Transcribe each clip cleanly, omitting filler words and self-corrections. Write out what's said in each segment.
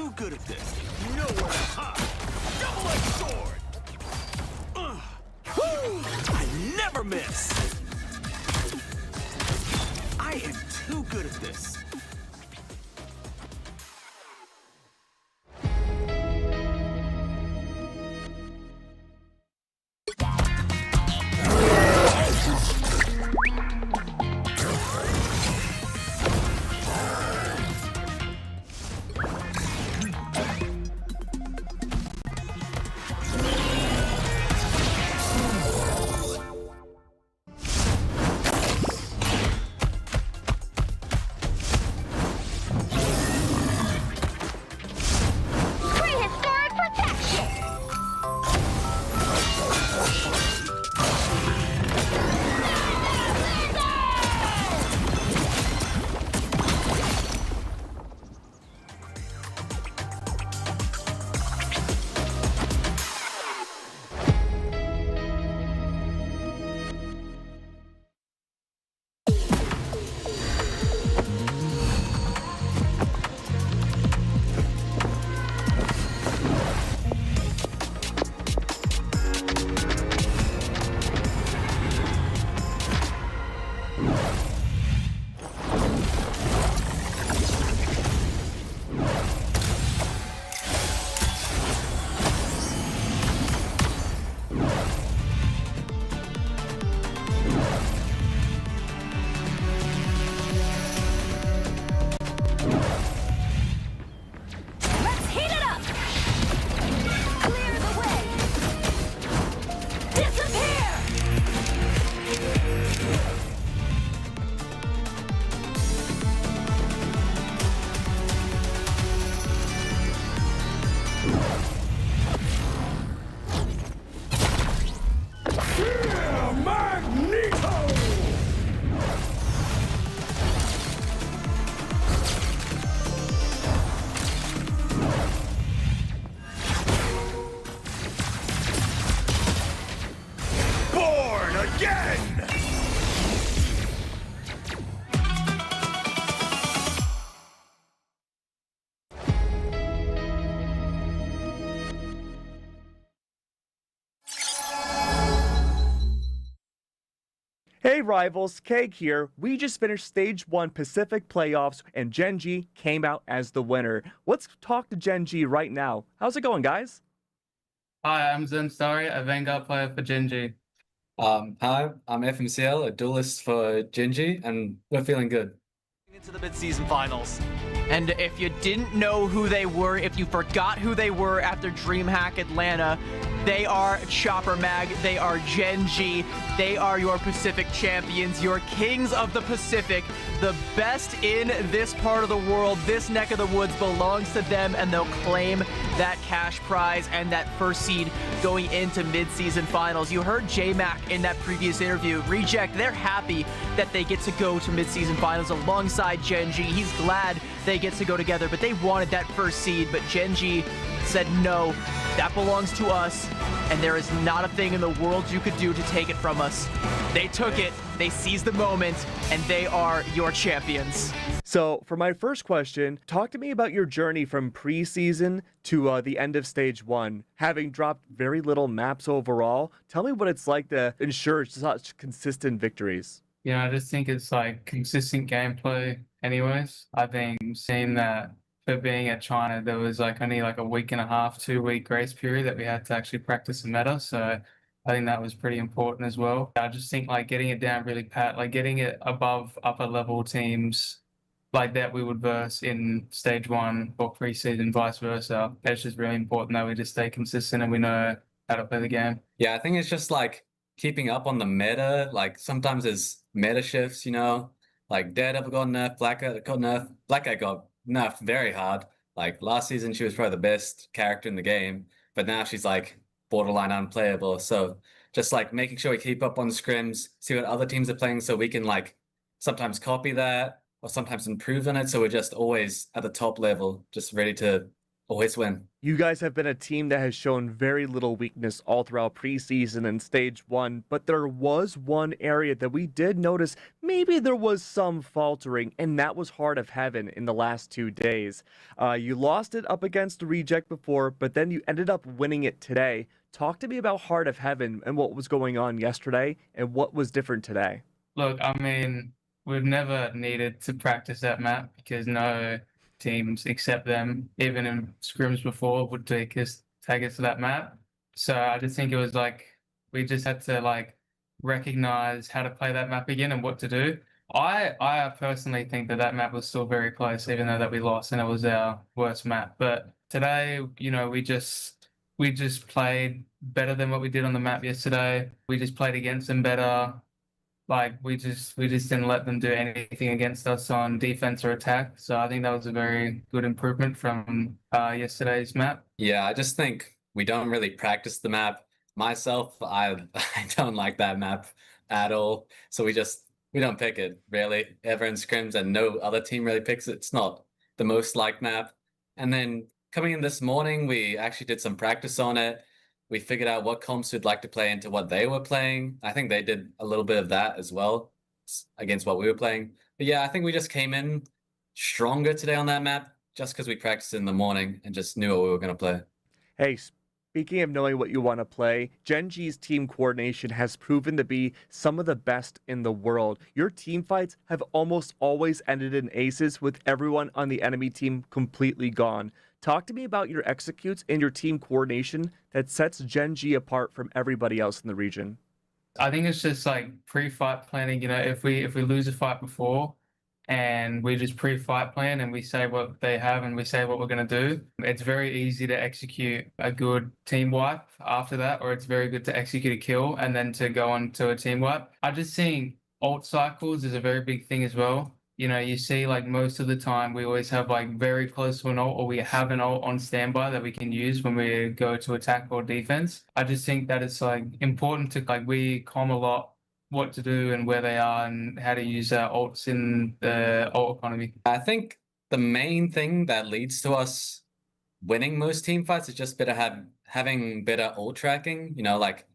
too good at this. Nowhere to hide. Double-edged sword. I never miss. I am too good at this. Hey rivals, Cake here. We just finished Stage 1 Pacific Playoffs and Gen.G came out as the winner. Let's talk to Gen.G right now. How's it going, guys? Hi, I'm Zim Story, a Vanguard player for Gen.G. Hi, I'm FMCL, a duelist for Gen.G, and we're feeling good. Into the mid-season finals. And if you didn't know who they were, if you forgot who they were after DreamHack Atlanta, they are Chopper Mag, they are Gen.G, they are your Pacific champions, your kings of the Pacific. The best in this part of the world, this neck of the woods belongs to them, and they'll claim that cash prize and that first seed going into mid-season finals. You heard J-Mac in that previous interview. Reject, they're happy that they get to go to mid-season finals alongside Gen.G. He's glad they get to go together, but they wanted that first seed, but Gen.G said no, that belongs to us, and there is not a thing in the world you could do to take it from us. They took it, they seized the moment, and they are your champions. So for my first question, talk to me about your journey from preseason to the end of Stage 1. Having dropped very little maps overall, tell me what it's like to ensure such consistent victories. I just think it's like consistent gameplay anyways. I think seeing that for being at China, there was like only like a week and a half, 2-week grace period that we had to actually practice the meta. So I think that was pretty important as well. I just think like getting it down really pat, like getting it above upper level teams like that we would verse in Stage 1 or preseason, vice versa. It's just really important that we just stay consistent and we know how to play the game. Yeah, I think it's just like keeping up on the meta. Like sometimes there's meta shifts, like Daredevil got nerfed, Blackguard got nerfed. Blackguard got nerfed very hard. Like last season, she was probably the best character in the game, but now she's like borderline unplayable. So just like making sure we keep up on the scrims, see what other teams are playing so we can like sometimes copy that or sometimes improve on it. So we're just always at the top level, just ready to Always win. You guys have been a team that has shown very little weakness all throughout preseason and stage one, but there was one area that we did notice maybe there was some faltering, and that was Heart of Heaven in the last 2 days. You lost it up against the Reject before, but then you ended up winning it today. Talk to me about Heart of Heaven and what was going on yesterday and what was different today. Look, I mean, we've never needed to practice that map because no teams except them, even in scrims before, would take us to that map. So I just think it was like we just had to like recognize how to play that map again and what to do. I personally think that map was still very close, even though that we lost and it was our worst map. But today, you know, we just played better than what we did on the map yesterday. We just played against them better. Like we just didn't let them do anything against us on defense or attack. So I think that was a very good improvement from yesterday's map. Yeah, I just think we don't really practice the map. Myself, I don't like that map at all. So we don't pick it really ever in scrims, and no other team really picks it. It's not the most liked map. And then coming in this morning, we actually did some practice on it. We figured out what comps we'd like to play into what they were playing. I think they did a little bit of that as well against what we were playing. But yeah, I think we just came in stronger today on that map just because we practiced in the morning and just knew what we were going to play. Hey, speaking of knowing what you want to play, Gen G's team coordination has proven to be some of the best in the world. Your team fights have almost always ended in aces with everyone on the enemy team completely gone. Talk to me about your executes and your team coordination that sets Gen G apart from everybody else in the region. I think it's just like pre-fight planning. You know, if we lose a fight before and we just pre-fight plan and we say what they have and we say what we're going to do, it's very easy to execute a good team wipe after that, or it's very good to execute a kill and then to go on to a team wipe. I just think ult cycles is a very big thing as well. You know, you see like most of the time we always have like very close to an ult, or we have an ult on standby that we can use when we go to attack or defense. I just think that it's like important to like we comm a lot what to do and where they are and how to use our ults in the ult economy. I think the main thing that leads to us winning most team fights is just having better ult tracking. You know, like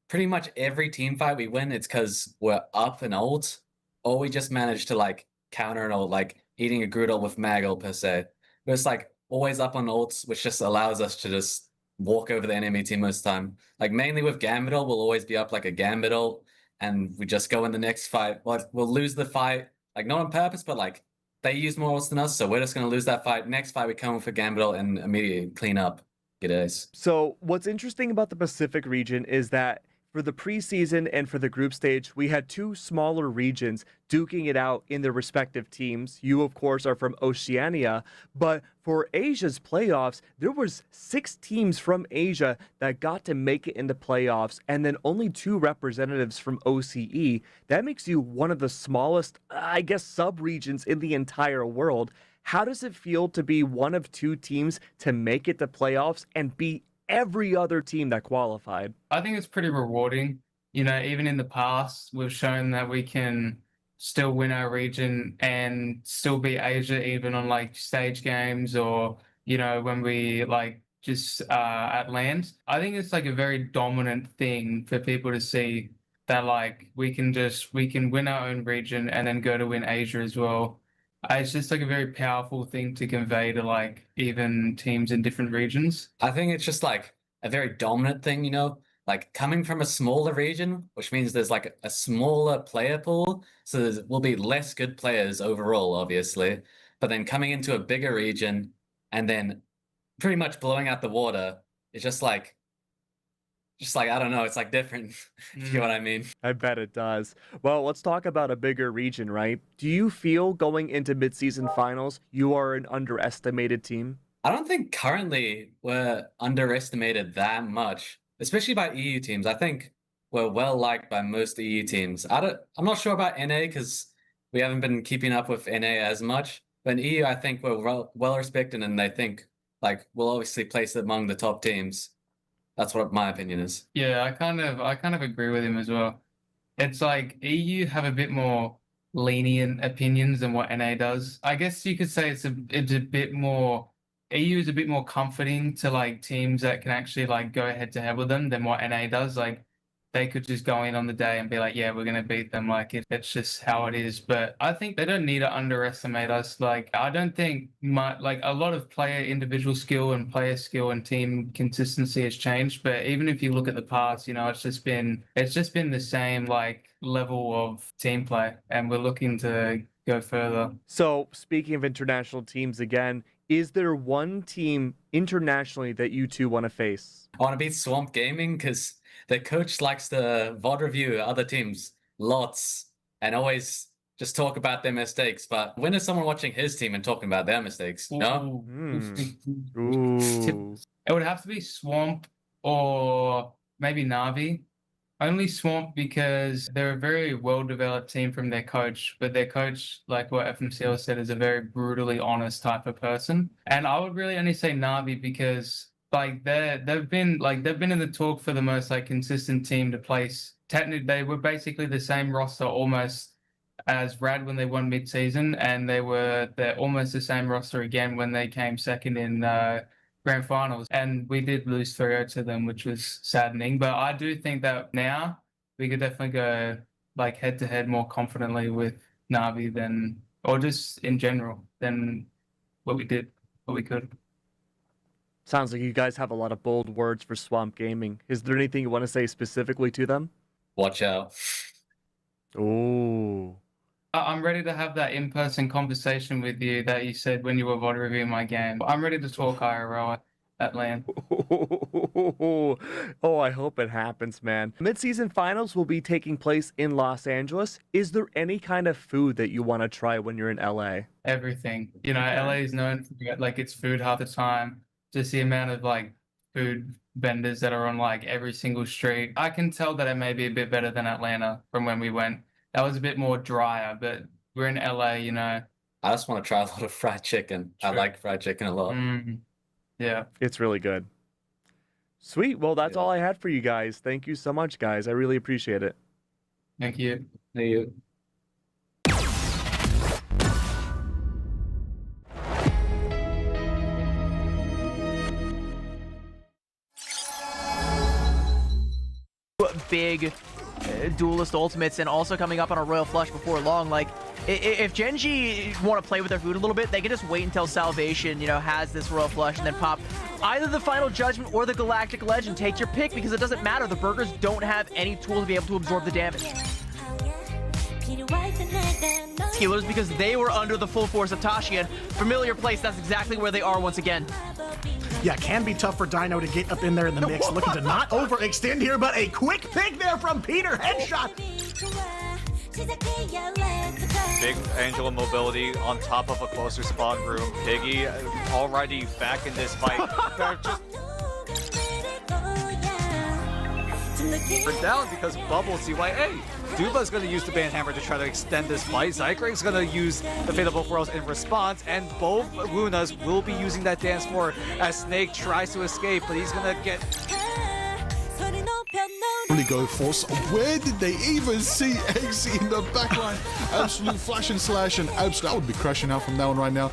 pretty much every team fight we win, it's because we're up an ult, or we just manage to like counter an ult, like eating a Groot ult with mag ult per se. But it's like always up on ults, which just allows us to just walk over the enemy team most of the time. Like mainly with Gambit ult, we'll always be up like a Gambit ult, and we just go in the next fight. Like we'll lose the fight, like not on purpose, but like they use more ults than us, so we're just gonna lose that fight. Next fight we come with a Gambit ult and immediately clean up, get ace. So what's interesting about the Pacific region is that for the preseason and for the group stage, we had two smaller regions duking it out in their respective teams. You, of course, are from Oceania, but for Asia's playoffs, there was 6 teams from Asia that got to make it into playoffs, and then only 2 representatives from OCE. That makes you one of the smallest, I guess, sub-regions in the entire world. How does it feel to be one of 2 teams to make it to playoffs and beat every other team that qualified? I think it's pretty rewarding. You know, even in the past, we've shown that we can still win our region and still beat Asia, even on like stage games or, you know, when we like just at lands. I think it's like a very dominant thing for people to see that like we can win our own region and then go to win Asia as well. It's just like a very powerful thing to convey to like even teams in different regions. I think it's just like a very dominant thing, you know, like coming from a smaller region, which means there's like a smaller player pool. So there will be less good players overall, obviously. But then coming into a bigger region and then pretty much blowing out the water, it's just like, I don't know, it's like different. If you know what I mean? I bet it does. Well, let's talk about a bigger region, right? Do you feel going into midseason finals, you are an underestimated team? I don't think currently we're underestimated that much, especially by EU teams. I think we're well liked by most EU teams. I'm not sure about NA because we haven't been keeping up with NA as much. But in EU, I think we're well respected, and they think like we'll obviously place it among the top teams. That's what my opinion is. Yeah, I kind of agree with him as well. It's like EU have a bit more lenient opinions than what NA does. I guess you could say it's a bit more EU is a bit more comforting to like teams that can actually like go head to head with them than what NA does. Like they could just go in on the day and be like, yeah, we're gonna beat them. Like it's just how it is. But I think they don't need to underestimate us. Like I don't think like a lot of player individual skill and player skill and team consistency has changed. But even if you look at the past, you know, it's just been the same like level of team play, and we're looking to go further. So, speaking of international teams again, is there one team internationally that you two want to face? I want to beat Swamp Gaming because their coach likes to VOD review other teams lots and always just talk about their mistakes. But when is someone watching his team and talking about their mistakes? No? Ooh. It would have to be Swamp or maybe Navi. Only Swamp because they're a very well-developed team from their coach, but their coach, like what FMCL said, is a very brutally honest type of person. And I would really only say Navi because like they've been in the talk for the most like consistent team to place. Technically, they were basically the same roster almost as Rad when they won mid-season, and they're almost the same roster again when they came second in grand finals, and we did lose 3-0 to them, which was saddening. But I do think that now we could definitely go like head to head more confidently with Navi than, or just in general, than what we could. Sounds like you guys have a lot of bold words for Swamp Gaming. Is there anything you want to say specifically to them? Watch out. Oh. I'm ready to have that in-person conversation with you that you said when you were VOD reviewing my game. I'm ready to talk IRL at LAN. Oh, I hope it happens, man. Mid-season finals will be taking place in Los Angeles. Is there any kind of food that you want to try when you're in LA? Everything. You know, LA is known for like its food half the time. Just the amount of like food vendors that are on like every single street. I can tell that it may be a bit better than Atlanta from when we went. That was a bit more drier, but we're in LA, you know. I just want to try a lot of fried chicken. True. I like fried chicken a lot. Yeah. It's really good. Sweet. Well, that's all I had for you guys. Thank you so much, guys. I really appreciate it. Thank you. Thank you. Big duelist ultimates, and also coming up on a Royal Flush before long. Like, if Gen G want to play with their food a little bit, they can just wait until Salvation, you know, has this Royal Flush and then pop either the Final Judgment or the Galactic Legend. Take your pick, because it doesn't matter. The burgers don't have any tool to be able to absorb the damage. Healers, because they were under the full force of Tashian. Familiar place, that's exactly where they are once again. Yeah, can be tough for Dino to get up in there in the mix. Looking to not overextend here, but a quick pick there from Peter. Headshot. Big Angela mobility on top of a closer spawn room. Piggy already back in this fight. Just down because Bubble see why, hey, Duba's going to use the Band Hammer to try to extend this fight. Zykrig's going to use the Fatal Both Worlds in response, and both Lunas will be using that dance floor as Snake tries to escape, but he's going to get... Really go for. So where did they even see Eggsy in the backline? Absolute flash and slash, and absolute. I would be crashing out from that one right now.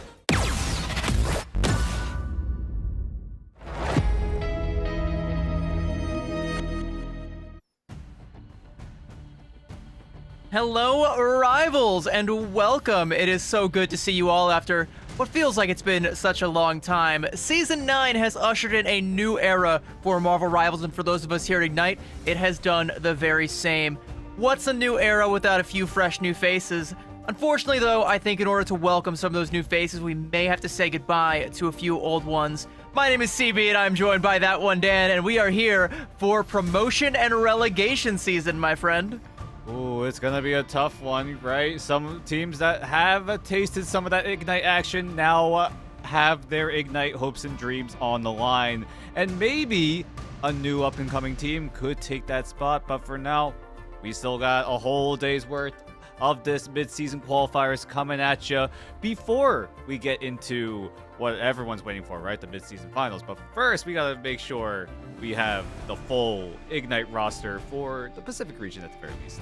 Hello, rivals, and welcome. It is so good to see you all after what feels like it's been such a long time. Season 9 has ushered in a new era for Marvel Rivals, and for those of us here at Ignite, it has done the very same. What's a new era without a few fresh new faces? Unfortunately, though, I think in order to welcome some of those new faces, we may have to say goodbye to a few old ones. My name is CB, and I'm joined by that one Dan, and we are here for promotion and relegation season, my friend. Ooh, it's gonna be a tough one, right? Some teams that have tasted some of that Ignite action now have their Ignite hopes and dreams on the line. And maybe a new up-and-coming team could take that spot, but for now, we still got a whole day's worth of this mid-season qualifiers coming at you before we get into what everyone's waiting for, right? The mid-season finals. But first, we gotta make sure we have the full Ignite roster for the Pacific region at the very least.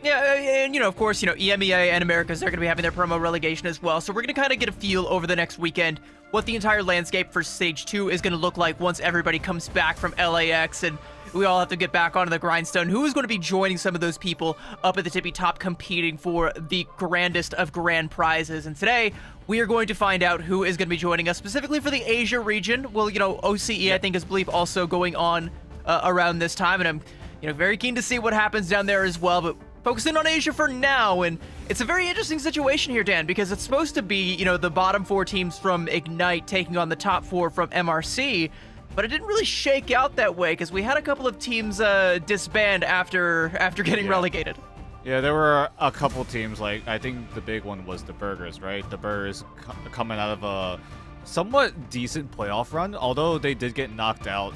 Yeah, and of course, EMEA and Americas, they're going to be having their promo relegation as well. So we're going to kind of get a feel over the next weekend what the entire landscape for Stage 2 is going to look like once everybody comes back from LAX and we all have to get back onto the grindstone. Who is going to be joining some of those people up at the tippy top competing for the grandest of grand prizes? And today, we are going to find out who is going to be joining us specifically for the Asia region. Well, OCE, I think, is believe also going on around this time. And I'm, very keen to see what happens down there as well. But focusing on Asia for now, and it's a very interesting situation here, Dan, because it's supposed to be, the bottom 4 teams from Ignite taking on the top 4 from MRC, but it didn't really shake out that way because we had a couple of teams disband after getting relegated. Yeah, there were a couple teams, like, I think the big one was the Burgers, right? The Burgers coming out of a somewhat decent playoff run, although they did get knocked out,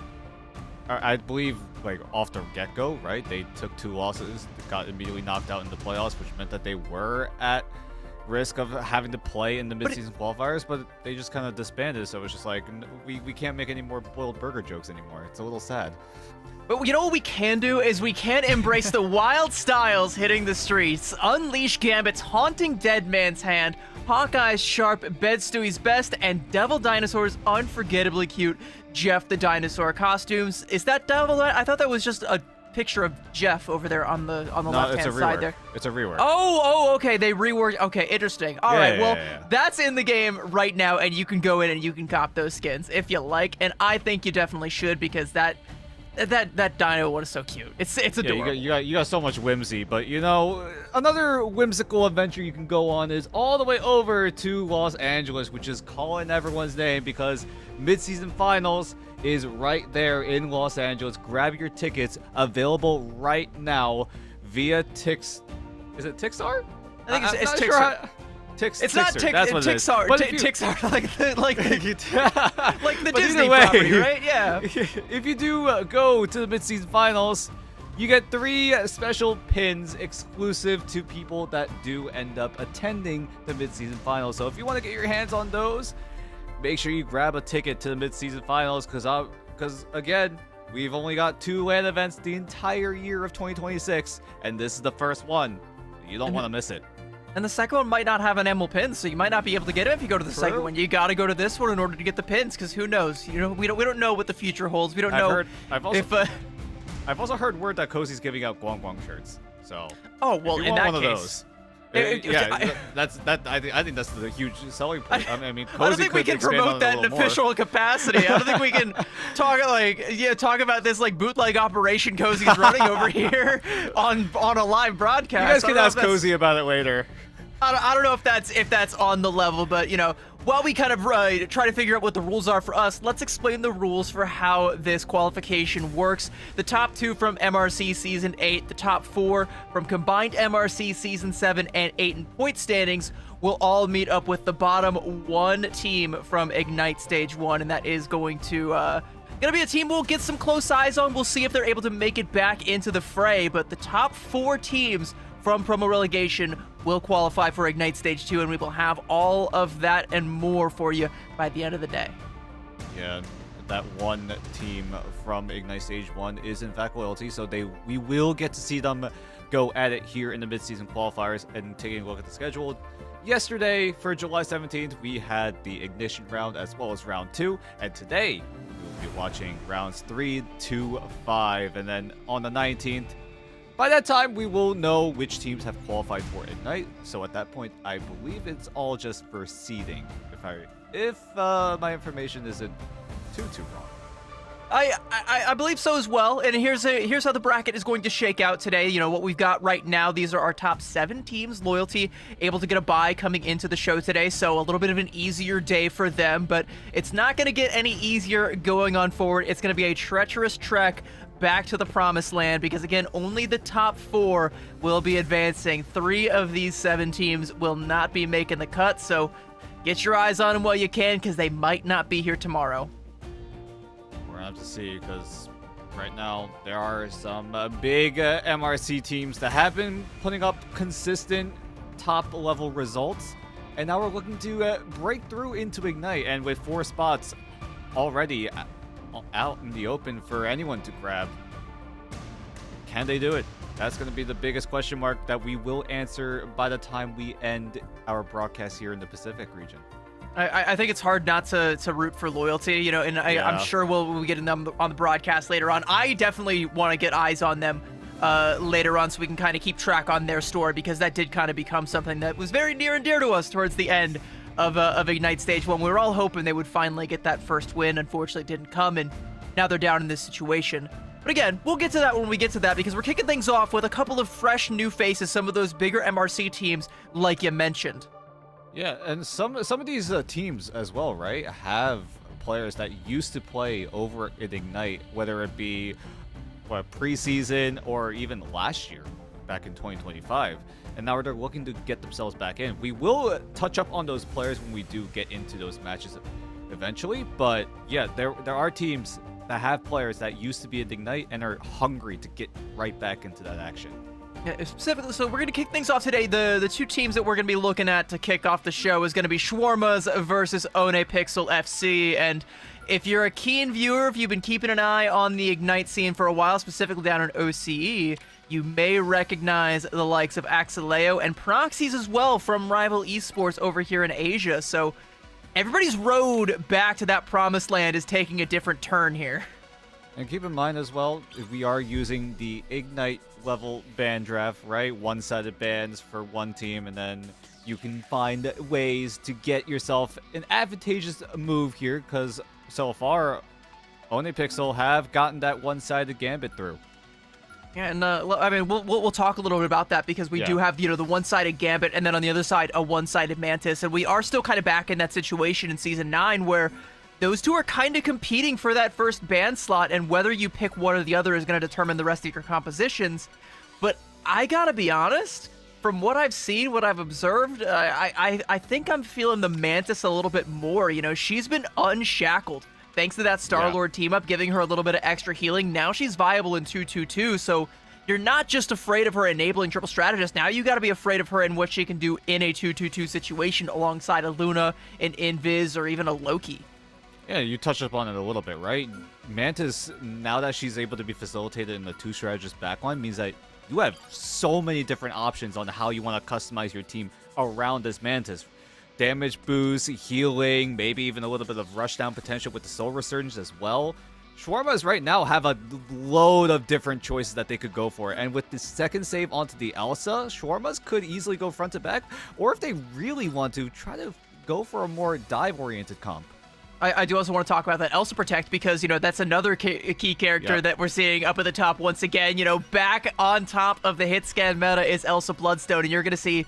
I believe, like, off the get-go, right? They took 2 losses, got immediately knocked out in the playoffs, which meant that they were at risk of having to play in the mid-season qualifiers, but they just kind of disbanded, so it's just like, we can't make any more boiled burger jokes anymore. It's a little sad. But what we can do is we can embrace the wild styles hitting the streets, unleash Gambit's haunting Dead Man's Hand, Hawkeye's sharp Bed Stewie's best, and Devil Dinosaur's unforgettably cute Jeff the Dinosaur costumes. Is that Devil? I thought that was just a picture of Jeff over there on the left-hand side there. It's a rework. Oh, okay. They reworked. Okay, interesting. All right, well, that's in the game right now, and you can go in and you can cop those skins if you like, and I think you definitely should because that dino one is so cute. It's adorable. You got so much whimsy, but another whimsical adventure you can go on is all the way over to Los Angeles, which is calling everyone's name because mid-season finals is right there in Los Angeles. Grab your tickets, available right now via Tix. Is it Tixar? I think it's Tixar. Sure it's Tixar. not That's what it is. Tixar. But Tixar, like the But Disney either way, property, right? Yeah. If you do go to the mid-season finals, you get 3 special pins exclusive to people that do end up attending the mid-season finals. So if you want to get your hands on those, make sure you grab a ticket to the mid-season finals because again, we've only got 2 LAN events the entire year of 2026, and this is the first one. You don't want to miss it. And the second one might not have an emerald pin, so you might not be able to get it if you go to the second one. You got to go to this one in order to get the pins, because who knows? We don't know what the future holds. We don't know. I've also heard word that Cozy's giving out Guang Guang shirts. So. Oh well, if you in want that one case. Of those. I think that's the huge selling point. I mean, Cozy I don't think we can promote that in official capacity. I don't think we can talk about this like bootleg operation Cozy's running over here on a live broadcast. You guys can ask Cozy about it later. I don't know if that's on the level, but while we kind of try to figure out what the rules are for us, let's explain the rules for how this qualification works. The top 2 from MRC Season 8, the top 4 from combined MRC Season 7 and 8 in point standings will all meet up with the bottom 1 team from Ignite Stage 1, and that is going to be a team we'll get some close eyes on. We'll see if they're able to make it back into the fray, but the top 4 teams from promo relegation will qualify for Ignite Stage 2, and we will have all of that and more for you by the end of the day. Yeah, that one team from Ignite Stage 1 is in fact Loyalty, so we will get to see them go at it here in the mid-season qualifiers. And taking a look at the schedule, yesterday for July 17th, we had the Ignition round as well as round 2, and today we'll be watching rounds 3 to 5, and then on the 19th, by that time, we will know which teams have qualified for Ignite. So at that point, I believe it's all just for seeding. If my information isn't too wrong. I believe so as well. And here's how the bracket is going to shake out today. What we've got right now. These are our top 7 teams. Loyalty able to get a bye coming into the show today, so a little bit of an easier day for them. But it's not going to get any easier going on forward. It's going to be a treacherous trek back to the promised land because, again, only the top 4 will be advancing. 3 of these 7 teams will not be making the cut, so get your eyes on them while you can because they might not be here tomorrow. We're gonna have to see because right now there are some big MRC teams that have been putting up consistent top level results, and now we're looking to break through into Ignite, and with 4 spots already out in the open for anyone to grab. can they do it? That's going to be the biggest question mark that we will answer by the time we end our broadcast here in the Pacific region. I think it's hard not to root for loyalty, and I'm sure we'll get them on the broadcast later on. I definitely want to get eyes on them later on so we can kind of keep track on their story, because that did kind of become something that was very near and dear to us towards the end of Ignite Stage 1. We were all hoping they would finally get that first win. Unfortunately, it didn't come, and now they're down in this situation. But again, we'll get to that when we get to that, because we're kicking things off with a couple of fresh new faces, some of those bigger MRC teams like you mentioned. Yeah, and some of these teams as well, right, have players that used to play over at Ignite, whether it be preseason or even last year, back in 2025. And now they're looking to get themselves back in. We will touch up on those players when we do get into those matches eventually. But yeah, there are teams that have players that used to be at Ignite and are hungry to get right back into that action. Yeah, specifically, so we're going to kick things off today. The two teams that we're going to be looking at to kick off the show is going to be Shawarmas versus One Pixel FC. And if you're a keen viewer, if you've been keeping an eye on the Ignite scene for a while, specifically down in OCE, you may recognize the likes of Axeleo and Proxies as well from Rival Esports over here in Asia. So everybody's road back to that promised land is taking a different turn here. And keep in mind as well, we are using the Ignite level ban draft, right? One-sided bans for one team, and then you can find ways to get yourself an advantageous move here, because so far, One Pixel have gotten that one-sided gambit through. Yeah, and I mean, we'll talk a little bit about that, because we do have, the one-sided Gambit, and then on the other side, a one-sided Mantis, and we are still kind of back in that situation in Season 9 where those two are kind of competing for that first ban slot, and whether you pick one or the other is going to determine the rest of your compositions. But I gotta be honest, from what I've seen, what I've observed, I think I'm feeling the Mantis a little bit more. She's been unshackled thanks to that Star-Lord team-up, giving her a little bit of extra healing. Now she's viable in 2-2-2, so you're not just afraid of her enabling triple strategist. Now you got to be afraid of her and what she can do in a 2-2-2 situation alongside a Luna, an Invis, or even a Loki. Yeah, you touched upon it a little bit, right? Mantis, now that she's able to be facilitated in the two strategist backline, means that you have so many different options on how you want to customize your team around this Mantis. Damage boost, healing, maybe even a little bit of rushdown potential with the Soul Resurgence as well. Shawarmas right now have a load of different choices that they could go for. And with the second save onto the Elsa, Shawarmas could easily go front to back. Or if they really want to, try to go for a more dive-oriented comp. I do also want to talk about that Elsa Protect, because, that's another key character that we're seeing up at the top once again. Back on top of the hit scan meta is Elsa Bloodstone, and you're going to see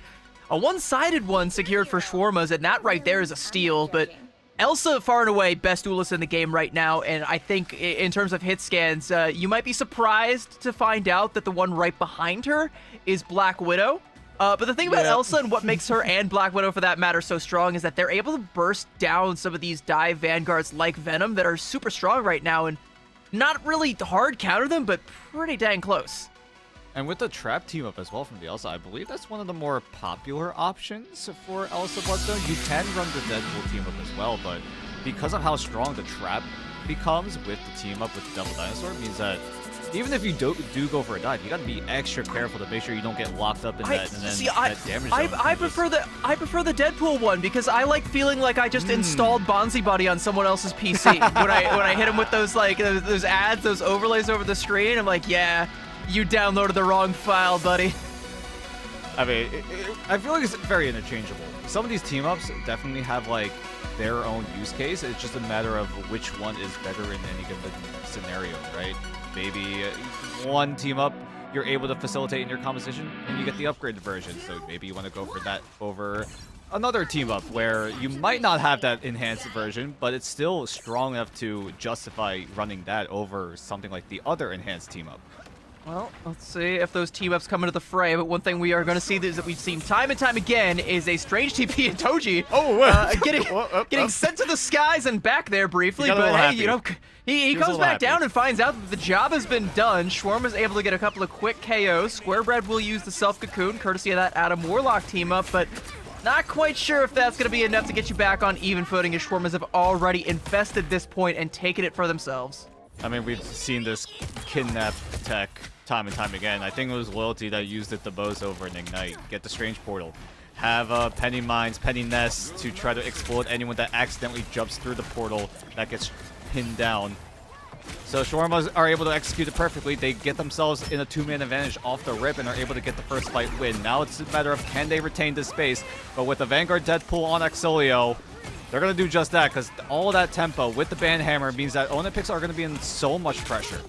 a one-sided one secured for Shawarmas, and that right there is a steal. But Elsa, far and away, best duelist in the game right now, and I think in terms of hit scans, you might be surprised to find out that the one right behind her is Black Widow. But the thing about Elsa and what makes her and Black Widow, for that matter, so strong is that they're able to burst down some of these dive vanguards like Venom that are super strong right now, and not really hard counter them, but pretty dang close. And with the trap team up as well from the Elsa, I believe that's one of the more popular options for Elsa Bloodstone. You can run the Deadpool team up as well, but because of how strong the trap becomes with the team up with the Devil Dinosaur, it means that even if you do go for a dive, you got to be extra careful to make sure you don't get locked up in that, and then that damage zone. I prefer the Deadpool one, because I like feeling like I just installed Bonzi Buddy on someone else's PC when I hit him with those those ads, those overlays over the screen. I'm like, yeah, you downloaded the wrong file, buddy. I mean, I feel like it's very interchangeable. Some of these team ups definitely have their own use case. It's just a matter of which one is better in any given scenario, right? Maybe one team up you're able to facilitate in your composition, and you get the upgraded version. So maybe you want to go for that over another team up where you might not have that enhanced version, but it's still strong enough to justify running that over something like the other enhanced team up. Well, let's see if those team-ups come into the fray, but one thing we are going to see is that we've seen time and time again is a strange TP in Toji getting sent to the skies and back there briefly, but hey, he comes back down and finds out that the job has been done. Shawarma is able to get a couple of quick KOs. Squarebread will use the Self-Cocoon, courtesy of that Adam Warlock team-up, but not quite sure if that's going to be enough to get you back on even footing, as Shawarmas have already infested this point and taken it for themselves. I mean, we've seen this kidnap tech time and time again. I think it was Loyalty that used it the most over in Ignite. Get the Strange Portal. Have Penny Mines, Penny Nests to try to explode anyone that accidentally jumps through the portal that gets pinned down. So Shawarmas are able to execute it perfectly. They get themselves in a 2-man advantage off the rip and are able to get the first fight win. Now it's a matter of can they retain this space. But with the Vanguard Deadpool on Exilio, they're going to do just that, because all of that tempo with the Banhammer means that Onapix are going to be in so much pressure.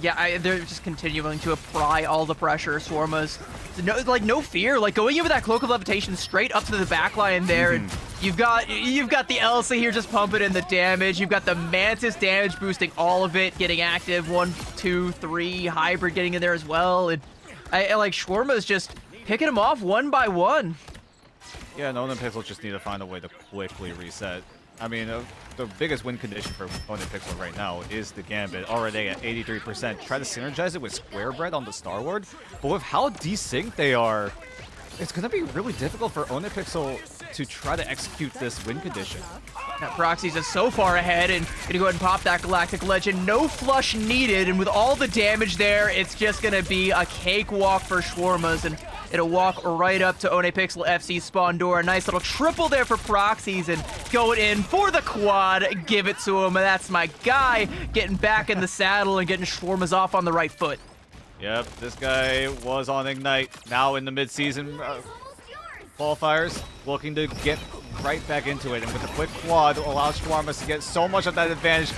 Yeah, they're just continuing to apply all the pressure. Swarmas, no fear, like going in with that Cloak of Levitation straight up to the backline there, and you've got the Elsa here just pumping in the damage. You've got the Mantis damage boosting all of it, getting active. 1, 2, 3 hybrid getting in there as well, and I like Shawarma's just picking them off one by one. Yeah, Onan Pixel just need to find a way to quickly reset. I mean, the biggest win condition for Onan Pixel right now is the Gambit, already at 83%. Try to synergize it with Square Bread on the Star Ward, but with how desynced they are, it's going to be really difficult for Onan Pixel to try to execute this win condition. Now, Proxy's just so far ahead, and gonna go ahead and pop that Galactic Legend. No flush needed, and with all the damage there, it's just gonna be a cakewalk for Shawarmas, and it'll walk right up to Onapixel FC spawn door. A nice little triple there for Proxies, and going in for the quad. Give it to him, and that's my guy getting back in the saddle and getting Shawarmas off on the right foot. Yep, this guy was on Ignite, now in the mid-season qualifiers, looking to get right back into it, and with a quick quad allows Shawarmas to get so much of that advantage.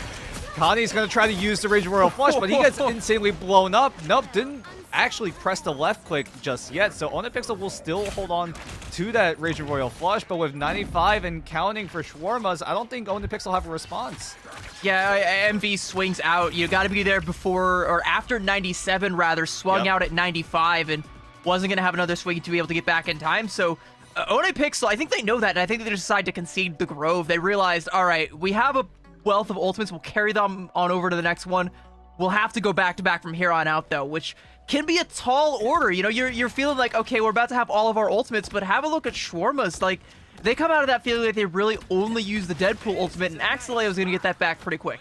Connie's going to try to use the Raging Royal Flush, but he gets insanely blown up. Nope, didn't actually press the left click just yet, so Onapixel will still hold on to that Raging Royal Flush, but with 95 and counting for Shawarmas, I don't think Onapixel have a response. Yeah, MV swings out. You got to be there before, or after 97 rather, swung out at 95 and wasn't going to have another swing to be able to get back in time, so Onapixel, I think they know that, and I think they decide to concede the Grove. They realized, all right, we have a wealth of ultimates. We'll carry them on over to the next one. We'll have to go back-to-back from here on out, though, which can be a tall order. You know, you're feeling like, okay, we're about to have all of our ultimates, but have a look at Shawarmas. Like, they come out of that feeling like they really only use the Deadpool ultimate, and Axeleo is going to get that back pretty quick.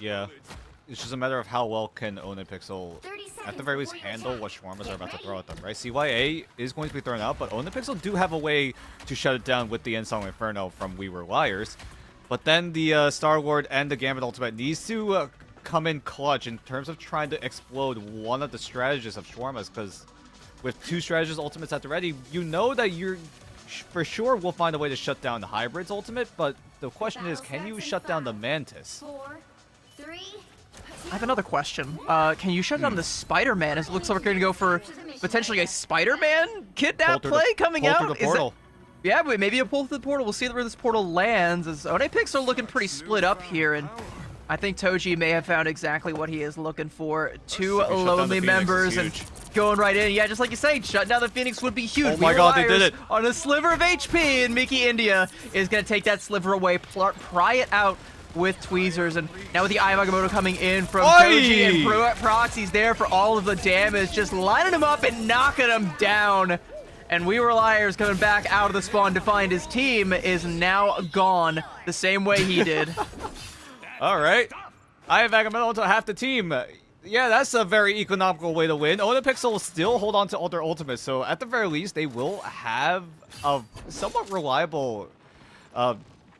Yeah. It's just a matter of how well can Onapixel, at the very least, handle what Shawarmas are about to throw at them, right? CYA is going to be thrown out, but Onapixel do have a way to shut it down with the Ensong Inferno from We Were Liars. But then the Star Ward and the Gambit ultimate needs to come in clutch in terms of trying to explode one of the strategists of Shawarmas, because with 2 strategist ultimates at the ready, you know that you're for sure will find a way to shut down the Hybrid's ultimate, but the question is, can you shut down the Mantis? 4, 3. I have another question. Can you shut down the Spider-Man? As it looks like we're going to go for potentially a Spider-Man kidnap play coming out. Pull through the portal. Yeah, but maybe a pull through the portal. We'll see where this portal lands. As Onapix are looking pretty split up here, and I think Toji may have found exactly what he is looking for. 2 lonely members and going right in. Yeah, just like you say, shutting down the Phoenix would be huge. Oh my god, they did it. On a sliver of HP, and Mickey India is going to take that sliver away, pry it out with tweezers, and now with the Eye of Agamotto coming in from Toji, and Proxy's there for all of the damage, just lining him up and knocking him down. And We Were Liars coming back out of the spawn to find his team is now gone the same way he did. All right. Eye of Agamotto to half the team. Yeah, that's a very economical way to win. Onapixel will still hold on to all their ultimates, so at the very least, they will have a somewhat reliable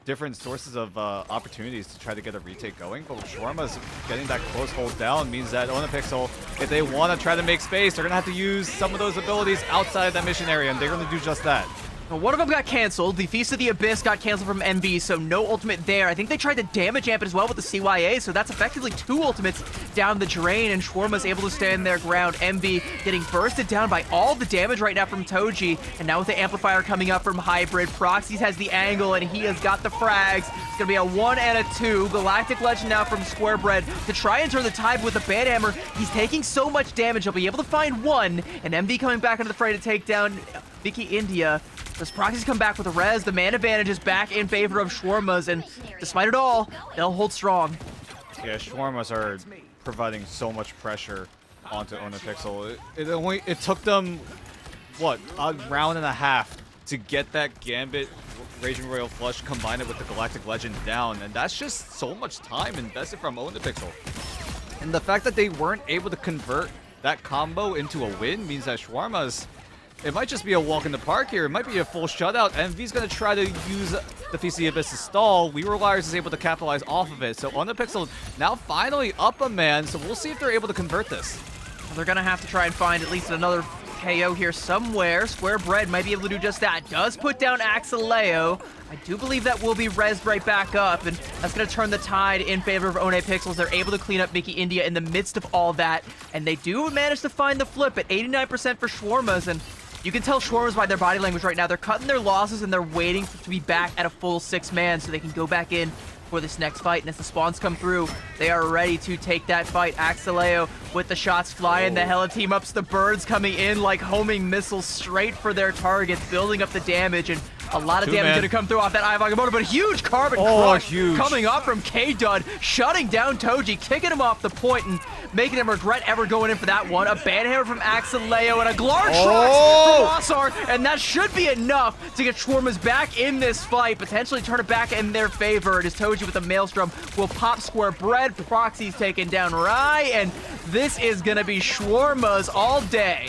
different sources of opportunities to try to get a retake going, but Shawarma's getting that close hold down means that Onapixel, if they want to try to make space, they're going to have to use some of those abilities outside that mission area, and they're going to do just that. Well, one of them got canceled. The Feast of the Abyss got canceled from MV, so no ultimate there. I think they tried to damage amp it as well with the CYA, so that's effectively 2 ultimates down the drain, and Shawarma's able to stand their ground. MV getting bursted down by all the damage right now from Toji, and now with the amplifier coming up from Hybrid, Proxies has the angle, and he has got the frags. It's gonna be a 1 and a 2. Galactic Legend now from Square Bread to try and turn the tide with the Banhammer. He's taking so much damage, he'll be able to find 1, and MV coming back into the fray to take down Vicky India. Does Proxies come back with a res? The man advantage is back in favor of Shawarmas, and despite it all, they'll hold strong. Yeah, Shawarmas are providing so much pressure onto Onapixel. It took them, what, a round and a half to get that Gambit Raging Royal Flush, combine it with the Galactic Legend down, and that's just so much time invested from Onapixel. And the fact that they weren't able to convert that combo into a win means that Shawarma's, it might just be a walk in the park here. It might be a full shutout. MV's going to try to use the Feast of the Abyss to stall. We Reliers is able to capitalize off of it. So Onapixel now finally up a man. So we'll see if they're able to convert this. They're going to have to try and find at least another KO here somewhere. Square Bread might be able to do just that. Does put down Axeleo. I do believe that will be rezzed right back up, and that's going to turn the tide in favor of Onapixels. They're able to clean up Mickey India in the midst of all that, and they do manage to find the flip at 89% for Shawarmas, and you can tell Shawarmas by their body language right now. They're cutting their losses, and they're waiting to be back at a full 6-man so they can go back in for this next fight. And as the spawns come through, they are ready to take that fight. Axeleo with the shots flying. The Hella team ups the birds coming in like homing missiles straight for their targets, building up the damage, and a lot of damage going to come through off that Eye of Agamotto, but a huge carbon crush coming off from K-Dud, shutting down Toji, kicking him off the point and making him regret ever going in for that one. A banhammer from Axeleo and a Glartrox from Ossar, and that should be enough to get Shawarmas back in this fight, potentially turn it back in their favor. It is Toji with a Maelstrom, will pop Square Bread, Proxy's taken down Rai, and this is going to be Shawarmas all day.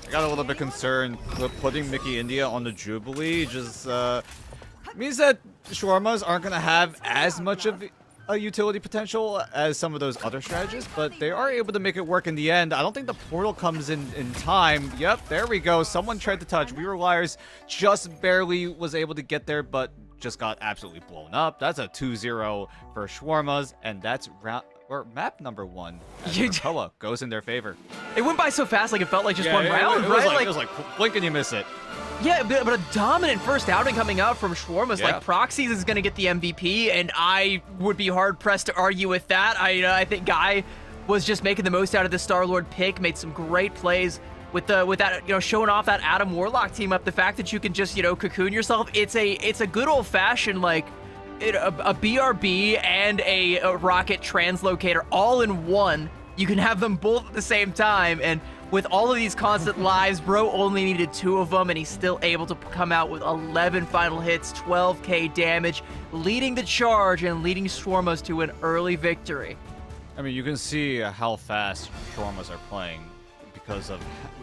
I got a little bit concerned with putting Mickey India on the Jubilee. Just means that Shawarmas aren't going to have as much of a utility potential as some of those other strategies, but they are able to make it work in the end. I don't think the portal comes in time. Yep, there we go. Someone tried to touch. We Were Liars just barely was able to get there, but just got absolutely blown up. That's a 2-0 for Shawarmas, and that's map number 1. Koa goes in their favor. It went by so fast, like it felt like just one round, right? It was like blink and you miss it. Yeah, but a dominant first outing coming out from Shawarmas. Yeah. Like, Proxies is going to get the MVP, and I would be hard-pressed to argue with that. I think Guy was just making the most out of the Star-Lord pick, made some great plays with that, showing off that Adam Warlock team up. The fact that you can just, cocoon yourself, it's a good old-fashioned, like, a BRB and a rocket translocator all in one. You can have them both at the same time, and with all of these constant lives, bro only needed 2 of them, and he's still able to come out with 11 final hits, 12k damage, leading the charge and leading Shawarmas to an early victory. I mean, you can see how fast Shawarmas are playing because of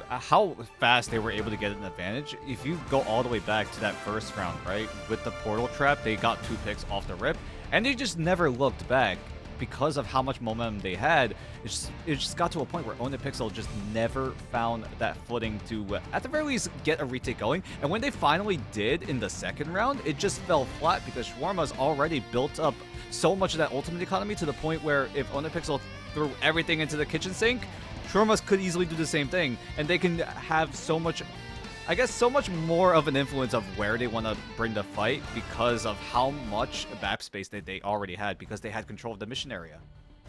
how fast they were able to get an advantage. If you go all the way back to that first round, right, with the portal trap, they got 2 picks off the rip, and they just never looked back because of how much momentum they had. It just got to a point where Onapixel just never found that footing to, at the very least, get a retake going. And when they finally did in the second round, it just fell flat because Shawarma's already built up so much of that ultimate economy to the point where if Onapixel threw everything into the kitchen sink, Shawarmas could easily do the same thing, and they can have so much, I guess, so much more of an influence of where they want to bring the fight because of how much map space they already had because they had control of the mission area.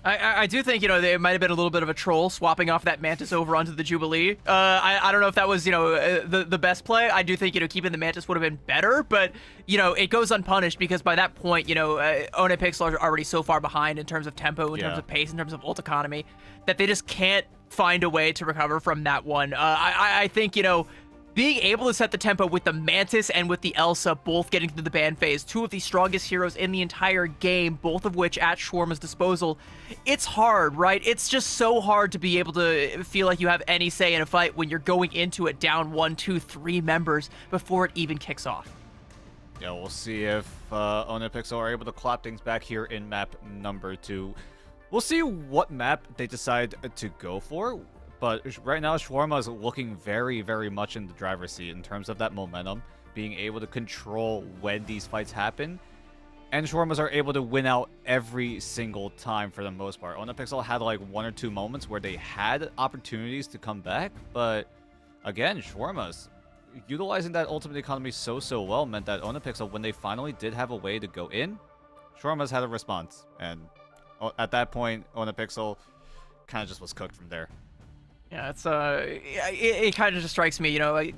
I do think, they might have been a little bit of a troll swapping off that Mantis over onto the Jubilee. I don't know if that was, the best play. I do think, keeping the Mantis would have been better, but, it goes unpunished because by that point, Onapixel are already so far behind in terms of tempo, in terms of pace, in terms of ult economy, that they just can't find a way to recover from that one. I think, being able to set the tempo with the Mantis and with the Elsa both getting through the ban phase, 2 of the strongest heroes in the entire game, both of which at Shawarma's disposal, it's hard, right? It's just so hard to be able to feel like you have any say in a fight when you're going into it down 1, 2, 3 members before it even kicks off. Yeah, we'll see if Onapixel are able to clap things back here in map number 2. We'll see what map they decide to go for. But right now, Shawarma is looking very, very much in the driver's seat in terms of that momentum, being able to control when these fights happen. And Shawarmas are able to win out every single time for the most part. Onapixel had like 1 or 2 moments where they had opportunities to come back. But again, Shawarmas utilizing that ultimate economy so well meant that Onapixel, when they finally did have a way to go in, Shawarmas had a response. And at that point, Onapixel kind of just was cooked from there. Yeah, it's it kind of just strikes me, to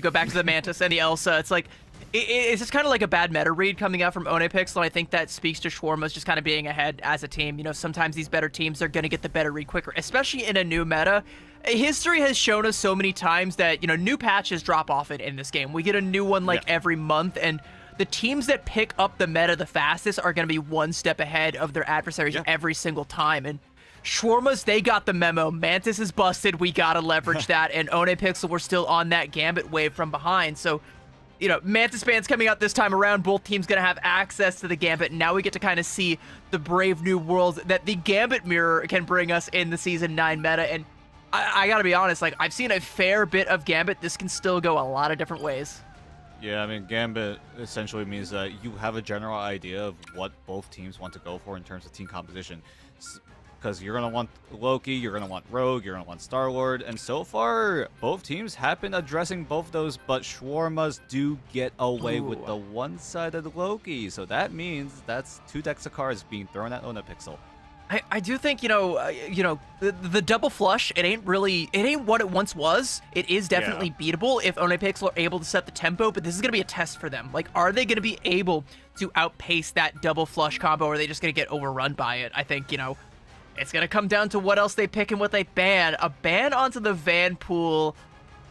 go back to the Mantis and the Elsa, it's like, it's just kind of like a bad meta read coming out from Onapixel, and I think that speaks to Shawarma's just kind of being ahead as a team. Sometimes these better teams are going to get the better read quicker, especially in a new meta. History has shown us so many times that, new patches drop off in this game. We get a new one every month, and the teams that pick up the meta the fastest are going to be one step ahead of their adversaries every single time. And Shawarmas, they got the memo. Mantis is busted. We got to leverage that. And One Pixel, we're still on that Gambit wave from behind. So, you know, Mantis ban's coming out this time around. Both teams going to have access to the Gambit. And now we get to kind of see the brave new worlds that the Gambit mirror can bring us in the Season 9 meta. And I got to be honest, like, I've seen a fair bit of Gambit. This can still go a lot of different ways. Yeah, I mean, Gambit essentially means that you have a general idea of what both teams want to go for in terms of team composition. Because you're going to want Loki, you're going to want Rogue, you're going to want Star-Lord, and so far, both teams have been addressing both those, but Shawarmas do get away with the one-sided Loki, so that means that's 2 decks of cards being thrown at One Pixel. I do think, the double flush, it ain't what it once was. It is definitely beatable if One Pixel are able to set the tempo, but this is going to be a test for them. Like, are they going to be able to outpace that double flush combo, or are they just going to get overrun by it? I think, it's going to come down to what else they pick and what they ban. A ban onto the Vanpool.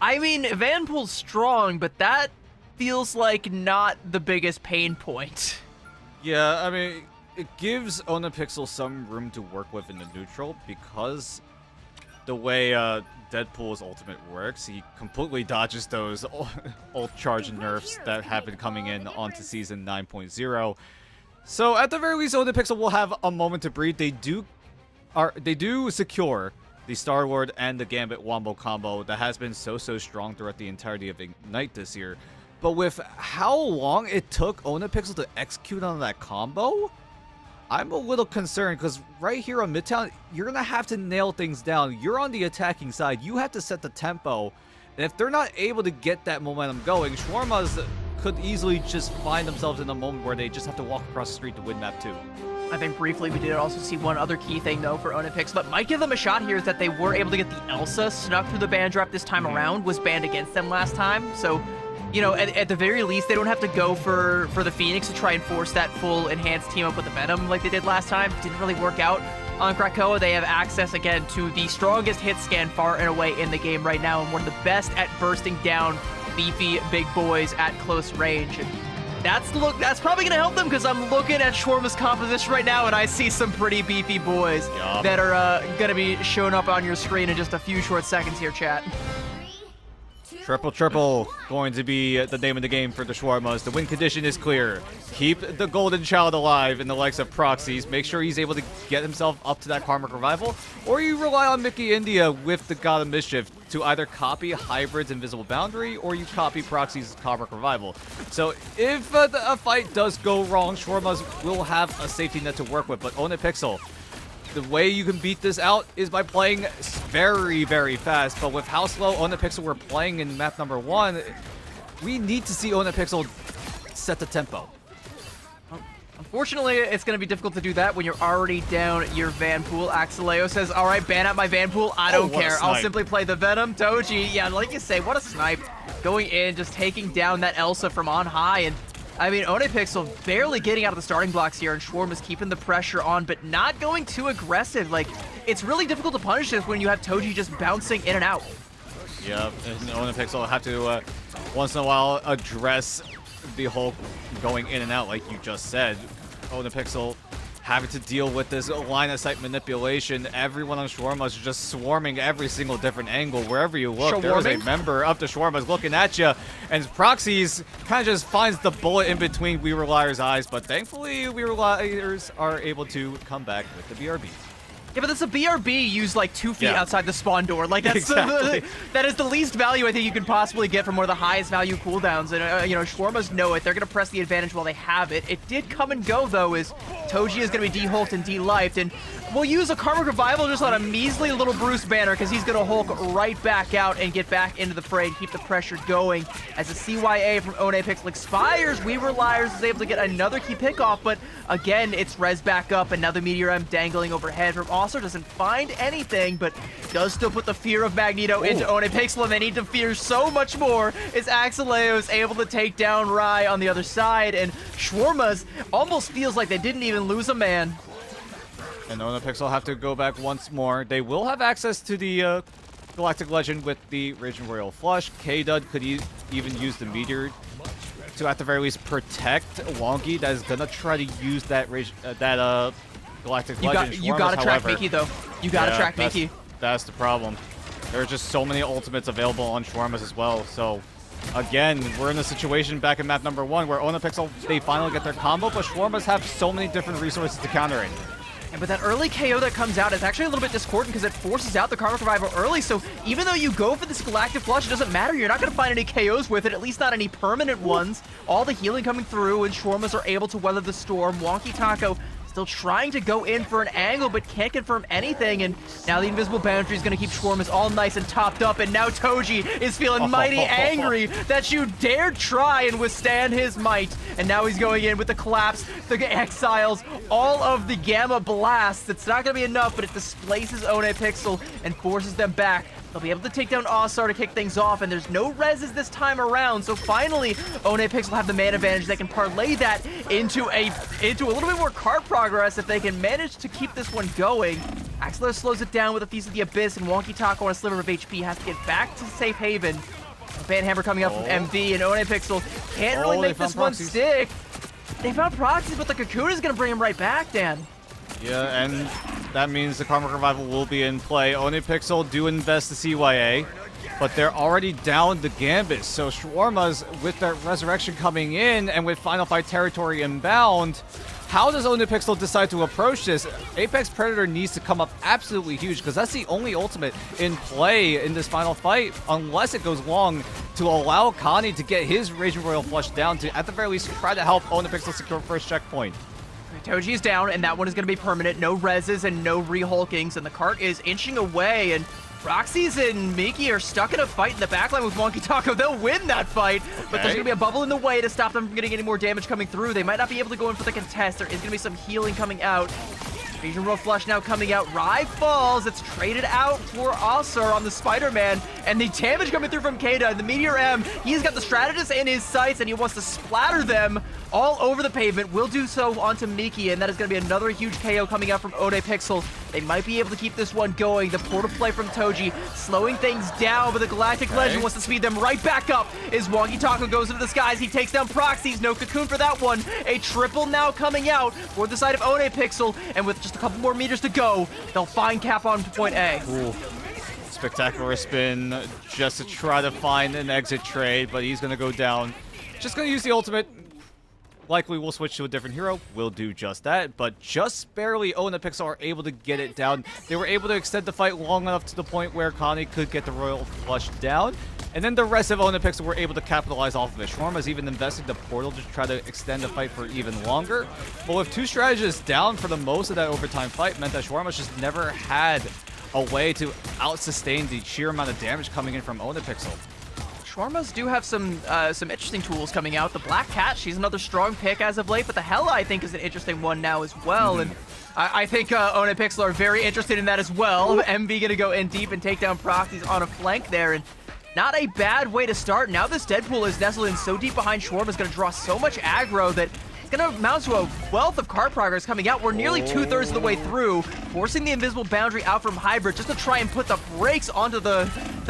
I mean, Vanpool's strong, but that feels like not the biggest pain point. Yeah, I mean, it gives One Pixel some room to work with in the neutral because the way Deadpool's ultimate works, he completely dodges those ult charge nerfs that have been coming in onto Season 9.0. So at the very least, One Pixel will have a moment to breathe. They do secure the Star-Lord and the Gambit Wombo combo that has been so strong throughout the entirety of Ignite this year. But with how long it took One Pixel to execute on that combo, I'm a little concerned because right here on Midtown, you're going to have to nail things down. You're on the attacking side. You have to set the tempo. And if they're not able to get that momentum going, Shawarmas could easily just find themselves in a moment where they just have to walk across the street to win map 2. I think briefly we did also see one other key thing, though, for One Pixel that might give them a shot here is that they were able to get the Elsa snuck through the ban drop this time around, was banned against them last time. So, at the very least, they don't have to go for the Phoenix to try and force that full enhanced team up with the Venom like they did last time. Didn't really work out on Krakoa. They have access, again, to the strongest hit scan far and away in the game right now, and one of the best at bursting down beefy big boys at close range. That's probably going to help them because I'm looking at Shawarma's composition right now and I see some pretty beefy boys that are going to be showing up on your screen in just a few short seconds here, chat. Triple going to be the name of the game for the Shawarmas. The win condition is clear. Keep the golden child alive in the likes of Proxies. Make sure he's able to get himself up to that Karmic Revival. Or you rely on Mickey India with the God of Mischief to either copy Hybrid's Invisible Boundary or you copy Proxy's Karmic Revival. So if a fight does go wrong, Shawarmas will have a safety net to work with. But One Pixel, the way you can beat this out is by playing very fast. But with how slow One Pixel were playing in map number 1, we need to see One Pixel set the tempo. Unfortunately, it's going to be difficult to do that when you're already down your Vanpool. Axeleo says, all right, ban out my Vanpool. I don't care. I'll simply play the Venom. Doji, yeah, like you say, what a snipe. Going in, just taking down that Elsa from on high. And I mean, One Pixel barely getting out of the starting blocks here, and Shawarma's keeping the pressure on, but not going too aggressive. Like, it's really difficult to punish this when you have Toji just bouncing in and out. Yeah, and One Pixel have to, once in a while, address the whole going in and out, like you just said. One Pixel having to deal with this line of sight manipulation. Everyone on Shawarma is just swarming every single different angle. Wherever you look, there is a member of the Shawarmas looking at you. And Proxies kind of just finds the bullet in between We Were Liars' eyes. But thankfully, We Were Liars are able to come back with the BRB. Yeah, but that's a BRB used like 2 feet outside the spawn door. Like that's Exactly. that is the least value I think you can possibly get from one of the highest value cooldowns. And Shawarmas know it. They're gonna press the advantage while they have it. It did come and go though, as Toji is gonna be de-hulked and de-lifed, and we'll use a Karmic Revival just on a measly little Bruce banner because he's gonna Hulk right back out and get back into the fray and keep the pressure going. As the CYA from One Pixel expires, We Were Liars is able to get another key pickoff, but again, it's res back up. Another Meteor M dangling overhead from also doesn't find anything, but does still put the fear of Magneto into One Pixel, and they need to fear so much more as Axeleo is able to take down Rai on the other side, and Shawarmas almost feels like they didn't even lose a man. And One Pixel have to go back once more. They will have access to the Galactic Legend with the Raging Royal Flush. K-Dud could even use the Meteor to at the very least protect Wonky that is gonna try to use that Galactic Legend. You gotta track however, Mickey though. You gotta track that's- Mickey. That's the problem. There are just so many ultimates available on Shawarmas as well. So again, we're in a situation back in map number 1 where Onapixel, they finally get their combo, but Shawarmas have so many different resources to counter it. And but that early KO that comes out is actually a little bit discordant because it forces out the Karmic Revival early. So even though you go for this Galactic Flush, it doesn't matter. You're not going to find any KOs with it, at least not any permanent ones. All the healing coming through, and Shawarmas are able to weather the storm. Wonky Taco still trying to go in for an angle, but can't confirm anything. And now the Invisible Boundary is going to keep Shawarmas all nice and topped up. And now Toji is feeling mighty angry that you dared try and withstand his might. And now he's going in with the Collapse, the Exiles, all of the Gamma Blasts. It's not going to be enough, but it displaces Onapixel and forces them back. They'll be able to take down Ossar to kick things off, and there's no reses this time around. So finally, Onapixel have the man advantage. They can parlay that into a little bit more card progress if they can manage to keep this one going. Axelar slows it down with a Feast of the Abyss, and Wonky Taco on a sliver of HP has to get back to safe haven. Banhammer coming up from MV, and Onapixel can't really make this one stick. They found proxies, but the Cocoon is going to bring him right back, Dan. Yeah, and that means the Karmic Revival will be in play. Onapixel do invest the CYA, but they're already down the Gambit. So Shawarmas, with that Resurrection coming in and with Final Fight territory inbound, how does Onapixel decide to approach this? Apex Predator needs to come up absolutely huge because that's the only ultimate in play in this final fight, unless it goes long, to allow Connie to get his Raging Royal Flush down to, at the very least, try to help Onapixel secure first checkpoint. Toji is down, and that one is going to be permanent. No reses and no re-hulkings, and the cart is inching away, and Roxy's and Miki are stuck in a fight in the backline with Wonky Taco. They'll win that fight, but there's going to be a bubble in the way to stop them from getting any more damage coming through. They might not be able to go in for the contest. There is going to be some healing coming out. Vision Roll Flush now coming out. Rai falls. It's traded out for Ossar on the Spider-Man. And the damage coming through from Kada. The Meteor M, he's got the Strategist in his sights, and he wants to splatter them all over the pavement. Will do so onto Miki, and that is going to be another huge KO coming out from Onapixel. They might be able to keep this one going. The portal play from Toji slowing things down, but the Galactic Legend wants to speed them right back up as Wonky Taco goes into the skies. He takes down Proxies. No Cocoon for that one. A triple now coming out for the side of Onapixel, and with just a couple more meters to go, they'll find Cap on point A. Ooh. Spectacular spin just to try to find an exit trade, but he's going to go down. Just going to use the ultimate. Likely we'll switch to a different hero. We'll do just that, but just barely Onapixel are able to get it down. They were able to extend the fight long enough to the point where Connie could get the Royal Flush down, and then the rest of Onapixel were able to capitalize off of it. Shawarma's even investing the portal to try to extend the fight for even longer, but with two strategists down for the most of that overtime fight meant that Shawarma's just never had a way to out-sustain the sheer amount of damage coming in from Onapixel. Shawarmas do have some interesting tools coming out. The Black Cat, she's another strong pick as of late, but the Hela, I think, is an interesting one now as well. And I think Onapixel are very interested in that as well. MV going to go in deep and take down Proxies on a flank there. And not a bad way to start. Now this Deadpool is nestled in so deep behind Shawarma, is going to draw so much aggro that it's going to amount to a wealth of card progress coming out. We're nearly 2/3 of the way through, forcing the Invisible Boundary out from Hybrid just to try and put the brakes onto the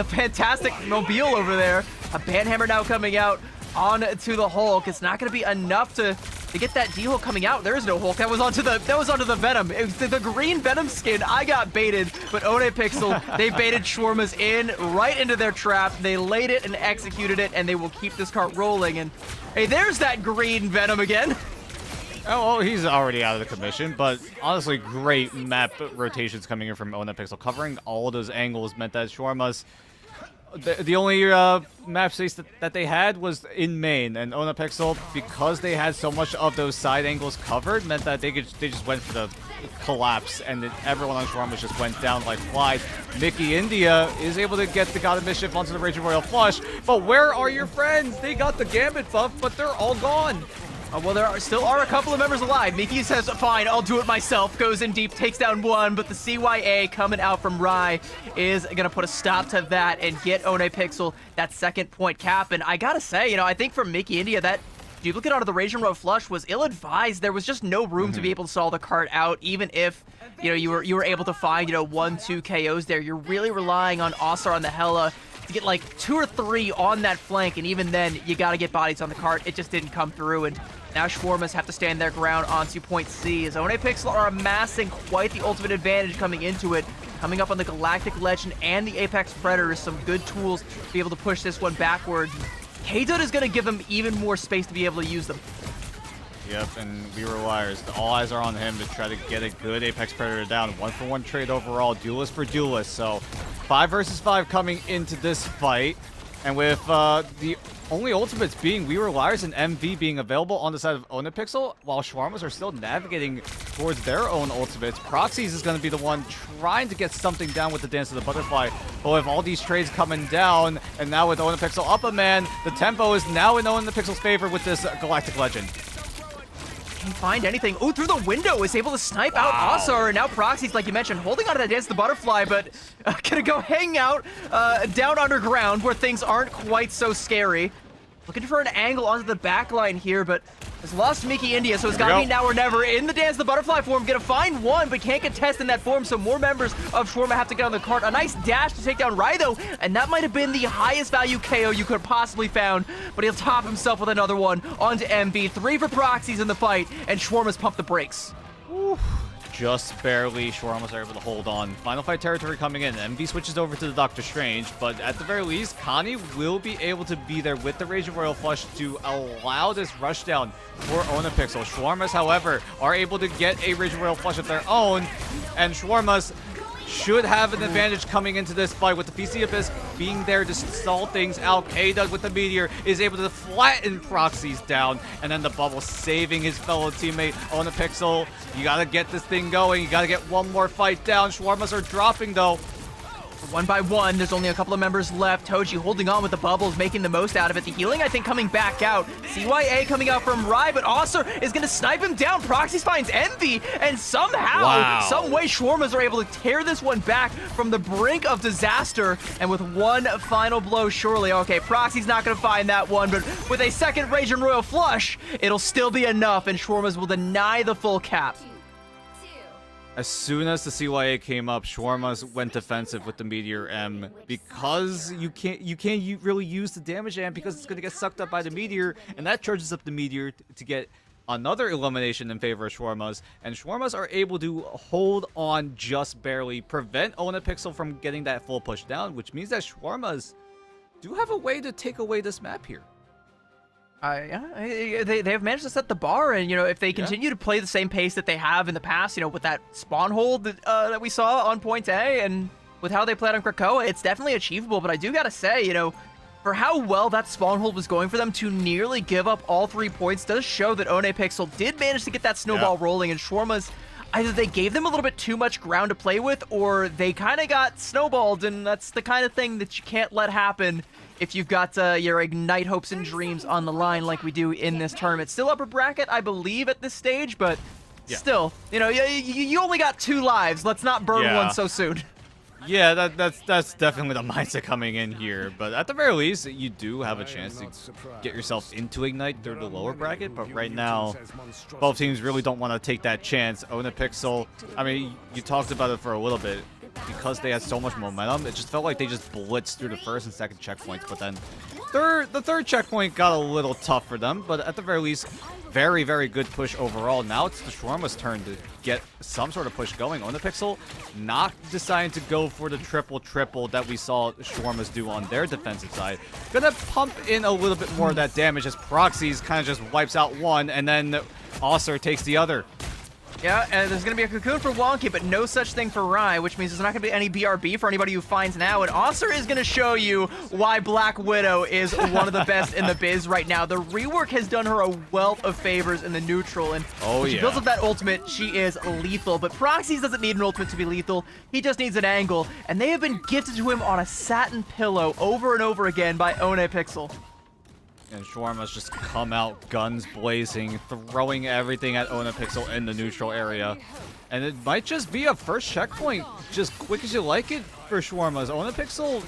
fantastic Mobile over there. A Banhammer now coming out onto the Hulk. It's not going to be enough to get that D-Hulk coming out. There is no Hulk. That was onto the Venom. It was the green Venom skin. I got baited, but Onapixel, they baited Shawarma's in right into their trap. They laid it and executed it, and they will keep this cart rolling. And hey, there's that green Venom again. Oh, well, he's already out of the commission, but honestly, great map rotations coming in from Onapixel. Covering all of those angles meant that Shawarma's the only map space that they had was in main, and Onapixel, because they had so much of those side angles covered, meant that they just went for the collapse, and then everyone on Shawarma just went down like flies. Mickey India is able to get the God of Mischief onto the Raging Royal Flush, but where are your friends? They got the Gambit buff, but they're all gone. Well, there still are a couple of members alive. Mickey says, fine, I'll do it myself. Goes in deep, takes down one, but the CYA coming out from Rai is going to put a stop to that and get Onapixel that second point cap. And I got to say, I think for Mickey India, that duplicate out of the Raging Road Flush was ill-advised. There was just no room to be able to stall the cart out, even if you were able to find 1-2 KOs there. You're really relying on Ossar on the Hela to get like 2 or 3 on that flank, and even then, you got to get bodies on the cart. It just didn't come through, and now Shawarmas have to stand their ground onto point C, as Onepixel are amassing quite the ultimate advantage coming into it. Coming up on the Galactic Legend and the Apex Predators, some good tools to be able to push this one backward. K-Dud is going to give them even more space to be able to use them. Yep, and we were liars. All eyes are on him to try to get a good Apex Predator down. 1-for-1 trade overall, duelist for duelist. So 5 versus 5 coming into this fight. And with the only ultimates being We Were Liars and MV being available on the side of Onepixel, while Shawarmas are still navigating towards their own ultimates, Proxies is going to be the one trying to get something down with the Dance of the Butterfly. But with all these trades coming down, and now with Onepixel up a man, the tempo is now in Onepixel's favor with this Galactic Legend. Can't find anything. Oh, through the window is able to snipe out Asar, and now Proxies, like you mentioned, holding on to that Dance of the Butterfly, but gonna go hang out down underground where things aren't quite so scary. Looking for an angle onto the back line here, but has lost Mickey India, so it's gotta be now or never. In the Dance of the Butterfly form, gonna find one, but can't contest in that form, so more members of Shawarma have to get on the cart. A nice dash to take down Rai, though, and that might have been the highest value KO you could have possibly found, but he'll top himself with another one onto MV. 3 for Proxies in the fight, and Shawarma's pump the brakes. Woo. Just barely, Shawarmas are able to hold on. Final fight territory coming in. MV switches over to the Doctor Strange, but at the very least, Connie will be able to be there with the Raging Royal Flush to allow this rush down for Onepixel. Shawarmas, however, are able to get a Raging Royal Flush of their own, and Shawarmas should have an advantage coming into this fight with the Feast of the Abyss being there to stall things out. K-Dud with the Meteor is able to flatten Proxies down, and then the Bubble saving his fellow teammate Onepixel. You gotta get this thing going. You gotta get one more fight down. Shawarmas are dropping though. 1 by 1, there's only a couple of members left. Toji holding on with the bubbles, making the most out of it. The healing, I think, coming back out. CYA coming out from Rai, but Asar is going to snipe him down. Proxies finds Envy, and somehow, some way, Shawarmas are able to tear this one back from the brink of disaster. And with one final blow, surely, okay, Proxy's not going to find that one, but with a second Raging Royal Flush, it'll still be enough, and Shawarmas will deny the full cap. As soon as the CYA came up, Shawarmas went defensive with the Meteor M because you can't really use the damage amp because it's going to get sucked up by the Meteor, and that charges up the Meteor to get another elimination in favor of Shawarmas, and Shawarmas are able to hold on just barely, prevent Onepixel from getting that full push down, which means that Shawarmas do have a way to take away this map here. Yeah, they have managed to set the bar, and if they continue to play the same pace that they have in the past, with that spawn hold that we saw on point A, and with how they played on Krakoa, it's definitely achievable. But I do gotta say, for how well that spawn hold was going for them to nearly give up all 3 points does show that Onepixel did manage to get that snowball rolling, and Shawarmas, either they gave them a little bit too much ground to play with, or they kind of got snowballed, and that's the kind of thing that you can't let happen if you've got your Ignite hopes and dreams on the line like we do in this tournament. Still upper bracket, I believe, at this stage, but still, you only got 2 lives. Let's not burn one so soon. Yeah, that's definitely the mindset coming in here. But at the very least, you do have a chance to get yourself into Ignite through the lower bracket. But right now, both teams really don't want to take that chance. Onepixel, I mean, you talked about it for a little bit. Because they had so much momentum, it just felt like they just blitzed through the first and second checkpoints. But then the third checkpoint got a little tough for them. But at the very least, very, very good push overall. Now it's the Shawarma's turn to get some sort of push going. Onepixel not deciding to go for the triple that we saw Shawarmas do on their defensive side. Gonna pump in a little bit more of that damage as Proxies kind of just wipes out one, and then Asar takes the other. Yeah, and there's going to be a Cocoon for Wonky, but no such thing for Rai, which means there's not going to be any BRB for anybody who finds now. And Asar is going to show you why Black Widow is one of the best in the biz right now. The rework has done her a wealth of favors in the neutral, and when she builds up that ultimate, she is lethal. But Proxies doesn't need an ultimate to be lethal. He just needs an angle, and they have been gifted to him on a satin pillow over and over again by Onepixel. And Shawarma's just come out, guns blazing, throwing everything at Onepixel in the neutral area. And it might just be a first checkpoint, just quick as you like it for Shawarma's. Onepixel,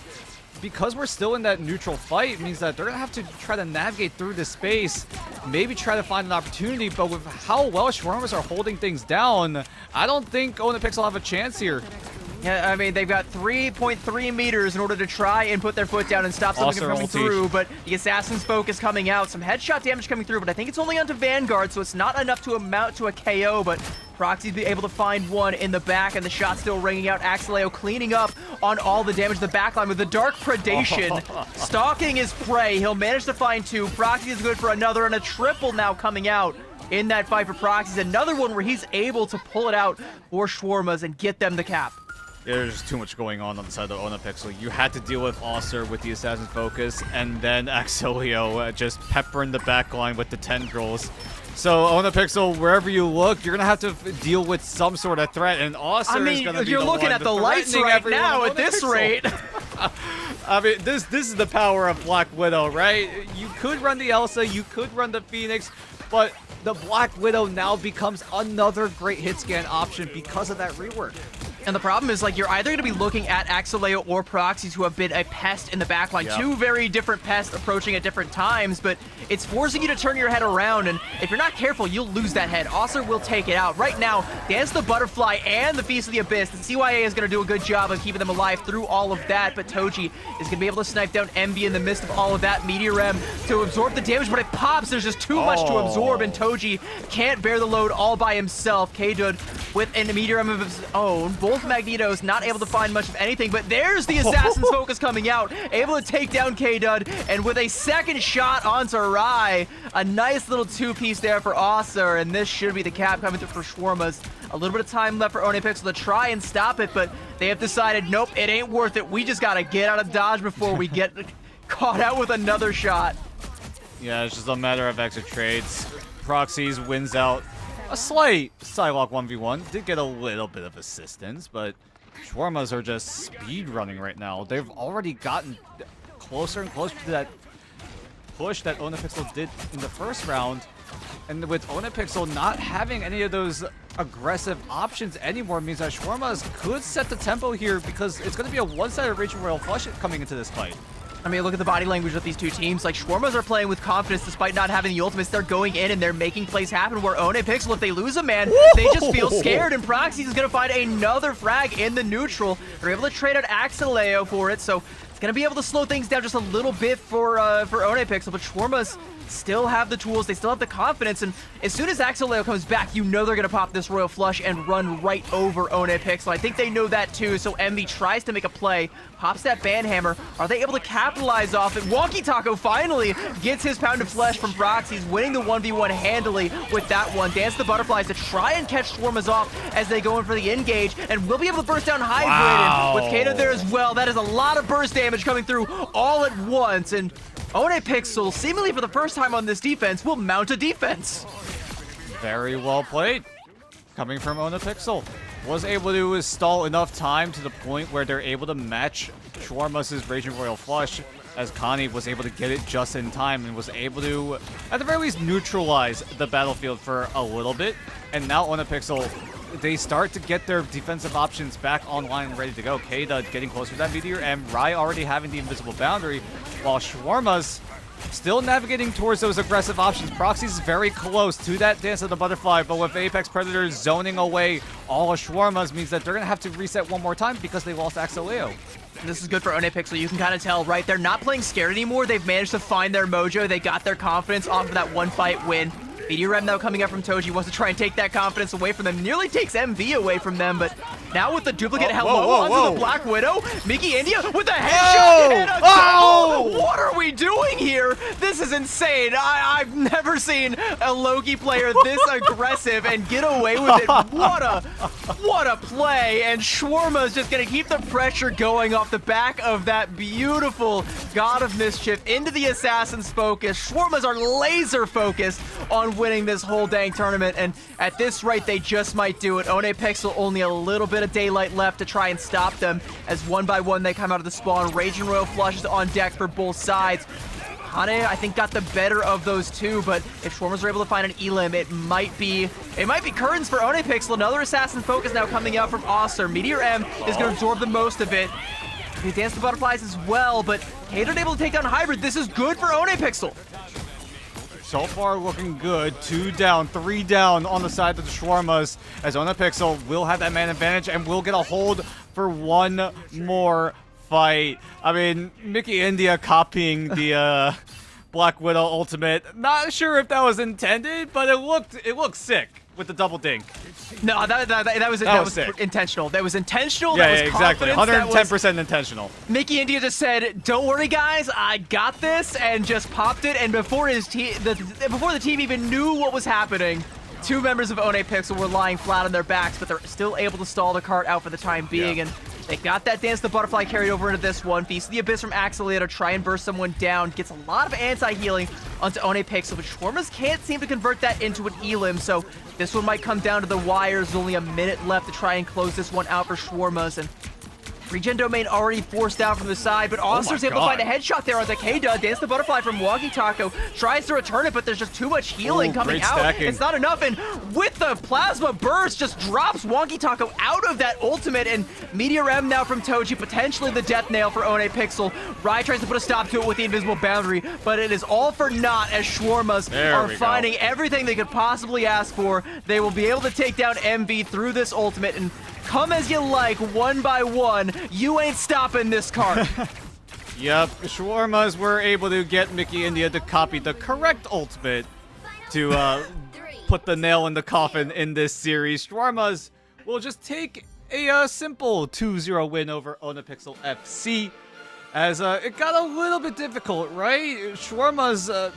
because we're still in that neutral fight, means that they're going to have to try to navigate through this space, maybe try to find an opportunity, but with how well Shawarma's are holding things down, I don't think Onepixel have a chance here. Yeah, I mean, they've got 3.3 meters in order to try and put their foot down and stop something from coming through, but the Assassin's Focus coming out, some headshot damage coming through, but I think it's only onto Vanguard, so it's not enough to amount to a KO, but Proxy's be able to find one in the back, and the shot still ringing out. Axeleo cleaning up on all the damage to the backline with the Dark Predation, stalking his prey. He'll manage to find two. Proxy is good for another, and a triple now coming out in that fight for Proxy's. Another one where he's able to pull it out for Shawarmas and get them the cap. Yeah, there's just too much going on the side of Onapixel. You had to deal with Oster with the Assassin's Focus, and then Axelio just peppering the backline with the tendrils. So Onapixel, wherever you look, you're gonna have to deal with some sort of threat, and Oster is gonna be you're looking at the lights right now at this rate. I mean, this is the power of Black Widow, right? You could run the Elsa, you could run the Phoenix, but the Black Widow now becomes another great hit scan option because of that rework. And the problem is, like, you're either going to be looking at Axeleo or Proxies, who have been a pest in the backline. Yep. Two very different pests approaching at different times, but it's forcing you to turn your head around, and if you're not careful, you'll lose that head. Oster will take it out. Right now, Dance the Butterfly and the Feast of the Abyss, the CYA is going to do a good job of keeping them alive through all of that, but Toji is going to be able to snipe down Envy in the midst of all of that. Meteor M to absorb the damage, but it pops. There's just too much to absorb, and Toji can't bear the load all by himself. K-Dud with a Meteor M of his own. Both Magnetos not able to find much of anything, but there's the Assassin's Focus coming out, able to take down K-Dud, and with a second shot onto Rai, a nice little two-piece there for Oster, and this should be the cap coming through for Shawarmas. A little bit of time left for Onapixel to try and stop it, but they have decided, nope, it ain't worth it. We just gotta get out of dodge before we get caught out with another shot. Yeah, it's just a matter of exit trades. Proxies wins out a slight Psylocke 1v1. Did get a little bit of assistance, but Shawarmas are just speed running right now. They've already gotten closer and closer to that push that Onapixel did in the first round. And with Onapixel not having any of those aggressive options anymore means that Shawarmas could set the tempo here, because it's going to be a one-sided Raging Royal Flush coming into this fight. I mean, look at the body language of these two teams. Like, Shawarmas are playing with confidence despite not having the ultimates. They're going in and they're making plays happen, where Onapixel, if they lose a man, they just feel scared, and Proxies is going to find another frag in the neutral. They're able to trade out Axeleo for it, so it's going to be able to slow things down just a little bit for Onapixel, but Shawarmas still have the tools, they still have the confidence, and as soon as Axeleo comes back, you know they're going to pop this Royal Flush and run right over Onapixel. I think they know that too, so Envy tries to make a play, pops that Banhammer. Are they able to capitalize off it? Wonky Taco finally gets his pound of flesh from Proxies, winning the 1v1 handily with that one. Dance the Butterflies to try and catch Shawarmas off as they go in for the engage, and will be able to burst down Hybrid. Wow. And with Kano there as well, that is a lot of burst damage coming through all at once, and Onapixel, seemingly for the first time on this defense, will mount a defense. Very well played. Coming from Onapixel. Was able to stall enough time to the point where they're able to match Shawarmas' Raging Royal Flush, as Connie was able to get it just in time and was able to, at the very least, neutralize the battlefield for a little bit. And now Onapixel, they start to get their defensive options back online and ready to go. Kata getting closer to that Meteor, and Rai already having the invisible boundary, while Shawarmas still navigating towards those aggressive options. Proxy's very close to that Dance of the Butterfly, but with Apex Predators zoning away all of Shawarmas means that they're going to have to reset one more time because they lost Axeleo. This is good for Onapixel. You can kind of tell, right? They're not playing scared anymore. They've managed to find their mojo. They got their confidence off of that one fight win. Meteor M now coming up from Toji, wants to try and take that confidence away from them. Nearly takes MV away from them, but now with the duplicate onto the Black Widow, Mickey India with a headshot and a double! What are we doing here? This is insane. I've never seen a Loki player this aggressive and get away with it. What a play, and Shawarma is just gonna keep the pressure going off the back of that beautiful God of Mischief into the Assassin's Focus. Shawarmas are laser focused on winning this whole dang tournament, and at this rate, they just might do it. Onapixel only a little bit of daylight left to try and stop them, as one by one they come out of the spawn. Raging Royal Flushes on deck for both sides. Hane, I think, got the better of those two, but if Shawarmas are able to find an elim, it might be curtains for Onapixel. Another Assassin Focus now coming out from Oster. Meteor M is going to absorb the most of it. He Dance the Butterflies as well, but Kato able to take down Hybrid. This is good for Onapixel. so far looking good. 2 down, 3 down on the side of the Shawarmas, as Onapixel will have that man advantage and will get a hold for one more fight. I mean, Mickey India copying the Black Widow ultimate. Not sure if that was intended, but it looked sick with the double dink. No, that was sick. intentional. That was intentional. Yeah, that was exactly. confidence. 110% intentional. Mickey India just said, "Don't worry, guys, I got this," and just popped it. And before before the team even knew what was happening, 2 members of Onapixel were lying flat on their backs, but they're still able to stall the cart out for the time being. Yeah. And they got that Dance the Butterfly carried over into this one. Feast of the Abyss from Axelia to try and burst someone down. Gets a lot of anti-healing onto Onapixel, but Shawarmas can't seem to convert that into an elim, so this one might come down to the wires. There's only a minute left to try and close this one out for Shawarmas, and Regen Domain already forced out from the side, but Oster's able to find a headshot there on Takeda. Dance the Butterfly from Wonky Taco tries to return it, but there's just too much healing coming great out. stacking. It's not enough, and with the Plasma Burst, just drops Wonky Taco out of that ultimate, and Meteor M now from Toji, potentially the death nail for Onapixel. Rai tries to put a stop to it with the invisible boundary, but it is all for naught as Shawarmas are finding everything they could possibly ask for. They will be able to take down MV through this ultimate, and come as you like, one by one. You ain't stopping this cart. Yep, Shawarmas were able to get Mickey India to copy the correct ultimate to put the nail in the coffin in this series. Shawarmas will just take a simple 2-0 win over Onapixel FC, as it got a little bit difficult, right? Shawarmas,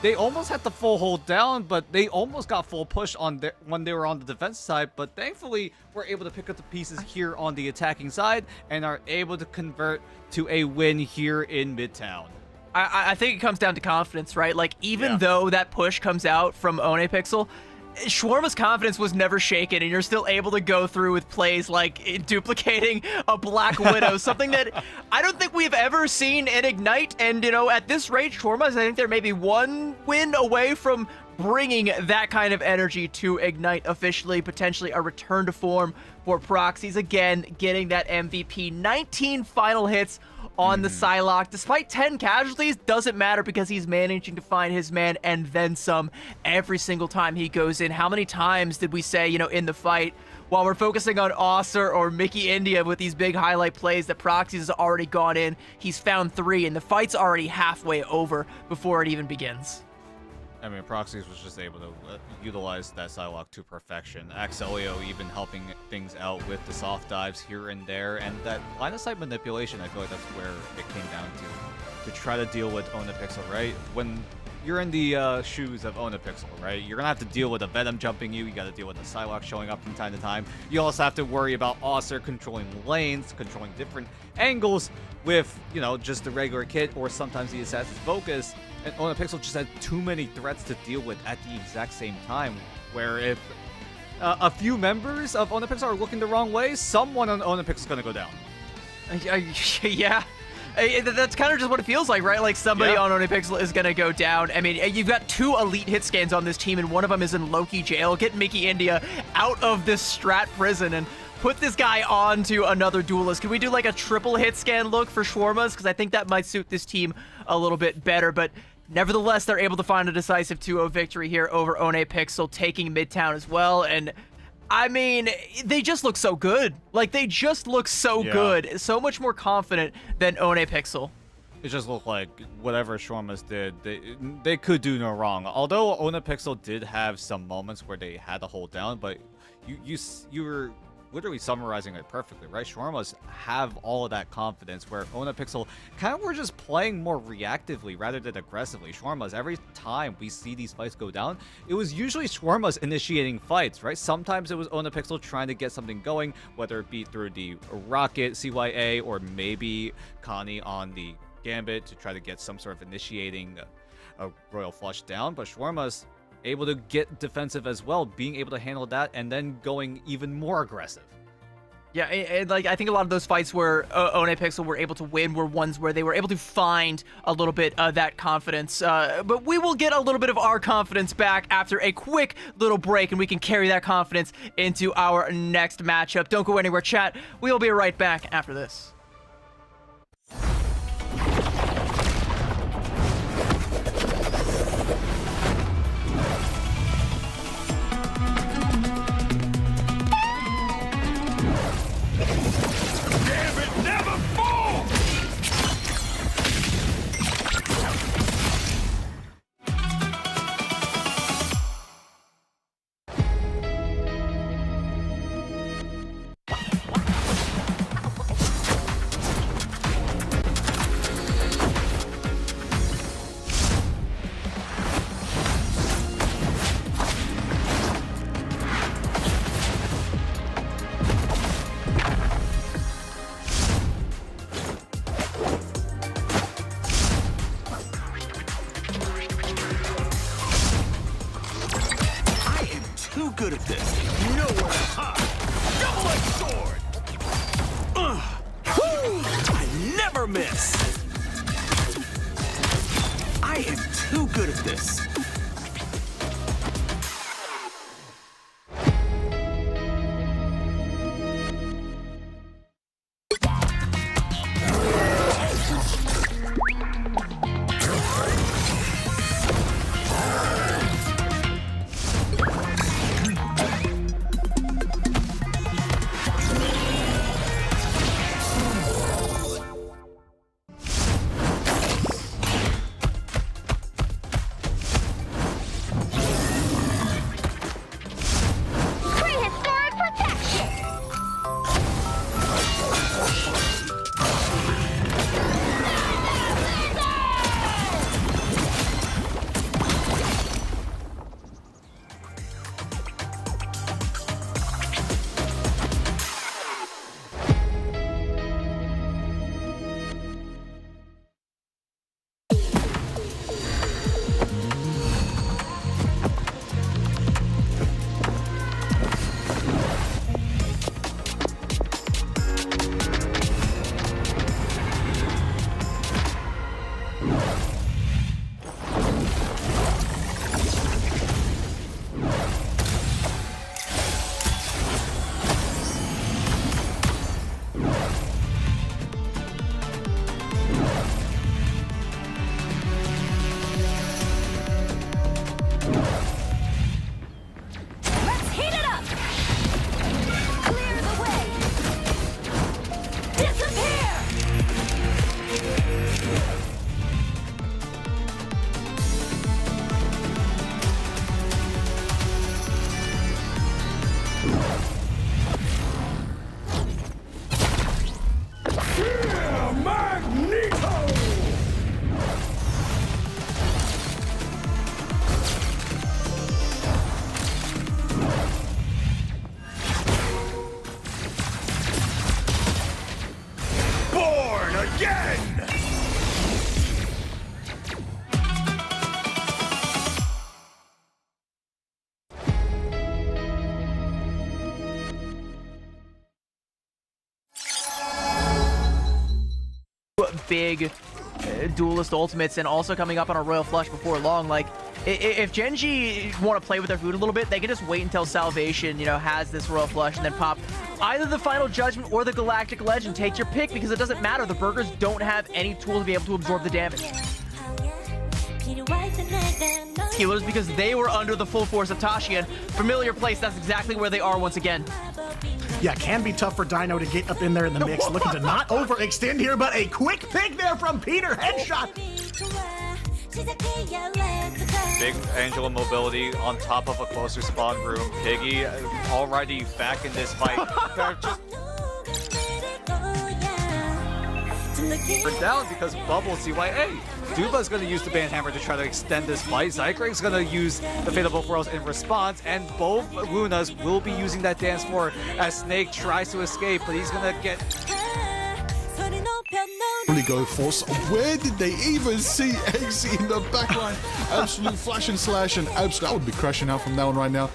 they almost had the full hold down, but they almost got full push on when they were on the defense side, but thankfully were able to pick up the pieces here on the attacking side and are able to convert to a win here in Midtown. I think it comes down to confidence, right? Like, even though that push comes out from Onapixel, Shawarma's confidence was never shaken, and you're still able to go through with plays like duplicating a Black Widow, something that I don't think we've ever seen in Ignite. And, you know, at this rate, Shawarma's, I think they're maybe 1 win away from bringing that kind of energy to Ignite officially, potentially a return to form for Proxies. Again, getting that MVP. 19 final hits on the Psylocke. Despite 10 casualties, doesn't matter because he's managing to find his man and then some every single time he goes in. How many times did we say, you know, in the fight, while we're focusing on Osser or Mickey India with these big highlight plays, that Proxies has already gone in, he's found 3, and the fight's already halfway over before it even begins. I mean, Proxies was just able to utilize that Psylocke to perfection. Axelio even helping things out with the soft dives here and there, and that line of sight manipulation, I feel like that's where it came down to try to deal with Onapixel, right? When you're in the shoes of Onapixel, right? You're gonna have to deal with a Venom jumping you gotta deal with the Psylocke showing up from time to time. You also have to worry about Osser controlling lanes, controlling different angles with, you know, just the regular kit or sometimes the Assassin's Focus. And Onapixel just had too many threats to deal with at the exact same time, where if a few members of Onapixel are looking the wrong way, someone on Onapixel is going to go down. Yeah. That's kind of just what it feels like, right? Like somebody on Onapixel is going to go down. I mean, you've got 2 elite hit scans on this team, and one of them is in Loki jail. Get Mickey India out of this strat prison and put this guy on to another duelist. Can we do like a triple hit scan look for Shawarmas? Because I think that might suit this team a little bit better. But nevertheless, they're able to find a decisive 2-0 victory here over Onapixel, taking Midtown as well. And I mean, they just look so good. Like, they just look so good. So much more confident than Onapixel. It just looked like whatever Shawarmas did, they could do no wrong. Although Onapixel did have some moments where they had to hold down, but you were literally summarizing it perfectly, right? Shawarmas have all of that confidence, where Onapixel kind of were just playing more reactively rather than aggressively. Shawarmas, every time we see these fights go down, it was usually Shawarmas initiating fights, right? Sometimes it was Onapixel trying to get something going, whether it be through the Rocket, CYA, or maybe Connie on the Gambit to try to get some sort of initiating a Royal Flush down, but Shawarmas able to get defensive as well, being able to handle that and then going even more aggressive. Yeah, and like I think a lot of those fights where Onapixel were able to win were ones where they were able to find a little bit of that confidence. But we will get a little bit of our confidence back after a quick little break, and we can carry that confidence into our next matchup. Don't go anywhere, chat. We will be right back after this. good at this. Prehistoric protection! Let's heat it up! Clear the way! Disappear! Born again! Big duelist ultimates, and also coming up on a royal flush before long. Like, if Genji want to play with their food a little bit, they can just wait until Salvation, has this royal flush, and then pop either the Final Judgment or the Galactic Legend. Take your pick, because it doesn't matter. The Burgers don't have any tool to be able to absorb the damage. Healers, because they were under the full force of Tashian. Familiar place, that's exactly where they are once again. Yeah, can be tough for Dino to get up in there in the mix. Looking to not overextend here, but a quick pick there from Peter. Headshot. Big Angela mobility on top of a closer spawn room. Piggy already back in this fight. They're just down because Bubble CYA. Duba's going to use the Banhammer to try to extend this fight. Zycrank's going to use the Fatal Both Worlds in response, and both Lunas will be using that dance floor as Snake tries to escape, but he's going to get... Really go force. Where did they even see Eggsy in the backline? Absolute flash and slash and absolute. I would be crashing out from that one right now.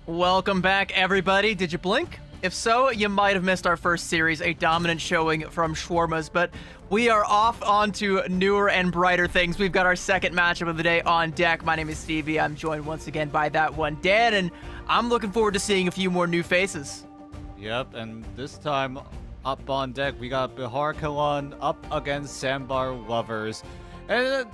Welcome back, everybody. Did you blink? If so, you might have missed our first series, a dominant showing from Shawarmas, but we are off onto newer and brighter things. We've got our second matchup of the day on deck. My name is Stevie. I'm joined once again by that one, Dan, and I'm looking forward to seeing a few more new faces. Yep, and this time up on deck, we got Bihar Kalan up against Sambar Lovers. And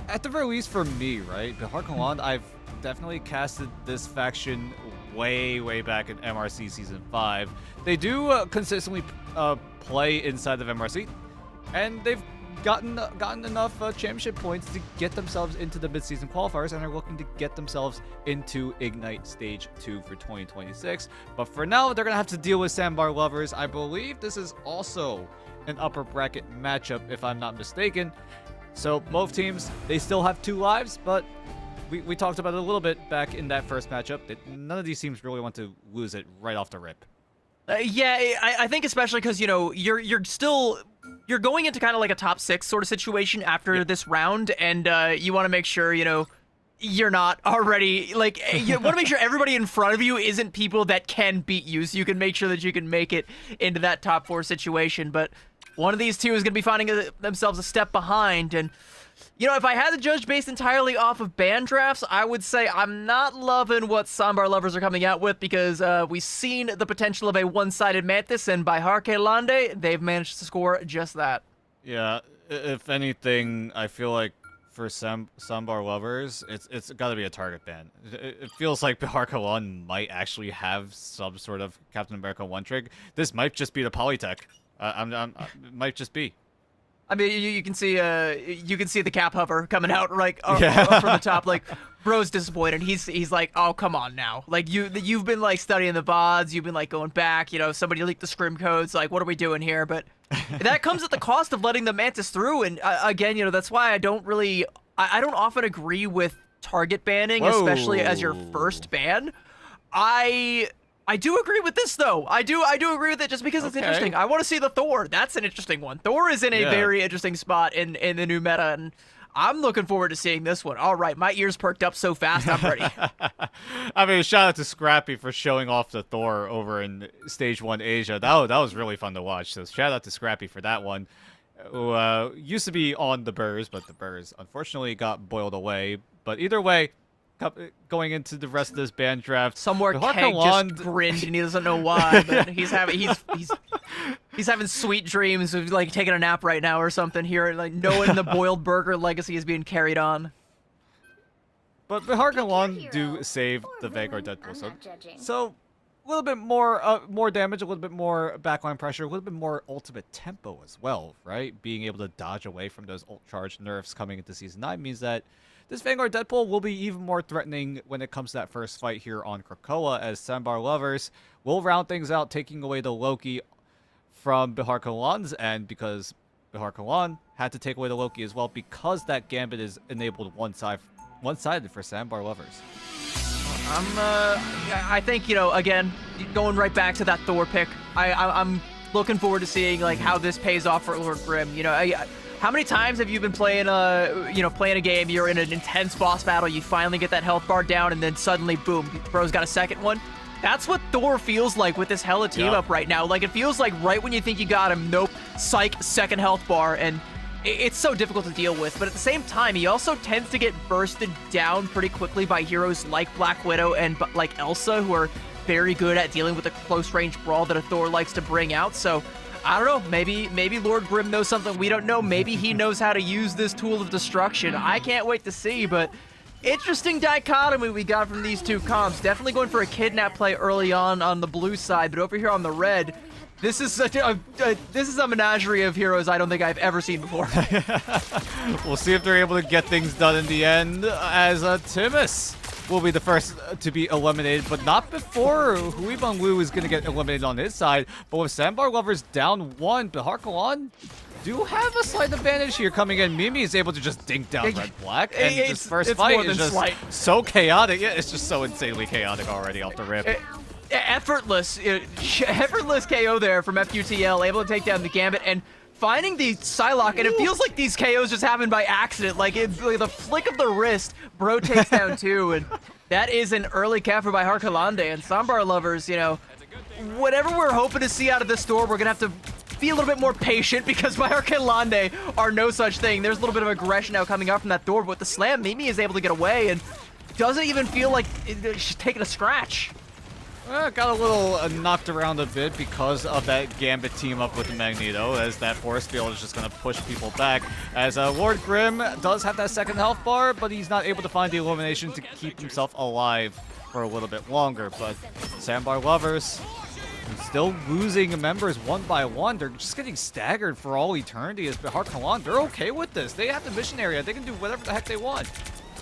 at the very least for me, right, Bihar Kalan, I've definitely casted this faction way back in MRC Season 5. They do consistently play inside of MRC, and they've gotten enough championship points to get themselves into the mid-season qualifiers, and are looking to get themselves into Ignite Stage 2 for 2026. But for now, they're going to have to deal with Sambar Lovers. I believe this is also an upper bracket matchup, if I'm not mistaken. So both teams, they still have 2 lives, but we talked about it a little bit back in that first matchup, that none of these teams really want to lose it right off the rip. Yeah, I think especially because, you're going into kind of like a top 6 sort of situation after this round, and you want to make sure, you're not already, like, you want to make sure everybody in front of you isn't people that can beat you, so you can make sure that you can make it into that top 4 situation. But one of these two is going to be finding themselves a step behind. And, you know, if I had to judge based entirely off of ban drafts, I would say I'm not loving what Sambar lovers are coming out with, because we've seen the potential of a one-sided Mantis, and by Harkelande, they've managed to score just that. Yeah, if anything, I feel like for Sambar lovers, it's got to be a target ban. It feels like Harkalan might actually have some sort of Captain America 1 trig. This might just be the Polytech. It might just be. I mean, you can see the cap hover coming out right from the top. Like, bro's disappointed. He's like, oh, come on now. Like, you've been like studying the VODs, you've been like going back. You know, somebody leaked the scrim codes. Like, what are we doing here? But that comes at the cost of letting the Mantis through. And again, you know, that's why I don't often agree with target banning, especially as your first ban. I do agree with this, though. I do agree with it just because it's interesting. I want to see the Thor. That's an interesting one. Thor is in a very interesting spot in the new meta, and I'm looking forward to seeing this one. All right, my ears perked up so fast, I'm ready. I mean, shout out to Scrappy for showing off the Thor over in Stage 1 Asia. That was really fun to watch, so shout out to Scrappy for that one. Who used to be on the Burrs, but the Burrs unfortunately got boiled away. But either way, going into the rest of this ban draft, somewhere Keg just grinned and he doesn't know why, but he's having sweet dreams of like taking a nap right now or something here, like knowing the boiled burger legacy is being carried on. But Harkalan do save the Vanguard Deadpool, so a little bit more damage, a little bit more backline pressure, a little bit more ultimate tempo as well, right? Being able to dodge away from those ult charge nerfs coming into Season 9 means that this Vanguard Deadpool will be even more threatening when it comes to that first fight here on Krakoa, as Sambar lovers will round things out, taking away the Loki from Bihar Kalan's end, because Bihar Kalan had to take away the Loki as well, because that Gambit is enabled one-sided for Sambar lovers. I think, you know, again, going right back to that Thor pick, I'm looking forward to seeing like how this pays off for Lord Grim. You know, how many times have you been playing a game, you're in an intense boss battle, you finally get that health bar down, and then suddenly, boom, bro's got a second one? That's what Thor feels like with this Hela team up right now. Like, it feels like right when you think you got him, nope, psych, second health bar, and it's so difficult to deal with. But at the same time, he also tends to get bursted down pretty quickly by heroes like Black Widow and like Elsa, who are very good at dealing with the close-range brawl that a Thor likes to bring out. So I don't know, maybe Lord Grim knows something we don't know. Maybe he knows how to use this tool of destruction. I can't wait to see, but interesting dichotomy we got from these two comps. Definitely going for a kidnap play early on the blue side, but over here on the red, this is a menagerie of heroes I don't think I've ever seen before. We'll see if they're able to get things done in the end, as Timus will be the first to be eliminated, but not before Huibang Wu is going to get eliminated on his side. But with Sambar lovers down 1, Bihar Kalan do have a slight advantage here coming in. Mimi is able to just dink down Red Black, and this first fight is just so chaotic. Yeah, it's just so insanely chaotic already off the rip. Effortless KO there from FUTL, able to take down the Gambit and finding the Psylocke, and it feels like these KOs just happen by accident. Like the flick of the wrist, bro takes down 2, and that is an early capture by Harkalande. And Sambar lovers, you know, whatever we're hoping to see out of this store, we're gonna have to be a little bit more patient, because by Harkalande are no such thing. There's a little bit of aggression now coming out from that door, but with the slam, Mimi is able to get away and doesn't even feel like she's taking a scratch. Got a little knocked around a bit because of that Gambit team up with Magneto, as that force field is just going to push people back. As Lord Grim does have that second health bar, but he's not able to find the elimination to keep himself alive for a little bit longer. But Sambar lovers still losing members one by one. They're just getting staggered for all eternity. As Bihar Kalan, they're okay with this. They have the mission area. They can do whatever the heck they want.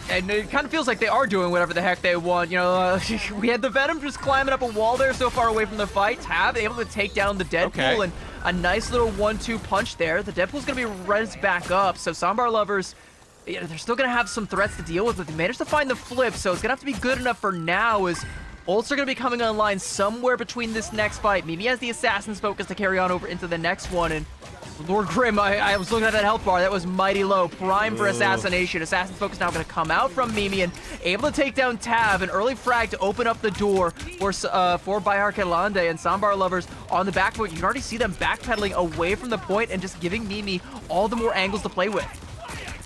And it kind of feels like they are doing whatever the heck they want. You know, we had the Venom just climbing up a wall there so far away from the fight. Tab able to take down the Deadpool, and a nice little 1-2 punch there. The Deadpool's going to be rezzed back up, so Sambar lovers, you know, they're still going to have some threats to deal with, but they managed to find the flip, so it's going to have to be good enough for now, as ults are going to be coming online somewhere between this next fight. Mimi has the Assassin's Focus to carry on over into the next one, and Lord Grim, I was looking at that health bar. That was mighty low. Prime for Ooh. assassination. Assassin's Focus now going to come out from Mimi and able to take down Tav. An early frag to open up the door for Bayar Kelande and Sambar Lovers on the back foot. You can already see them backpedaling away from the point and just giving Mimi all the more angles to play with.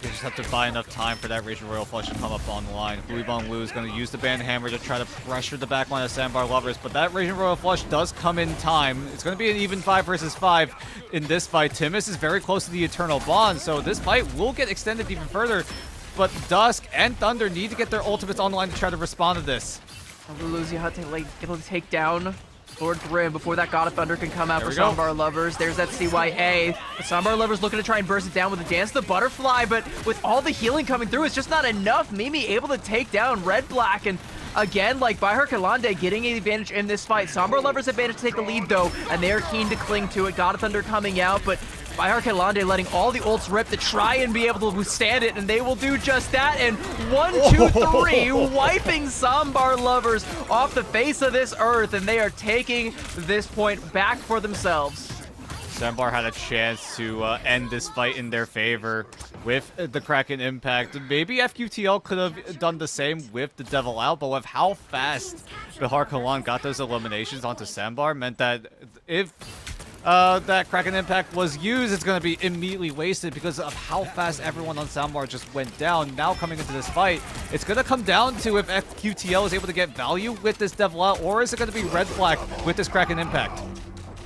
You just have to buy enough time for that Raging Royal Flush to come up on the line. Huibon Lu is going to use the Band Hammer to try to pressure the backline of Sandbar Lovers, but that Raging Royal Flush does come in time. It's going to be an even 5 versus 5 in this fight. Timus is very close to the Eternal Bond, so this fight will get extended even further, but Dusk and Thunder need to get their ultimates on the line to try to respond to this. Lulu's able to take down Lord Grim before that God of Thunder can come out for There we go. Sambar Lovers. There's that CYA. The Sambar Lovers looking to try and burst it down with a Dance of the Butterfly, but with all the healing coming through, it's just not enough. Mimi able to take down Red Black, and again, like Bayar Kelande getting an advantage in this fight. Sambar Lovers advantage to take the lead though, and they are keen to cling to it. God of Thunder coming out, but Bayar Kelande letting all the ults rip to try and be able to withstand it, and they will do just that. And 1, 2, 3, wiping Sambar Lovers off the face of this earth, and they are taking this point back for themselves. Sambar had a chance to end this fight in their favor with the Kraken Impact. Maybe FQTL could have done the same with the Devil Out, but with how fast Bihar Kalan got those eliminations onto Sambar meant that if that Kraken Impact was used, it's going to be immediately wasted because of how fast everyone on Soundbar just went down. Now coming into this fight, it's going to come down to if FQTL is able to get value with this Devil Out, or is it going to be Red Black with this Kraken Impact?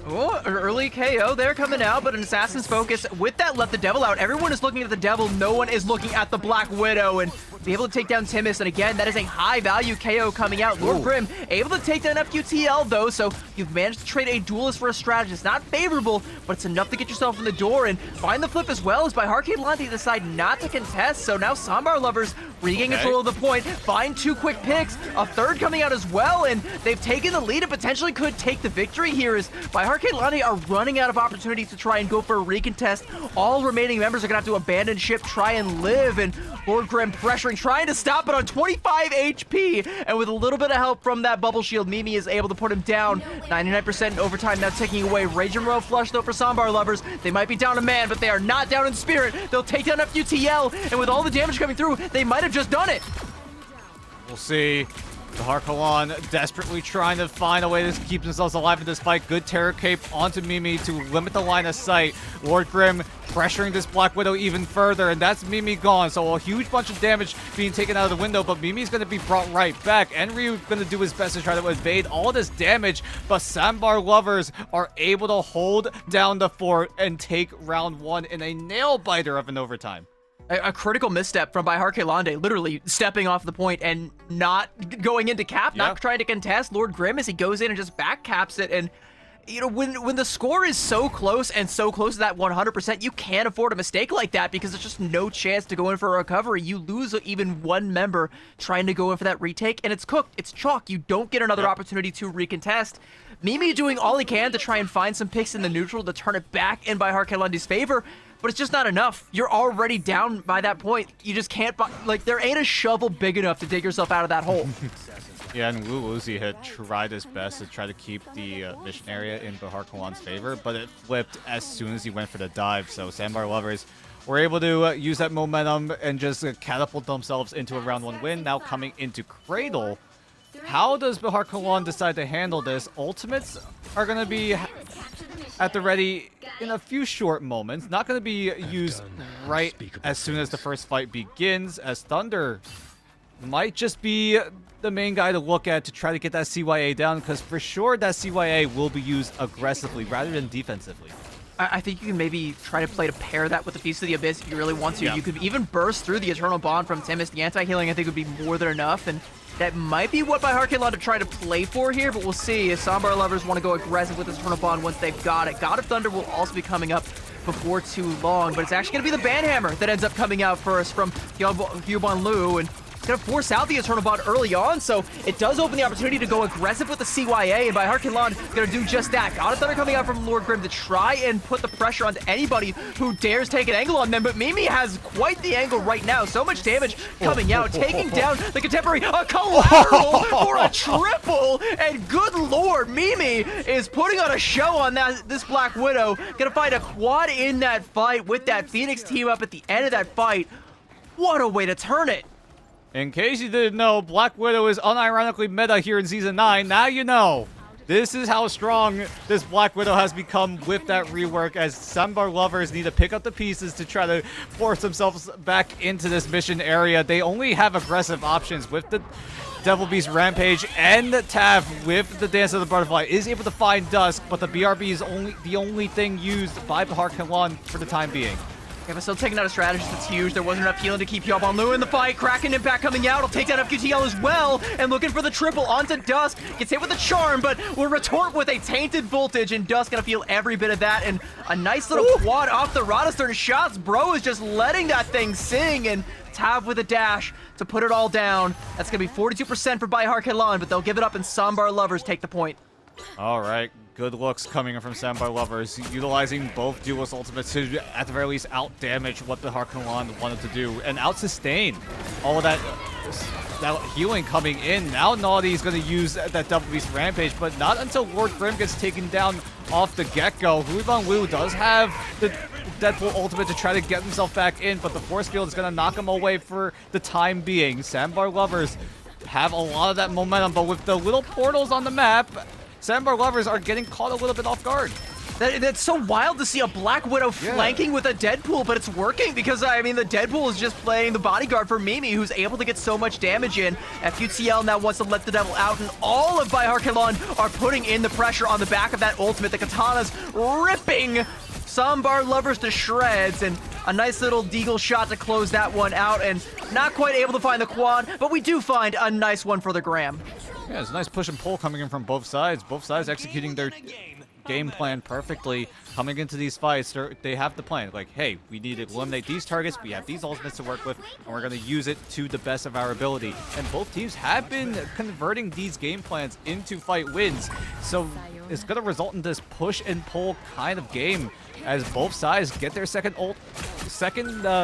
Oh, an early KO there coming out, but an Assassin's Focus with that left the Devil out. Everyone is looking at the Devil, no one is looking at the Black Widow, and be able to take down Timus, and again, that is a high value KO coming out. Lord Grim able to take down FQTL though, so you've managed to trade a duelist for a strategist. Not favorable, but it's enough to get yourself in the door and find the flip as well, as by Arcade Lanti decide not to contest, so now Sambar Lovers regain control of the point, find 2 quick picks, a third coming out as well, and they've taken the lead and potentially could take the victory here, as by Arcade Lanti are running out of opportunities to try and go for a recontest. All remaining members are gonna have to abandon ship, try and live, and Lord Grim pressuring, trying to stop it on 25 HP, and with a little bit of help from that bubble shield, Mimi is able to put him down. 99% in overtime now ticking away. Rage and Row flush though for Sambar Lovers. They might be down a man, but they are not down in spirit. They'll take down FUTL, and with all the damage coming through, they might have just done it. We'll see. The Harkalan desperately trying to find a way to keep themselves alive in this fight. Good Terror Cape onto Mimi to limit the line of sight. Lord Grim pressuring this Black Widow even further, and that's Mimi gone. So a huge bunch of damage being taken out of the window, but Mimi's going to be brought right back. And Ryu going to do his best to try to evade all this damage, but Sambar Lovers are able to hold down the fort and take round 1 in a nail-biter of an overtime. A critical misstep from by Harkelande, literally stepping off the point and not going into cap, not trying to contest Lord Grim as he goes in and just back caps it. And you know, when the score is so close and so close to that 100%, you can't afford a mistake like that because there's just no chance to go in for a recovery. You lose even one member trying to go in for that retake, and it's cooked. It's chalk. You don't get another opportunity to recontest. Mimi doing all he can to try and find some picks in the neutral to turn it back in by Harkelande's favor, but it's just not enough. You're already down by that point. You just can't, like, there ain't a shovel big enough to dig yourself out of that hole. Yeah, and Wu Uzi had tried his best to try to keep the mission area in Bahar Kalan's favor, but it flipped as soon as he went for the dive. So Sambar Lovers were able to use that momentum and just catapult themselves into a round 1 win. Now coming into Cradle. How does Bahar Kalan decide to handle this? Ultimates are going to be at the ready in a few short moments. Not going to be used right as soon as the first fight begins, as Thunder might just be the main guy to look at to try to get that CYA down, because for sure that CYA will be used aggressively rather than defensively. I think you can maybe try to play to pair that with the Feast of the Abyss if you really want to. You could even burst through the Eternal Bond from Timus. The anti-healing, I think, would be more than enough, and that might be what by Harkelan to try to play for here, but we'll see if Sambar Lovers want to go aggressive with this Eternal Bond once they've got it. God of Thunder will also be coming up before too long, but it's actually going to be the Banhammer that ends up coming out first from Hyubon Lu, and It's going to force out the Eternal Bond early on, so it does open the opportunity to go aggressive with the CYA, and by Harkinlan going to do just that. God of Thunder coming out from Lord Grim to try and put the pressure onto anybody who dares take an angle on them, but Mimi has quite the angle right now. So much damage coming out, taking down the Contemporary, a collateral for a triple, and good lord, Mimi is putting on a show on this Black Widow. Gonna find a quad in that fight with that Phoenix team up at the end of that fight. What a way to turn it. In case you didn't know, Black Widow is unironically meta here in Season 9. Now you know. This is how strong this Black Widow has become with that rework, as Sambar lovers need to pick up the pieces to try to force themselves back into this mission area. They only have aggressive options with the Devil Beast Rampage, and Tav with the Dance of the Butterfly is able to find Dusk, but the BRB is the only thing used by Bahar Kalan for the time being. Yeah, but still taking out a strategist that's huge. There wasn't enough healing to keep you up on Lou in the fight. Kraken Impact coming out. He'll take down FQTL as well. And looking for the triple onto Dusk. Gets hit with a charm, but will retort with a tainted voltage. And Dusk gonna feel every bit of that. And a nice little quad off the Radastern shots. Bro is just letting that thing sing. And Tav with a dash to put it all down. That's gonna be 42% for Bahar Kalan, but they'll give it up and Sambar lovers take the point. All right. Good looks coming from Sambar lovers, utilizing both duelist ultimates to, at the very least, out-damage what the Harkonnen wanted to do, and out-sustain all of that healing coming in. Now Naughty's going to use that Double Beast Rampage, but not until Lord Grim gets taken down off the get-go. Huiban Liu does have the Deadpool ultimate to try to get himself back in, but the force field is going to knock him away for the time being. Sambar lovers have a lot of that momentum, but with the little portals on the map, Sambar lovers are getting caught a little bit off guard. That's so wild to see a Black Widow flanking with a Deadpool, but it's working because, I mean, the Deadpool is just playing the bodyguard for Mimi, who's able to get so much damage in. FUTL now wants to let the devil out, and all of Bahar Kalan are putting in the pressure on the back of that ultimate. The katanas ripping Sambar lovers to shreds, and a nice little deagle shot to close that one out, and not quite able to find the quad, but we do find a nice one for the Graham. Yeah, it's a nice push and pull coming in from both sides. Both sides executing their game plan perfectly. Coming into these fights, they have the plan. Like, hey, we need to eliminate these targets. We have these ultimates to work with, and we're going to use it to the best of our ability. And both teams have been converting these game plans into fight wins. So it's going to result in this push and pull kind of game as both sides get their second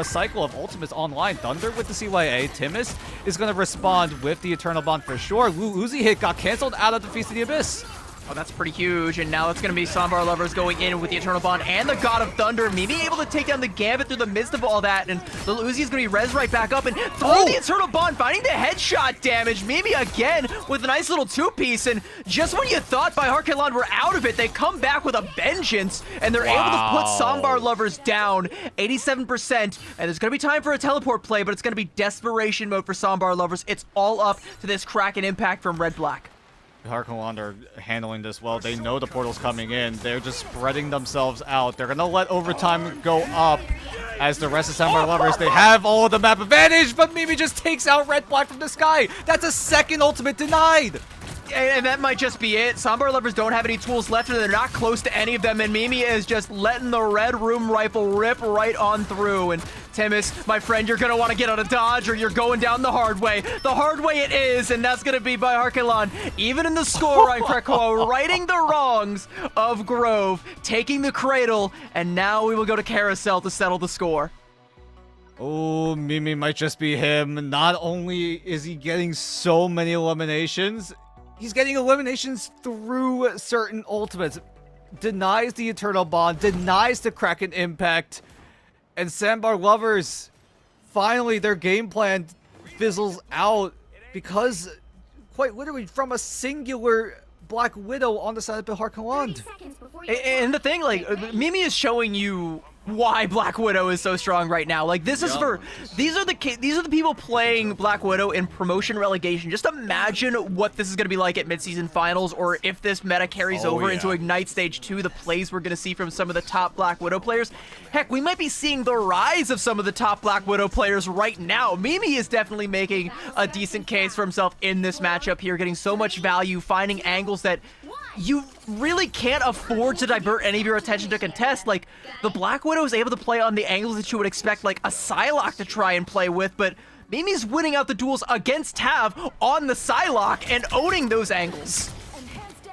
cycle of ultimates online. Thunder with the CYA. Timus is going to respond with the Eternal Bond for sure. Lu Uzi hit got canceled out of the Feast of the Abyss. Oh, that's pretty huge, and now it's going to be Sambar lovers going in with the Eternal Bond and the God of Thunder. Mimi able to take down the Gambit through the midst of all that, and the Uzi is going to be res right back up and throw the Eternal Bond, finding the headshot damage. Mimi again with a nice little two-piece, and just when you thought Bahar Kalan were out of it, they come back with a vengeance, and they're able to put Sambar lovers down 87%, and there's going to be time for a teleport play, but it's going to be desperation mode for Sambar lovers. It's all up to this Kraken Impact from Red-Black. Harkonnen are handling this well. They know the portal's coming in. They're just spreading themselves out. They're going to let overtime go up as the rest of Sambar lovers. They have all of the map advantage, but Mimi just takes out Red-Black from the sky. That's a second ultimate denied. And that might just be it. Sambar lovers don't have any tools left, and they're not close to any of them, and Mimi is just letting the red room rifle rip right on through. And Timus, my friend, you're going to want to get on a dodge, or you're going down the hard way. The hard way it is, and that's going to be by Harkonnen. Even in the score, Ryan Krakow righting the wrongs of Grove, taking the cradle, and now we will go to Carousel to settle the score. Oh, Mimi might just be him. Not only is he getting so many eliminations, he's getting eliminations through certain ultimates. Denies the Eternal Bond, denies the Kraken Impact, and Sambar lovers, finally their game plan fizzles out because, quite literally, from a singular Black Widow on the side of Bahar Kalan. And the thing, like, Mimi is showing you why Black Widow is so strong right now. Like, this is for these are the people playing Black Widow in promotion relegation. Just imagine what this is going to be like at midseason finals, or if this meta carries over into Ignite Stage 2, the plays we're going to see from some of the top Black Widow players. Heck, we might be seeing the rise of some of the top Black Widow players right now. Mimi is definitely making a decent case for himself in this matchup here, getting so much value, finding angles that you really can't afford to divert any of your attention to contest. Like, the Black Widow is able to play on the angles that you would expect, like, a Psylocke to try and play with, but Mimi's winning out the duels against Tav on the Psylocke and owning those angles.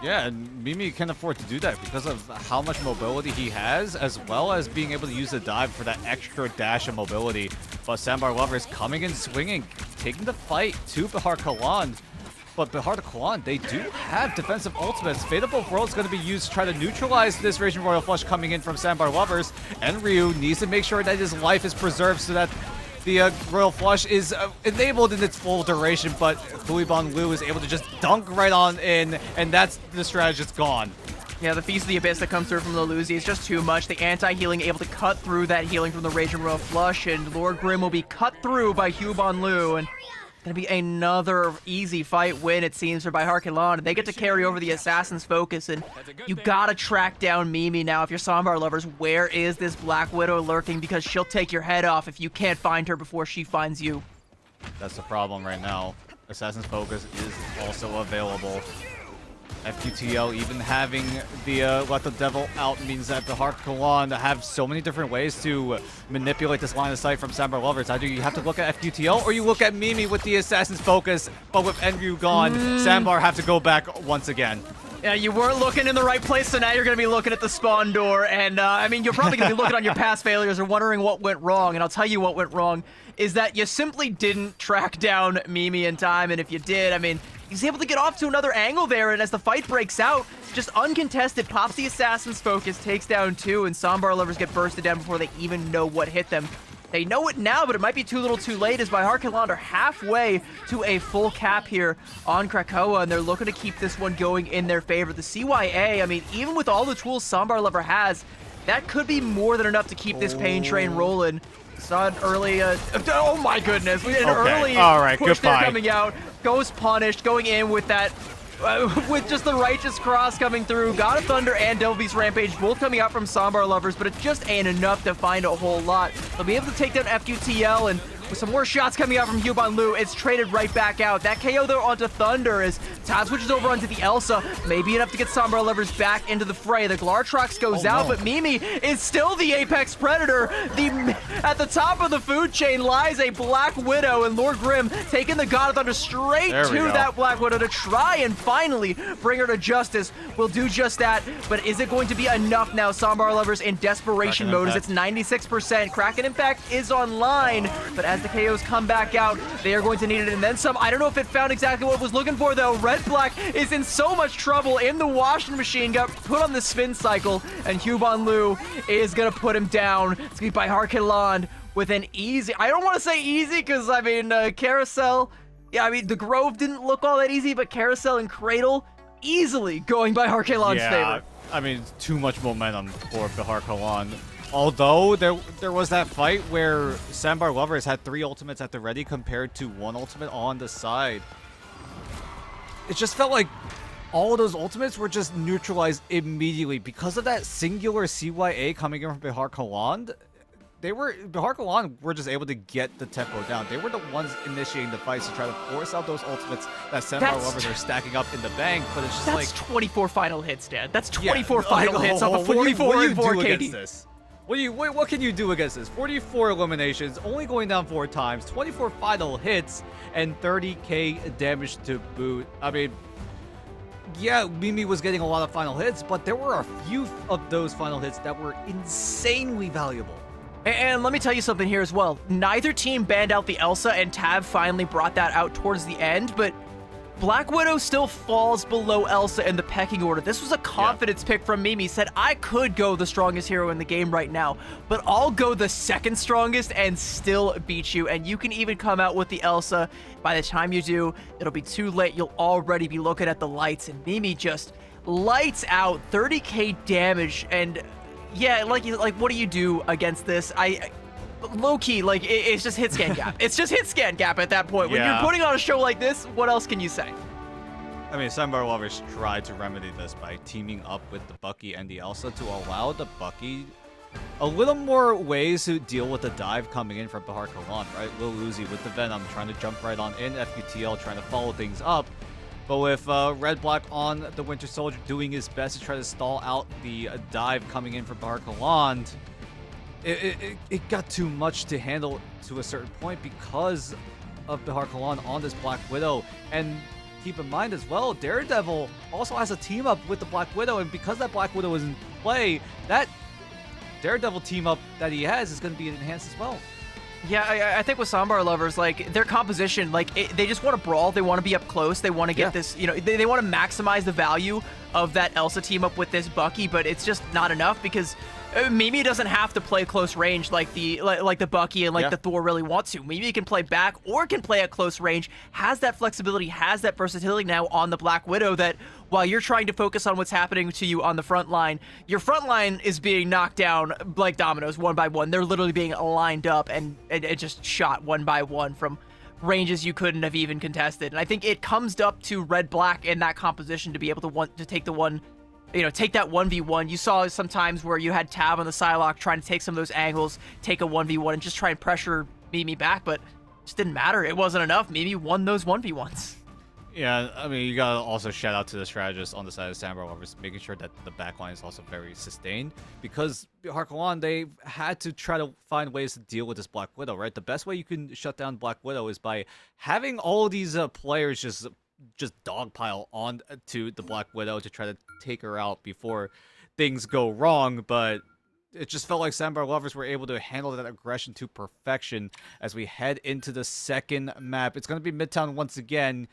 Yeah, and Mimi can afford to do that because of how much mobility he has, as well as being able to use the dive for that extra dash of mobility. But Sandbar Lovers coming in swinging, taking the fight to Behar Kalan. But Behar Kalan, they do have defensive ultimates. Fate of Both Worlds is going to be used to try to neutralize this Raging Royal Flush coming in from Sandbar Lovers. And Ryu needs to make sure that his life is preserved so that the Royal Flush is enabled in its full duration, but Huiban Liu is able to just dunk right on in, and that's the strategist gone. Yeah, the Feast of the Abyss that comes through from the Luzi is just too much. The anti-healing able to cut through that healing from the Raging Royal Flush, and Lord Grim will be cut through by Huiban Liu, and gonna be another easy fight win, it seems, for Behar Kalan. They get to carry over the Assassin's Focus, and you gotta track down Mimi now. If you're Sambar lovers, where is this Black Widow lurking? Because she'll take your head off if you can't find her before she finds you. That's the problem right now. Assassin's Focus is also available. FQTL even having the Let the Devil Out means that Behar Kalan have so many different ways to manipulate this line of sight from Sambar Lovers. Either you have to look at FQTL or you look at Mimi with the Assassin's Focus, but with Enryu gone, Sambar have to go back once again. Yeah, you weren't looking in the right place, so now you're going to be looking at the spawn door, and I mean, you're probably going to be looking on your past failures and wondering what went wrong, and I'll tell you what went wrong, is that you simply didn't track down Mimi in time, and if you did, I mean, he's able to get off to another angle there, and as the fight breaks out, just uncontested, pops the Assassin's Focus, takes down 2, and Sambar Lovers get bursted down before they even know what hit them. They know it now, but it might be too little too late, as Behar Kalan are halfway to a full cap here on Krakoa, and they're looking to keep this one going in their favor. The CYA, I mean, even with all the tools Sambar Lover has, that could be more than enough to keep this pain train rolling. Saw an early, oh my goodness, we had an early all right, push goodbye. there coming out. Goes punished, going in with that, with just the Righteous Cross coming through. God of Thunder and Devil Beast Rampage both coming out from Sambar Lovers, but it just ain't enough to find a whole lot. They'll be able to take down FQTL, and with some more shots coming out from Huiban Liu, it's traded right back out. That KO though onto Thunder as Taz switches over onto the Elsa. Maybe enough to get Sambar Lovers back into the fray. The Glartrox goes out, but Mimi is still the Apex Predator. At the top of the food chain lies a Black Widow, and Lord Grim taking the God of Thunder straight to that Black Widow to try and finally bring her to justice. Will do just that, but is it going to be enough now? Sambar Lovers in desperation mode as it's 96%. Kraken Impact is online, but as the KOs come back out, they are going to need it and then some. I don't know if it found exactly what it was looking for though. Red Black is in so much trouble in the washing machine, got put on the spin cycle, and Huiban Liu is gonna put him down. It's gonna be by Kalan with an easy, I don't want to say easy because I mean Carousel, yeah, I mean the Grove didn't look all that easy, but Carousel and Cradle easily going by Kalan's favor. I mean, too much momentum for Behar Kalan. Although there was that fight where Sambar Lovers had 3 ultimates at the ready compared to 1 ultimate on the side. It just felt like all of those ultimates were just neutralized immediately because of that singular CYA coming in from Behar Kalan. Behar Kalan were just able to get the tempo down. They were the ones initiating the fights to try to force out those ultimates that Sambar Lovers are stacking up in the bank, but it's just that's like 24 final hits, Dad. That's 24 final hits off of 44 and 4 KD. This? What can you do against this? 44 eliminations, only going down 4 times, 24 final hits, and 30k damage to boot. I mean, yeah, Mimi was getting a lot of final hits, but there were a few of those final hits that were insanely valuable. And let me tell you something here as well. Neither team banned out the Elsa, and Tav finally brought that out towards the end, but Black Widow still falls below Elsa in the pecking order. This was a confidence pick from Mimi. Said, I could go the strongest hero in the game right now, but I'll go the second strongest and still beat you. And you can even come out with the Elsa. By the time you do, it'll be too late. You'll already be looking at the lights, and Mimi just lights out 30k damage. And yeah, like what do you do against this? Low-key, like, it's just hit scan gap. It's just hit scan gap at that point. When you're putting on a show like this, what else can you say? I mean, Sambar Lovers tried to remedy this by teaming up with the Bucky and the Elsa to allow the Bucky a little more ways to deal with the dive coming in from Behar Kalan, right? Lil Uzi with the Venom trying to jump right on in, FQTL trying to follow things up. But with Red Black on the Winter Soldier doing his best to try to stall out the dive coming in from Behar Kalan, it got too much to handle to a certain point because of Bihar Kalan on this Black Widow. And keep in mind as well, Daredevil also has a team up with the Black Widow, and because that Black Widow is in play, that Daredevil team up that he has is going to be enhanced as well. Yeah, I think with Sambar lovers, like, their composition, like, they just want to brawl. They want to be up close. They want to get this, you know, they want to maximize the value of that Elsa team up with this Bucky, but it's just not enough because Mimi doesn't have to play close range like the Bucky and the Thor really wants to. Mimi can play back or can play at close range, has that flexibility, has that versatility now on the Black Widow that while you're trying to focus on what's happening to you on the front line, your front line is being knocked down like dominoes one by one. They're literally being lined up and just shot one by one from ranges you couldn't have even contested. And I think it comes up to Red Black in that composition to be able to take the one, you know, take that 1v1. You saw sometimes where you had Tab on the Psylocke trying to take some of those angles, take a 1v1 and just try and pressure Mimi back, but it just didn't matter. It wasn't enough. Mimi won those 1v1s. Yeah, I mean, you gotta also shout out to the strategists on the side of Sambar Lovers, making sure that the backline is also very sustained, because Harkalan, they had to try to find ways to deal with this Black Widow, right? The best way you can shut down Black Widow is by having all of these players just dogpile on to the Black Widow to try to take her out before things go wrong, but it just felt like Sambar Lovers were able to handle that aggression to perfection as we head into the second map. It's going to be Midtown once again,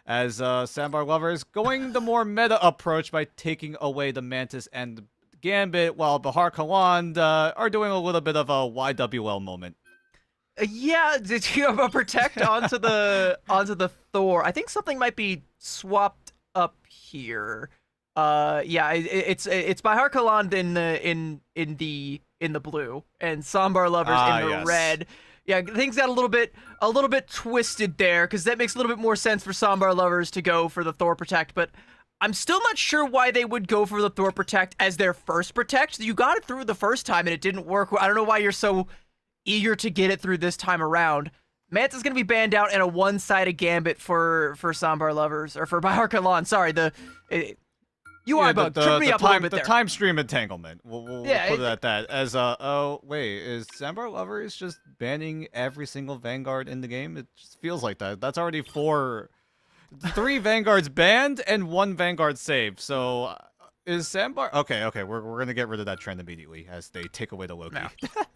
as Sambar Lovers going the more meta approach by taking away the Mantis and the Gambit, while Bihar Kaland are doing a little bit of a YWL moment. Yeah, did you protect onto the Thor? I think something might be swapped up here. Yeah, it's Bihar Kaland in the blue and Sambar Lovers in the red. Yeah, things got a little bit twisted there, because that makes a little bit more sense for Sambar Lovers to go for the Thor Protect, but I'm still not sure why they would go for the Thor Protect as their first Protect. You got it through the first time and it didn't work. I don't know why you're so eager to get it through this time around. Manta's going to be banned out in a one-sided Gambit for Sambar Lovers, or for Bihar Kalan. Sorry, UI bug tripped me up a little bit there. The time stream entanglement. We'll put it at that. As oh wait, is Sambar Lovers just banning every single Vanguard in the game? It just feels like that. That's already 3 Vanguards banned and 1 Vanguard saved. So is Sambar okay? We're gonna get rid of that trend immediately as they take away the Loki.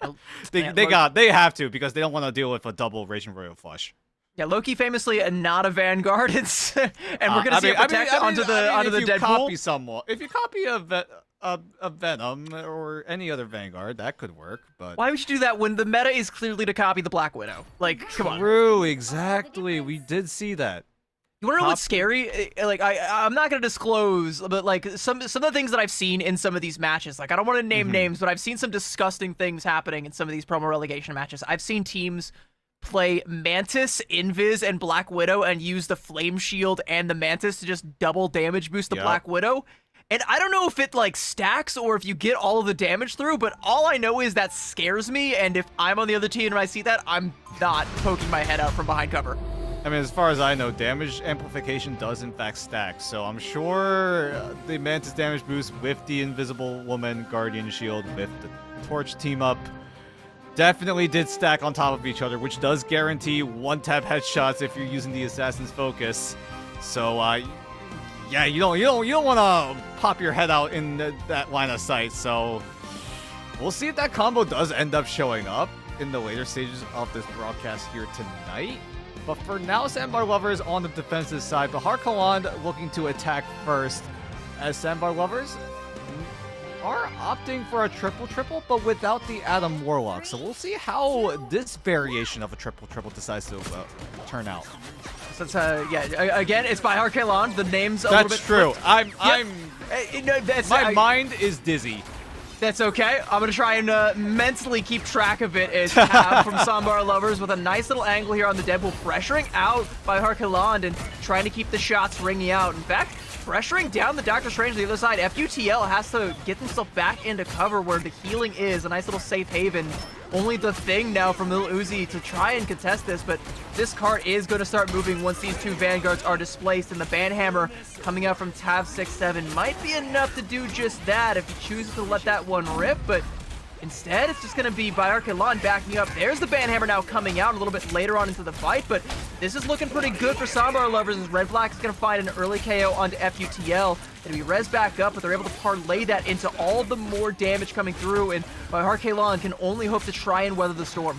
No. they have to, because they don't want to deal with a double Raging Royal Flush. Yeah, Loki famously not a Vanguard, and we're gonna see a Protect onto the Deadpool. If you copy a Venom or any other Vanguard, that could work. But why would you do that when the meta is clearly to copy the Black Widow? Like, come on. True, exactly. We did see that. You wanna know what's scary? Like, I'm not gonna disclose, but like some of the things that I've seen in some of these matches. Like, I don't want to name names, but I've seen some disgusting things happening in some of these promo relegation matches. I've seen teams play Mantis, Invis, and Black Widow and use the Flame Shield and the Mantis to just double damage boost the Black Widow. And I don't know if it like stacks or if you get all of the damage through, but all I know is that scares me, and if I'm on the other team and I see that, I'm not poking my head out from behind cover. I mean, as far as I know, damage amplification does in fact stack, so I'm sure the Mantis damage boost with the Invisible Woman Guardian Shield with the Torch team up definitely did stack on top of each other, which does guarantee one-tap headshots if you're using the Assassin's Focus. So, yeah, you don't want to pop your head out in that line of sight. So, we'll see if that combo does end up showing up in the later stages of this broadcast here tonight. But for now, Sambar Lovers on the defensive side, Bihar Kaland looking to attack first, as Sambar Lovers are opting for a triple, but without the Adam Warlock. So we'll see how this variation of a triple decides to turn out. So it's, yeah, again, it's Bihar Kaland. The name's a little bit true. Flipped. My mind is dizzy. That's okay. I'm going to try and mentally keep track of it. It's Tab from Sambar Lovers with a nice little angle here on the Deadpool, pressuring out Bihar Kaland and trying to keep the shots ringing out. In fact, pressuring down the Doctor Strange on the other side. FUTL has to get himself back into cover where the healing is. A nice little safe haven. Only the Thing now from Lil Uzi to try and contest this, but this card is going to start moving once these 2 Vanguards are displaced, and the Banhammer coming out from Tav 6-7 might be enough to do just that if he chooses to let that one rip, but instead it's just going to be Bihar Kaland backing up. There's the Banhammer now coming out a little bit later on into the fight, but this is looking pretty good for Sambar Lovers as Red Black is going to find an early KO onto FUTL. It'll be res back up, but they're able to parlay that into all the more damage coming through, and Harkalon can only hope to try and weather the storm.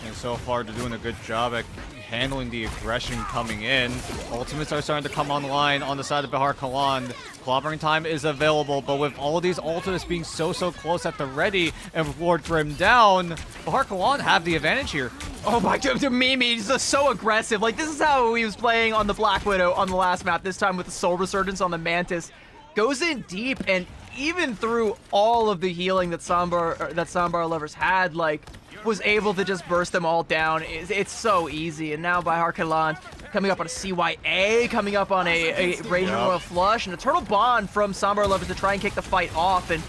And so far, they're doing a good job at handling the aggression coming in. Ultimates are starting to come online on the side of Bahar Kalan. Clobbering time is available, but with all of these ultimates being so close at the ready and with Lord Grim down, Bahar Kalan have the advantage here. Oh my god, Mimi, he's just so aggressive. Like, this is how he was playing on the Black Widow on the last map, this time with the Soul Resurgence on the Mantis. Goes in deep, and even through all of the healing that Sambar Lovers had, like, was able to just burst them all down. It's so easy. And now by Harkalon coming up on a CYA, coming up on a Raging Royal Flush, and a Turtle Bond from Sambar Lovers to try and kick the fight off. And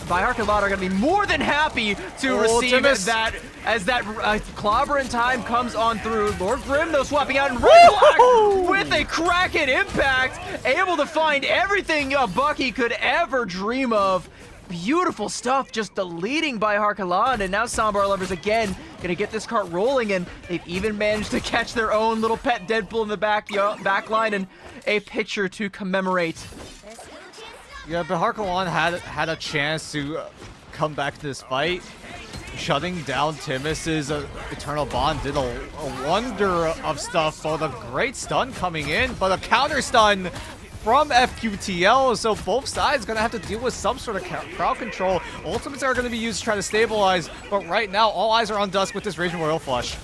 by Harkalon are going to be more than happy to receive that as that clobber in time comes on through. Lord Grim, though, swapping out, and Red Black with a Kraken impact, able to find everything Bucky could ever dream of. Beautiful stuff, just deleting by Harkalon, and now Sambar Lovers again gonna get this cart rolling, and they've even managed to catch their own little pet Deadpool in the back line, and a picture to commemorate. Yeah, but Harkalon had a chance to come back to this fight. Shutting down Timus's Eternal Bond did a wonder of stuff. Both a great stun coming in, but a counter stun from FQTL, so both sides gonna have to deal with some sort of crowd control. Ultimates are gonna be used to try to stabilize, but right now all eyes are on Dusk with this Raging Royal Flush.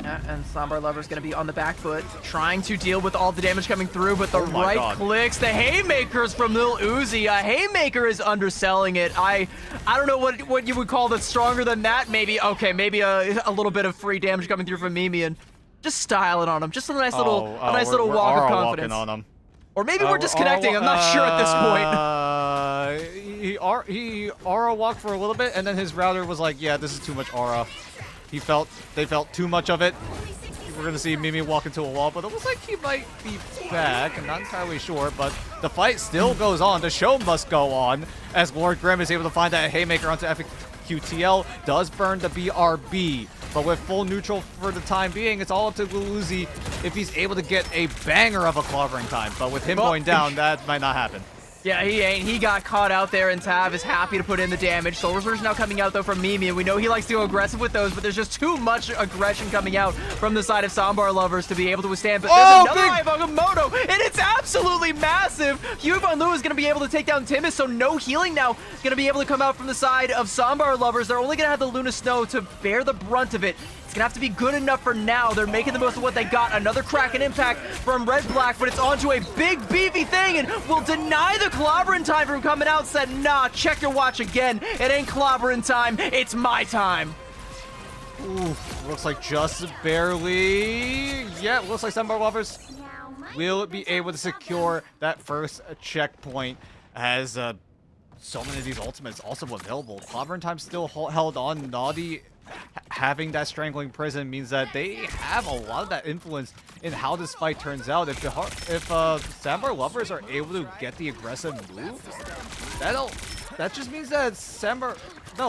Yeah, and Sambar Lover's gonna be on the back foot, trying to deal with all the damage coming through, but the right clicks, the haymakers from Lil Uzi. A haymaker is underselling it. I don't know what you would call that stronger than that. Maybe, okay, maybe a little bit of free damage coming through from Mimi, and just styling on him. Just a nice little walk of confidence. On him. Or maybe we're disconnecting. I'm not sure at this point. He aura walked for a little bit, and then his router was like, yeah, this is too much aura. They felt too much of it. We're going to see Mimi walk into a wall, but it looks like he might be back. I'm not entirely sure, but the fight still goes on. The show must go on as Lord Grim is able to find that haymaker onto FQTL. Does burn the BRB. But with full neutral for the time being, it's all up to Uzi if he's able to get a banger of a clobbering time. But with him going down, that might not happen. Yeah, he ain't. He got caught out there, and Tav is happy to put in the damage. Soul Resurge now coming out, though, from Mimi, and we know he likes to go aggressive with those, but there's just too much aggression coming out from the side of Sambar Lovers to be able to withstand. But there's another Ivamoto, and it's absolutely massive. Yuvon Lu is going to be able to take down Timus, so no healing now is going to be able to come out from the side of Sambar Lovers. They're only going to have the Luna Snow to bear the brunt of it. It's gonna have to be good enough for now. They're making the most of what they got. Another Kraken impact from Red Black, but it's onto a big beefy thing and will deny the clobbering time from coming out. Said, nah, check your watch again. It ain't clobbering time, it's my time. Ooh, looks like just barely. Yeah, looks like Sambar Lovers will be able to secure that first checkpoint as so many of these ultimates also available. Clobbering time still held on. Naughty having that strangling prison means that they have a lot of that influence in how this fight turns out. If Sambar Lovers are able to get the aggressive move, that just means that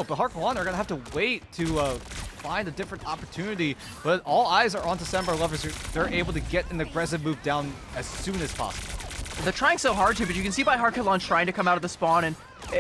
Bahar Kalan are gonna have to wait to find a different opportunity. But all eyes are onto Sambar Lovers. They're able to get an aggressive move down as soon as possible. They're trying so hard to, but you can see by Harkalon trying to come out of the spawn and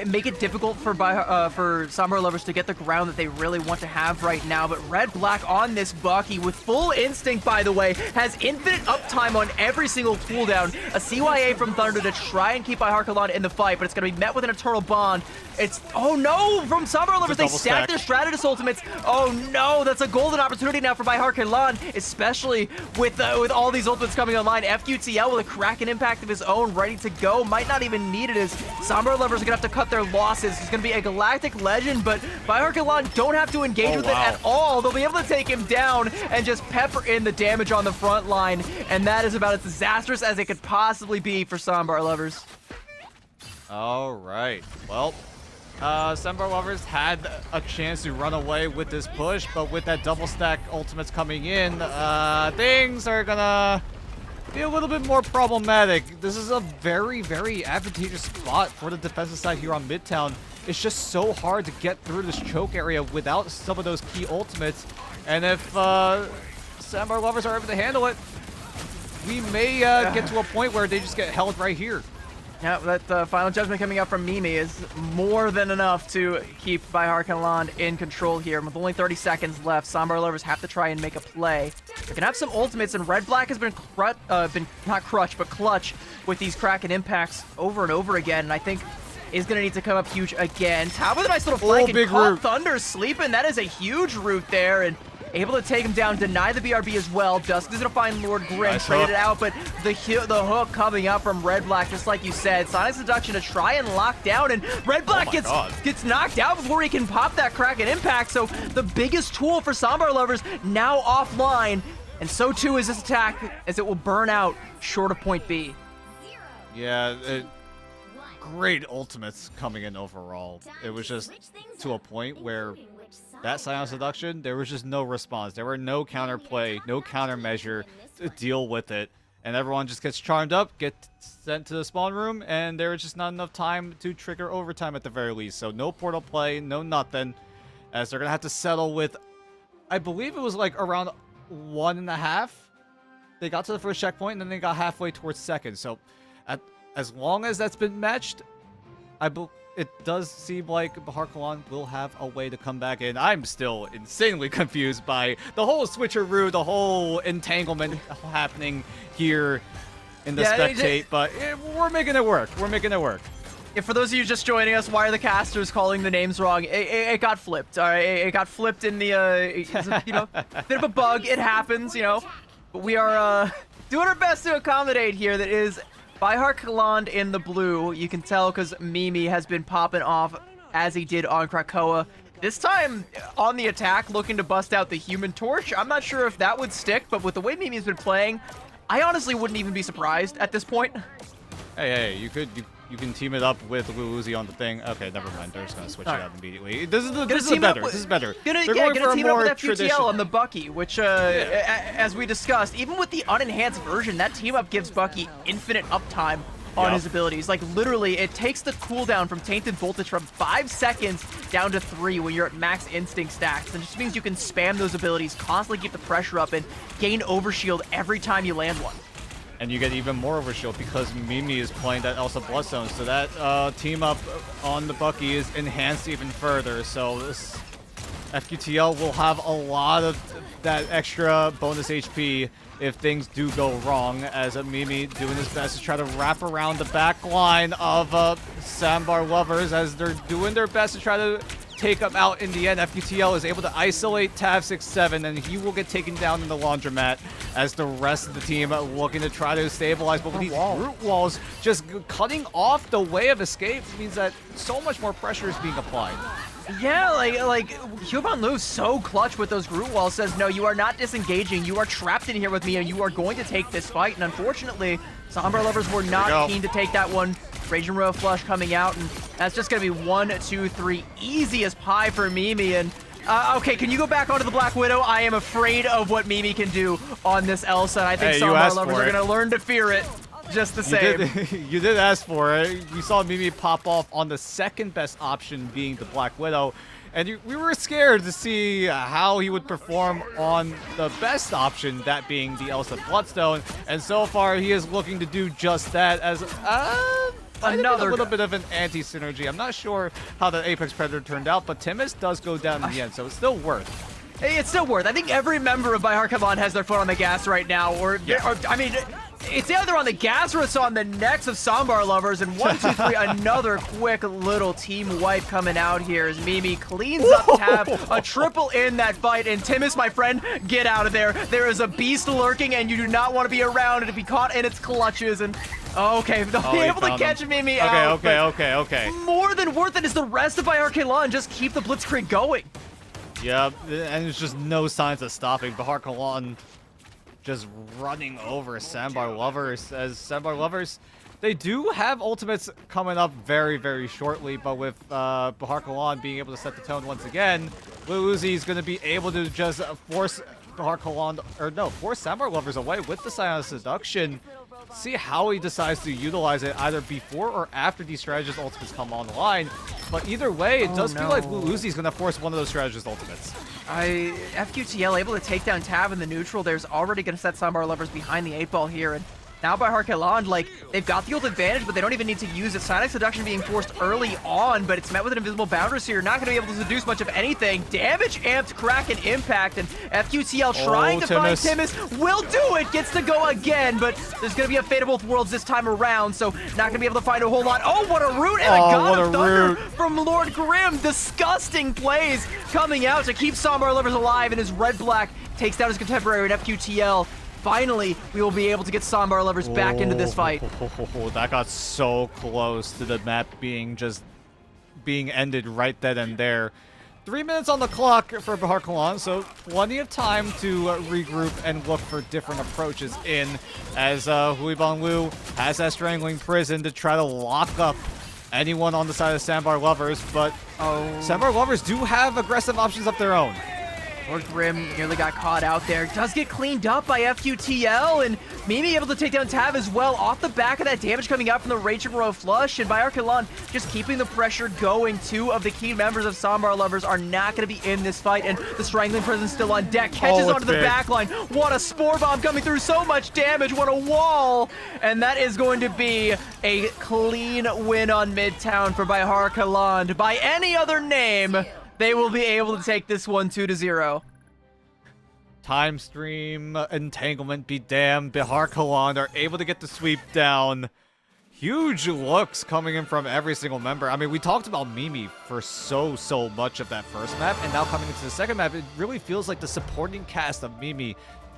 make it difficult for Sambar Lovers to get the ground that they really want to have right now. But Red Black on this Bucky with full instinct, by the way, has infinite uptime on every single cooldown. A CYA from Thunder to try and keep Harkalon in the fight, but it's going to be met with an Eternal Bond. It's, oh no, from Sambar Lovers, they stack their Stratus ultimates. Oh no, that's a golden opportunity now for Harkalon, especially with all these ultimates coming online. FQTL with a Kraken impact of his own, ready to go. Might not even need it, as Sambar Lovers are going to have to cut their losses. He's going to be a Galactic Legend, but Harkalon don't have to engage with it at all. They'll be able to take him down and just pepper in the damage on the front line, and that is about as disastrous as it could possibly be for Sambar Lovers. All right, well, Sambar Lovers had a chance to run away with this push, but with that double stack ultimates coming in, things are gonna be a little bit more problematic. This is a very, very advantageous spot for the defensive side here on Midtown. It's just so hard to get through this choke area without some of those key ultimates. And if Sambar Lovers are able to handle it, we may get to a point where they just get held right here. Yeah, that final judgment coming up from Mimi is more than enough to keep Bihar in control here. With only 30 seconds left, Sambar Lovers have to try and make a play. They can have some ultimates, and Red Black has been not crutch, but clutch with these Kraken impacts over and over again. And I think is going to need to come up huge again. Tao with a nice little flank and big caught root. Thunder sleeping. That is a huge root there, and able to take him down, deny the BRB as well. Dusk is going to find Lord Grim, Nice traded hook. out, but the hook coming up from Red Black, just like you said. Sonic Seduction to try and lock down, and Red Black gets knocked out before he can pop that Kraken impact. So the biggest tool for Sambar Lovers now offline, and so too is this attack, as it will burn out short of point B. Yeah, great ultimates coming in overall. It was just to a point where that Silent Seduction, there was just no response. There were no counterplay, no countermeasure to deal with it. And everyone just gets charmed up, gets sent to the spawn room, and there was just not enough time to trigger overtime at the very least. So no portal play, no nothing, as they're going to have to settle with, I believe it was like around 1.5. They got to the first checkpoint, and then they got halfway towards second. So as long as that's been matched, it does seem like Bahar Kalan will have a way to come back in. I'm still insanely confused by the whole switcheroo, the whole entanglement happening here in the spectate, but we're making it work. We're making it work. Yeah, for those of you just joining us, why are the casters calling the names wrong? It got flipped, all right? It got flipped in the, you know, bit of a bug. It happens, you know. But we are doing our best to accommodate here. That is Bihar Kaland in the blue. You can tell because Mimi has been popping off as he did on Krakoa. This time on the attack, looking to bust out the Human Torch. I'm not sure if that would stick, but with the way Mimi's been playing, I honestly wouldn't even be surprised at this point. Hey, you can team it up with Luuzi on the thing. Okay, never mind. They're just gonna switch it out immediately. This is better. This is better. Gonna team it up with that FUTL on the Bucky, which, as we discussed, even with the unenhanced version, that team up gives Bucky infinite uptime on his abilities. Like, literally, it takes the cooldown from Tainted Voltage from 5 seconds down to 3 when you're at max instinct stacks. And it just means you can spam those abilities, constantly keep the pressure up, and gain overshield every time you land one. And you get even more overshield because Mimi is playing that Elsa Bloodstone, so that team up on the Bucky is enhanced even further. So this FQTL will have a lot of that extra bonus HP if things do go wrong, as Mimi doing his best to try to wrap around the back line of Sambar Lovers as they're doing their best to try to take him out in the end. FQTL is able to isolate Tav 6-7, and he will get taken down in the laundromat as the rest of the team looking to try to stabilize. But with these root walls just cutting off the way of escape means that so much more pressure is being applied. Yeah, like Hyuban Lu so clutch with those root walls, says, no, you are not disengaging. You are trapped in here with me, and you are going to take this fight. And unfortunately, Sambar Lovers were not keen to take that one. Raging Royal Flush coming out, and that's just going to be 1, 2, 3. Easy as pie for Mimi. And okay, can you go back onto the Black Widow? I am afraid of what Mimi can do on this Elsa, and I think Sambar Lovers are going to learn to fear it just the same. You did ask for it. You saw Mimi pop off on the second best option being the Black Widow, and we were scared to see how he would perform on the best option, that being the Elsa Bloodstone, and so far he is looking to do just that as a little bit of an anti-synergy. I'm not sure how the Apex Predator turned out, but Timus does go down in the end, so it's still worth. It's still worth. I think every member of Bihar Kavan has their foot on the gas right now, or I mean, it's either on the gas or it's on the necks of Sambar Lovers. And 1, 2, 3, another quick little team wipe coming out here as Mimi cleans up Tab, a triple in that fight. And Timus, my friend, get out of there. There is a beast lurking, and you do not want to be around it to be caught in its clutches. And okay, they'll be able to catch Mimi out. Okay. More than worth it is the rest of Bihar Kalan. Just keep the Blitzkrieg going. Yeah, and there's just no signs of stopping. Bahar Kalan just running over Sambar Lovers, as Sambar Lovers, they do have ultimates coming up very, very shortly, but with Bahar Kalan being able to set the tone once again, Luuzi is going to be able to just force Bahar Kalan, or no, force Sambar Lovers away with the Silent Seduction. see how he decides to utilize it either before or after these strategist ultimates come online. But either way, it does feel like Blue Uzi's going to force one of those strategist ultimates. FQTL able to take down Tab in the neutral. There's already going to set Sambar Lovers behind the 8-ball here. And now by Harkeland, like, they've got the ult advantage, but they don't even need to use it. Sonic Seduction being forced early on, but it's met with an invisible boundary, so you're not going to be able to seduce much of anything. Damage amped, Crack, and Impact, and FQTL trying to find Timus. Will do it! Gets to go again, but there's going to be a Fate of Both Worlds this time around, so not going to be able to find a whole lot. Oh, what a root! And a God of Thunder from Lord Grimm. Disgusting plays coming out to keep Sambar Lovers alive, and his red-black takes down his contemporary in FQTL. Finally, we will be able to get Sambar Lovers back into this fight. That got so close to the map being ended right then and there. 3 minutes on the clock for Bahar Kalan, so plenty of time to regroup and look for different approaches in, as Hui Ban Lu has that Strangling Prison to try to lock up anyone on the side of Sambar Lovers, but Sambar Lovers do have aggressive options of their own. Lord Grimm nearly got caught out there. Does get cleaned up by FQTL, and Mimi able to take down Tab as well off the back of that damage coming out from the Raging Royal Flush. And by Arkalan just keeping the pressure going. 2 of the key members of Sambar Lovers are not going to be in this fight, and the Strangling Prison still on deck. Catches onto the back line. What a Spore Bomb coming through. So much damage. What a wall. And that is going to be a clean win on Midtown for Bihar Kaland. By any other name, they will be able to take this one 2-0. Time Stream, Entanglement be damned. Bihar Kaland are able to get the sweep down. Huge looks coming in from every single member. I mean, we talked about Mimi for so much of that first map, and now coming into the second map, it really feels like the supporting cast of Mimi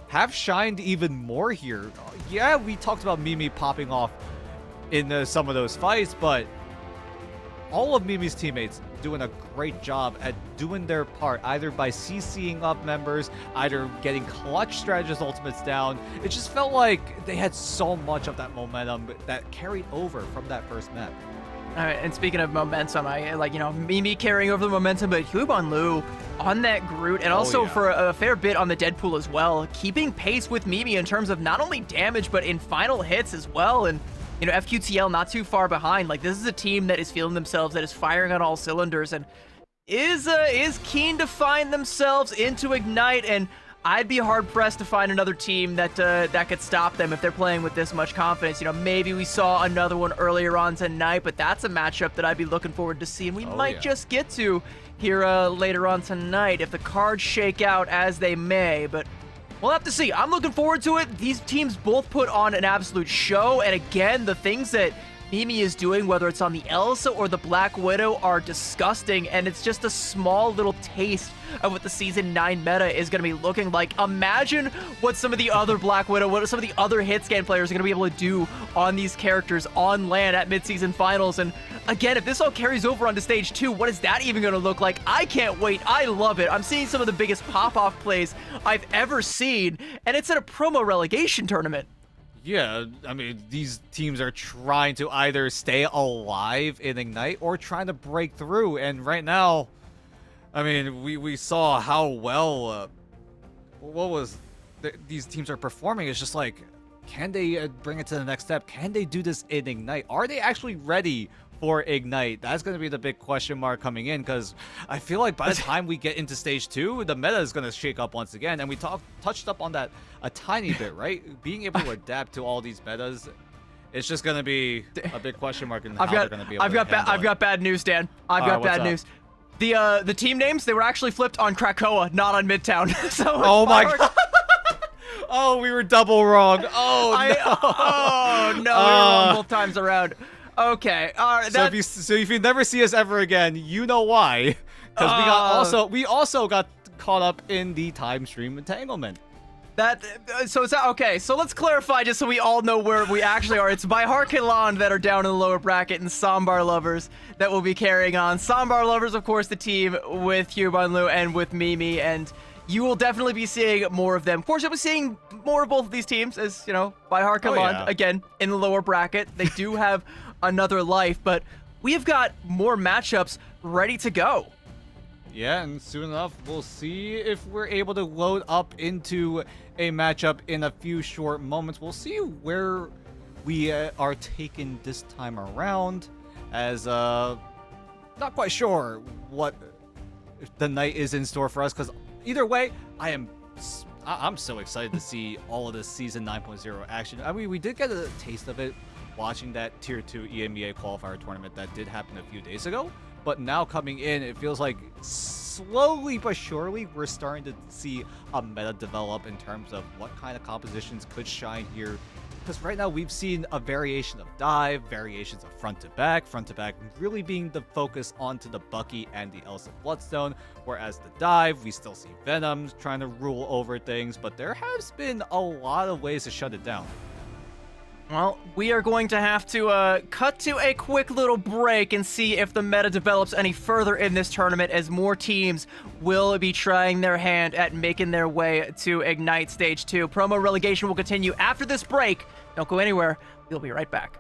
have shined even more here. Yeah, we talked about Mimi popping off in some of those fights, but all of Mimi's teammates doing a great job at doing their part, either by CCing up members, either getting clutch strategist ultimates down. It just felt like they had so much of that momentum that carried over from that first map. And speaking of momentum, I like, Mimi carrying over the momentum, but Hui Ban Lu on that Groot, and also for a fair bit on the Deadpool as well, keeping pace with Mimi in terms of not only damage, but in final hits as well. And FQTL not too far behind. Like, this is a team that is feeling themselves, that is firing on all cylinders, and is keen to find themselves into Ignite. And I'd be hard pressed to find another team that could stop them if they're playing with this much confidence. Maybe we saw another one earlier on tonight, but that's a matchup that I'd be looking forward to seeing. We might just get to here later on tonight if the cards shake out as they may, but we'll have to see. I'm looking forward to it. These teams both put on an absolute show. And again, the things that Mimi is doing, whether it's on the Elsa or the Black Widow, are disgusting. And it's just a small little taste of what the Season 9 meta is going to be looking like. Imagine what some of the other Black Widow, what some of the other hit-scan players are going to be able to do on these characters on land at mid-season finals. And again, if this all carries over onto Stage 2, what is that even going to look like? I can't wait. I love it. I'm seeing some of the biggest pop-off plays I've ever seen, and it's at a promo relegation tournament. Yeah, I mean, these teams are trying to either stay alive in Ignite or trying to break through. And right now, I mean, we saw how well these teams are performing. It's just like, can they bring it to the next step? Can they do this in Ignite? Are they actually ready for Ignite? That's going to be the big question mark coming in, because I feel like by the time we get into Stage 2, the meta is going to shake up once again. And we touched up on that a tiny bit, right? Being able to adapt to all these metas, it's just going to be a big question mark in how they're going to be able to handle it. I've got bad news, Dan. I've got bad news. The team names, they were actually flipped on Krakoa, not on Midtown. So oh my god. Oh, we were double wrong. Oh no. We were wrong both times around. Okay. So if you never see us ever again, you know why. Because we also got caught up in the time stream entanglement. Okay, so let's clarify just so we all know where we actually are. It's Bihar Kaland that are down in the lower bracket, and Sambar Lovers that will be carrying on. Sambar Lovers, of course, the team with Hui Ban Lu and with Mimi, and you will definitely be seeing more of them. Of course, you'll be seeing more of both of these teams, as, Bihar Kaland, again, in the lower bracket. They do have another life, but we have got more matchups ready to go. Yeah, and soon enough, we'll see if we're able to load up into a matchup in a few short moments. We'll see where we are taking this time around, as not quite sure what the night is in store for us, because either way, I'm so excited to see all of this Season 9.0 action. I mean, we did get a taste of it watching that Tier 2 EMEA qualifier tournament that did happen a few days ago, but now coming in, it feels like slowly but surely we're starting to see a meta develop in terms of what kind of compositions could shine here. Because right now we've seen a variation of dive, variations of front to back really being the focus onto the Bucky and the Elsa Bloodstone, whereas the dive, we still see Venoms trying to rule over things, but there has been a lot of ways to shut it down. Well, we are going to have to cut to a quick little break and see if the meta develops any further in this tournament, as more teams will be trying their hand at making their way to Ignite Stage 2. Promo relegation will continue after this break. Don't go anywhere. We'll be right back.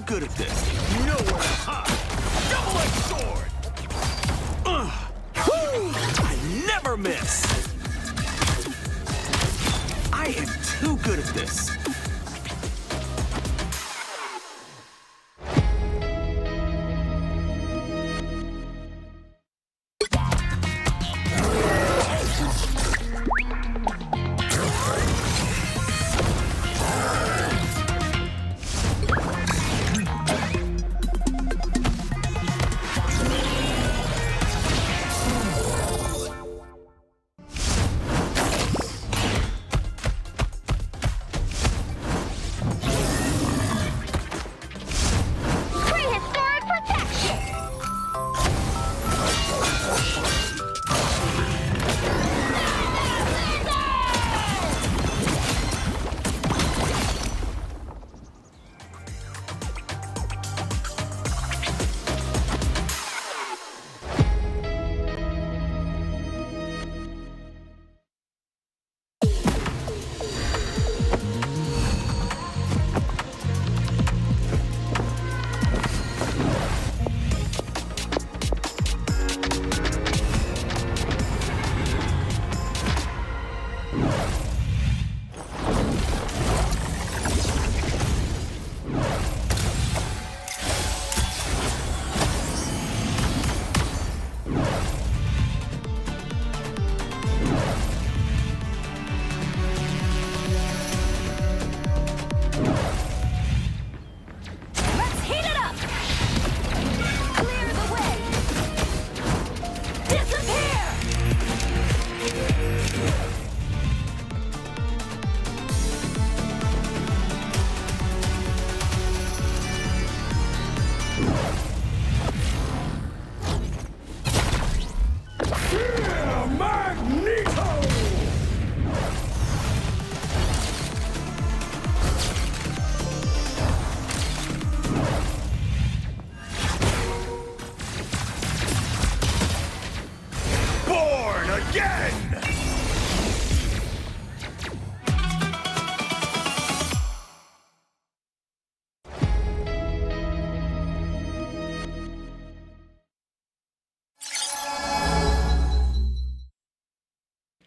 Good at this. Nowhere to hide. Double-edged sword. I never miss. I am too good at this.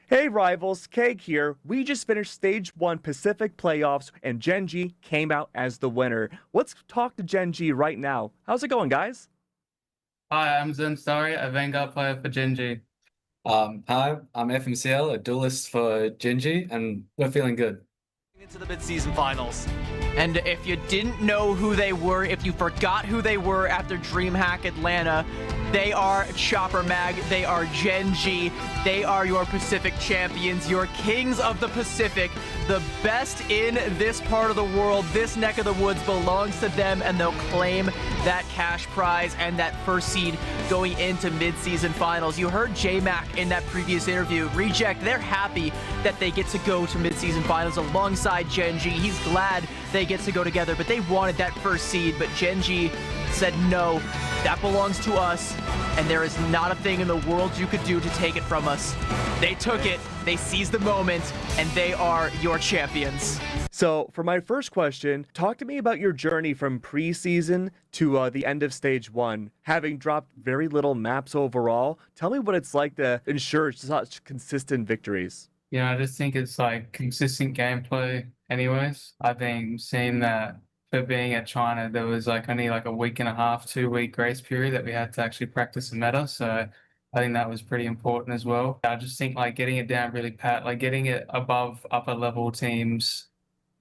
Hey rivals, Keg here. We just finished Stage 1 Pacific Playoffs and Gen.G came out as the winner. Let's talk to Gen.G right now. How's it going, guys? Hi, I'm Zimstari, a Vanguard player for Gen.G. Hi, I'm FMCL, a duelist for Gen.G, and we're feeling good. Into the mid-season finals. And if you didn't know who they were, if you forgot who they were after DreamHack Atlanta, they are Chopper Mag, they are Gen G, they are your Pacific champions, your kings of the Pacific. The best in this part of the world, this neck of the woods belongs to them, and they'll claim that cash prize and that first seed going into mid-season finals. You heard J-Mac in that previous interview. Reject, they're happy that they get to go to mid-season finals alongside Gen G. He's glad they get to go together, but they wanted that first seed, but Gen G said no, that belongs to us, and there is not a thing in the world you could do to take it from us. They took it, they seized the moment, and they are your champions. So, for my first question, talk to me about your journey from preseason to the end of stage 1. Having dropped very little maps overall, tell me what it's like to ensure such consistent victories. You know, I just think it's like consistent gameplay anyways. I think seeing that for being at China, there was like only like a week and a half, 2 week grace period that we had to actually practice the meta. So I think that was pretty important as well. I just think like getting it down really pat, like getting it above upper level teams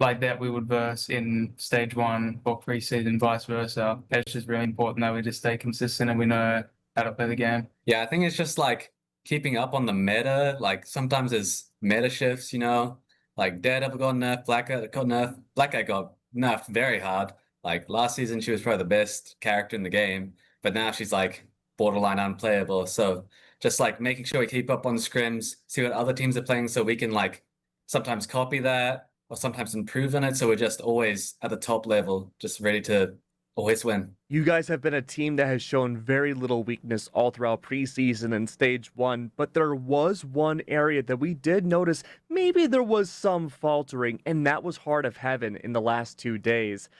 like that we would verse in stage 1 or preseason, vice versa. It's just really important that we just stay consistent and we know how to play the game. Yeah, I think it's just like keeping up on the meta. Like sometimes there's meta shifts, you know, like Daredevil got nerfed, Black Cat got nerfed. Black Cat got nerfed very hard. Like last season, she was probably the best character in the game, but now she's like borderline unplayable. So just like making sure we keep up on scrims, see what other teams are playing, so we can like sometimes copy that or sometimes improve on it. So we're just always at the top level, just ready to always win. You guys have been a team that has shown very little weakness all throughout preseason and stage 1, but there was one area that we did notice maybe there was some faltering, and that was Heart of Heaven in the last 2 days.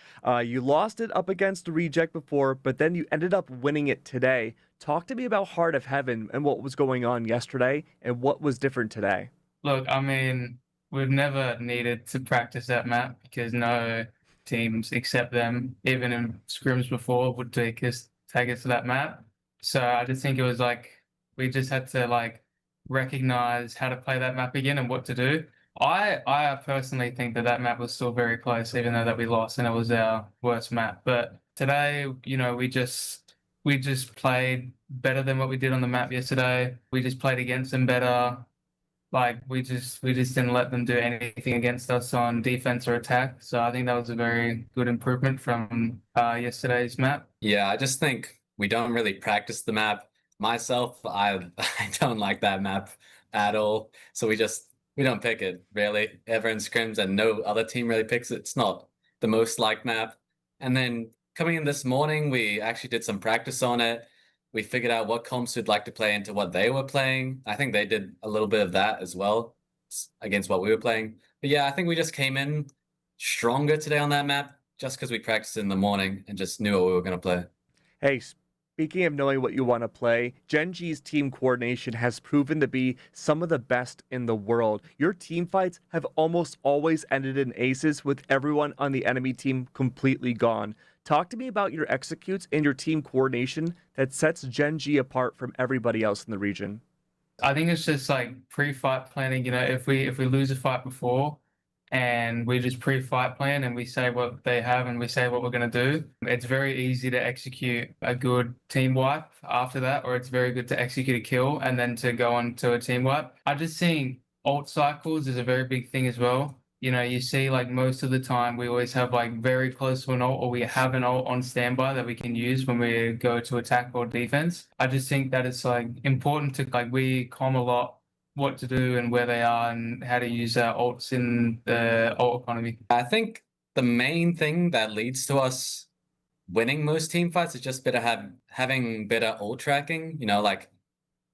You lost it up against the Reject before, but then you ended up winning it today. Talk to me about Heart of Heaven and what was going on yesterday and what was different today. Look, I mean, we've never needed to practice that map because no teams except them, even in scrims before, would take us to that map. So I just think it was like we just had to like recognize how to play that map again and what to do. I personally think that map was still very close, even though that we lost and it was our worst map. But today, you know, we just played better than what we did on the map yesterday. We just played against them better. Like we just didn't let them do anything against us on defense or attack. So I think that was a very good improvement from yesterday's map. Yeah, I just think we don't really practice the map. Myself, I don't like that map at all. So we don't pick it really ever in scrims, and no other team really picks it. It's not the most liked map. And then coming in this morning, we actually did some practice on it. We figured out what comps we'd like to play into what they were playing. I think they did a little bit of that as well against what we were playing. But yeah, I think we just came in stronger today on that map just because we practiced in the morning and just knew what we were going to play. Hey, speaking of knowing what you want to play, Gen G's team coordination has proven to be some of the best in the world. Your team fights have almost always ended in aces with everyone on the enemy team completely gone. Talk to me about your executes and your team coordination that sets Gen G apart from everybody else in the region. I think it's just like pre-fight planning. You know, if we lose a fight before and we just pre-fight plan and we say what they have and we say what we're going to do, it's very easy to execute a good team wipe after that, or it's very good to execute a kill and then to go on to a team wipe. I just think ult cycles is a very big thing as well. You know, you see like most of the time we always have like very close to an ult, or we have an ult on standby that we can use when we go to attack or defense. I just think that it's like important to like we comm a lot what to do and where they are and how to use our ults in the ult economy. I think the main thing that leads to us winning most team fights is just having better ult tracking. You know, like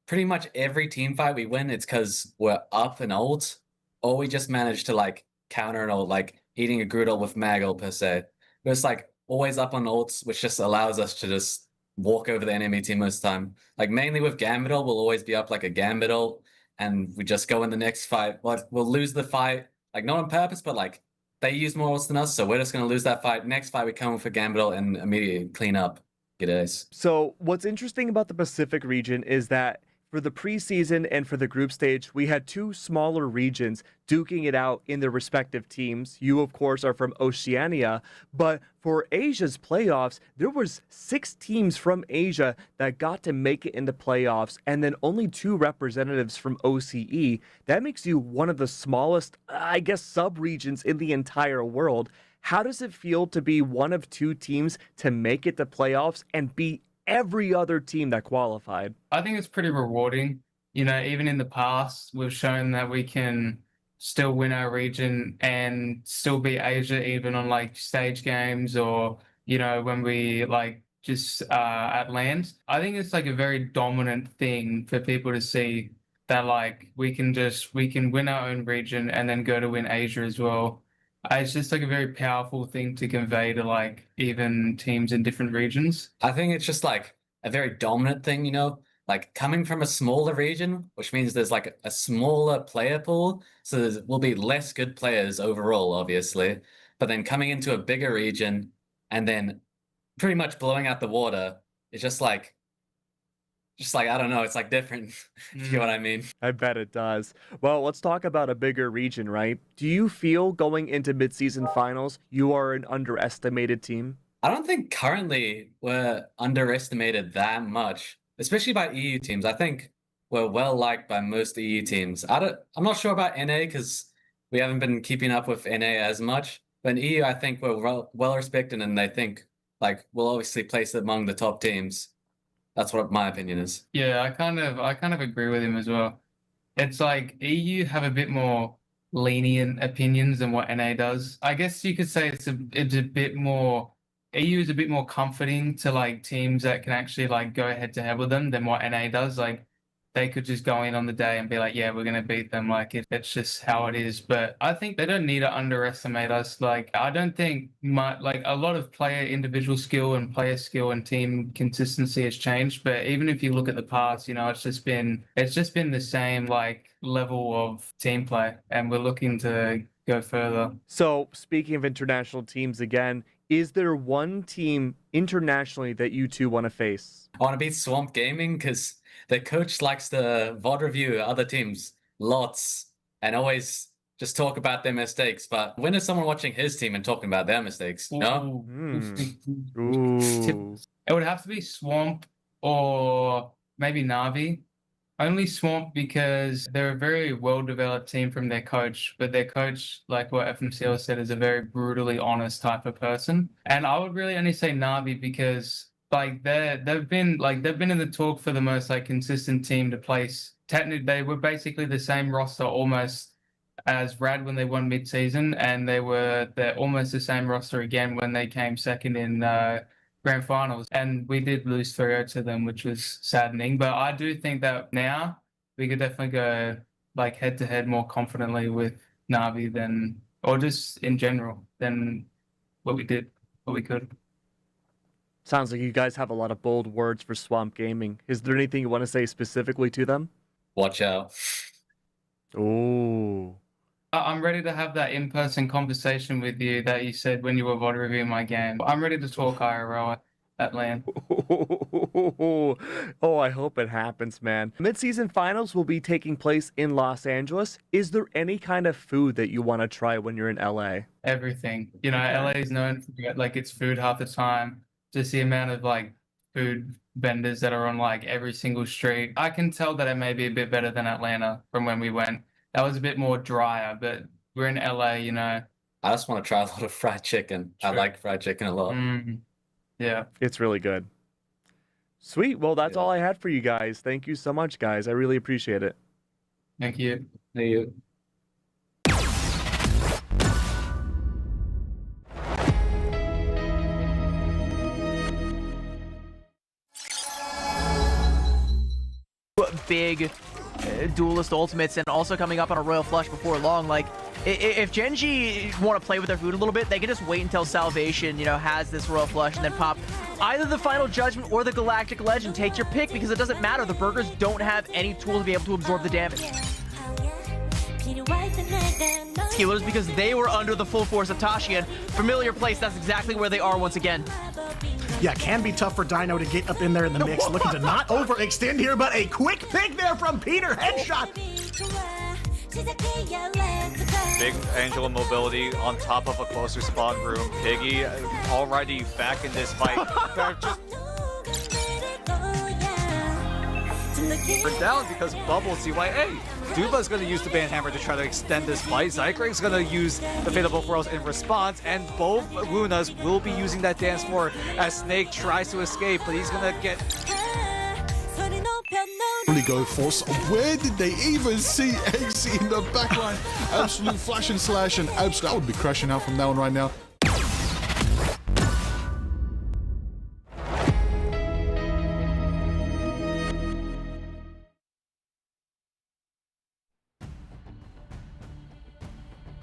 pretty much every team fight we win, it's because we're up an ult, or we just manage to like counter an ult, like eating a Groot ult with mag ult per se. But it's like always up on ults, which just allows us to just walk over the enemy team most of the time. Like mainly with Gambit ult, we'll always be up like a Gambit ult, and we just go in the next fight. Like we'll lose the fight, like not on purpose, but like they use more ults than us, so we're just gonna lose that fight. Next fight we come with a Gambit ult and immediately clean up, get ace. So what's interesting about the Pacific region is that For the preseason and for the group stage, we had two smaller regions duking it out in their respective teams. You, of course, are from Oceania, but for Asia's playoffs, there was 6 teams from Asia that got to make it into playoffs, and then only 2 representatives from OCE. That makes you one of the smallest, I guess, sub-regions in the entire world. How does it feel to be one of 2 teams to make it to playoffs and beat every other team that qualified? I think it's pretty rewarding. You know, even in the past, we've shown that we can still win our region and still beat Asia, even on like stage games or, you know, when we like just at lands. I think it's like a very dominant thing for people to see that like we can win our own region and then go to win Asia as well. It's just like a very powerful thing to convey to like even teams in different regions. I think it's just like a very dominant thing, you know, like coming from a smaller region, which means there's like a smaller player pool. So there will be less good players overall, obviously. But then coming into a bigger region and then pretty much blowing out the water, it's just like, I don't know, it's like different. You get what I mean? I bet it does. Well, let's talk about a bigger region, right? Do you feel going into midseason finals, you are an underestimated team? I don't think currently we're underestimated that much, especially by EU teams. I think we're well liked by most EU teams. I'm not sure about NA because we haven't been keeping up with NA as much. But in EU, I think we're well respected, and they think like we'll obviously place it among the top teams. That's what my opinion is. Yeah, I kind of agree with him as well. It's like EU have a bit more lenient opinions than what NA does. I guess you could say it's a bit more, EU is a bit more comforting to like teams that can actually like go head to head with them than what NA does. Like they could just go in on the day and be like, yeah, we're going to beat them. Like it's just how it is. But I think they don't need to underestimate us. Like I don't think like a lot of player individual skill and player skill and team consistency has changed. But even if you look at the past, you know, it's just been the same like level of team play, and we're looking to go further. So speaking of international teams again, is there one team internationally that you two want to face? I want to beat Swamp Gaming because their coach likes to VOD review other teams lots and always just talk about their mistakes. But when is someone watching his team and talking about their mistakes? No? Ooh. It would have to be Swamp or maybe Navi. Only Swamp because they're a very well-developed team from their coach, but their coach, like what FMCL said, is a very brutally honest type of person. And I would really only say Navi because like they've been in the talk for the most like consistent team to place. Technically, they were basically the same roster almost as Rad when they won mid-season, and they're almost the same roster again when they came second in grand finals, and we did lose 3-0 to them, which was saddening. But I do think that now we could definitely go like head to head more confidently with Navi than, or just in general, than what we could. Sounds like you guys have a lot of bold words for Swamp Gaming. Is there anything you want to say specifically to them? Watch out. Oh. I'm ready to have that in-person conversation with you that you said when you were VOD reviewing my game. I'm ready to talk IRL at LAN. Oh, I hope it happens, man. Mid-season finals will be taking place in Los Angeles. Is there any kind of food that you want to try when you're in LA? Everything. You know, LA is known for like its food half the time. Just the amount of like food vendors that are on like every single street. I can tell that it may be a bit better than Atlanta from when we went. That was a bit more drier, but we're in LA, you know. I just want to try a lot of fried chicken. Sure. I like fried chicken a lot. Yeah. It's really good. Sweet. Well, that's all I had for you guys. Thank you so much, guys. I really appreciate it. Thank you. Thank you. Big duelist ultimates, and also coming up on a royal flush before long. Like if Gen G want to play with their food a little bit, they can just wait until Salvation, you know, has this royal flush and then pop either the Final Judgment or the Galactic Legend. Take your pick, because it doesn't matter. The burgers don't have any tool to be able to absorb the damage. Healers, because they were under the full force of Tashi, and familiar place, that's exactly where they are once again. Yeah, can be tough for Dino to get up in there in the mix. Looking to not overextend here, but a quick pick there from Peter. Headshot. Big Angela mobility on top of a closer spawn room. Piggy already back in this fight. Just down because of Bubble CYA. Duba's going to use the Band Hammer to try to extend this fight. Zykrig's going to use the Fatal Both Worlds in response, and both Lunas will be using that dance floor as Snake tries to escape, but he's going to get... Really go force. Where did they even see Eggsy in the backline? Absolute flash and slash, and absolute. I would be crashing out from that one right now.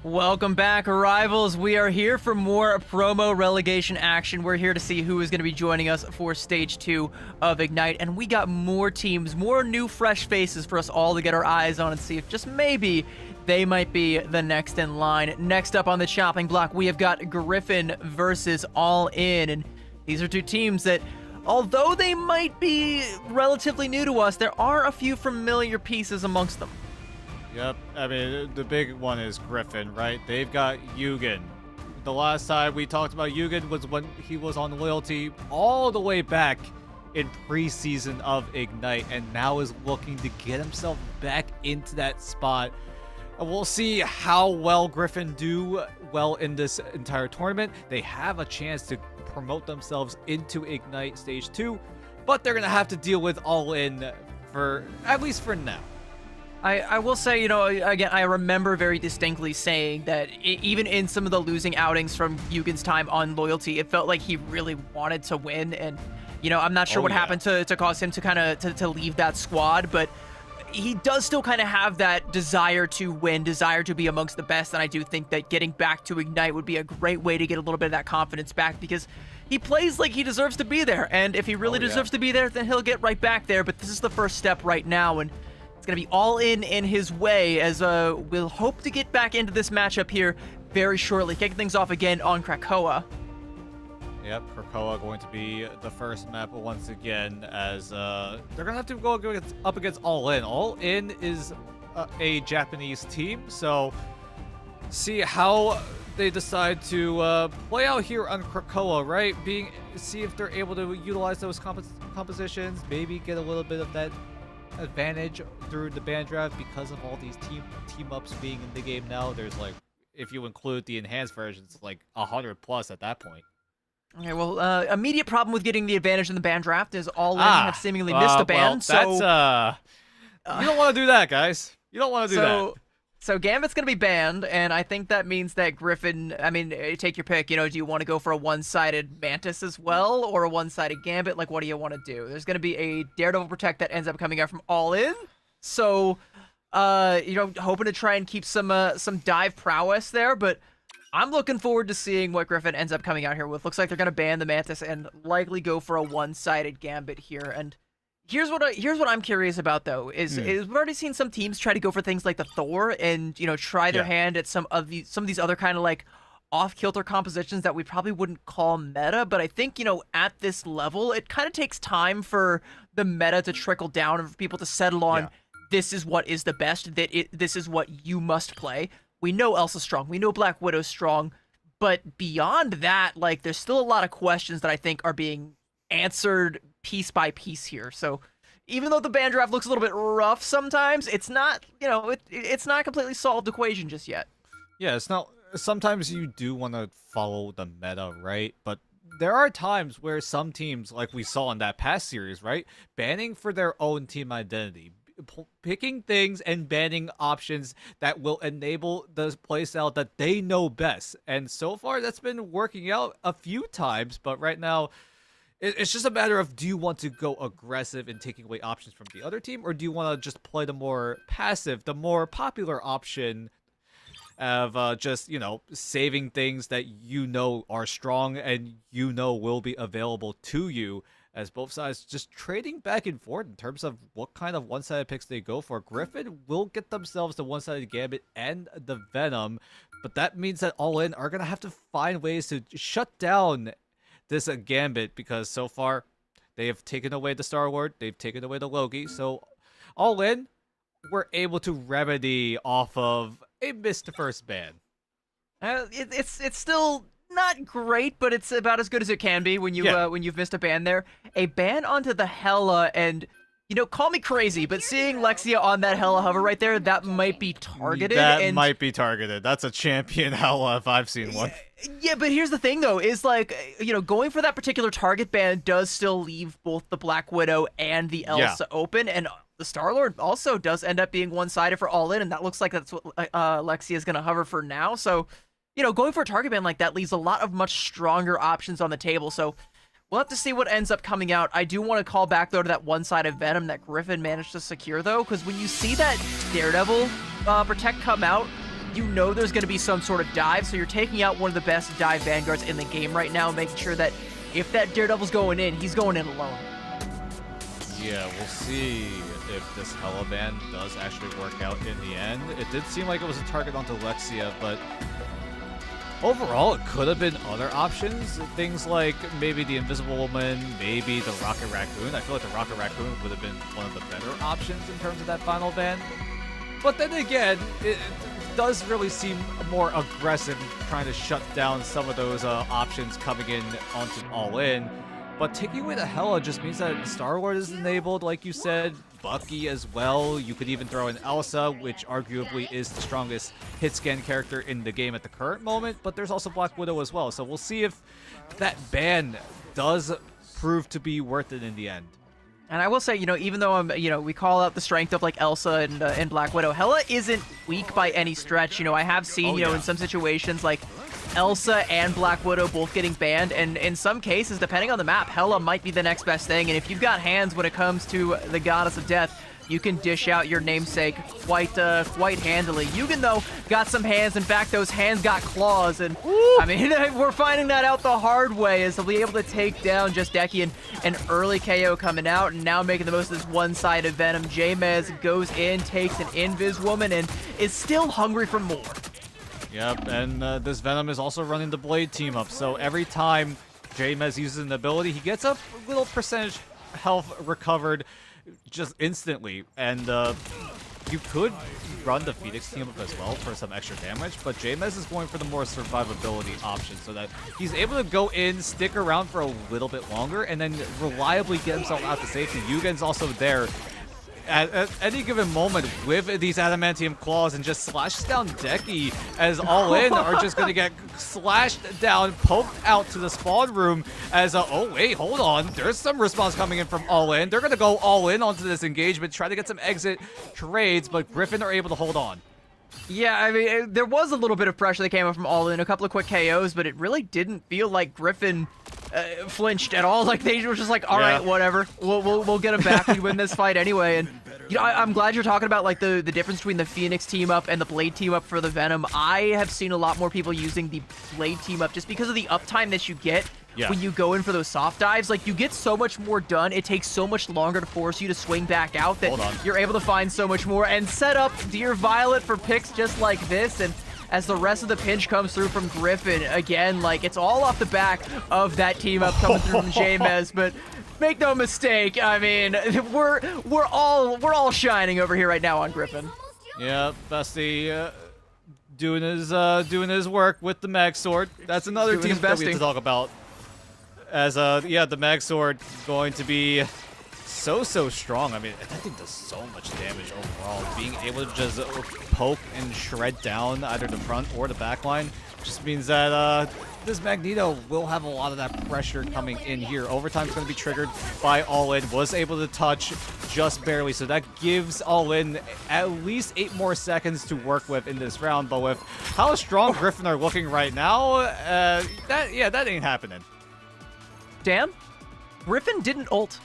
Welcome back, Rivals. We are here for more promo relegation action. We're here to see who is going to be joining us for Stage 2 of Ignite. And we got more teams, more new fresh faces for us all to get our eyes on and see if just maybe they might be the next in line. Next up on the chopping block, we have got Griffin versus All In. And these are two teams that, although they might be relatively new to us, there are a few familiar pieces amongst them. Yep, I mean, the big one is Griffin, right? They've got Yugen. The last time we talked about Yugen was when he was on loyalty all the way back in preseason of Ignite, and now is looking to get himself back into that spot. And we'll see how well Griffin do well in this entire tournament. They have a chance to promote themselves into Ignite Stage 2, but they're going to have to deal with All In for, at least for now. I will say, you know, again, I remember very distinctly saying that even in some of the losing outings from Yugen's time on loyalty, it felt like he really wanted to win. And, you know, I'm not sure what happened to cause him to kind of to leave that squad, but he does still kind of have that desire to win, desire to be amongst the best. And I do think that getting back to Ignite would be a great way to get a little bit of that confidence back, because he plays like he deserves to be there. And if he really deserves to be there, then he'll get right back there. But this is the first step right now, and it's going to be All In his way, as we'll hope to get back into this matchup here very shortly. Kicking things off again on Krakoa. Yep, Krakoa going to be the first map once again, as they're going to have to go up against All In. All In is a Japanese team, so see how they decide to play out here on Krakoa, right? See if they're able to utilize those compositions, maybe get a little bit of that advantage through the band draft because of all these team ups being in the game now. There's like, if you include the enhanced versions, like 100 plus at that point. Okay, well, immediate problem with getting the advantage in the band draft is All In have seemingly missed a band. Well, that's you don't want to do that, guys. You don't want to do that. So Gambit's going to be banned, and I think that means that Griffin, I mean, take your pick. You know, do you want to go for a one-sided Mantis as well, or a one-sided Gambit? Like, what do you want to do? There's going to be a Daredevil Protect that ends up coming out from All In. So, you know, hoping to try and keep some dive prowess there, but I'm looking forward to seeing what Griffin ends up coming out here with. Looks like they're going to ban the Mantis and likely go for a one-sided Gambit here, and here's what I'm curious about, though, is we've already seen some teams try to go for things like the Thor and, you know, try their hand at some of these other kind of like off-kilter compositions that we probably wouldn't call meta. But I think, you know, at this level, it kind of takes time for the meta to trickle down and for people to settle on this is what is the best, this is what you must play. We know Elsa's strong, we know Black Widow's strong, but beyond that, like, there's still a lot of questions that I think are being answered piece by piece here. So even though the band draft looks a little bit rough sometimes, it's not, you know, it's not a completely solved equation just yet. Yeah, it's not. Sometimes you do want to follow the meta, right? But there are times where some teams, like we saw in that past series, right, banning for their own team identity, picking things and banning options that will enable the playstyle that they know best. And so far, that's been working out a few times, but right now, it's just a matter of, do you want to go aggressive in taking away options from the other team, or do you want to just play the more passive, the more popular option of just, you know, saving things that you know are strong and you know will be available to you, as both sides just trading back and forth in terms of what kind of one-sided picks they go for. Griffin will get themselves the one-sided Gambit and the Venom, but that means that All In are going to have to find ways to shut down this a gambit because so far they have taken away the Star-Lord, they've taken away the Loki, so all in, we're able to remedy off of a missed first ban. It's still not great, but it's about as good as it can be when you've missed a ban there. A ban onto the Hela, and call me crazy, but seeing Lexia on that Hela hover right there, that might be targeted. That might be targeted. That's a champion Hela if I've seen one. Yeah, but here's the thing though, is like, going for that particular target ban does still leave both the Black Widow and the Elsa open, and the Star-Lord also does end up being one-sided for all in, and that looks like that's what Lexia is going to hover for now. So, going for a target ban like that leaves a lot of much stronger options on the table. So we'll have to see what ends up coming out. I do want to call back, though, to that one-sided Venom that Griffin managed to secure, though, because when you see that Daredevil Protect come out, there's going to be some sort of dive, so you're taking out one of the best dive vanguards in the game right now, making sure that if that Daredevil's going in, he's going in alone. Yeah, we'll see if this Hela ban does actually work out in the end. It did seem like it was a target onto Lexia, but overall, it could have been other options. Things like maybe the Invisible Woman, maybe the Rocket Raccoon. I feel like the Rocket Raccoon would have been one of the better options in terms of that final ban. But then again, it does really seem more aggressive trying to shut down some of those options coming in onto all-in. But taking away the Hela just means that Star-Lord is enabled, like you said, Bucky as well. You could even throw in Elsa, which arguably is the strongest hit scan character in the game at the current moment, but there's also Black Widow as well. So we'll see if that ban does prove to be worth it in the end. And I will say, even though we call out the strength of like Elsa and Black Widow, Hela isn't weak by any stretch. I have seen, in some situations like Elsa and Black Widow both getting banned, and in some cases, depending on the map, Hela might be the next best thing. And if you've got hands when it comes to the Goddess of Death, you can dish out your namesake quite handily. Yugen, though, got some hands. In fact, those hands got claws, and I mean, we're finding that out the hard way, as he'll be able to take down Just Deki, and an early KO coming out, and now making the most of this one-sided Venom. J-Mez goes in, takes an Invis Woman, and is still hungry for more. Yep, and this Venom is also running the Blade team up, so every time J-Mez uses an ability, he gets a little percentage health recovered just instantly, and you could run the Phoenix team up as well for some extra damage, but J-Mez is going for the more survivability option so that he's able to go in, stick around for a little bit longer, and then reliably get himself out to safety. Yugen's also there at any given moment with these adamantium claws and just slashes down Deki, as all in are just going to get slashed down, poked out to the spawn room as oh wait, hold on, there's some response coming in from all in. They're going to go all in onto this engagement, try to get some exit trades, but Griffin are able to hold on. Yeah, I mean, there was a little bit of pressure that came up from all in, a couple of quick KOs, but it really didn't feel like Griffin flinched at all. Like, they were just like, all right, whatever, we'll get him back. We win this fight anyway. And I'm glad you're talking about like the difference between the Phoenix team up and the Blade team up for the Venom. I have seen a lot more people using the Blade team up just because of the uptime that you get when you go in for those soft dives. Like, you get so much more done. It takes so much longer to force you to swing back out that you're able to find so much more and set up Dear Violet for picks just like this. And as the rest of the pinch comes through from Griffin, again, like, it's all off the back of that team up coming through from J-Mez, but make no mistake, I mean, we're all shining over here right now on Griffin. Yeah, Bestie doing his work with the Mag Sword. That's another team that we have to talk about. As the Mag Sword going to be so strong. I mean, that thing does so much damage overall. Being able to just poke and shred down either the front or the back line just means that this Magneto will have a lot of that pressure coming in here. Overtime's going to be triggered by All In. Was able to touch just barely, so that gives All In at least 8 more seconds to work with in this round. But with how strong Griffin are looking right now, that ain't happening. Dan, Griffin didn't ult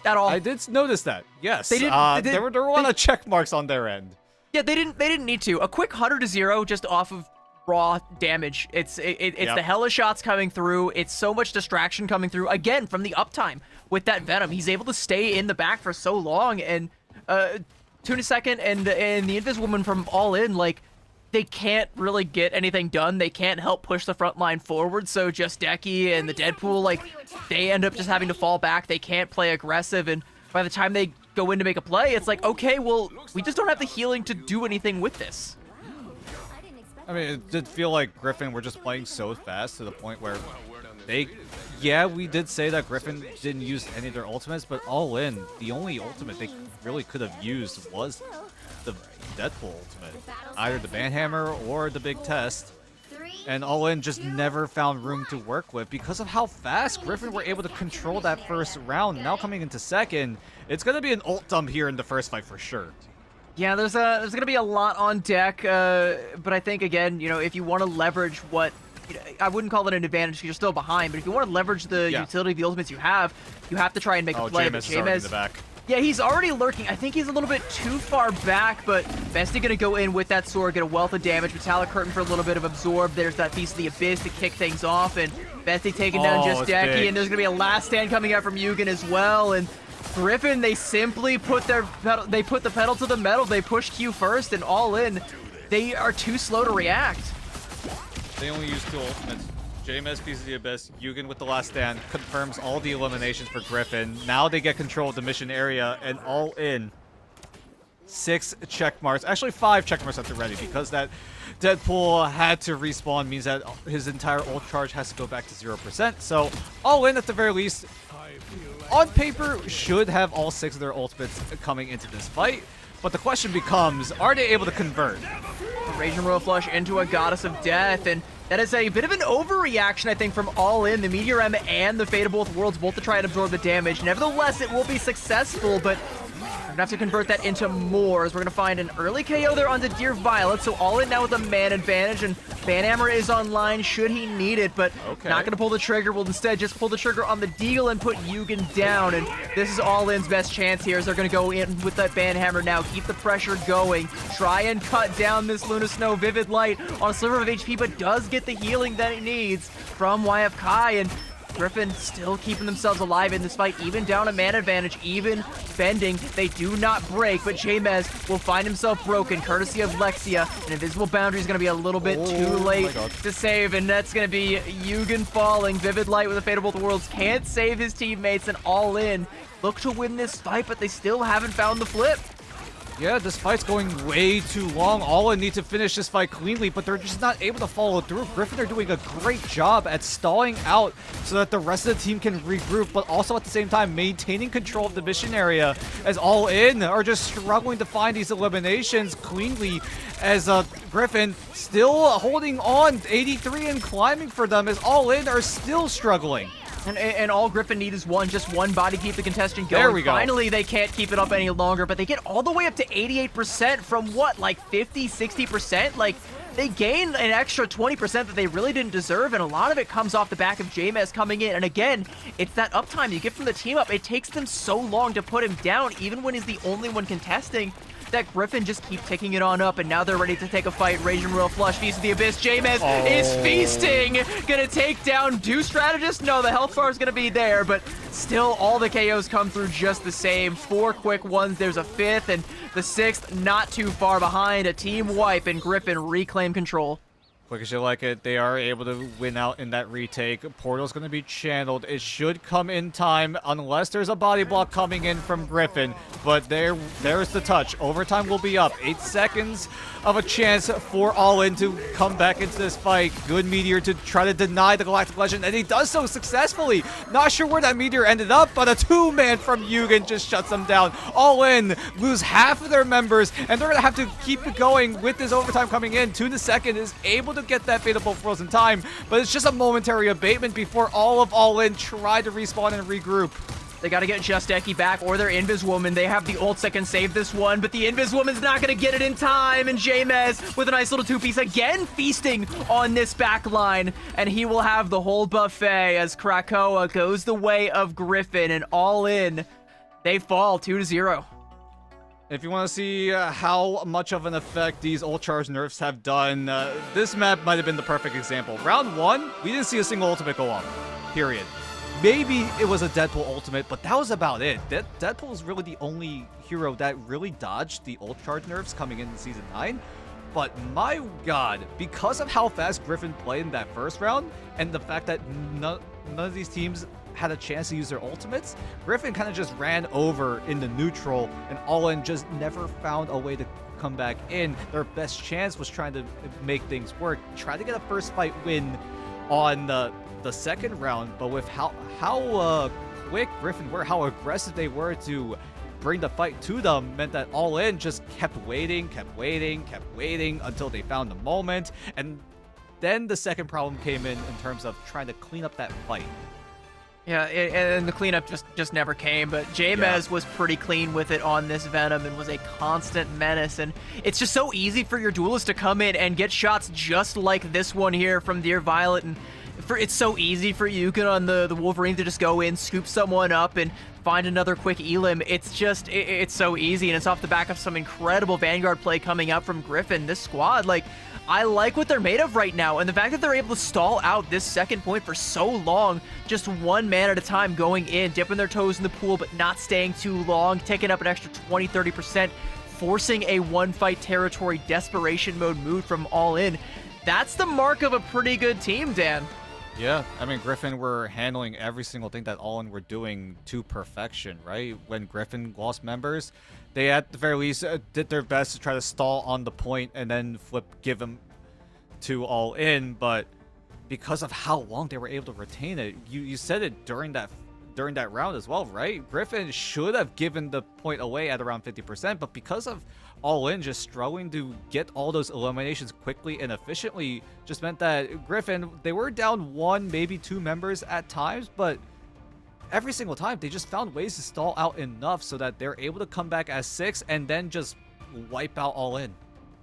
at all. I did notice that. Yes, they didn't. There were a lot of check marks on their end. Yeah, they didn't need to. A quick 100-0 just off of raw damage. It's the Hela shots coming through. It's so much distraction coming through again from the uptime with that Venom. He's able to stay in the back for so long, and Tuna Second and the Invis Woman from All In, like, they can't really get anything done. They can't help push the front line forward. So just Decky and the Deadpool, like, they end up just having to fall back. They can't play aggressive. And by the time they go in to make a play, it's like, okay, well, we just don't have the healing to do anything with this. I mean, it did feel like Griffin were just playing so fast to the point where they... Yeah, we did say that Griffin didn't use any of their ultimates, but all in, the only ultimate they really could have used was the Deadpool ultimate. Either the Banhammer or the Big Test. And all in just never found room to work with because of how fast Griffin were able to control that first round. Now coming into second, it's going to be an ult dump here in the first fight for sure. Yeah, there's going to be a lot on deck, but I think, again, you know, if you want to leverage what, you know, I wouldn't call it an advantage because you're still behind, but if you want to leverage the utility of the ultimates you have to try and make a play. Jameis is already in the back. Yeah, he's already lurking. I think he's a little bit too far back, but Bestie gonna go in with that sword, get a wealth of damage. Metallic Curtain for a little bit of absorb. There's that Feast of the Abyss to kick things off, and Bestie taking down just Decky, and there's gonna be a last stand coming out from Yugen as well. And Griffin, they simply put the pedal to the metal. They push Q first, and all in. They are too slow to react. They only use 2 ultimates. Jameis, Feast of the Abyss, Yugen with the last stand confirms all the eliminations for Griffin. Now they get control of the mission area, and all in 6 check marks. Actually 5 check marks at the ready because that Deadpool had to respawn means that his entire ult charge has to go back to 0%. So all in at the very least, on paper, should have all 6 of their ultimates coming into this fight. But the question becomes, are they able to convert? Raging Royal Flush into a Goddess of Death, and that is a bit of an overreaction, I think, from all in. The Meteor M and the Fate of both worlds, both to try and absorb the damage. Nevertheless, it will be successful, but we're gonna have to convert that into more, as we're gonna find an early KO there onto Dear Violet. So all in now with a man advantage, and Banhammer is online should he need it, but not gonna pull the trigger. Will instead just pull the trigger on the Deagle and put Yugen down. And this is all in's best chance here, as they're gonna go in with that Banhammer now, keep the pressure going, try and cut down this Luna Snow Vivid Light on a sliver of HP, but does get the healing that he needs from YF Kai. And Griffin still keeping themselves alive in this fight, even down a man advantage, even bending. They do not break, but Jameis will find himself broken, courtesy of Lexia. An invisible boundary is going to be a little bit too late to save, and that's going to be Yugen falling. Vivid Light with the Fate of both worlds can't save his teammates, and all in look to win this fight, but they still haven't found the flip. Yeah, this fight's going way too long. All in need to finish this fight cleanly, but they're just not able to follow through. Griffin are doing a great job at stalling out so that the rest of the team can regroup, but also at the same time maintaining control of the mission area, as all in are just struggling to find these eliminations cleanly, as Griffin still holding on, 83 and climbing for them, as all in are still struggling. And all Griffin need is just one body to keep the contestant going. There we go. Finally, they can't keep it up any longer, but they get all the way up to 88% from what, like 50, 60%? Like, they gain an extra 20% that they really didn't deserve, and a lot of it comes off the back of Jameis coming in. And again, it's that uptime you get from the team up. It takes them so long to put him down, even when he's the only one contesting, that Griffin just keep taking it on up, and now they're ready to take a fight. Raging Royal Flush, Feast of the Abyss. Jameis is feasting. Gonna take down Strategist? No, the health bar is gonna be there, but still all the KOs come through just the same. 4 quick ones. There's a 5th, and the 6th not too far behind. A team wipe, and Griffin reclaim control. Quick as you like it, they are able to win out in that retake. Portal's going to be channeled. It should come in time unless there's a body block coming in from Griffin. But there's the touch. Overtime will be up. 8 seconds of a chance for All In to come back into this fight. Good Meteor to try to deny the Galactic Legend, and he does so successfully. Not sure where that Meteor ended up, but a 2-man from Yugen just shuts them down. All In lose half of their members, and they're going to have to keep it going with this overtime coming in. Tuna Second is able to get that Fate of both worlds in time, but it's just a momentary abatement before All In try to respawn and regroup. They got to get Just Eki back or their Invis Woman. They have the ults that can save this one, but the Invis Woman's not going to get it in time. And Jameis with a nice little 2-piece again, feasting on this back line. And he will have the whole buffet as Krakoa goes the way of Griffin, and All In, they fall 2-0. If you want to see how much of an effect these ult charge nerfs have done, this map might have been the perfect example. Round 1, we didn't see a single ultimate go off, period. Maybe it was a Deadpool ultimate, but that was about it. Deadpool is really the only hero that really dodged the ult charge nerfs coming into Season 9. but my god, because of how fast Griffin played in that first round, and the fact that none of these teams had a chance to use their ultimates, Griffin kind of just ran over in the neutral, and All In just never found a way to come back in. Their best chance was trying to make things work, try to get a first fight win on the second round, but with how quick Griffin were, how aggressive they were to bring the fight to them, meant that All In just kept waiting until they found the moment, and then the second problem came in terms of trying to clean up that fight. Yeah, and the cleanup just never came, but Jamez was pretty clean with it on this Venom and was a constant menace, and it's just so easy for your duelist to come in and get shots just like this one here from Dear Violet, and it's so easy for Yukon on the Wolverine to just go in, scoop someone up, and find another quick elim. It's just, it's so easy, and it's off the back of some incredible Vanguard play coming out from Griffin. This squad, like, I like what they're made of right now, and the fact that they're able to stall out this second point for so long, just one man at a time going in, dipping their toes in the pool, but not staying too long, taking up an extra 20-30%, forcing a one-fight territory desperation mode mood from All In. That's the mark of a pretty good team, Dan. Yeah, I mean, Griffin were handling every single thing that All In were doing to perfection, right? When Griffin lost members, they at the very least did their best to try to stall on the point and then give them to All In, but because of how long they were able to retain it, you said it during that round as well, right? Griffin should have given the point away at around 50%, but because of All In just struggling to get all those eliminations quickly and efficiently, just meant that Griffin, they were down one, maybe two members at times, but every single time they just found ways to stall out enough so that they're able to come back as 6 and then just wipe out All In.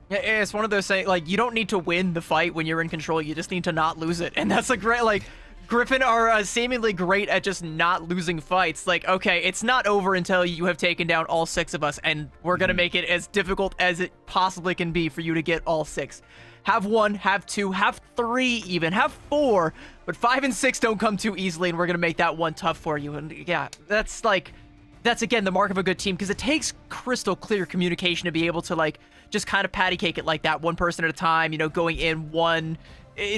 Yeah, it's one of those things, like, you don't need to win the fight when you're in control, you just need to not lose it, and that's a great, like, Griffin are seemingly great at just not losing fights. Like, okay, it's not over until you have taken down all 6 of us, and we're gonna make it as difficult as it possibly can be for you to get all 6. Have 1, have 2, have 3 even, have 4, but 5 and 6 don't come too easily, and we're gonna make that one tough for you. And yeah, that's again the mark of a good team, because it takes crystal clear communication to be able to, like, just kind of patty cake it like that, one person at a time, you know, going in one,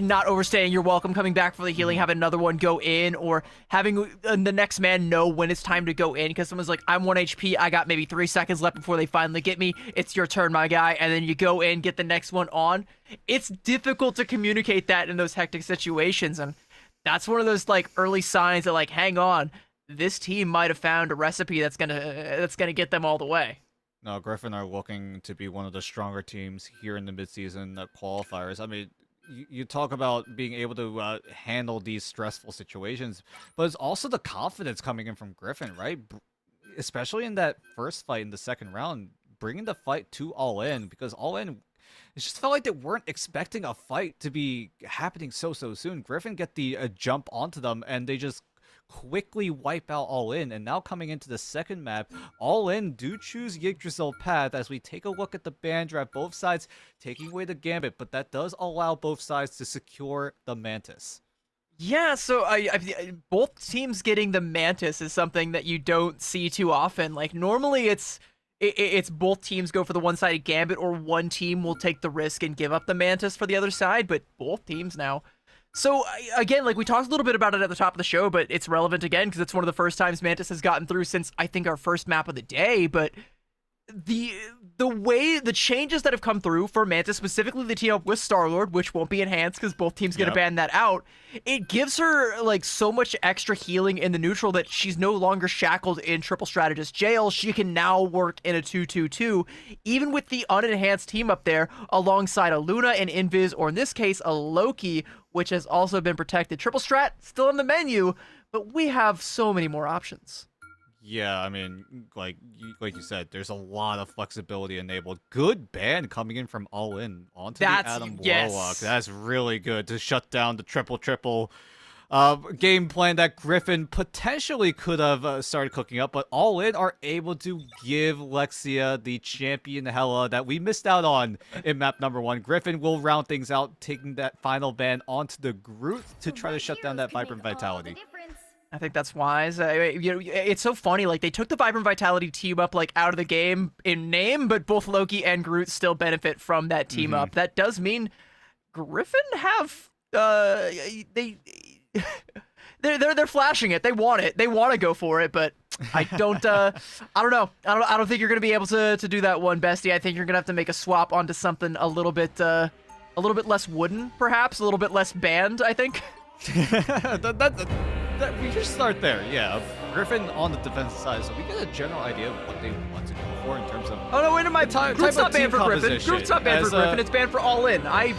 not overstaying your welcome, coming back for the healing, have another one go in, or having the next man know when it's time to go in, because someone's like, I'm 1 HP, I got maybe 3 seconds left before they finally get me, it's your turn, my guy, and then you go in, get the next one on. It's difficult to communicate that in those hectic situations, and that's one of those, like, early signs that, like, hang on, this team might have found a recipe that's gonna get them all the way. No, Griffin are looking to be one of the stronger teams here in the midseason qualifiers. I mean, you talk about being able to handle these stressful situations, but it's also the confidence coming in from Griffin, right? Especially in that first fight in the second round, bringing the fight to All In, because All In, it just felt like they weren't expecting a fight to be happening so soon. Griffin get the jump onto them, and they just quickly wipe out All In. And now coming into the second map, All In do choose Yggdrasil path as we take a look at the ban draft, both sides taking away the gambit, but that does allow both sides to secure the Mantis. Yeah, so both teams getting the Mantis is something that you don't see too often. Like, normally it's both teams go for the one-sided gambit, or one team will take the risk and give up the Mantis for the other side, but both teams now. So, again, like, we talked a little bit about it at the top of the show, but it's relevant again because it's one of the first times Mantis has gotten through since, I think, our first map of the day, but the changes that have come through for Mantis, specifically the team up with Star-Lord, which won't be enhanced because both teams get to ban that out, it gives her, like, so much extra healing in the neutral that she's no longer shackled in triple strategist jail. She can now work in a 2-2-2, even with the unenhanced team up there, alongside a Luna, an Invis, or in this case, a Loki, which has also been protected. Triple strat, still on the menu, but we have so many more options. Yeah, I mean, like you said, there's a lot of flexibility enabled. Good ban coming in from All In onto the Adam Warlock. That's really good to shut down the triple game plan that Griffin potentially could have started cooking up, but All In are able to give Lexia the champion Hela that we missed out on in map number 1. Griffin will round things out, taking that final ban onto the Groot to try to shut down that Vibrant Vitality. I think that's wise. You know, it's so funny. Like, they took the Vibrant Vitality team up like out of the game in name, but both Loki and Groot still benefit from that team up. That does mean Griffin have they're flashing it. They want it. They want to go for it, but I don't know. I don't think you're gonna be able to do that one, Bestie. I think you're gonna have to make a swap onto something a little bit less wooden, perhaps a little bit less banned. I think. We just start there, yeah. Griffin on the defensive side, so we get a general idea of what they want to go for in terms of. Oh no, wait a minute, Groot's not banned for Griffin. Groot's not banned for Griffin. It's banned for All In. I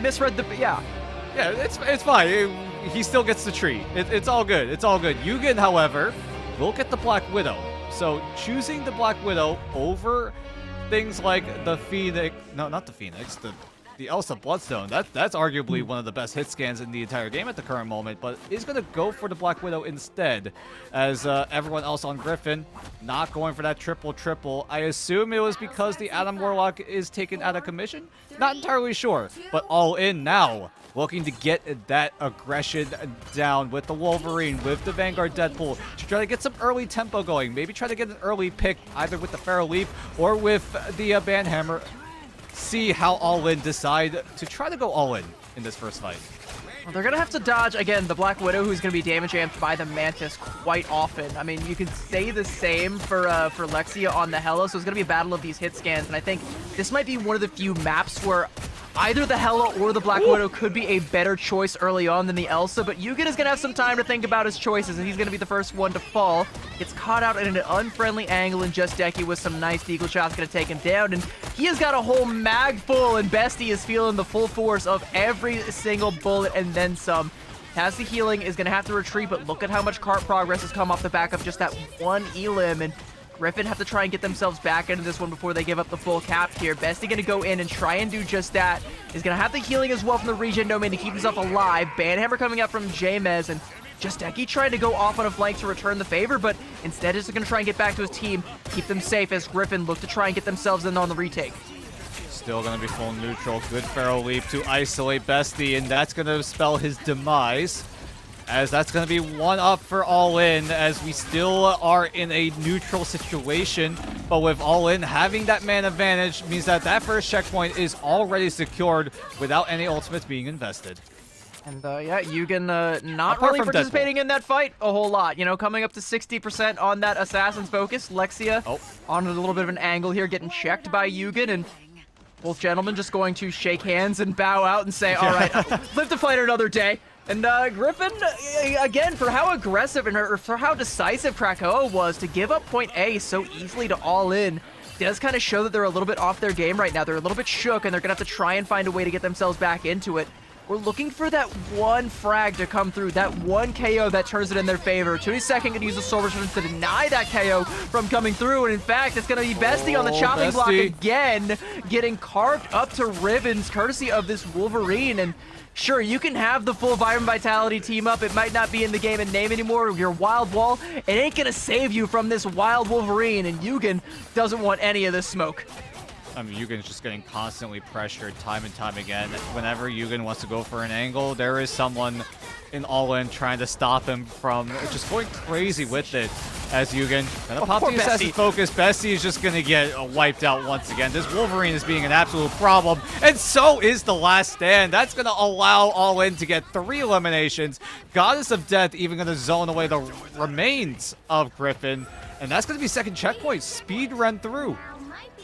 misread the Yeah, it's fine. He still gets the tree. It's all good. It's all good. Yugen, however, will get the Black Widow. So choosing the Black Widow over things like the Phoenix. No, not the Phoenix. The Elsa Bloodstone, that's arguably one of the best hit scans in the entire game at the current moment, but is going to go for the Black Widow instead, as everyone else on Griffin not going for that triple. I assume it was because the Adam Warlock is taken out of commission? Not entirely sure, but All In now, looking to get that aggression down with the Wolverine, with the Vanguard Deadpool, to try to get some early tempo going, maybe try to get an early pick either with the Pharaoh Leap or with the Banhammer. See how All In decide to try to go all in this first fight. Well, they're going to have to dodge, again, the Black Widow, who's going to be damage amped by the Mantis quite often. I mean, you can say the same for Lexia on the Hela, so it's going to be a battle of these hit scans, and I think this might be one of the few maps where either the Hela or the Black Widow could be a better choice early on than the Elsa, but Yugen is going to have some time to think about his choices, and he's going to be the first one to fall. Gets caught out at an unfriendly angle, and Just Decky with some nice deagle shots going to take him down, and he has got a whole mag full, and Bestie is feeling the full force of every single bullet and then some. Has the healing, is going to have to retreat, but look at how much cart progress has come off the back of just that one elim, and Griffin have to try and get themselves back into this one before they give up the full cap here. Bestie going to go in and try and do just that. He's going to have the healing as well from the regen domain to keep himself alive. Banhammer coming up from Jamez, and Just Decky trying to go off on a flank to return the favor, but instead is going to try and get back to his team, keep them safe as Griffin look to try and get themselves in on the retake. Still going to be full neutral. Good Pharaoh Leap to isolate Bestie, and that's going to spell his demise, as that's going to be one up for All In, as we still are in a neutral situation. But with All In having that man advantage means that that first checkpoint is already secured without any ultimates being invested. And yeah, Yugen not really participating in that fight a whole lot. You know, coming up to 60% on that Assassin's focus. Lexia on a little bit of an angle here, getting checked by Yugen, and both gentlemen just going to shake hands and bow out and say, all right, live to fight another day. And Griffin, again, for how aggressive and for how decisive Krakoa was to give up point A so easily to All In, does kind of show that they're a little bit off their game right now. They're a little bit shook, and they're going to have to try and find a way to get themselves back into it. We're looking for that one frag to come through, that one KO that turns it in their favor. 2second can use the Soul Resistance to deny that KO from coming through, and in fact, it's going to be Bestie on the chopping block again, getting carved up to ribbons courtesy of this Wolverine. And sure, you can have the full Vibrant Vitality team up. It might not be in the game in name anymore. Your Wild Wall, it ain't going to save you from this Wild Wolverine, and Yugen doesn't want any of this smoke. I mean, Yugen's just getting constantly pressured time and time again. Whenever Yugen wants to go for an angle, there is someone in All In trying to stop him from just going crazy with it. As Yugen gonna pop the Assassin's focus, Bestie is just gonna get wiped out once again. This Wolverine is being an absolute problem, and so is the Last Stand. That's gonna allow All In to get 3 eliminations. Goddess of Death even gonna zone away the remains of Griffin, and that's gonna be second checkpoint. Speed run through.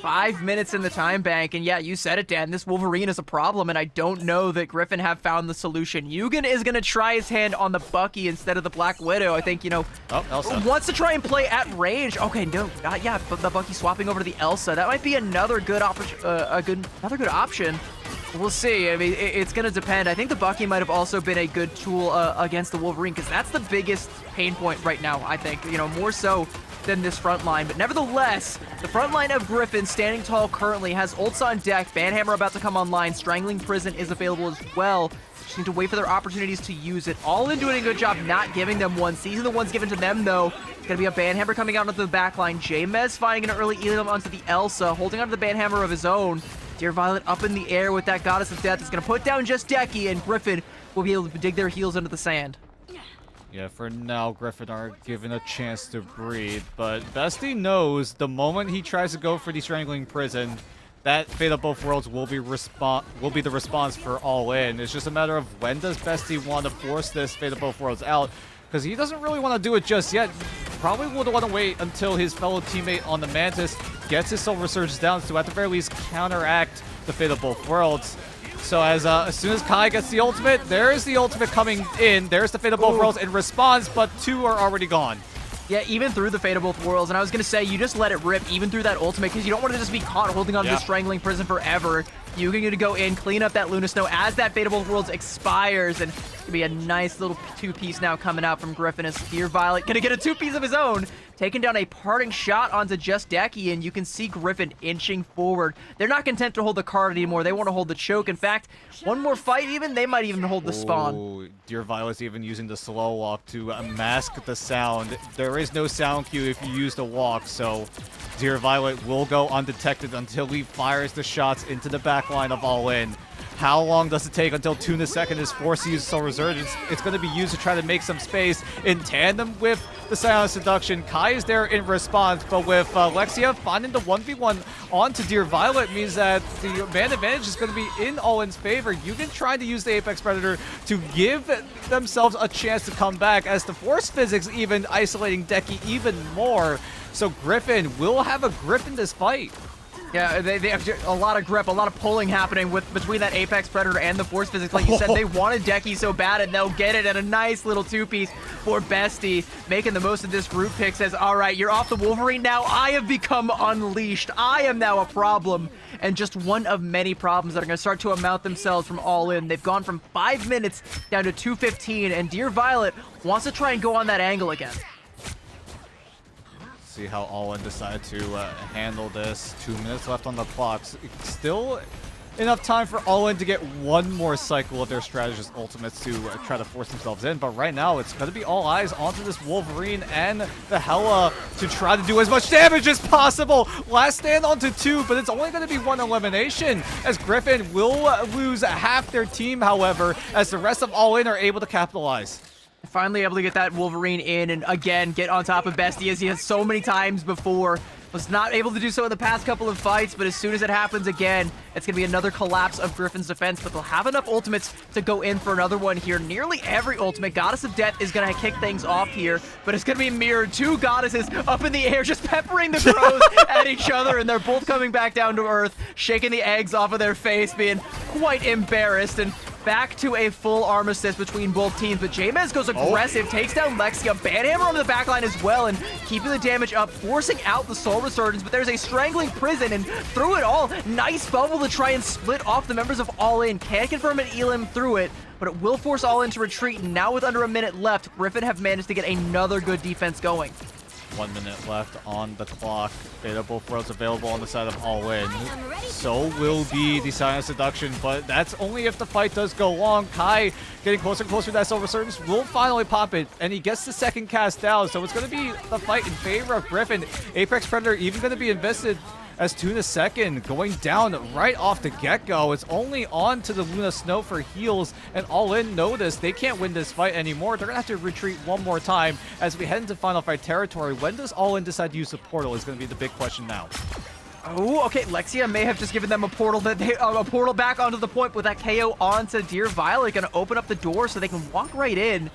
5 minutes in the time bank, and yeah, you said it, Dan. This Wolverine is a problem, and I don't know that Griffin have found the solution. Yugen is going to try his hand on the Bucky instead of the Black Widow. I think, you know, wants to try and play at range. Okay, no, yeah, but the Bucky swapping over to the Elsa. That might be another good option. We'll see. I mean, it's going to depend. I think the Bucky might have also been a good tool against the Wolverine, because that's the biggest pain point right now, I think. You know, more so than this front line. But nevertheless, the front line of Griffin standing tall currently has ults on deck. Banhammer about to come online. Strangling Prison is available as well. Just need to wait for their opportunities to use it. All In doing a good job not giving them one. Seizing the ones given to them, though. It's going to be a Banhammer coming out onto the back line. Jamez finding an early elim onto the Elsa, holding onto the Banhammer of his own. Dear Violet up in the air with that Goddess of Death is going to put down Just Decky, and Griffin will be able to dig their heels into the sand. Yeah, for now, Griffin are given a chance to breathe, but Bestie knows the moment he tries to go for the Strangling Prison, that Fate of Both Worlds will be the response for All In. It's just a matter of when does Bestie want to force this Fate of Both Worlds out, because he doesn't really want to do it just yet. Probably would want to wait until his fellow teammate on the Mantis gets his Soul Resurgence down to at the very least counteract the Fate of Both Worlds. So as soon as Kai gets the ultimate, there is the ultimate coming in. There's the Fate of Both Worlds in response, but 2 are already gone. Yeah, even through the Fate of Both Worlds, and I was going to say, you just let it rip even through that ultimate, because you don't want to just be caught holding on to the Strangling Prison forever. You're going to go in, clean up that Luna Snow as that Fate of Both Worlds expires, and it's going to be a nice little 2-piece now coming out from Griffin as Dear Violet going to get a 2-piece of his own, taking down a parting shot onto Just Decky, and you can see Griffin inching forward. They're not content to hold the card anymore. They want to hold the choke. In fact, one more fight even, they might even hold the spawn. Ooh, Dear Violet's even using the slow walk to mask the sound. There is no sound cue if you use the walk, so Dear Violet will go undetected until he fires the shots into the back line of All In. How long does it take until Tuna Second is forced to use Soul Resurgence? It's going to be used to try to make some space in tandem with the Silent Seduction. Kai is there in response, but with Lexia finding the 1v1 onto Dear Violet means that the man advantage is going to be in All In's favor. Yugen trying to use the Apex Predator to give themselves a chance to come back, as the Force Physics even isolating Decky even more. So Griffin will have a grip in this fight. Yeah, they have a lot of grip, a lot of pulling happening between that Apex Predator and the Force Physics. Like you said, they wanted Decky so bad, and they'll get it at a nice little 2-piece for Bestie, making the most of this group pick. Says, all right, you're off the Wolverine now. I have become unleashed. I am now a problem, and just one of many problems that are going to start to amount themselves from All In. They've gone from 5 minutes down to 2:15, and Dear Violet wants to try and go on that angle again. See how All In decide to handle this. 2 minutes left on the clock. Still enough time for All In to get one more cycle of their strategist ultimates to try to force themselves in. But right now, it's going to be all eyes onto this Wolverine and the Hela to try to do as much damage as possible. Last stand onto 2, but it's only going to be 1 elimination, as Griffin will lose half their team, however, as the rest of All In are able to capitalize. Finally able to get that Wolverine in and again get on top of Bestie, as he has so many times before. Was not able to do so in the past couple of fights, but as soon as it happens again, it's going to be another collapse of Griffin's defense, but they'll have enough ultimates to go in for another one here. Nearly every ultimate. Goddess of Death is going to kick things off here, but it's going to be mirrored. 2 goddesses up in the air, just peppering the crows at each other, and they're both coming back down to earth, shaking the eggs off of their face, being quite embarrassed, and back to a full armistice between both teams, but Jamez goes aggressive, takes down Lexia, Banhammer on the backline as well, and keeping the damage up, forcing out the Soul Resurgence, but there's a Strangling Prison, and through it all, nice bubble to try and split off the members of All In. Can't confirm an Elim through it, but it will force All In to retreat, and now with under a minute left, Griffin have managed to get another good defense going. 1 minute left on the clock. Fate of Both Worlds available on the side of All In. So will be the Silent Seduction, but that's only if the fight does go long. Kai getting closer and closer to that Soul Resurgence will finally pop it, and he gets the second cast down, so it's going to be the fight in favor of Griffin. Apex Predator even going to be invested, as Tuna Second going down right off the get-go. It's only on to the Luna Snow for heals, and All In notice they can't win this fight anymore. They're going to have to retreat one more time as we head into Final Fight territory. When does All In decide to use the portal is going to be the big question now. Oh, okay. Lexia may have just given them a portal a portal back onto the point with that KO onto Dear Violet. Going to open up the door so they can walk right in.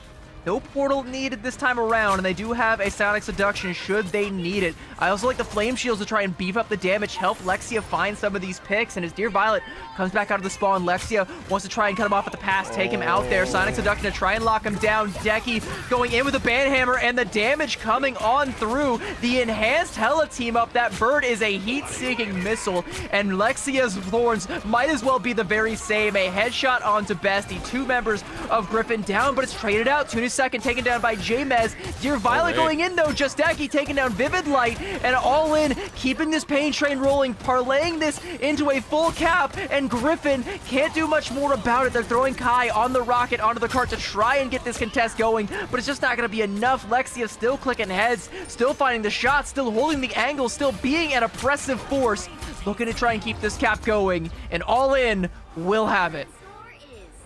No portal needed this time around, and they do have a Sonic Seduction should they need it. I also like the Flame Shields to try and beef up the damage, help Lexia find some of these picks, and as Dear Violet comes back out of the spawn, Lexia wants to try and cut him off at the pass, take him out there. Sonic Seduction to try and lock him down. Decky going in with a Banhammer, and the damage coming on through. The enhanced Hela team up. That bird is a heat-seeking missile, and Lexia's Thorns might as well be the very same. A headshot onto Bestie. 2 members of Griffin down, but it's traded out. Tuna Second taken down by Jamez. Dear Violet going in though. Just Decky taking down Vivid Light, and All In keeping this pain train rolling, parlaying this into a full cap, and Griffin can't do much more about it. They're throwing Kai on the rocket onto the cart to try and get this contest going, but it's just not going to be enough. Lexia still clicking heads, still finding the shots, still holding the angle, still being an oppressive force, looking to try and keep this cap going, and All In will have it.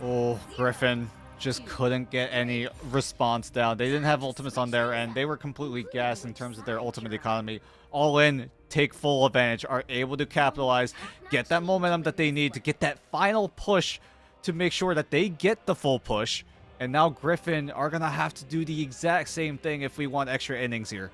Oh, Griffin just couldn't get any response down. They didn't have ultimates on their end. They were completely gassed in terms of their ultimate economy. All in, take full advantage, are able to capitalize, get that momentum that they need to get that final push to make sure that they get the full push. And now Griffin are going to have to do the exact same thing if we want extra innings here.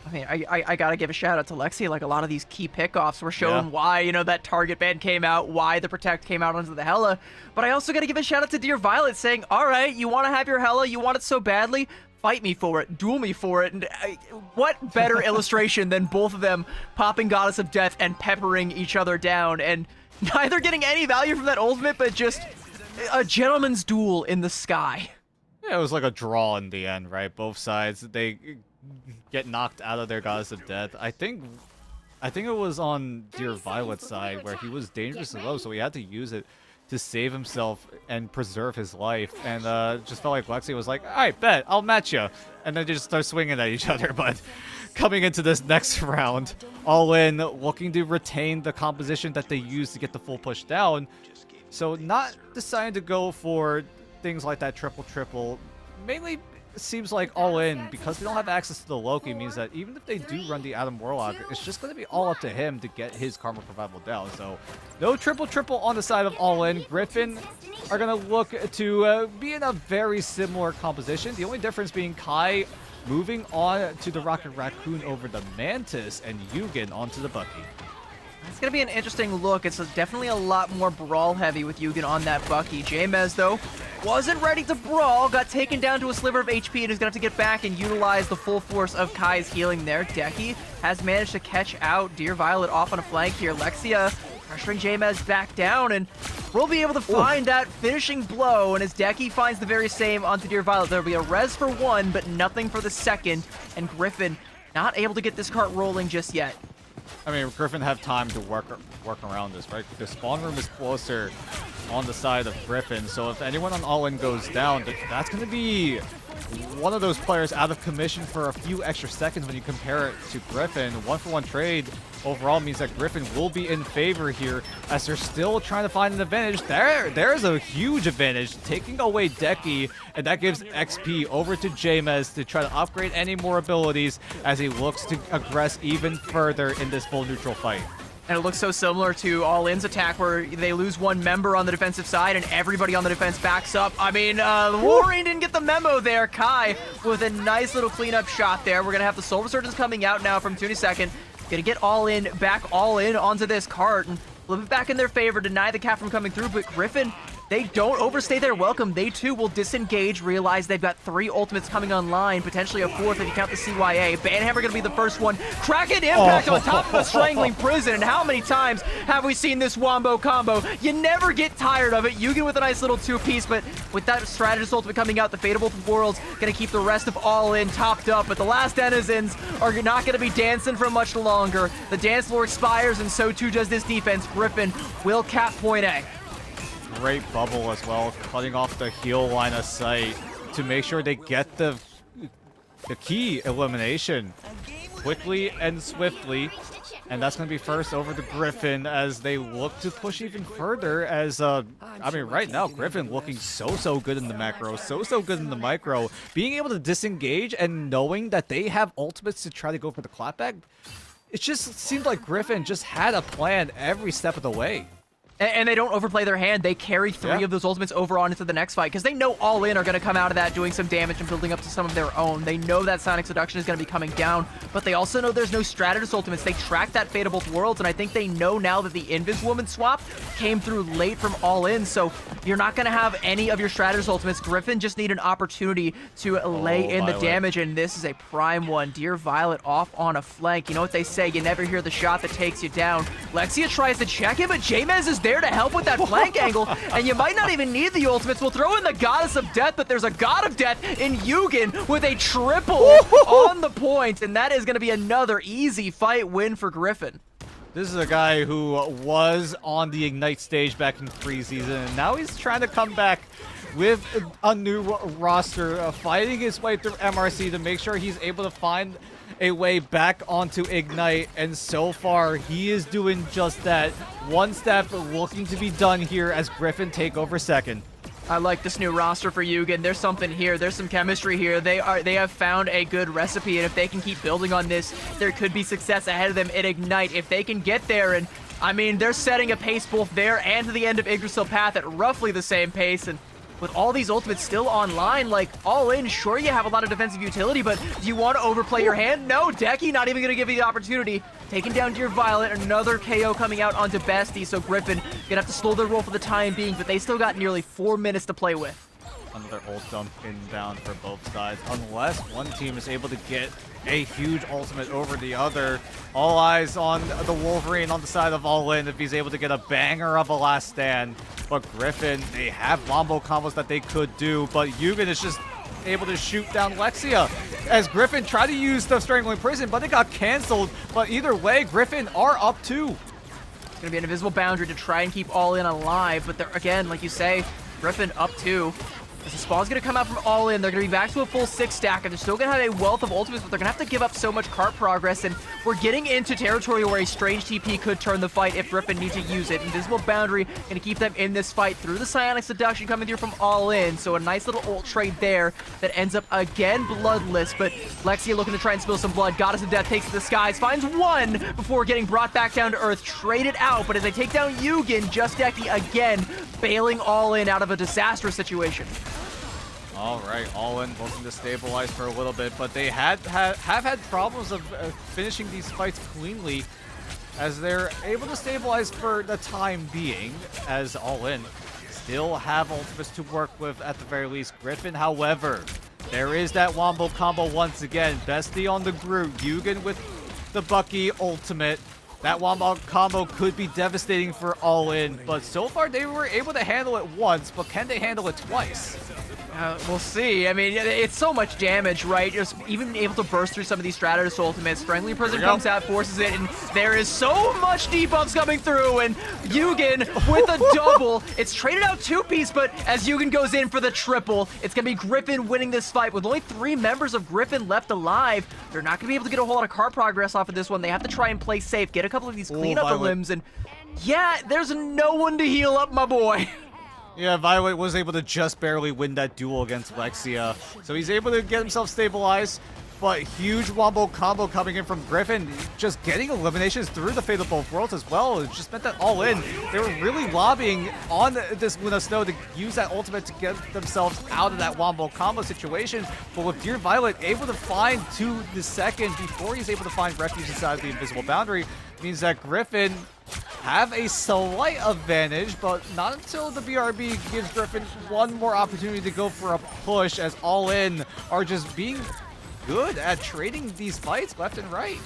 I mean, I gotta give a shout out to Lexi. Like, a lot of these key pickoffs were showing why, you know, that target ban came out, why the protect came out onto the Hella. But I also gotta give a shout out to Dear Violet saying, all right, you want to have your Hella, you want it so badly, fight me for it, duel me for it. And what better illustration than both of them popping Goddess of Death and peppering each other down, and neither getting any value from that ultimate, but just a gentleman's duel in the sky. Yeah, it was like a draw in the end, right? Both sides, they get knocked out of their Goddess of Death. I think it was on Dear Violet's side where he was dangerously low, so he had to use it to save himself and preserve his life. And just felt like Lexi was like, all right, bet, I'll match you. And then they just start swinging at each other. But coming into this next round, All In looking to retain the composition that they used to get the full push down. So not deciding to go for things like that triple. Mainly it seems like All In, because they don't have access to the Loki, means that even if they do run the Adam Warlock, it's just going to be all up to him to get his Karma Revival down. So no triple on the side of All In. Griffin are going to look to be in a very similar composition. The only difference being Kai moving on to the Rocket Raccoon over the Mantis, and Yugen onto the Bucky. It's going to be an interesting look. It's definitely a lot more brawl-heavy with Yugen on that Bucky. Jamez, though, wasn't ready to brawl, got taken down to a sliver of HP, and is going to have to get back and utilize the full force of Kai's healing there. Deki has managed to catch out Dear Violet off on a flank here. Lexia pressuring Jamez back down, and we'll be able to find that finishing blow. And as Deki finds the very same onto Dear Violet, there'll be a res for one, but nothing for the second, and Griffin not able to get this cart rolling just yet. I mean, Griffin have time to work around this, right? The spawn room is closer on the side of Griffin, so if anyone on All In goes down, that's going to be one of those players out of commission for a few extra seconds when you compare it to Griffin. 1-for-1 trade overall means that Griffin will be in favor here as they're still trying to find an advantage. There's a huge advantage, taking away Deki, and that gives XP over to Jamez to try to upgrade any more abilities as he looks to aggress even further in this full neutral fight. And it looks so similar to All In's attack where they lose one member on the defensive side and everybody on the defense backs up. I mean, Wolverine didn't get the memo there. Kai with a nice little cleanup shot there. We're going to have the Soul Resurgence coming out now from Tunisecond. Going to get All In back All In onto this cart and flip it back in their favor, deny the cap from coming through. But Griffin, they don't overstay their welcome. They too will disengage, realize they've got 3 ultimates coming online, potentially a 4th if you count the CYA. Banhammer going to be the first one. Kraken Impact on top of a Strangling Prison. And how many times have we seen this Wombo combo? You never get tired of it. Yugen with a nice little 2-piece, but with that Strategist ultimate coming out, the Fate of Both Worlds going to keep the rest of All In topped up. But the last Denizens are not going to be dancing for much longer. The dance floor expires, and so too does this defense. Griffin will cap point A. Great bubble as well, cutting off the heal line of sight to make sure they get the key elimination quickly and swiftly. And that's going to be first over to Griffin as they look to push even further as, I mean, right now, Griffin looking so good in the macro, so good in the micro. Being able to disengage and knowing that they have ultimates to try to go for the clapback, it just seemed like Griffin just had a plan every step of the way. And they don't overplay their hand. They carry 3 of those ultimates over on into the next fight because they know All In are going to come out of that doing some damage and building up to some of their own. They know that Sonic Seduction is going to be coming down, but they also know there's no Strategist ultimates. They track that Fate of Both Worlds, and I think they know now that the Invis Woman swap came through late from All In, so you're not going to have any of your Strategist ultimates. Griffin just need an opportunity to lay in the damage, and this is a prime one. Dear Violet off on a flank. You know what they say, you never hear the shot that takes you down. Lexia tries to check it, but Jamez is there to help with that flank angle, and you might not even need the ultimates. We'll throw in the Goddess of Death, but there's a God of Death in Yugen with a triple on the point, and that is going to be another easy fight win for Griffin. This is a guy who was on the Ignite stage back in preseason, and now he's trying to come back with a new roster, fighting his way through MRC to make sure he's able to find a way back onto Ignite, and so far he is doing just that. One step looking to be done here as Griffin take over second. I like this new roster for Yugen. There's something here. There's some chemistry here. They have found a good recipe, and if they can keep building on this, there could be success ahead of them at Ignite. If they can get there, and I mean, they're setting a pace both there and to the end of Yggdrasil Path at roughly the same pace, and with all these ultimates still online, like, all in, sure, you have a lot of defensive utility, but do you want to overplay your hand? No, Decky not even going to give you the opportunity. Taking down Dear Violet, another KO coming out onto Bestie, so Griffin going to have to slow their roll for the time being, but they still got nearly 4 minutes to play with. Another ult dump inbound for both sides, unless one team is able to get a huge ultimate over the other. All eyes on the Wolverine on the side of All In if he's able to get a banger of a last stand. But Griffin, they have wombo combos that they could do, but Yugen is just able to shoot down Lexia as Griffin tried to use the Strangling Prison, but it got canceled. But either way, Griffin are up 2. It's gonna be an invisible boundary to try and keep All In alive, but they're, again, like you say, Griffin up 2. As the spawn's gonna come out from All In, they're gonna be back to a full 6 stack, and they're still gonna have a wealth of ultimates, but they're gonna have to give up so much cart progress, and we're getting into territory where a strange TP could turn the fight if Griffin need to use it. Invisible Boundary gonna keep them in this fight through the Psionic Seduction coming through from All In, so a nice little ult trade there that ends up again bloodless, but Lexia looking to try and spill some blood. Goddess of Death takes to the skies, finds one before getting brought back down to earth, traded out, but as they take down Yugen, Just Decky again bailing All In out of a disastrous situation. All right, All In looking to stabilize for a little bit, but they have had problems of finishing these fights cleanly as they're able to stabilize for the time being, as All In still have ultimates to work with at the very least. Griffin, however, there is that wombo combo once again. Bestie on the Groot, Yugen with the Bucky ultimate. That wombo combo could be devastating for All In, but so far they were able to handle it once, but can they handle it twice? We'll see. I mean, it's so much damage, right? Just even able to burst through some of these Stratos ultimates. Strangling Prison comes out, forces it, and there is so much debuffs coming through, and Yugen with a double. It's traded out 2-piece, but as Yugen goes in for the triple, it's going to be Griffin winning this fight. With only 3 members of Griffin left alive, they're not going to be able to get a whole lot of card progress off of this one. They have to try and play safe, get a couple of these cleanup limbs, and yeah, there's no one to heal up, my boy. Yeah, Violet was able to just barely win that duel against Lexia. So he's able to get himself stabilized, but huge wombo combo coming in from Griffin. Just getting eliminations through the Fate of Both Worlds as well. It just meant that All In, they were really lobbying on this Luna Snow to use that ultimate to get themselves out of that wombo combo situation. But with Dear Violet able to find to the second before he's able to find refuge inside the invisible boundary, means that Griffin have a slight advantage, but not until the BRB gives Griffin one more opportunity to go for a push, as All In are just being good at trading these fights left and right.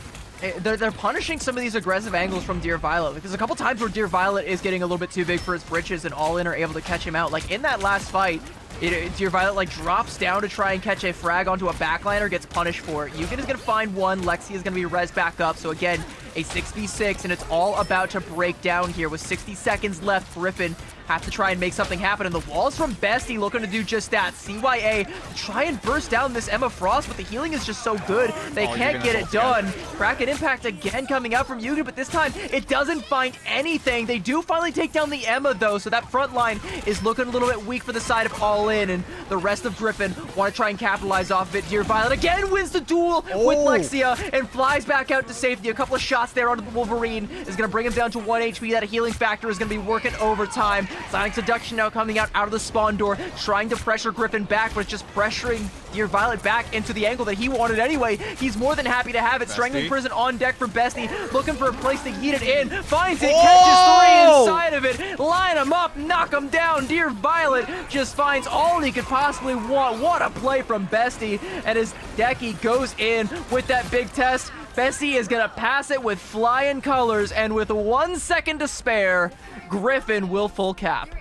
They're punishing some of these aggressive angles from Dear Violet. Like, there's a couple times where Dear Violet is getting a little bit too big for his britches, and All In are able to catch him out. Like in that last fight, Dear Violet like drops down to try and catch a frag onto a backliner, gets punished for it. Yugen is going to find one. Lexi is going to be res back up. So again, a 6v6, and it's all about to break down here with 60 seconds left. Griffin have to try and make something happen, and the walls from Bestie looking to do just that. CYA to try and burst down this Emma Frost, but the healing is just so good they can't get it done. Kraken Impact again coming out from Yugen, but this time it doesn't find anything. They do finally take down the Emma though, so that front line is looking a little bit weak for the side of All In, and the rest of Griffin want to try and capitalize off of it. Dear Violet again wins the duel with Lexia and flies back out to safety. A couple of shots there onto the Wolverine is going to bring him down to 1 HP. That healing factor is going to be working overtime. Psionic Seduction now coming out of the spawn door, trying to pressure Griffin back, but it's just pressuring Dear Violet back into the angle that he wanted anyway. He's more than happy to have it. Strangling Prison on deck for Bestie, looking for a place to heat it in. Finds it, catches 3 inside of it. Line him up, knock him down. Dear Violet just finds all he could possibly want. What a play from Bestie. And as Decky goes in with that big test, Bestie is going to pass it with flying colors, and with 1 second to spare, Griffin will full cap.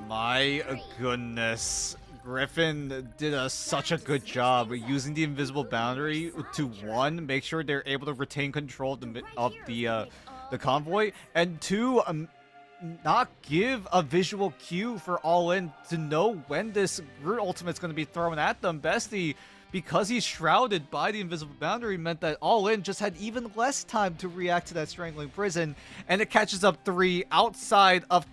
My goodness. Griffin did such a good job using the invisible boundary to, 1, make sure they're able to retain control of the convoy, and 2, not give a visual cue for All In to know when this Groot ultimate's going to be thrown at them. Bestie, because he's shrouded by the invisible boundary, meant that All In just had even less time to react to that Strangling Prison, and it catches up 3 outside of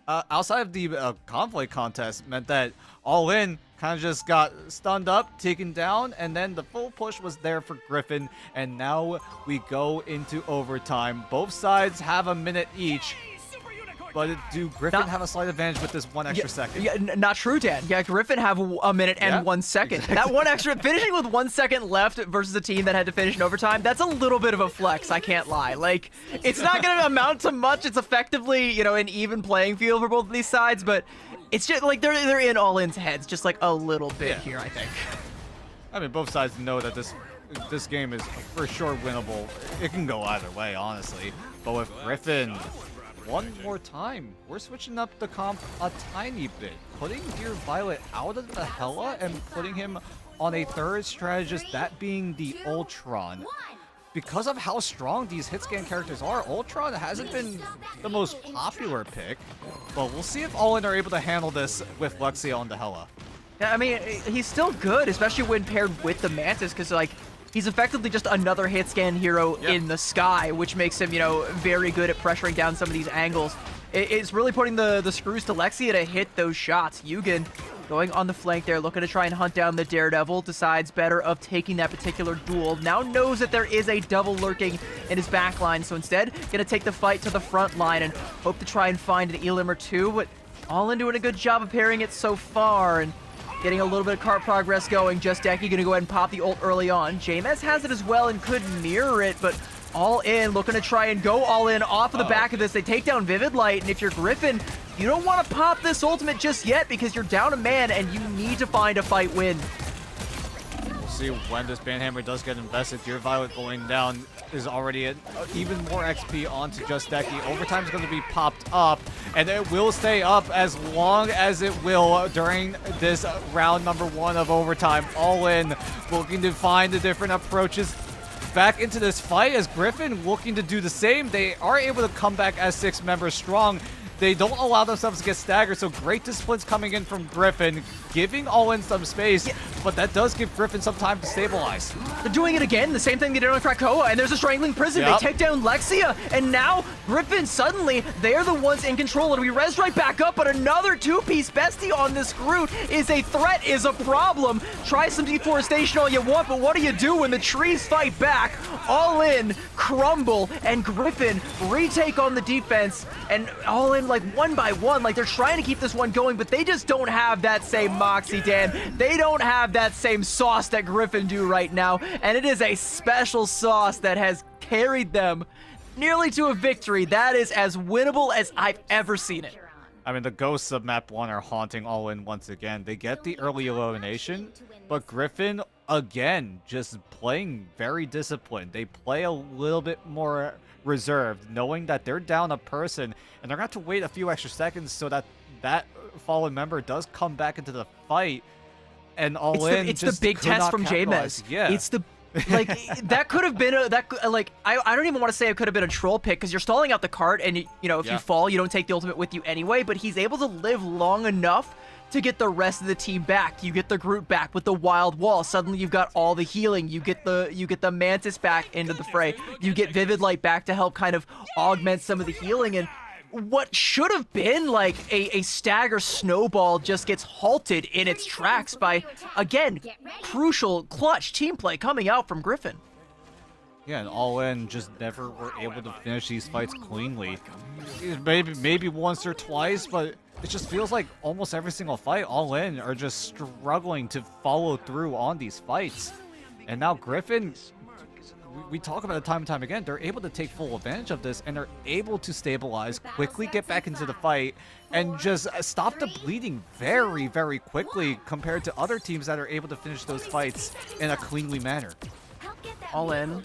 outside of the conflict contest meant that All In kind of just got stunned up, taken down, and then the full push was there for Griffin, and now we go into overtime. Both sides have a minute each. But do Griffin have a slight advantage with this 1 extra second? Yeah, not true, Dan. Yeah, Griffin have a minute and 1 second. Exactly. That one extra, finishing with 1 second left versus a team that had to finish in overtime, that's a little bit of a flex, I can't lie. Like, it's not going to amount to much. It's effectively, you know, an even playing field for both of these sides, but it's just like they're in All In's heads just like a little bit here, I think. I mean, both sides know that this game is for sure winnable. It can go either way, honestly. But with Griffin, one more time, we're switching up the comp a tiny bit, putting Dear Violet out of the Hela and putting him on a third strategist, that being the Ultron. Because of how strong these hitscan characters are, Ultron hasn't been the most popular pick, but we'll see if All In are able to handle this with Lexia on the Hela. Yeah, I mean, he's still good, especially when paired with the Mantis, because, like, he's effectively just another hit scan hero in the sky, which makes him, you know, very good at pressuring down some of these angles. It's really putting the screws to Lexia to hit those shots. Yugen going on the flank there, looking to try and hunt down the Daredevil, decides better of taking that particular duel. Now knows that there is a double lurking in his backline, so instead, gonna take the fight to the front line and hope to try and find an Elim or two, but All In doing a good job of pairing it so far, and getting a little bit of cart progress going. Just Decky gonna go ahead and pop the ult early on. Jameez has it as well and could mirror it, but All In looking to try and go all in off of the back of this. They take down Vivid Light, and if you're Griffin, you don't want to pop this ultimate just yet because you're down a man and you need to find a fight win. We'll see when this Banhammer does get invested. Dear Violet going down is already even more XP onto Just Decky. Overtime is going to be popped up, and it will stay up as long as it will during this round number 1 of overtime. All In looking to find the different approaches back into this fight as Griffin looking to do the same. They are able to come back as 6 members strong. They don't allow themselves to get staggered, so great disciplines coming in from Griffin, giving All In some space, but that does give Griffin some time to stabilize. They're doing it again, the same thing they did on Krakoa, and there's a Strangling Prison. They take down Lexia, and now Griffin, suddenly, they're the ones in control, and we res right back up, but another 2-piece bestie on this Groot is a threat, is a problem. Try some deforestation all you want, but what do you do when the trees fight back? All In crumble, and Griffin retake on the defense, and All In like one by one, like they're trying to keep this one going, but they just don't have that same moxie, Dan. They don't have that same sauce that Griffin do right now, and it is a special sauce that has carried them nearly to a victory. That is as winnable as I've ever seen it. I mean, the ghosts of map 1 are haunting All In once again. They get the early elimination, but Griffin, again, just playing very disciplined. They play a little bit more reserved, knowing that they're down a person, and they're going to have to wait a few extra seconds so that that fallen member does come back into the fight, and All In it's just the big could test not from capitalize. Jameez. Yeah. It's the like that could have been a I don't even want to say it could have been a troll pick because you're stalling out the cart, and you know if you fall you don't take the ultimate with you anyway, but he's able to live long enough to get the rest of the team back. You get the Groot back with the Wild Wall. Suddenly you've got all the healing. You get the Mantis back into the fray. You get Vivid Light back to help kind of augment some of the healing, and what should have been like a stagger snowball just gets halted in its tracks by, again, crucial clutch team play coming out from Griffin. Yeah, and All In just never were able to finish these fights cleanly. Maybe once or twice, but it just feels like almost every single fight, All In are just struggling to follow through on these fights. And now Griffin, we talk about it time and time again, they're able to take full advantage of this, and they're able to stabilize, quickly get back into the fight, and just stop the bleeding very, very quickly compared to other teams that are able to finish those fights in a cleanly manner. All In,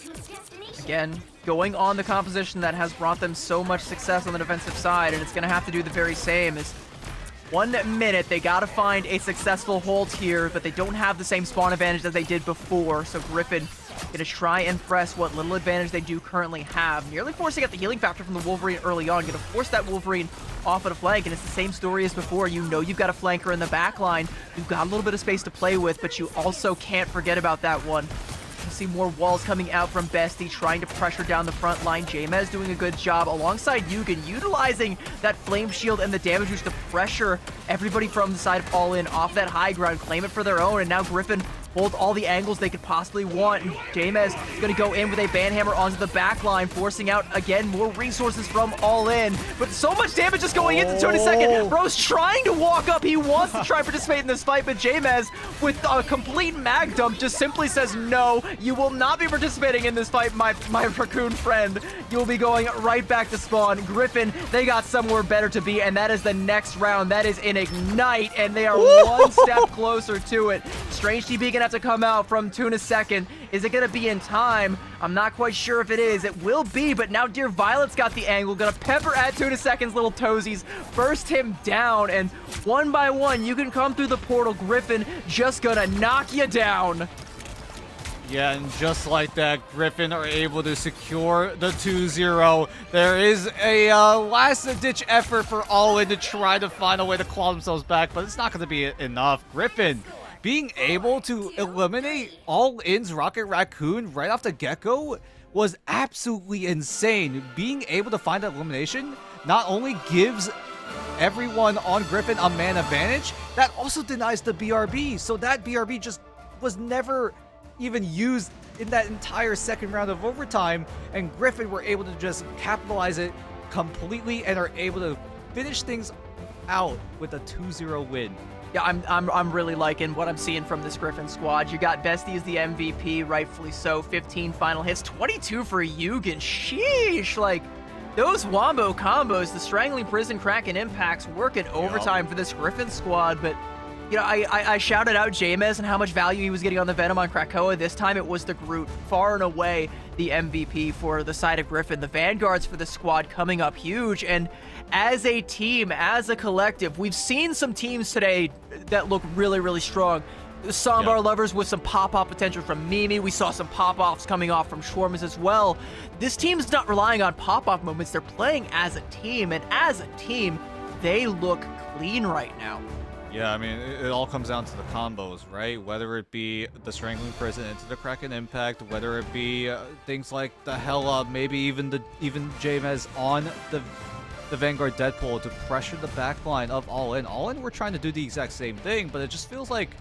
again, going on the composition that has brought them so much success on the defensive side, and it's going to have to do the very same. Is 1 minute, they got to find a successful hold here, but they don't have the same spawn advantage that they did before, so Griffin gonna try and press what little advantage they do currently have, nearly forcing out the healing factor from the Wolverine early on, gonna force that Wolverine off of the flank, and it's the same story as before. You know you've got a flanker in the back line, you've got a little bit of space to play with, but you also can't forget about that one. You see more walls coming out from Bestie, trying to pressure down the front line. Jamez doing a good job alongside Yugen, utilizing that flame shield and the damage boost to pressure everybody from the side of All In off that high ground, claim it for their own, and now Griffin hold all the angles they could possibly want. And Jamez is going to go in with a banhammer onto the back line, forcing out, again, more resources from All In. But so much damage is going into 2 second. Bro's trying to walk up. He wants to try and participate in this fight, but Jamez, with a complete mag dump, just simply says, no, you will not be participating in this fight, my raccoon friend. You will be going right back to spawn. Griffin, they got somewhere better to be, and that is the next round. That is in Ignite, and they are one step closer to it. Strange TB gonna have to come out from 2 second. Is it gonna be in time? I'm not quite sure if it is. It will be, but now Dear Violet's got the angle. Gonna pepper at 2 second's little toesies. Burst him down, and one by one, you can come through the portal. Griffin just gonna knock you down. Yeah, and just like that, Griffin are able to secure the 2-0. There is a last-ditch effort for All In to try to find a way to claw themselves back, but it's not going to be enough. Griffin being able to eliminate All In's Rocket Raccoon right off the get-go was absolutely insane. Being able to find that elimination not only gives everyone on Griffin a man advantage, that also denies the BRB. So that BRB just was never even used in that entire second round of overtime, and Griffin were able to just capitalize it completely and are able to finish things out with a 2-0 win. Yeah, I'm really liking what I'm seeing from this Griffin squad. You got Bestie as the MVP, rightfully so. 15 final hits, 22 for Yugen. Sheesh, like those wombo combos, the Strangling Prison, Kraken impacts work in overtime for this Griffin squad, but you know, I shouted out Jamez and how much value he was getting on the Venom on Krakoa. This time it was the Groot, far and away the MVP for the side of Griffin. The Vanguards for the squad coming up huge, and as a team, as a collective, we've seen some teams today that look really, really strong. The Sambar Lovers with some pop-off potential from Mimi. We saw some pop-offs coming off from Schwarmers as well. This team's not relying on pop-off moments. They're playing as a team, and as a team, they look clean right now. Yeah, I mean, it all comes down to the combos, right? Whether it be the Strangling Prison into the Kraken Impact, whether it be things like the Hella, maybe even Jamez on the Vanguard Deadpool to pressure the backline of All In. All In were trying to do the exact same thing, but it just feels like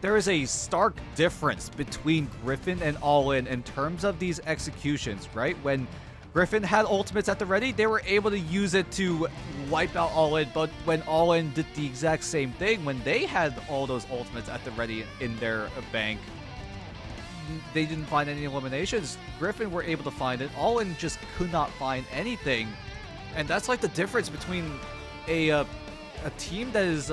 there is a stark difference between Griffin and All In terms of these executions, right? When Griffin had ultimates at the ready, they were able to use it to wipe out All In, but when All In did the exact same thing, when they had all those ultimates at the ready in their bank, they didn't find any eliminations. Griffin were able to find it. All In just could not find anything, and that's like the difference between a team that is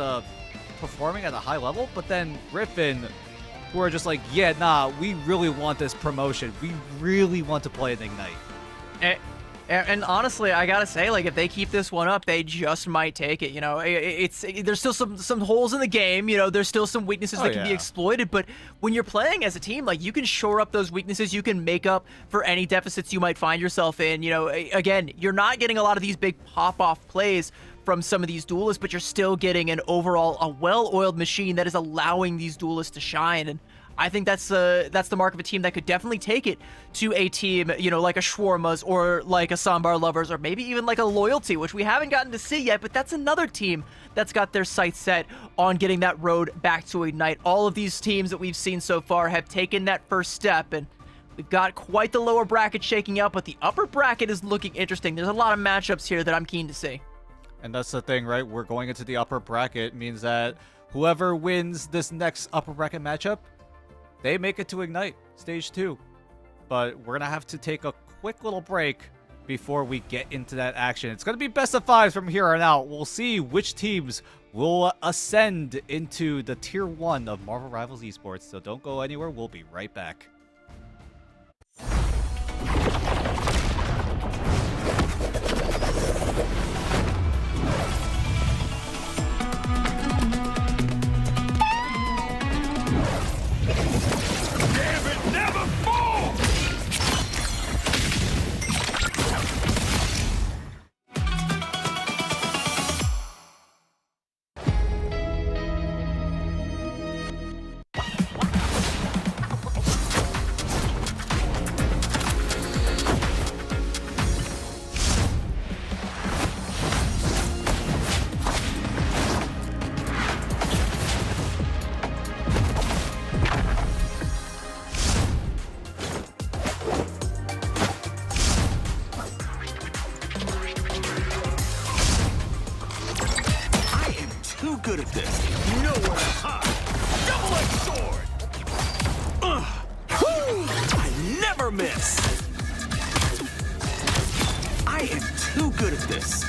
performing at a high level, but then Griffin, who are just like, yeah, nah, we really want this promotion. We really want to play in Ignite. And honestly, I gotta say, like, if they keep this one up, they just might take it. You know, there's still some holes in the game. You know, there's still some weaknesses that can be exploited. But when you're playing as a team, like, you can shore up those weaknesses. You can make up for any deficits you might find yourself in. You know, again, you're not getting a lot of these big pop-off plays from some of these duelists, but you're still getting an overall a well-oiled machine that is allowing these duelists to shine. And I think that's the mark of a team that could definitely take it to a team, you know, like a Shawarmas or like a Sambar Lovers or maybe even like a Loyalty, which we haven't gotten to see yet, but that's another team that's got their sights set on getting that road back to Ignite. All of these teams that we've seen so far have taken that first step, and we've got quite the lower bracket shaking out, but the upper bracket is looking interesting. There's a lot of matchups here that I'm keen to see. And that's the thing, right? We're going into the upper bracket, means that whoever wins this next upper bracket matchup, they make it to Ignite, Stage 2. But we're going to have to take a quick little break before we get into that action. It's going to be best of 5s from here on out. We'll see which teams will ascend into the Tier 1 of Marvel Rivals Esports. So don't go anywhere. We'll be right back. good at this. Nowhere to hide. Double-edged sword! I never miss. I am too good at this.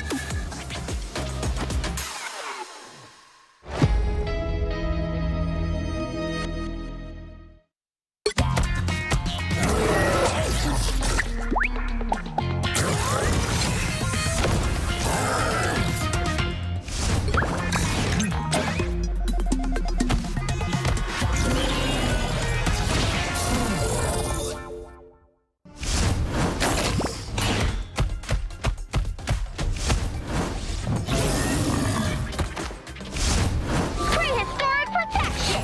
Prehistoric protection.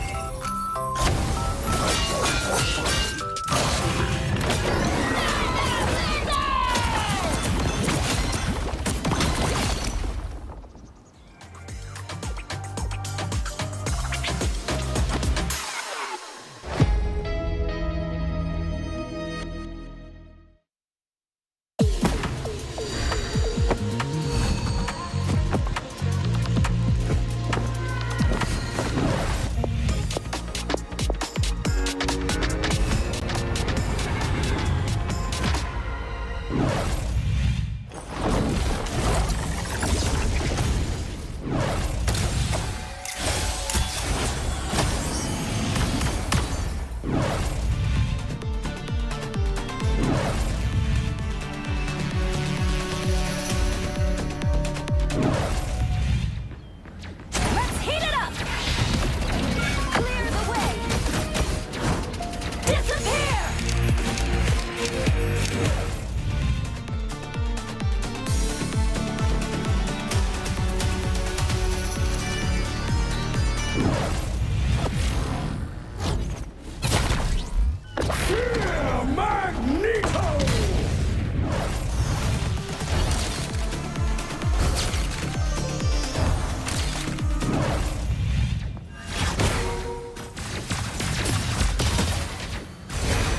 Let's heat it up. Clear the way. Disappear.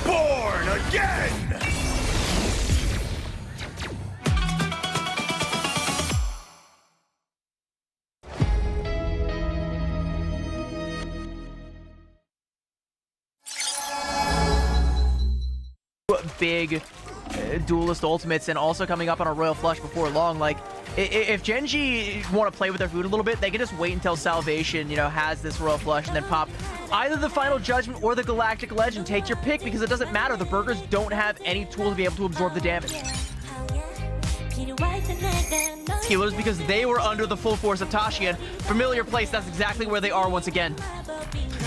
Born again! Big duelist ultimates, and also coming up on a royal flush before long. Like, if Genji want to play with their food a little bit, they can just wait until Salvation, you know, has this royal flush and then pop either the Final Judgment or the Galactic Legend. Take your pick, because it doesn't matter. The Burgers don't have any tool to be able to absorb the damage. Healers, because they were under the full force of Tashian. Familiar place, that's exactly where they are once again.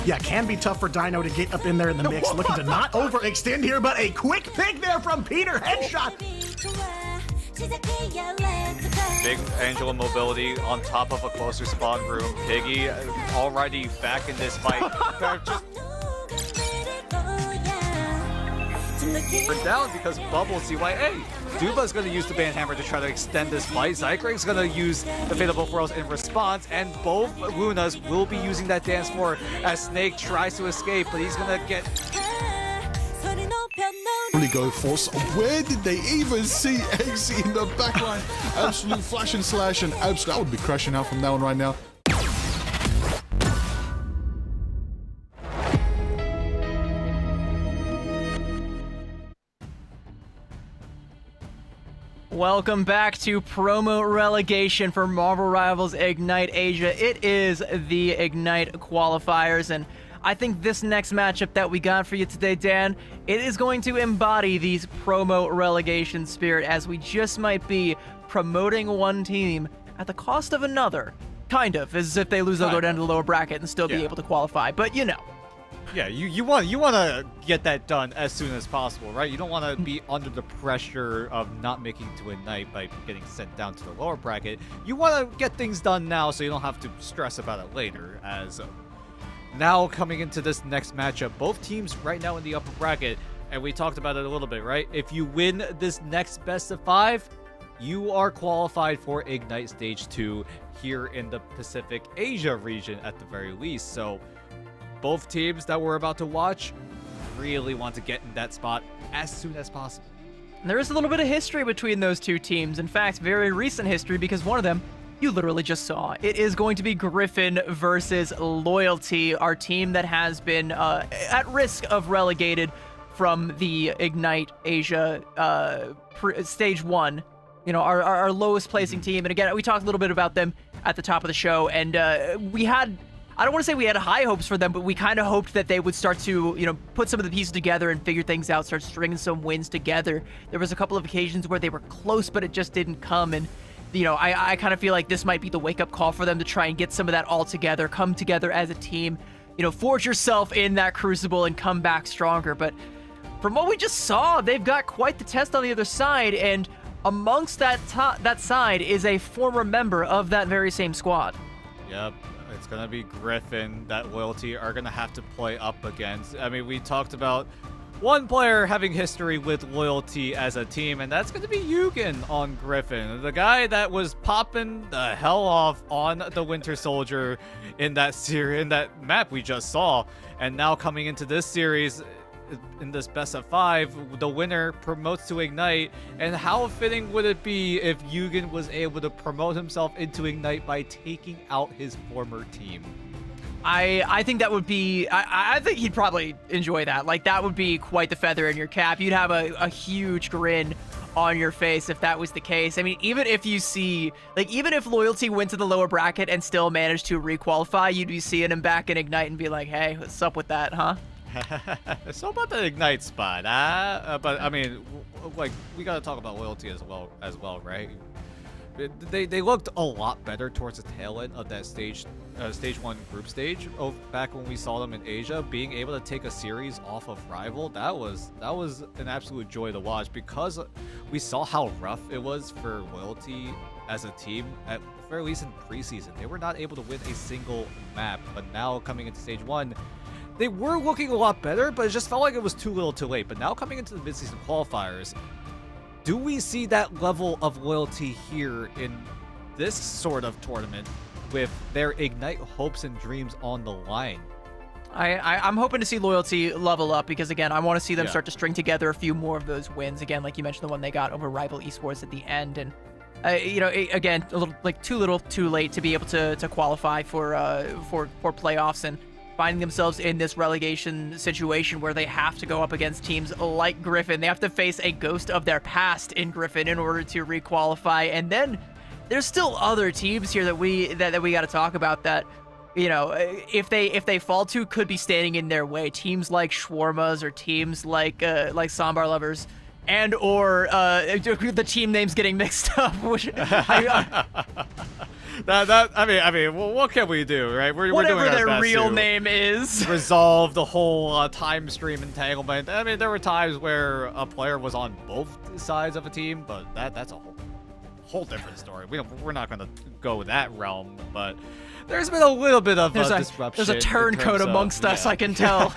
Yeah, can be tough for Dino to get up in there in the mix. Looking to not overextend here, but a quick pick there from Peter. Headshot. Big Angela mobility on top of a closer spawn room. Piggy already back in this fight. Just down because Bubble CYA. Duba's going to use the Band Hammer to try to extend this fight. Zycrank's going to use the Fatal Both Worlds in response, and both Lunas will be using that dance floor as Snake tries to escape, but he's going to get... Really go force. Where did they even see Eggsy in the backline? Absolute flash and slash, and absolute. I would be crashing out from that one right now. Welcome back to promo relegation for Marvel Rivals Ignite Asia. It is the Ignite qualifiers, and I think this next matchup that we got for you today, Dan, it is going to embody these promo relegation spirit, as we just might be promoting one team at the cost of another. Kind of, as if they lose, they'll go down to the lower bracket and still be able to qualify, but you know. Yeah, you want to get that done as soon as possible, right? You don't want to be under the pressure of not making to Ignite by getting sent down to the lower bracket. You want to get things done now so you don't have to stress about it later. As now coming into this next matchup, both teams right now in the upper bracket, and we talked about it a little bit, right? If you win this next best of 5, you are qualified for Ignite Stage 2 here in the Pacific Asia region at the very least. So both teams that we're about to watch really want to get in that spot as soon as possible. There is a little bit of history between those two teams. In fact, very recent history, because one of them You literally just saw. It is going to be Griffin versus Loyalty, our team that has been at risk of relegated from the Ignite Asia Stage 1. You know, our lowest placing team. And again, we talked a little bit about them at the top of the show. And we had, I don't want to say we had high hopes for them, but we kind of hoped that they would start to, you know, put some of the pieces together and figure things out, start stringing some wins together. There was a couple of occasions where they were close, but it just didn't come. And you know, I kind of feel like this might be the wake-up call for them to try and get some of that all together, come together as a team, you know, forge yourself in that crucible and come back stronger. But from what we just saw, they've got quite the test on the other side, and amongst that side is a former member of that very same squad. Yep, it's going to be Griffin that Loyalty are going to have to play up against. I mean, we talked about one player having history with Loyalty as a team, and that's going to be Yugen on Griffin, the guy that was popping the hell off on the Winter Soldier in that map we just saw. And now coming into this series, in this best of 5, the winner promotes to Ignite. And how fitting would it be if Yugen was able to promote himself into Ignite by taking out his former team? I think that would be, I think he'd probably enjoy that. Like, that would be quite the feather in your cap. You'd have a huge grin on your face if that was the case. I mean, even if you see, like, even if Loyalty went to the lower bracket and still managed to requalify, you'd be seeing him back in Ignite and be like, hey, what's up with that, huh? So about the Ignite spot, but I mean, like, we gotta talk about Loyalty as well, right? They looked a lot better towards the tail end of that stage 1 group stage back when we saw them in Asia. Being able to take a series off of Rival, that was an absolute joy to watch, because we saw how rough it was for Loyalty as a team, at the very least in preseason. They were not able to win a single map, but now coming into stage 1, they were looking a lot better, but it just felt like it was too little too late. But now coming into the mid-season qualifiers, do we see that level of loyalty here in this sort of tournament with their Ignite hopes and dreams on the line? I'm hoping to see Loyalty level up, because again, I want to see them start to string together a few more of those wins. Again, like you mentioned, the one they got over Rival Esports at the end, and you know, again, a little like too little, too late to be able to qualify for playoffs, and finding themselves in this relegation situation where they have to go up against teams like Griffin. They have to face a ghost of their past in Griffin in order to requalify. And then there's still other teams here that we got to talk about that, you know, if they fall to, could be standing in their way. Teams like Shawarmas, or teams like Sambar Lovers, and or the team names getting mixed up. Which I mean, well, what can we do, right? We're doing our their best real to name is. Resolve the whole time stream entanglement. I mean, there were times where a player was on both sides of a team, but that's a whole different story. We're not going to go that realm, but there's been a little bit of disruption. There's a turncoat amongst us, I can tell.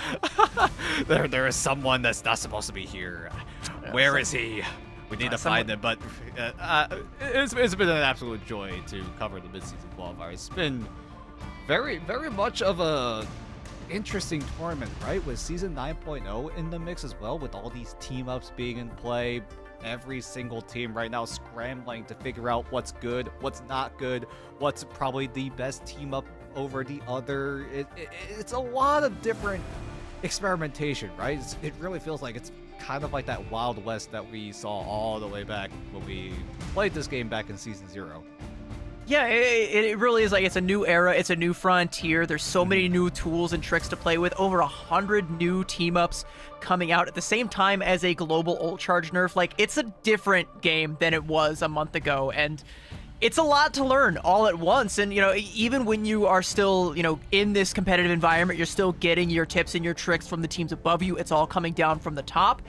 there is someone that's not supposed to be here. Where is he? We need to find them, but it's been an absolute joy to cover the mid-season qualifiers. It's been very, very much of a interesting tournament, right? With Season 9.0 in the mix as well, with all these team-ups being in play. Every single team right now scrambling to figure out what's good, what's not good, what's probably the best team-up over the other. It's a lot of different experimentation, right? It really feels like it's kind of like that Wild West that we saw all the way back when we played this game back in Season 0. Yeah, it really is. Like, it's a new era, it's a new frontier. There's so many new tools and tricks to play with. Over 100 new team-ups coming out at the same time as a global ult charge nerf. Like, it's a different game than it was a month ago, and it's a lot to learn all at once. And, you know, even when you are still, you know, in this competitive environment, you're still getting your tips and your tricks from the teams above you. It's all coming down from the top.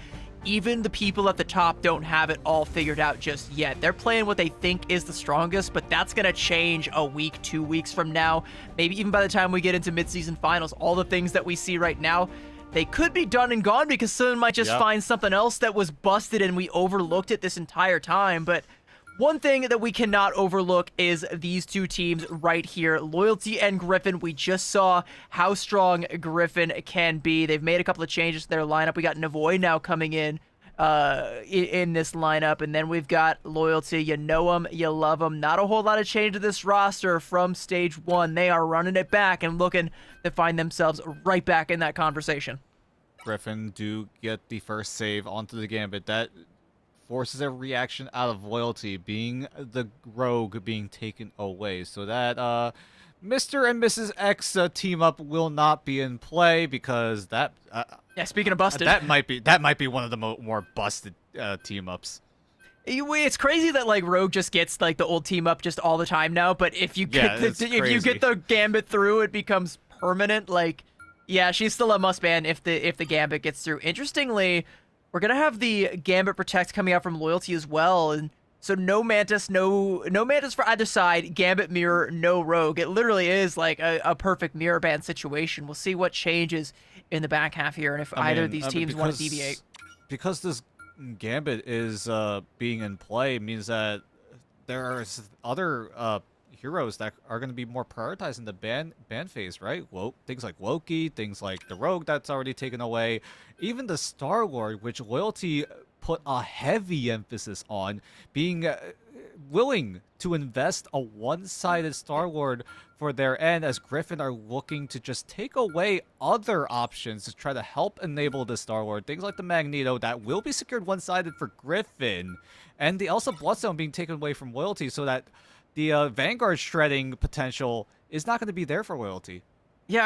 Even the people at the top don't have it all figured out just yet. They're playing what they think is the strongest, but that's going to change a week, 2 weeks from now. Maybe even by the time we get into mid-season finals, all the things that we see right now, they could be done and gone, because someone might just find something else that was busted and we overlooked it this entire time. But one thing that we cannot overlook is these two teams right here, Loyalty and Griffin. We just saw how strong Griffin can be. They've made a couple of changes to their lineup. We got Navoy now coming in in this lineup. And then we've got Loyalty. You know them, you love them. Not a whole lot of change to this roster from stage 1. They are running it back and looking to find themselves right back in that conversation. Griffin do get the first save onto the Gambit. That forces a reaction out of Loyalty, being the rogue being taken away. So that Mr. and Mrs. X team up will not be in play because that Yeah, speaking of busted, that might be one of the more busted team ups. It's crazy that like Rogue just gets like the old team up just all the time now, but if you get it's if you get the Gambit through, it becomes permanent. Like, yeah, she's still a must ban if the Gambit gets through. Interestingly, we're gonna have the Gambit Protect coming out from Loyalty as well, and so no Mantis for either side. Gambit mirror, no Rogue. It literally is like a perfect mirror ban situation. We'll see what changes in the back half here, and if either of these teams want to deviate. Because this Gambit is being in play means that there's other heroes that are going to be more prioritized in the ban phase, right? Things like Loki, things like the Rogue that's already taken away, even the Star-Lord, which Loyalty put a heavy emphasis on, being willing to invest a one-sided Star-Lord for their end, as Griffin are looking to just take away other options to try to help enable the Star-Lord. Things like the Magneto that will be secured one-sided for Griffin, and the Elsa Bloodstone being taken away from Loyalty, so that the Vanguard shredding potential is not going to be there for Loyalty. Yeah,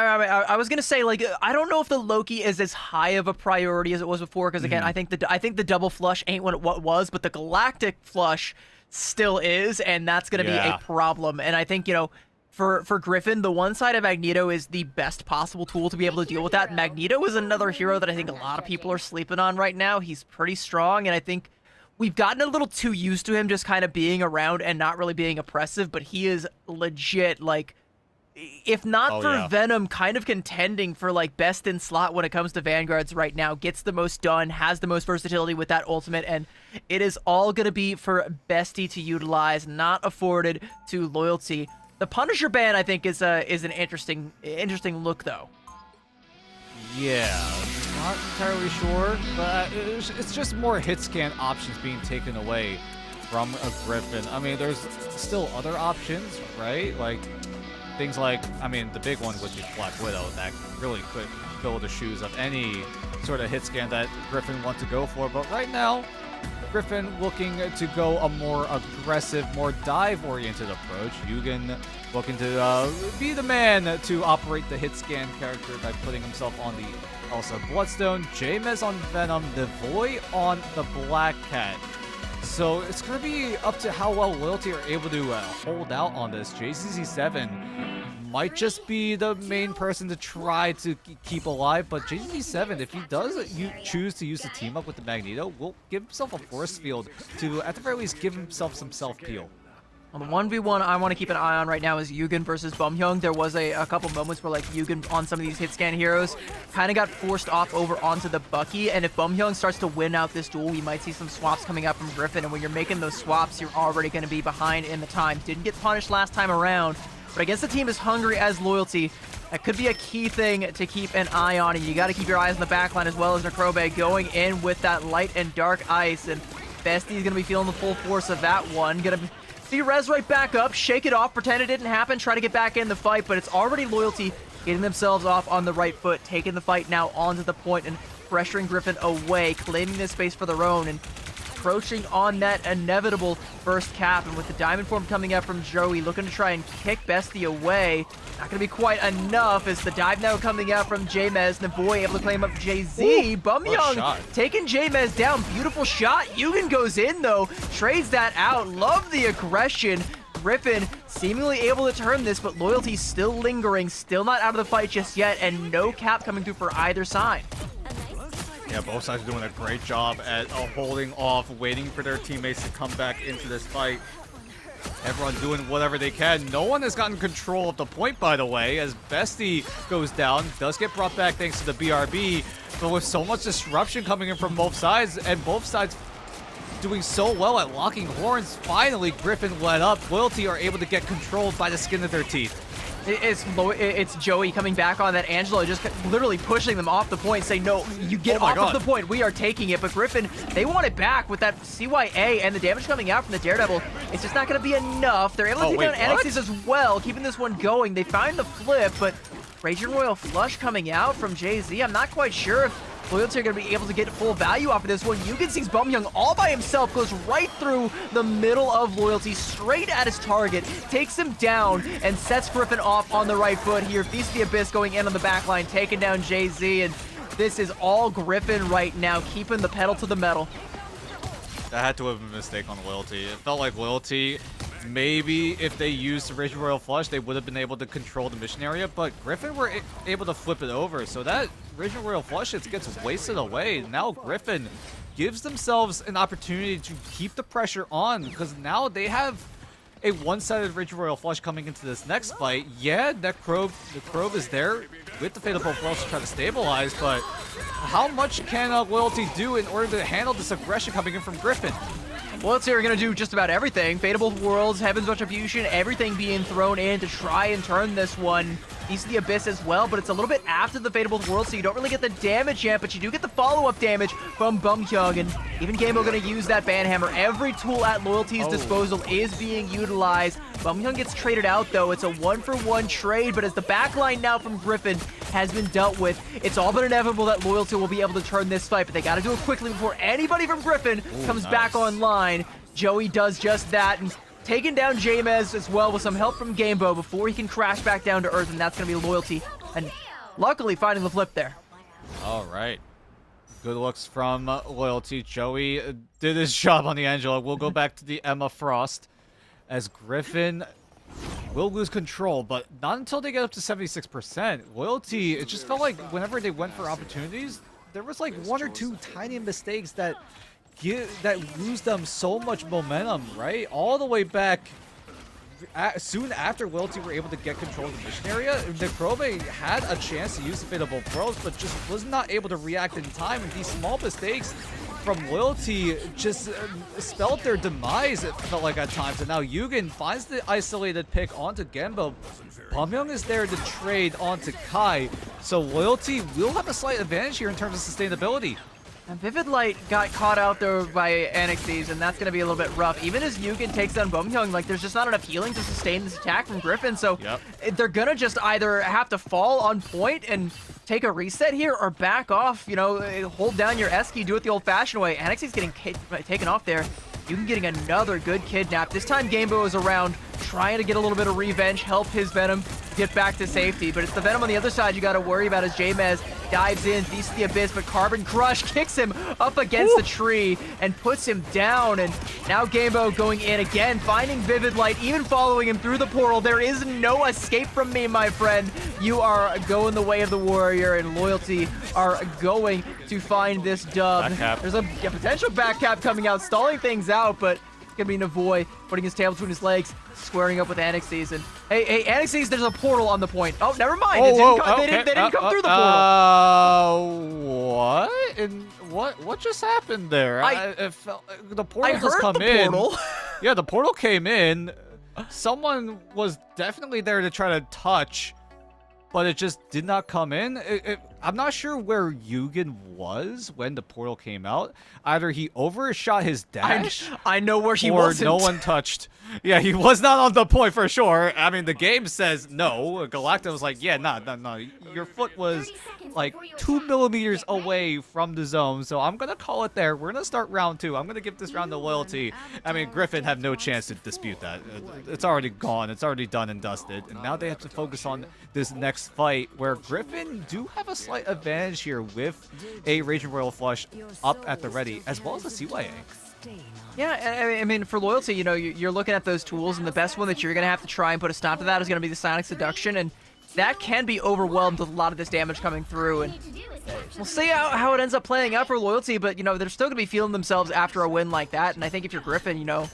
I was gonna say, like, I don't know if the Loki is as high of a priority as it was before, because again, I think the double flush ain't what it was, but the Galactic flush still is, and that's gonna be a problem. And I think, you know, for Griffin, the one side of Magneto is the best possible tool to be able to deal with that. Magneto is another hero that I think a lot of people are sleeping on right now. He's pretty strong, and I think we've gotten a little too used to him just kind of being around and not really being oppressive, but he is legit, like, if not for Venom, kind of contending for like best in slot when it comes to Vanguards right now. Gets the most done, has the most versatility with that ultimate, and it is all going to be for Bestie to utilize, not afforded to Loyalty. The Punisher ban, I think, is an interesting look, though. Yeah, not entirely sure, but it's just more hit scan options being taken away from a Griffin. I mean, there's still other options, right? Like things like, I mean, the big one would be Black Widow that really could fill the shoes of any sort of hit scan that Griffin wants to go for. But right now, Griffin looking to go a more aggressive, more dive-oriented approach. Yugen looking to be the man to operate the hit scan character by putting himself on the Elsa Bloodstone, James on Venom, Devoy on the Black Cat. So it's going to be up to how well Loyalty are able to hold out on this. JCC7 might just be the main person to try to keep alive, but JCC7, if he does choose to use the team up with the Magneto, will give himself a force field to, at the very least, give himself some self-peel. Well, the 1v1 I want to keep an eye on right now is Yugen versus Bumhyung. There was a couple moments where like Yugen on some of these hit scan heroes kind of got forced off over onto the Bucky, and if Bumhyung starts to win out this duel, we might see some swaps coming out from Griffin, and when you're making those swaps, you're already going to be behind in the time. Didn't get punished last time around, but against a team as hungry as Loyalty, that could be a key thing to keep an eye on, and you got to keep your eyes on the backline as well as Necrobe going in with that light and dark ice, and Bestie's going to be feeling the full force of that one. Going to see res right back up, shake it off, pretend it didn't happen, try to get back in the fight, but it's already Loyalty getting themselves off on the right foot, taking the fight now onto the point and pressuring Griffin away, claiming this space for their own, and approaching on that inevitable first cap. And with the diamond form coming out from Joey, looking to try and kick Bestie away. Not going to be quite enough as the dive now coming out from James. Navoy able to claim up JZ. Bumhyung taking James down. Beautiful shot. Yugen goes in though. Trades that out. Love the aggression. Griffin seemingly able to turn this, but Loyalty still lingering. Still not out of the fight just yet. And no cap coming through for either side. Yeah, both sides are doing a great job at holding off, waiting for their teammates to come back into this fight. Everyone doing whatever they can. No one has gotten control of the point, by the way, as Bestie goes down. Does get brought back thanks to the BRB, but with so much disruption coming in from both sides, and both sides doing so well at locking horns, finally Griffin let up. Loyalty are able to get controlled by the skin of their teeth. It's Joey coming back on that. Angelo just literally pushing them off the point, saying, no, you get off of the point. We are taking it. But Griffin, they want it back with that CYA and the damage coming out from the Daredevil. It's just not going to be enough. They're able to take down Annexes as well, keeping this one going. They find the flip, but Raging Royal Flush coming out from Jay-Z. I'm not quite sure if Loyalty are going to be able to get full value off of this one. Yugen sees Bumyoung all by himself, goes right through the middle of Loyalty, straight at his target, takes him down, and sets Griffin off on the right foot here. Feast the Abyss going in on the back line, taking down Jay-Z, and this is all Griffin right now, keeping the pedal to the metal. That had to have been a mistake on Loyalty. It felt like Loyalty, maybe if they used the Raging Royal Flush, they would have been able to control the mission area, but Griffin were able to flip it over, so that Raging Royal Flush gets wasted away. Now Griffin gives themselves an opportunity to keep the pressure on, because now they have a one-sided Raging Royal Flush coming into this next fight. Yeah, the Crove is there with the Fatal Flush to try to stabilize, but how much can Loyalty do in order to handle this aggression coming in from Griffin? Loyalty are going to do just about everything. Fatal Worlds, Heaven's Retribution, everything being thrown in to try and turn this one. Feast of the Abyss as well, but it's a little bit after the Fatal World, so you don't really get the damage yet, but you do get the follow-up damage from Bumyoung, and even Gamebo going to use that Banhammer. Every tool at Loyalty's disposal is being utilized. Bumyoung gets traded out, though. It's a one-for-one trade, but as the backline now from Griffin has been dealt with, it's all but inevitable that Loyalty will be able to turn this fight, but they got to do it quickly before anybody from Griffin comes back online. Joey does just that, and taking down Jamez as well with some help from Gamebo before he can crash back down to Earth, and that's going to be Loyalty. And luckily finding the flip there. All right. Good looks from Loyalty. Joey did his job on the Angela. We'll go back to the Emma Frost as Griffin will lose control, but not until they get up to 76%. Loyalty, it just felt like whenever they went for opportunities, there was like one or two tiny mistakes that lose them so much momentum, right? All the way back soon after Loyalty were able to get control of the mission area, Necrobe had a chance to use the Fatal Pearls, but just was not able to react in time, and these small mistakes from Loyalty just spelled their demise, it felt like at times. And now Yugen finds the isolated pick onto Genbo. Bumyoung is there to trade onto Kai, so Loyalty will have a slight advantage here in terms of sustainability. And Vivid Light got caught out there by Annexes, and that's going to be a little bit rough. Even as Yugen takes down Bumyoung, like, there's just not enough healing to sustain this attack from Griffin, so they're going to just either have to fall on point and take a reset here or back off, you know, hold down your S key, do it the old-fashioned way. Annexes getting taken off there. Yugen getting another good kidnap. This time Gamebo is around, trying to get a little bit of revenge, help his Venom get back to safety. But it's the Venom on the other side you got to worry about as Jamez dives in, Feast of the Abyss, but Carbon Crush kicks him up against the tree and puts him down. And now Gamebo going in again, finding Vivid Light, even following him through the portal. There is no escape from me, my friend. You are going the way of the warrior, and Loyalty are going to find this dub. There's a potential back cap coming out, stalling things out, but it's gonna be Navoy putting his tail between his legs, squaring up with Annexes. And hey, Annexes, there's a portal on the point. Oh, never mind. They didn't come through the portal. What? And what just happened there? It felt, the portal just come in. Yeah, the portal came in. Someone was definitely there to try to touch, but it just did not come in. I'm not sure where Yugen was when the portal came out. Either he overshot his dash, I know where he or wasn't. no one touched. Yeah, he was not on the point for sure. I mean, the game says no. Galacta was like, yeah, no. Your foot was like 2 millimeters away from the zone, so I'm gonna call it there. We're gonna start round 2. I'm gonna give this round to Loyalty. I mean, Griffin have no chance to dispute that. It's already gone. It's already done and dusted. And now they have to focus on this next fight, where Griffin do have a slight advantage here with a Raging Royal Flush up at the ready, as well as a CYA. Yeah, I mean, for Loyalty, you know, you're looking at those tools, and the best one that you're going to have to try and put a stop to that is going to be the Sonic Seduction, and that can be overwhelmed with a lot of this damage coming through, and we'll see how it ends up playing out for Loyalty, but, you know, they're still going to be feeling themselves after a win like that, and I think if you're Griffin, you know,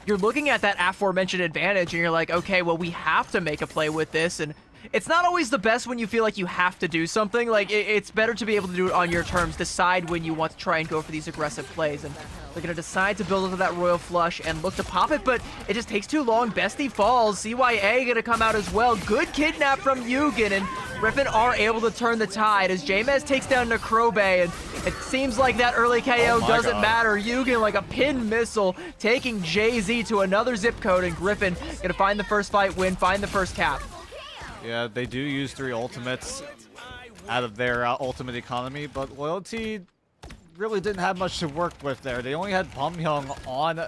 you're looking at that aforementioned advantage, and you're like, okay, well, we have to make a play with this, and it's not always the best when you feel like you have to do something. Like, it's better to be able to do it on your terms, decide when you want to try and go for these aggressive plays, and They're going to decide to build into that Royal Flush and look to pop it, but it just takes too long. Bestie falls. CYA going to come out as well. Good kidnap from Yugen, and Griffin are able to turn the tide as J-Mez takes down Necrobe, and it seems like that early KO doesn't matter. Yugen like a pin missile, taking Jay-Z to another zip code, and Griffin going to find the first fight win, find the first cap. Yeah, they do use 3 ultimates out of their ultimate economy, but Loyalty really didn't have much to work with there. They only had Bumhyung on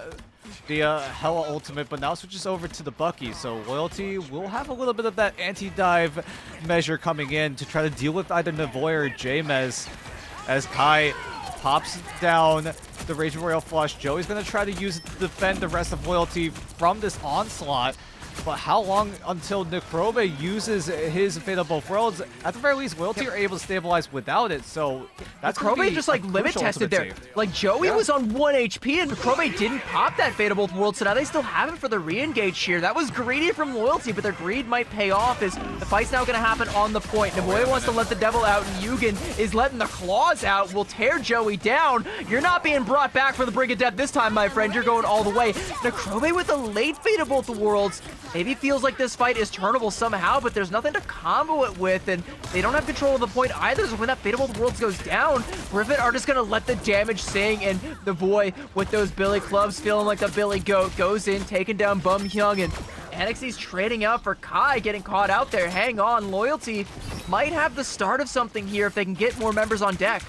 the Hella ultimate, but now switches over to the Bucky, so Loyalty will have a little bit of that anti-dive measure coming in to try to deal with either Navoy or J-Mez as Kai pops down the Raging Royal Flush. Joey's going to try to use it to defend the rest of Loyalty from this onslaught. But how long until Necrobe uses his Fate of Both Worlds? At the very least, Loyalty are able to stabilize without it, so that's Necrobe just like limit tested there. Like Joey was on 1 HP and Necrobe didn't pop that Fate of Both Worlds, so now they still have it for the re-engage here. That was greedy from Loyalty, but their greed might pay off as the fight's now going to happen on the point. Navoy wants to let the devil out, and Yugen is letting the claws out, will tear Joey down. You're not being brought back for the Brig of Death this time, my friend. You're going all the way. Necrobe with a late Fate of Both Worlds. Maybe feels like this fight is turnable somehow, but there's nothing to combo it with, and they don't have control of the point either, so when that Fate of Both Worlds goes down, Griffin are just gonna let the damage sing, and the boy with those Billy clubs feeling like the Billy Goat goes in, taking down Bumhyung, and NXT's trading out for Kai, getting caught out there. Hang on, Loyalty might have the start of something here if they can get more members on deck.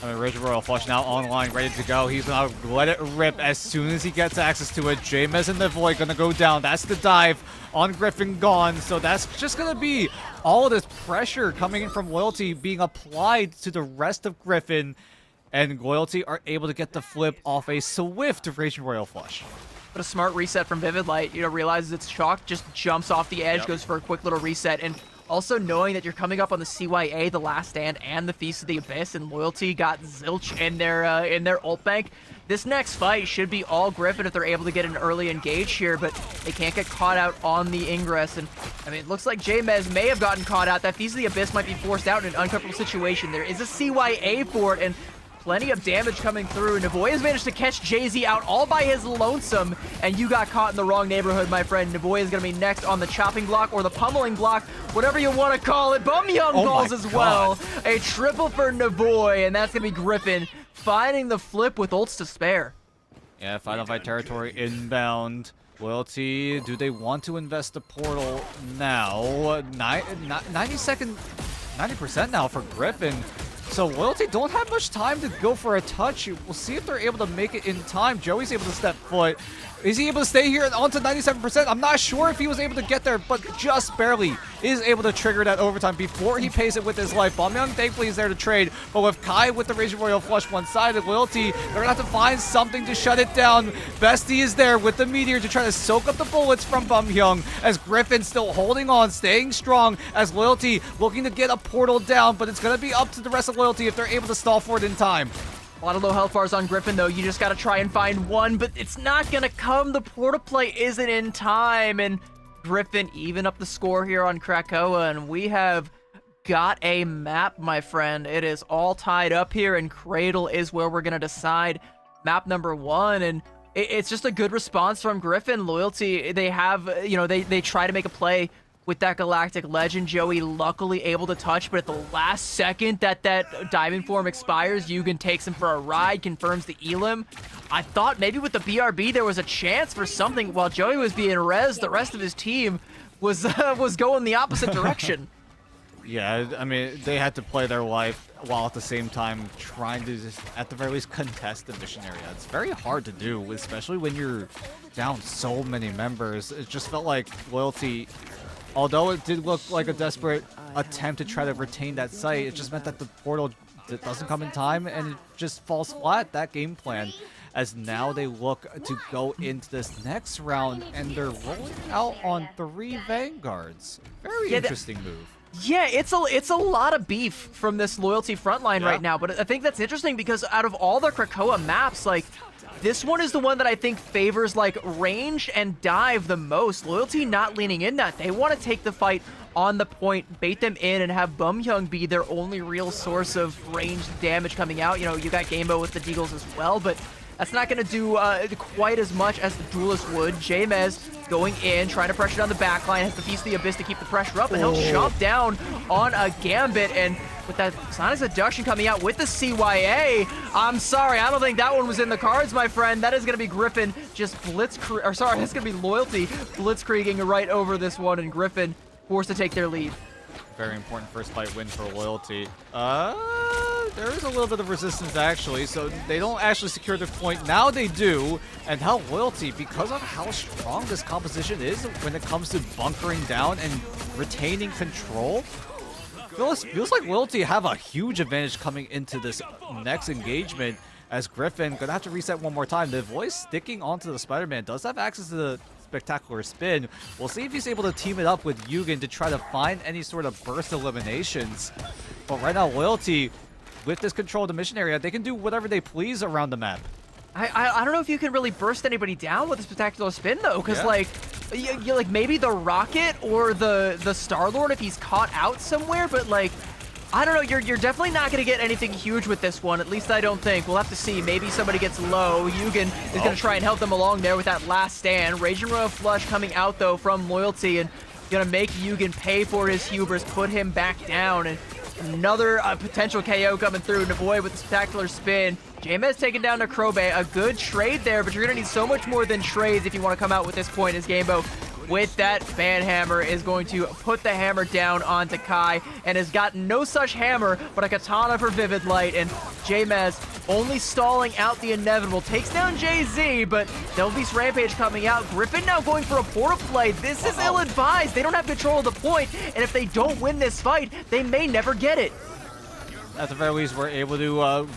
I mean, Raging Royal Flush now online, ready to go. He's gonna let it rip as soon as he gets access to it. J-Mez and the Void gonna go down. That's the dive on Griffin gone. So that's just gonna be all of this pressure coming in from Loyalty being applied to the rest of Griffin. And Loyalty are able to get the flip off a swift Raging Royal Flush. But a smart reset from Vivid Light, realizes it's chalked, just jumps off the edge, goes for a quick little reset, and also knowing that you're coming up on the CYA, the Last Stand, and the Feast of the Abyss, and Loyalty got zilch in their ult bank. This next fight should be all Griffin if they're able to get an early engage here, but they can't get caught out on the Ingress. And I mean, it looks like J-Mez may have gotten caught out. That Feast of the Abyss might be forced out in an uncomfortable situation. There is a CYA for it, and plenty of damage coming through. Navoy has managed to catch Jay-Z out all by his lonesome, and you got caught in the wrong neighborhood, my friend. Navoy is going to be next on the chopping block or the pummeling block, whatever you want to call it. Bumhyung falls as well. A triple for Navoy, and that's going to be Griffin finding the flip with ults to spare. Yeah, Final Fight territory inbound. Loyalty, do they want to invest the portal now? 90% now for Griffin. So Loyalty don't have much time to go for a touch. We'll see if they're able to make it in time. Joey's able to step foot. Is he able to stay here onto 97%? I'm not sure if he was able to get there, but just barely is able to trigger that overtime before he pays it with his life. Bumhyung thankfully is there to trade, but with Kai with the Raging Royal Flush one-sided, Loyalty, they're gonna have to find something to shut it down. Bestie is there with the Meteor to try to soak up the bullets from Bumhyung, as Griffin still holding on, staying strong, as Loyalty looking to get a portal down, but it's gonna be up to the rest of Loyalty if they're able to stall for it in time. A lot of low health bars on Griffin, though. You just got to try and find one, but it's not going to come. The portal play isn't in time, and Griffin even up the score here on Krakoa, and we have got a map, my friend. It is all tied up here, and Cradle is where we're going to decide map number 1, and it's just a good response from Griffin. Loyalty, they have, they try to make a play with that Galactic Legend. Joey luckily able to touch, but at the last second that Diamond Form expires, Yugen takes him for a ride, confirms the Elim. I thought maybe with the BRB there was a chance for something. While Joey was being rezzed, the rest of his team was going the opposite direction. Yeah, I mean, they had to play their life while at the same time trying to just, at the very least, contest the mission area. It's very hard to do, especially when you're down so many members. It just felt like Loyalty, although it did look like a desperate attempt to try to retain that site, it just meant that the portal doesn't come in time and it just falls flat, that game plan. As now they look to go into this next round and they're rolling out on 3 Vanguards. Very interesting move. Yeah, it's a lot of beef from this Loyalty frontline right now, but I think that's interesting because out of all the Krakoa maps, like, this one is the one that I think favors, like, range and dive the most. Loyalty not leaning in that. They want to take the fight on the point, bait them in, and have Bumhyung be their only real source of ranged damage coming out. You got Gamebo with the Deagles as well, but That's not going to do quite as much as the Duelist would. J-Mez going in, trying to pressure down the backline, has the Feast of the Abyss to keep the pressure up, and he'll jump down on a Gambit, and with that Sonic Seduction coming out with the CYA, I'm sorry, I don't think that one was in the cards, my friend. That is going to be Griffin just blitzkrieg, or sorry, that's going to be Loyalty blitzkrieging right over this one, and Griffin forced to take their lead. Very important first fight win for Loyalty. There is a little bit of resistance actually, so they don't actually secure the point. Now they do, and how Loyalty, because of how strong this composition is when it comes to bunkering down and retaining control, feels like Loyalty have a huge advantage coming into this next engagement, as Griffin gonna have to reset one more time. The voice sticking onto the Spider-Man does have access to the spectacular spin. We'll see if he's able to team it up with Yugen to try to find any sort of burst eliminations. But right now, Loyalty, with this control of the mission area, they can do whatever they please around the map. I don't know if you can really burst anybody down with a spectacular spin though, because like, like maybe the Rocket or the Star-Lord if he's caught out somewhere, but like, I don't know, you're definitely not going to get anything huge with this one, at least I don't think. We'll have to see. Maybe somebody gets low. Yugen is going to try and help them along there with that last stand. Raging Royal Flush coming out though from Loyalty, and going to make Yugen pay for his hubris, put him back down, and another potential KO coming through. Navoy with the spectacular spin. J-Mez taken down to Krobe. A good trade there, but you're going to need so much more than trades if you want to come out with this point, as Gamebo with that fan hammer is going to put the hammer down onto Kai, and has got no such hammer but a katana for Vivid Light, and J-Mez only stalling out the inevitable. Takes down Jay-Z, but there'll be Rampage coming out. Griffin now going for a portal play. This is ill-advised. They don't have control of the point, and if they don't win this fight, they may never get it. At the very least, we're able to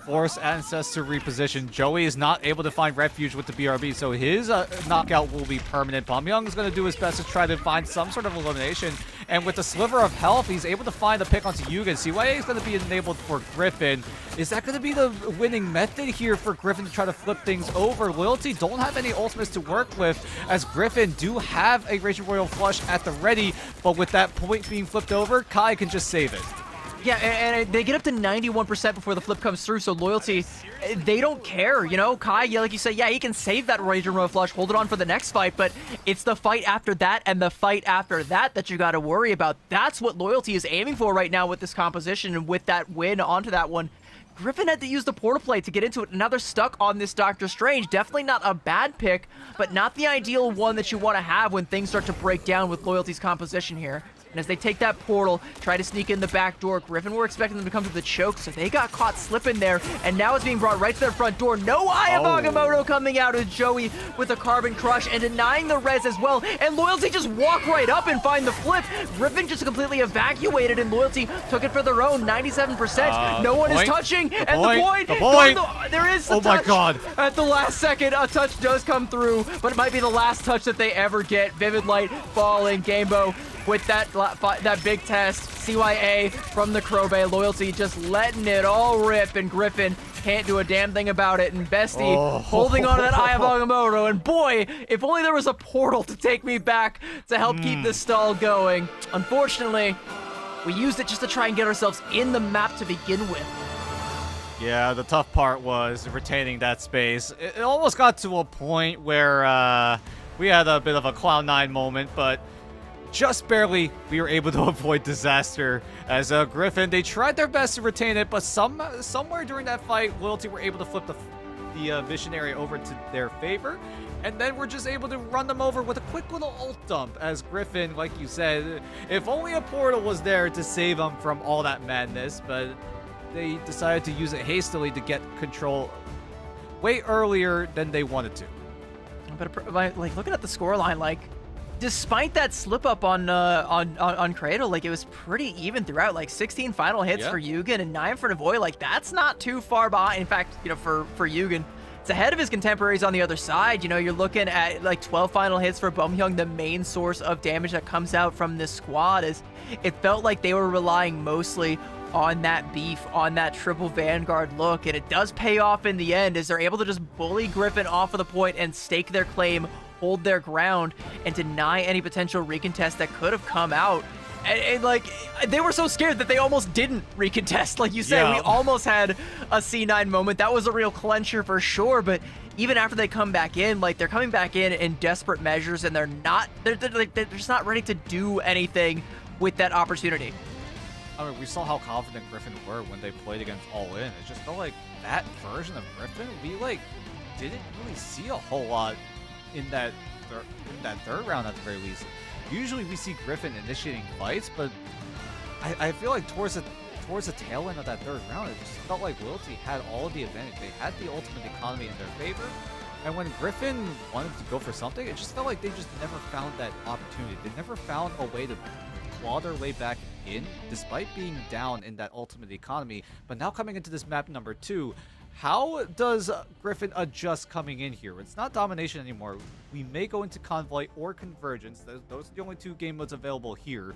force Ancest to reposition. Joey is not able to find refuge with the BRB, so his knockout will be permanent. Bamyang is going to do his best to try to find some sort of elimination, and with the sliver of health, he's able to find a pick onto Yugen. CYA is going to be enabled for Griffin. Is that going to be the winning method here for Griffin to try to flip things over? Loyalty don't have any ultimates to work with, as Griffin do have a Raging Royal Flush at the ready, but with that point being flipped over, Kai can just save it. Yeah, and they get up to 91% before the flip comes through, so Loyalty, they don't care, you know? Kai, yeah, like you say, yeah, he can save that Raging Royal Flush, hold it on for the next fight, but it's the fight after that and the fight after that that you got to worry about. That's what Loyalty is aiming for right now with this composition, and with that win onto that one. Griffin had to use the portal play to get into it. Now they're stuck on this Doctor Strange. Definitely not a bad pick, but not the ideal one that you want to have when things start to break down with Loyalty's composition here. And as they take that portal, try to sneak in the back door, Griffin were expecting them to come to the choke, so they got caught slipping there, and now it's being brought right to their front door. No Eye of Agamotto coming out of Joey with a Carbon Crush and denying the res as well, and Loyalty just walk right up and find the flip. Griffin just completely evacuated, and Loyalty took it for their own, 97%. No one is touching, and the point, there is a touch. My God. At the last second, a touch does come through, but it might be the last touch that they ever get. Vivid Light falling, Gamebo with that big test. CYA from the Krobe. Loyalty just letting it all rip, and Griffin can't do a damn thing about it. And Bestie holding on to that Eye of Agamotto. And boy, if only there was a portal to take me back to help keep this stall going. Unfortunately, we used it just to try and get ourselves in the map to begin with. Yeah, the tough part was retaining that space. It almost got to a point where we had a bit of a Cloud9 moment, but just barely we were able to avoid disaster. As Griffin, they tried their best to retain it, but somewhere during that fight, Loyalty were able to flip the missionary over to their favor, and then we're just able to run them over with a quick little ult dump. As Griffin, like you said, if only a portal was there to save them from all that madness, but they decided to use it hastily to get control way earlier than they wanted to. But like looking at the scoreline, like, despite that slip up on Cradle, like, it was pretty even throughout. Like 16 final hits for Yugen and 9 for Navoy. Like, that's not too far behind. In fact, you know, for Yugen, it's ahead of his contemporaries on the other side. You know, you're looking at like 12 final hits for Bumhyung, the main source of damage that comes out from this squad. Is it felt like they were relying mostly on that beef, on that triple Vanguard look, and it does pay off in the end as they're able to just bully Griffin off of the point and stake their claim, hold their ground, and deny any potential recontest that could have come out. And like, they were so scared that they almost didn't recontest. Like you said, Yeah. we almost had a C9 moment. That was a real clencher for sure. But even after they come back in, like, they're coming back in desperate measures, and they're just not ready to do anything with that opportunity. I mean, we saw how confident Griffin were when they played against All In. It just felt like that version of Griffin, we like didn't really see a whole lot in that third round at the very least. Usually we see Griffin initiating fights, but I feel like towards the tail end of that third round, it just felt like Loyalty had all of the advantage. They had the ultimate economy in their favor, and when Griffin wanted to go for something, it just felt like they just never found that opportunity. They never found a way to claw their way back in, despite being down in that ultimate economy. But now coming into this map number 2, how does Griffin adjust coming in here? It's not domination anymore. We may go into Convoy or Convergence. Those are the only 2 game modes available here.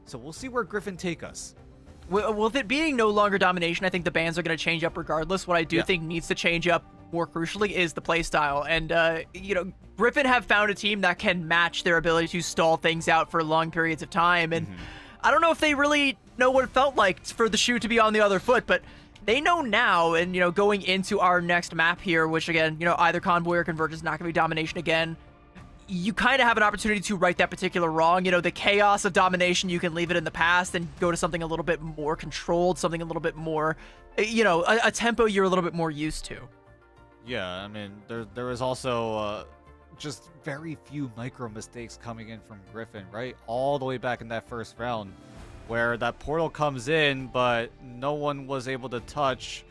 So we'll see where Griffin take us. With it being no longer domination, I think the bans are going to change up regardless. What I do think needs to change up more crucially is the playstyle. And, you know, Griffin have found a team that can match their ability to stall things out for long periods of time. And I don't know if they really know what it felt like for the shoe to be on the other foot, but they know now. And, you know, going into our next map here, which again, you know, either Convoy or Converge is not going to be domination again, you kind of have an opportunity to right that particular wrong. You know, the chaos of domination, you can leave it in the past and go to something a little bit more controlled, something a little bit more, you know, a tempo you're a little bit more used to. Yeah, I mean, there was also just very few micro mistakes coming in from Griffin, right? All the way back in that first round, where that portal comes in, but no one was able to touch.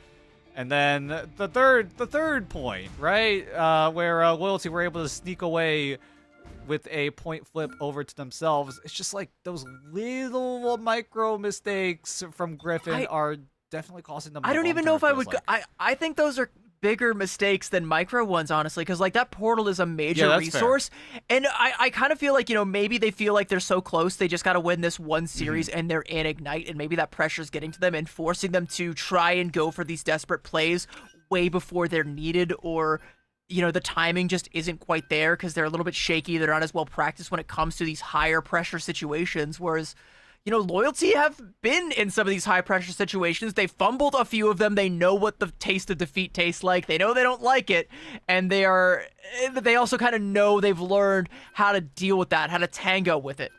And then the third point, right, where Loyalty were able to sneak away with a point flip over to themselves. It's just like those little micro mistakes from Griffin are definitely costing them. I don't even know if I would. I think those are bigger mistakes than micro ones, honestly, because like that portal is a major resource, and I kind of feel like, you know, maybe they feel like they're so close, they just got to win this one series and they're in Ignite, and maybe that pressure's getting to them and forcing them to try and go for these desperate plays way before they're needed, or, you know, the timing just isn't quite there because they're a little bit shaky, they're not as well practiced when it comes to these higher pressure situations, whereas, you know, Loyalty have been in some of these high-pressure situations. They fumbled a few of them. They know what the taste of defeat tastes like. They know they don't like it. And they also kind of know, they've learned how to deal with that, how to tango with it.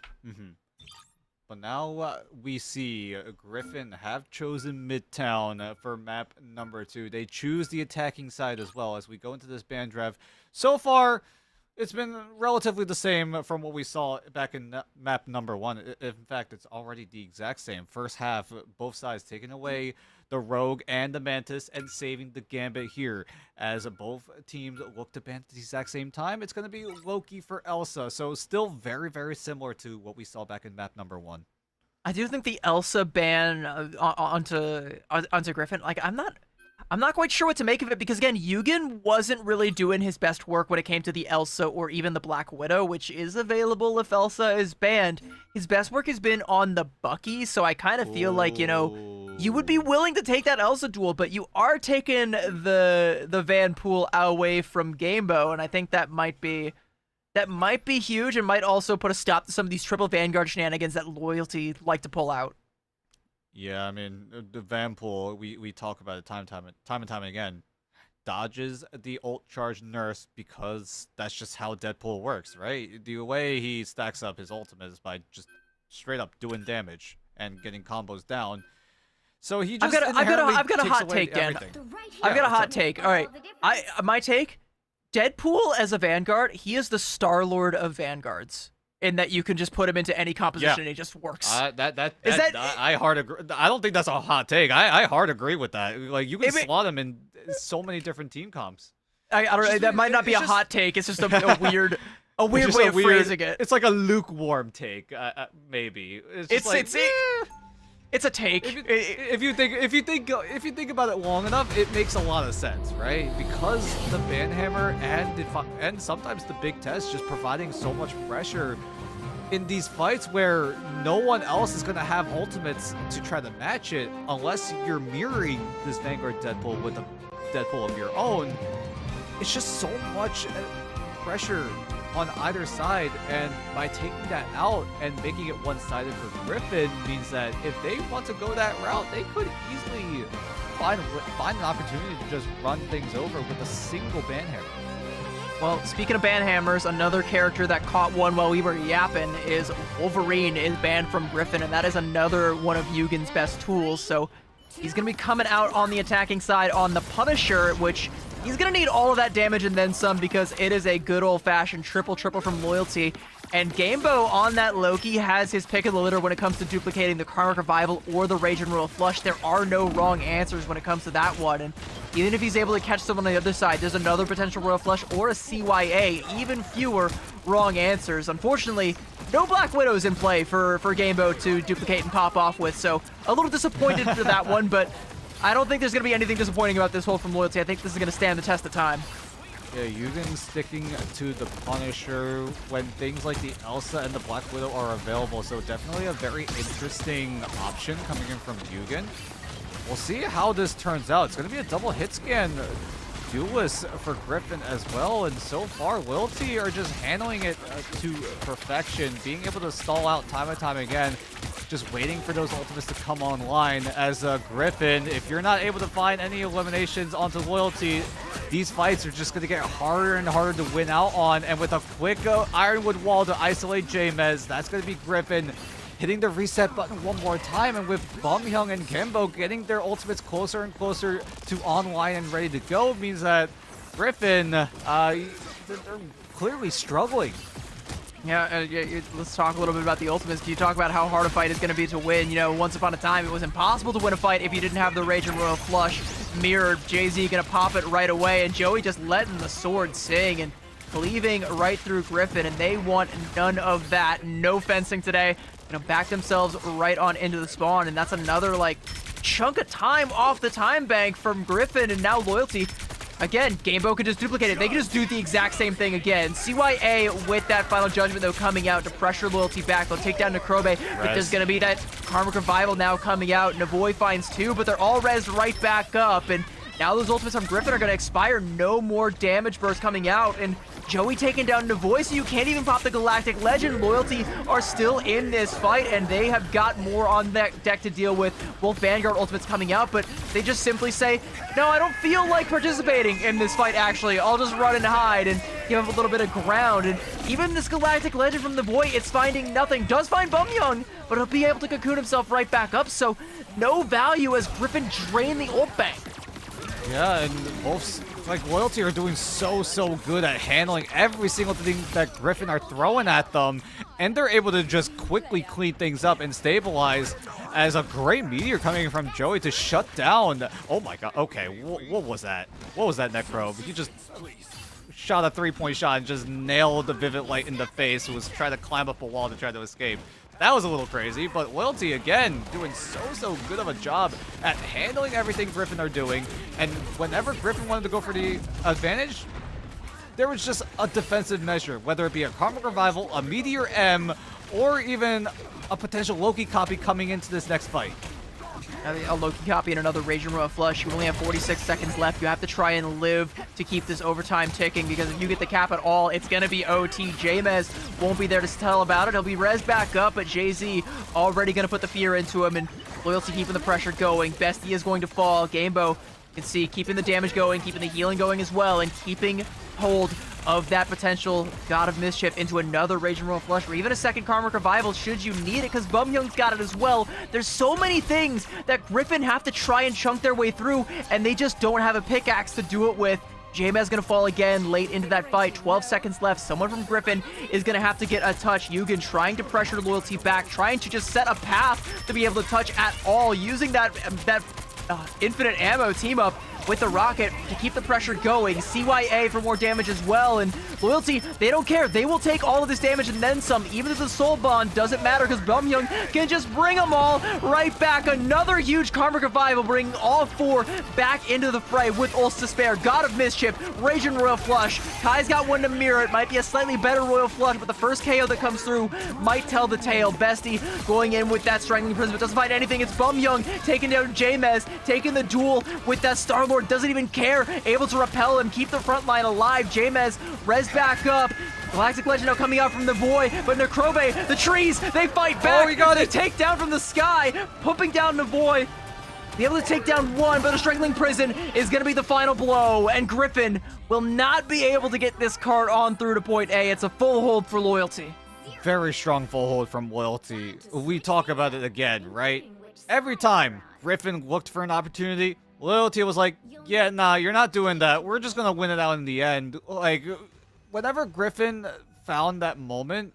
But now we see Griffin have chosen Midtown for map number 2. They choose the attacking side as well as we go into this band rev. So far, it's been relatively the same from what we saw back in map number 1. In fact, it's already the exact same. First half, both sides taking away the Rogue and the Mantis and saving the Gambit here. As both teams look to ban at the exact same time, it's going to be Loki for Elsa. So still very, very similar to what we saw back in map number 1. I do think the Elsa ban onto Griffin, like, I'm not quite sure what to make of it, because again, Yugen wasn't really doing his best work when it came to the Elsa or even the Black Widow, which is available if Elsa is banned. His best work has been on the Bucky, so I kind of feel like, you know, you would be willing to take that Elsa duel, but you are taking the Van Pool away from Gamebo, and I think that might be huge, and might also put a stop to some of these triple Vanguard shenanigans that Loyalty like to pull out. Yeah, I mean, the Vanpool, we talk about it time and time again, dodges the ult charge nurse because that's just how Deadpool works, right? The way he stacks up his ultimate is by just straight up doing damage and getting combos down. So he just I've got a hot take, Dan. I've got a hot take. All right, my take: Deadpool as a Vanguard, he is the Star-Lord of Vanguards, in that you can just put him into any composition and he just works. I hard agree. I don't think that's a hot take. I hard agree with that. Like, you can slot him in so many different team comps. I don't know. That might not be a hot take. It's just a weird way of phrasing it. It's like a lukewarm take, maybe. It's a take. If you think about it long enough, it makes a lot of sense, right? Because the Banhammer and sometimes the Big Test just providing so much pressure in these fights where no one else is going to have ultimates to try to match it unless you're mirroring this Vanguard Deadpool with a Deadpool of your own. It's just so much pressure on either side, and by taking that out and making it one-sided for Griffin means that if they want to go that route, they could easily find an opportunity to just run things over with a single banhammer. Well, speaking of banhammers, another character that caught one while we were yapping is Wolverine is banned from Griffin, and that is another one of Yugen's best tools. So he's going to be coming out on the attacking side on the Punisher, which he's going to need all of that damage and then some because it is a good old-fashioned triple from Loyalty. And Gamebo on that Loki has his pick of the litter when it comes to duplicating the Karmic Revival or the Rage and Royal Flush. There are no wrong answers when it comes to that one. And even if he's able to catch someone on the other side, there's another potential Royal Flush or a CYA. Even fewer wrong answers. Unfortunately, no Black Widows in play for Gamebo to duplicate and pop off with. So a little disappointed for that one, but I don't think there's going to be anything disappointing about this hold from Loyalty. I think this is going to stand the test of time. Yeah, Yugen sticking to the Punisher when things like the Elsa and the Black Widow are available, so definitely a very interesting option coming in from Yugen. We'll see how this turns out. It's going to be a double hit scan duelist for Griffin as well, and so far Loyalty are just handling it to perfection, being able to stall out time and time again, just waiting for those ultimates to come online. As Griffin, if you're not able to find any eliminations onto Loyalty, these fights are just going to get harder and harder to win out on, and with a quick Ironwood wall to isolate Jamez, that's going to be Griffin hitting the reset button one more time, and with Bumhyung and Gembo getting their ultimates closer and closer to online and ready to go, means that Griffin, they're clearly struggling. Yeah, let's talk a little bit about the ultimates. Can you talk about how hard a fight is going to be to win? You know, once upon a time, it was impossible to win a fight if you didn't have the Rage and Royal Flush mirrored. Jay-Z going to pop it right away, and Joey just letting the sword sing and cleaving right through Griffin, and they want none of that. No fencing today. Gonna back themselves right on into the spawn, and that's another, like, chunk of time off the time bank from Griffin, and now Loyalty. Again, Gamebo could just duplicate it. They could just do the exact same thing again. CYA with that final judgment, though, coming out to pressure Loyalty back. They'll take down Necrobe, but there's going to be that Karmic Revival now coming out. Navoy finds two, but they're all rezzed right back up. And now those ultimates from Griffin are going to expire. No more damage burst coming out. And Joey taking down Navoy, so you can't even pop the Galactic Legend. Loyalty are still in this fight, and they have got more on that deck to deal with. Both Vanguard ultimates coming out, but they just simply say, no, I don't feel like participating in this fight, actually. I'll just run and hide and give up a little bit of ground. And even this Galactic Legend from Navoy, it's finding nothing. Does find Bumhyung, but he'll be able to cocoon himself right back up, so no value as Griffin drain the ult bank. Yeah, and both, like, Loyalty are doing so good at handling every single thing that Griffin are throwing at them, and they're able to just quickly clean things up and stabilize, as a great meteor coming from Joey to shut down. Oh my god, okay, what was that? What was that, Necrobe? He just shot a 3-point shot and just nailed the Vivid Light in the face, who was trying to climb up a wall to try to escape. That was a little crazy, but Loyalty, again, doing so good of a job at handling everything Griffin are doing, and whenever Griffin wanted to go for the advantage, there was just a defensive measure, whether it be a Karmic Revival, a Meteor M, or even a potential Loki copy coming into this next fight. A Loki copy and another Rage and Royal Flush. You only have 46 seconds left. You have to try and live to keep this overtime ticking, because if you get the cap at all, it's going to be OT. Jamez won't be there to tell about it. He'll be res back up, but Jay-Z already going to put the fear into him, and Loyalty keeping the pressure going. Bestie is going to fall. Gamebo, you can see, keeping the damage going, keeping the healing going as well, and keeping hold of that potential God of Mischief into another Rage and Royal Flush, or even a second Karmic Revival should you need it, because Bumhyung's got it as well. There's so many things that Griffin have to try and chunk their way through, and they just don't have a pickaxe to do it with. Jamez gonna fall again late into that fight. 12 seconds left. Someone from Griffin is gonna have to get a touch. Yugen trying to pressure Loyalty back, trying to just set a path to be able to touch at all, using that infinite ammo team up with the rocket to keep the pressure going. CYA for more damage as well, and Loyalty, they don't care. They will take all of this damage and then some. Even if the soul bond doesn't matter, because Bumhyung can just bring them all right back. Another huge Karmic Revival, bringing all four back into the fray with ults to spare. God of Mischief, Rage and Royal Flush. Kai's got one to mirror. It might be a slightly better Royal Flush, but the first KO that comes through might tell the tale. Bestie going in with that Strangling Prism, but doesn't find anything. It's Bumhyung taking down Jamez, taking the duel with that Star Overlord doesn't even care, able to repel him, keep the front line alive. Jamez res back up. Galactic Legend now coming out from the void, but Necrobe, the trees, they fight back. Oh, he got they it. take down from the sky, pumping down the void. Be able to take down one, but a Strangling Prison is going to be the final blow, and Griffin will not be able to get this card on through to point A. It's a full hold for Loyalty. Very strong full hold from Loyalty. We talk about it again, right? Every time Griffin looked for an opportunity, Loyalty was like, yeah, nah, you're not doing that. We're just going to win it out in the end. Like, whenever Griffin found that moment,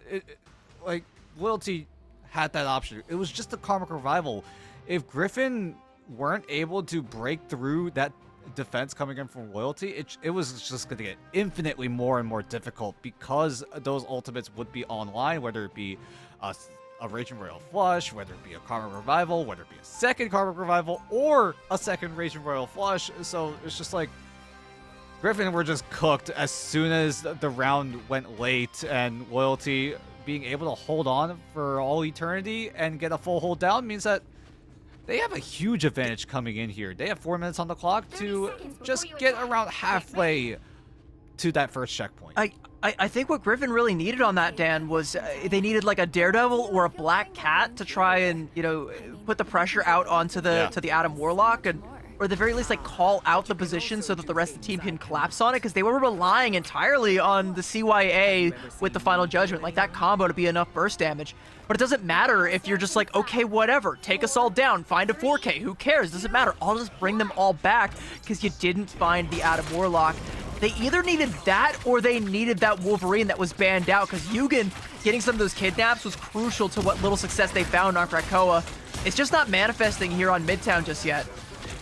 like, Loyalty had that option. It was just a Karmic Revival. If Griffin weren't able to break through that defense coming in from Loyalty, it was just going to get infinitely more and more difficult because those ultimates would be online, whether it be a Raging Royal Flush, whether it be a Karmic Revival, whether it be a second Karmic Revival, or a second Raging Royal Flush. So it's just like Griffin were just cooked as soon as the round went late, and Loyalty being able to hold on for all eternity and get a full hold down means that they have a huge advantage coming in here. They have 4 minutes on the clock to just get around halfway to that first checkpoint. I think what Griffin really needed on that, Dan, was they needed like a Daredevil or a Black Cat to try and, you know, put the pressure out onto the to the Adam Warlock, and or at the very least like call out the position so that the rest of the team can collapse on it, because they were relying entirely on the CYA with the Final Judgment, like that combo to be enough burst damage. But it doesn't matter if you're just like, okay, whatever, take us all down, find a 4K, who cares? Doesn't matter. I'll just bring them all back because you didn't find the Adam Warlock. They either needed that or they needed that Wolverine that was banned out, because Yugen getting some of those kidnaps was crucial to what little success they found on Krakoa. It's just not manifesting here on Midtown just yet.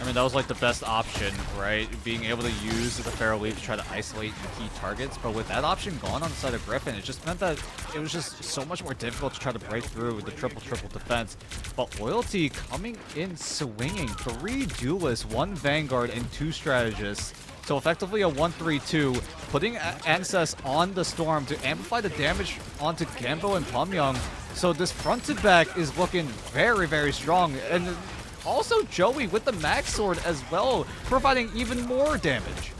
I mean, that was like the best option, right? Being able to use the Pharaoh Leaf to try to isolate the key targets. But with that option gone on the side of Griffin, it just meant that it was just so much more difficult to try to break through the triple defense. But Loyalty coming in swinging. 3 duelists, 1 Vanguard, and 2 strategists. So effectively a 1-3-2, putting Ancest on the Storm to amplify the damage onto Gambo and Pamyong. So this front to back is looking very, very strong. And also Joey with the Max Sword as well, providing even more damage.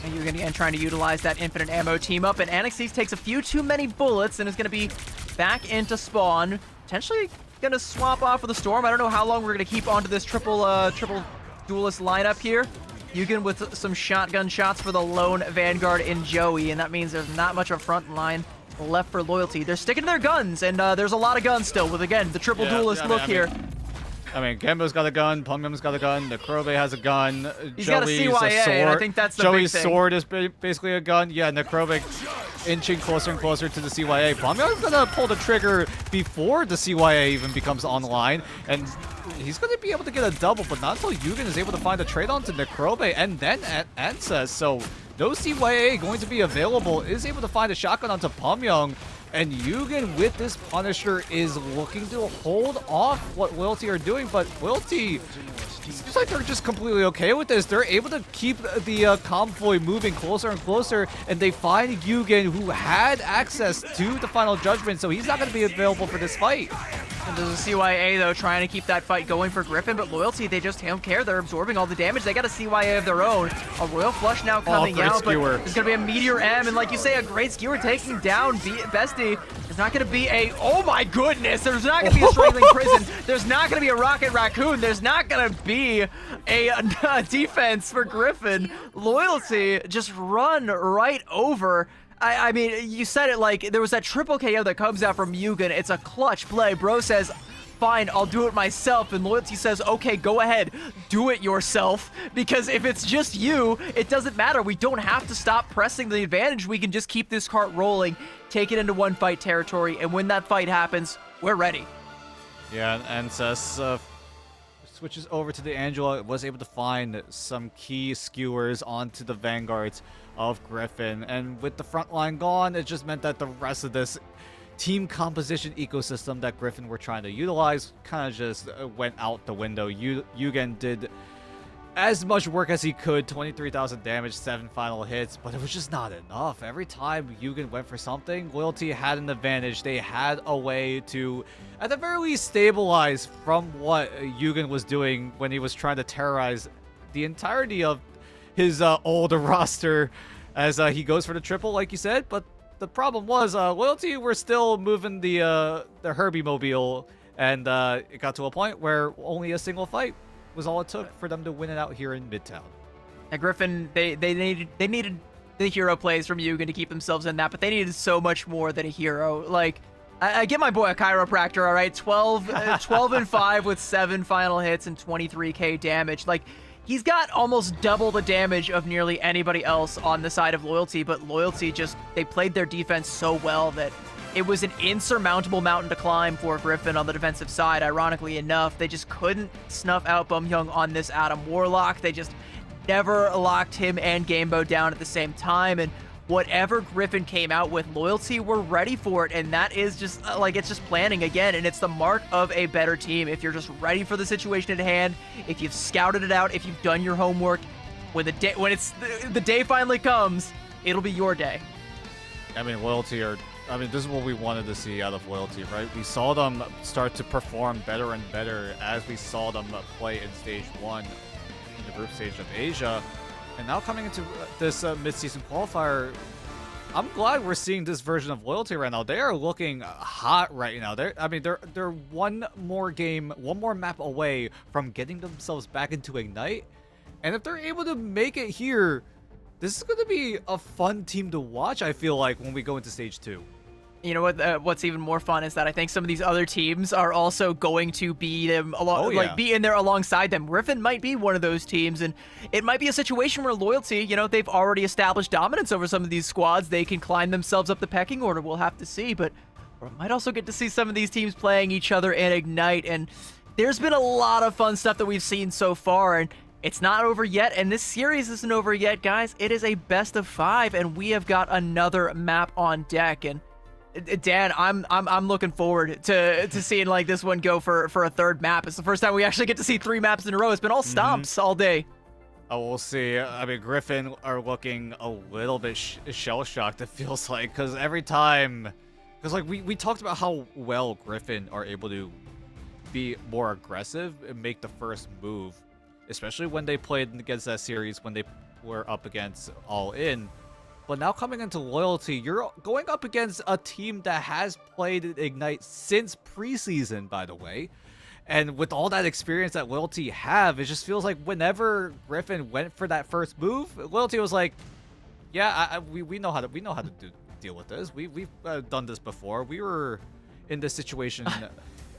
And you're again trying to utilize that infinite ammo team up, and Anaxes takes a few too many bullets and is going to be back into spawn. Potentially going to swap off with the Storm. I don't know how long we're going to keep onto this triple duelist lineup here. Yugen with some shotgun shots for the lone Vanguard in Joey, and that means there's not much of a front line left for Loyalty. They're sticking to their guns, and there's a lot of guns still with, again, the triple duelist look here. I mean, Gambo's got a gun, Pumyum's got a gun, Necrobe has a gun, He's got a CYA, and I think that's the Joey's big thing. sword is basically a gun. Yeah, Necrobe inching closer and closer to the CYA. Pumyum's gonna pull the trigger before the CYA even becomes online, and he's gonna be able to get a double, but not until Yugen is able to find a trade onto Necrobe and then Ancest. So no CYA going to be available, is able to find a shotgun onto Pumyung. And Yugen with this Punisher is looking to hold off what Loyalty are doing, but Loyalty seems like they're just completely okay with this. They're able to keep the convoy moving closer and closer, and they find Yugen, who had access to the Final Judgment, so he's not going to be available for this fight. And there's a CYA, though, trying to keep that fight going for Griffin, but Loyalty, they just don't care. They're absorbing all the damage. They got a CYA of their own. A Royal Flush now coming out, skewer. but there's going to be a Meteor M, and like you say, a great skewer taking down Bestie. There's not going to be a, oh my goodness, there's not going to be a Strangling Prison. There's not going to be a Rocket Raccoon. There's not going to be a defense for Griffin. Loyalty just run right over. I mean, you said it, like, there was that triple KO that comes out from Yugen. It's a clutch play. Bro says, fine, I'll do it myself. And Loyalty says, okay, go ahead, do it yourself. Because if it's just you, it doesn't matter. We don't have to stop pressing the advantage. We can just keep this cart rolling, take it into one fight territory, and when that fight happens, we're ready. Yeah, and switches over to the Angela, was able to find some key skewers onto the Vanguards of Griffin, and with the front line gone, it just meant that the rest of this team composition ecosystem that Griffin were trying to utilize kind of just went out the window. Yugen did as much work as he could, 23,000 damage, 7 final hits, but it was just not enough. Every time Yugen went for something, Loyalty had an advantage. They had a way to, at the very least, stabilize from what Yugen was doing when he was trying to terrorize the entirety of his old roster as he goes for the triple, like you said. But the problem was Loyalty were still moving the Herbie mobile, and it got to a point where only a single fight was all it took for them to win it out here in Midtown. And Griffin, they needed the hero plays from Yugen to keep themselves in that, but they needed so much more than a hero. Like, I get my boy a chiropractor, all right? 12 and 5 with 7 final hits and 23k damage. Like, he's got almost double the damage of nearly anybody else on the side of Loyalty, but Loyalty just, they played their defense so well that it was an insurmountable mountain to climb for Griffin on the defensive side. Ironically enough, they just couldn't snuff out Bumhyung on this Adam Warlock. They just never locked him and Gamebo down at the same time, and whatever Griffin came out with, Loyalty were ready for it, and that is just like, it's just planning again, and it's the mark of a better team. If you're just ready for the situation at hand, if you've scouted it out, if you've done your homework, when the day finally comes, it'll be your day. I mean, Loyalty are, this is what we wanted to see out of Loyalty, right? We saw them start to perform better and better as we saw them play in Stage 1 in the group stage of Asia. And now coming into this mid-season qualifier, I'm glad we're seeing this version of Loyalty right now. They are looking hot right now. They're one more map away from getting themselves back into Ignite. And if they're able to make it here, this is going to be a fun team to watch, I feel like, when we go into Stage 2. You know what? What's even more fun is that I think some of these other teams are also going to be them be in there alongside them. Griffin might be one of those teams, and it might be a situation where Loyalty, you know, they've already established dominance over some of these squads. They can climb themselves up the pecking order. We'll have to see, but we might also get to see some of these teams playing each other in Ignite. And there's been a lot of fun stuff that we've seen so far, and it's not over yet, and this series isn't over yet, guys. It is a best of 5, and we have got another map on deck. And Dan, I'm looking forward to seeing like this one go for a third map. It's the first time we actually get to see 3 maps in a row. It's been all stomps all day. Oh, we'll see. I mean, Griffin are looking a little bit shell-shocked, it feels like, because every time... Because, like, we talked about how well Griffin are able to be more aggressive and make the first move, especially when they played against that series when they were up against All In. But now coming into Loyalty, you're going up against a team that has played Ignite since preseason, by the way. And with all that experience that Loyalty have, it just feels like whenever Griffin went for that first move, Loyalty was like, "Yeah, we know how to deal with this. We've done this before. We were in this situation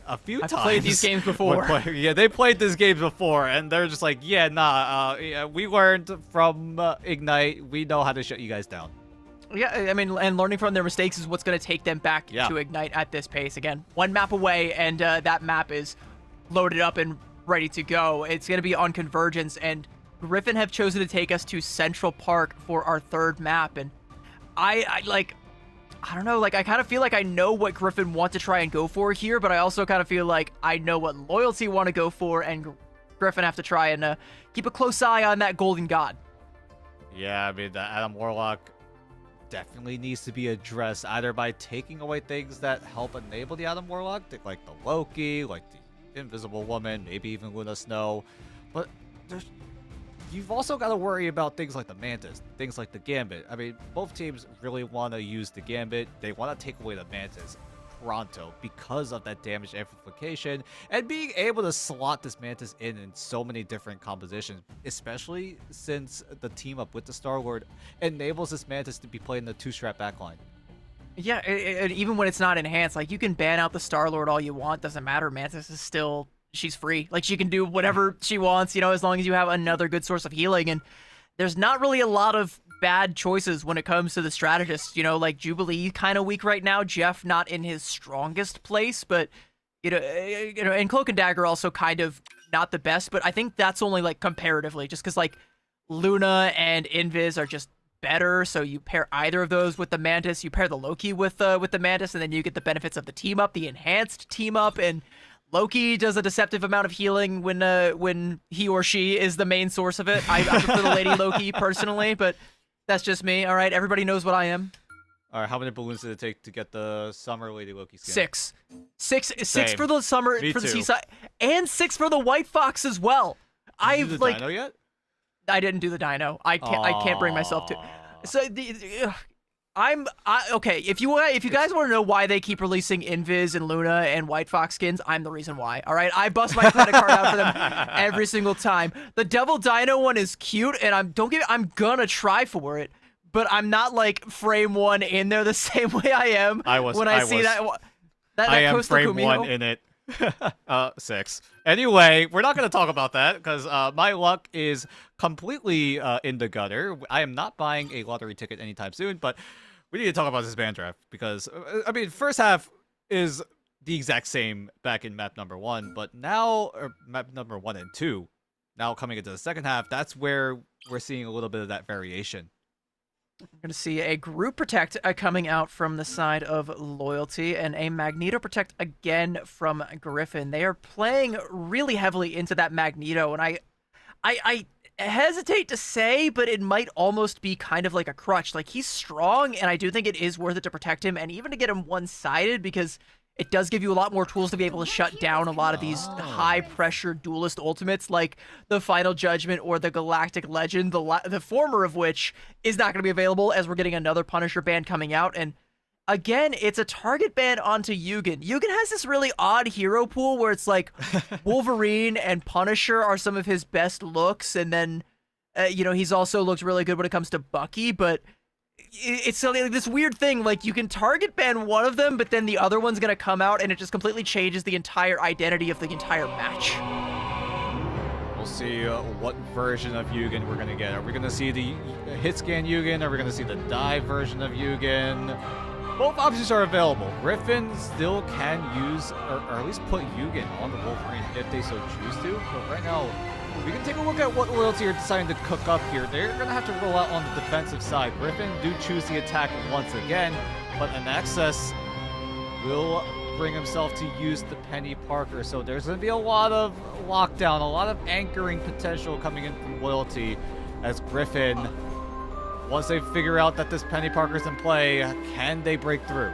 a few times. I've played these games before." Yeah, they played these games before, and they're just like, "Yeah, yeah, we learned from Ignite. We know how to shut you guys down." Yeah, I mean, and learning from their mistakes is what's going to take them back to Ignite at this pace. Again, 1 map away, and that map is loaded up and ready to go. It's going to be on Convergence, and Griffin have chosen to take us to Central Park for our 3rd map. And I don't know, like, I kind of feel like I know what Griffin want to try and go for here, but I also kind of feel like I know what Loyalty want to go for, and Griffin have to try and keep a close eye on that Golden God. Yeah, I mean, the Adam Warlock definitely needs to be addressed, either by taking away things that help enable the Adam Warlock, like the Loki, like the Invisible Woman, maybe even Luna Snow, but you've also got to worry about things like the Mantis, things like the Gambit. I mean, both teams really want to use the Gambit. They want to take away the Mantis pronto because of that damage amplification and being able to slot this Mantis in so many different compositions, especially since the team up with the Star-Lord enables this Mantis to be played in the 2-strap backline. Yeah, and even when it's not enhanced, like, you can ban out the Star-Lord all you want, doesn't matter. Mantis is still, she's free. Like, she can do whatever she wants, you know, as long as you have another good source of healing. And there's not really a lot of bad choices when it comes to the strategists, you know, like Jubilee kind of weak right now. Jeff not in his strongest place, but you know, and Cloak and Dagger also kind of not the best, but I think that's only like comparatively, just because like Luna and Invis are just better. So you pair either of those with the Mantis, you pair the Loki with the Mantis, and then you get the benefits of the team up, the enhanced team up. And Loki does a deceptive amount of healing when he or she is the main source of it. I prefer the Lady Loki personally, but that's just me. All right, everybody knows what I am. All right, how many balloons did it take to get the Summer Lady Loki skin? 6. Six Same. for the summer, Me for the too. seaside, and 6 for the White Fox as well. Did you do the Dino yet? I didn't do the dino. I can't bring myself to. So okay. If you guys want to know why they keep releasing Invis and Luna and White Fox skins, I'm the reason why. All right, I bust my credit card out for them every single time. The Devil Dino one is cute, and I'm gonna try for it, but I'm not like frame 1 in there the same way I am I see that I am Coastal frame Kumio. 1 in it. 6. Anyway, we're not going to talk about that because my luck is completely in the gutter. I am not buying a lottery ticket anytime soon, but we need to talk about this band draft because, I mean, first half is the exact same back in map number 1, but now, or map number 1 and 2, now coming into the second half, that's where we're seeing a little bit of that variation. We're going to see a group protect coming out from the side of Loyalty and a Magneto protect again from Griffin. They are playing really heavily into that Magneto, and I hesitate to say, but it might almost be kind of like a crutch. Like, he's strong, and I do think it is worth it to protect him, and even to get him one-sided, because it does give you a lot more tools to be able to shut down a lot of these high-pressure duelist ultimates, like the Final Judgment or the Galactic Legend, the former of which is not going to be available, as we're getting another Punisher ban coming out. And again, it's a target ban onto Yugen. Yugen has this really odd hero pool where it's like Wolverine and Punisher are some of his best looks, and then, he's also looked really good when it comes to Bucky, but it's like this weird thing, like you can target ban one of them, but then the other one's gonna come out and it just completely changes the entire identity of the entire match. We'll see what version of Yugen we're gonna get. Are we gonna see the hit scan Yugen? Are we gonna see the dive version of Yugen? Both options are available. Griffin still can use, or at least put Yugen on the Wolverine if they so choose to, but right now, we can take a look at what Loyalty are deciding to cook up here. They're going to have to roll out on the defensive side. Griffin do choose the attack once again, but an access will bring himself to use the Penny Parker. So there's going to be a lot of lockdown, a lot of anchoring potential coming in from Loyalty as Griffin, once they figure out that this Penny Parker's in play, can they break through?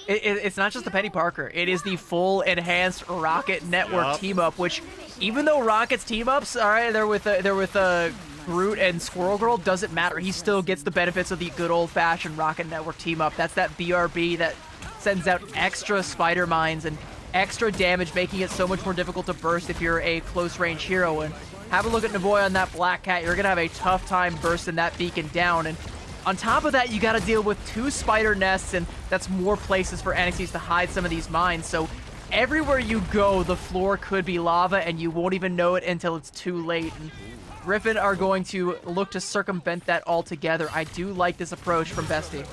It's not just the Penny Parker. It is the full enhanced Rocket Network team up, which even though Rocket's team ups, all right, they're with Groot and Squirrel Girl, doesn't matter. He still gets the benefits of the good old fashioned Rocket Network team up. That's that BRB that sends out extra spider mines and extra damage, making it so much more difficult to burst if you're a close range hero. And have a look at Navoy on that Black Cat. You're gonna have a tough time bursting that beacon down. And on top of that, you got to deal with 2 spider nests, and that's more places for NXTs to hide some of these mines. So everywhere you go, the floor could be lava, and you won't even know it until it's too late. And Griffin are going to look to circumvent that altogether. I do like this approach from Bestie.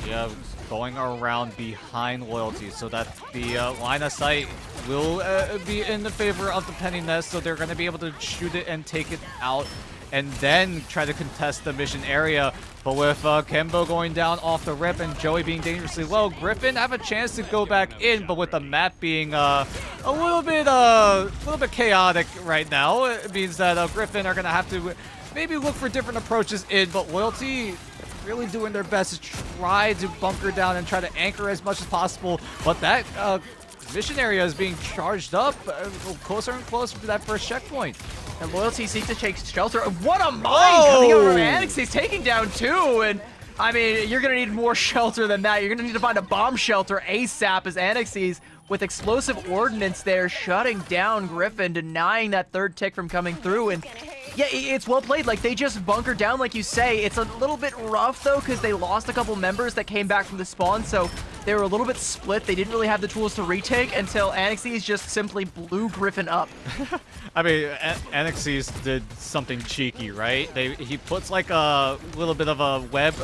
Yeah, going around behind Loyalty so that the line of sight will be in the favor of the Penny Nest, so they're going to be able to shoot it and take it out and then try to contest the mission area. But with Kembo going down off the rip and Joey being dangerously low, Griffin have a chance to go back in, but with the map being a little bit chaotic right now, it means that Griffin are gonna have to maybe look for different approaches in, but Loyalty really doing their best to try to bunker down and try to anchor as much as possible. But that mission area is being charged up closer and closer to that first checkpoint. And Loyalty seeks to take shelter. What a mine coming out from Annex. He's taking down 2, and I mean, you're going to need more shelter than that. You're going to need to find a bomb shelter ASAP as Annexes with explosive ordnance there shutting down Griffin, denying that third tick from coming through. And yeah, it's well played. Like, they just bunkered down, like you say. It's a little bit rough, though, because they lost a couple members that came back from the spawn, so they were a little bit split. They didn't really have the tools to retake until Annexes just simply blew Griffin up. I mean, Annexes did something cheeky, right? He puts like a little bit of a web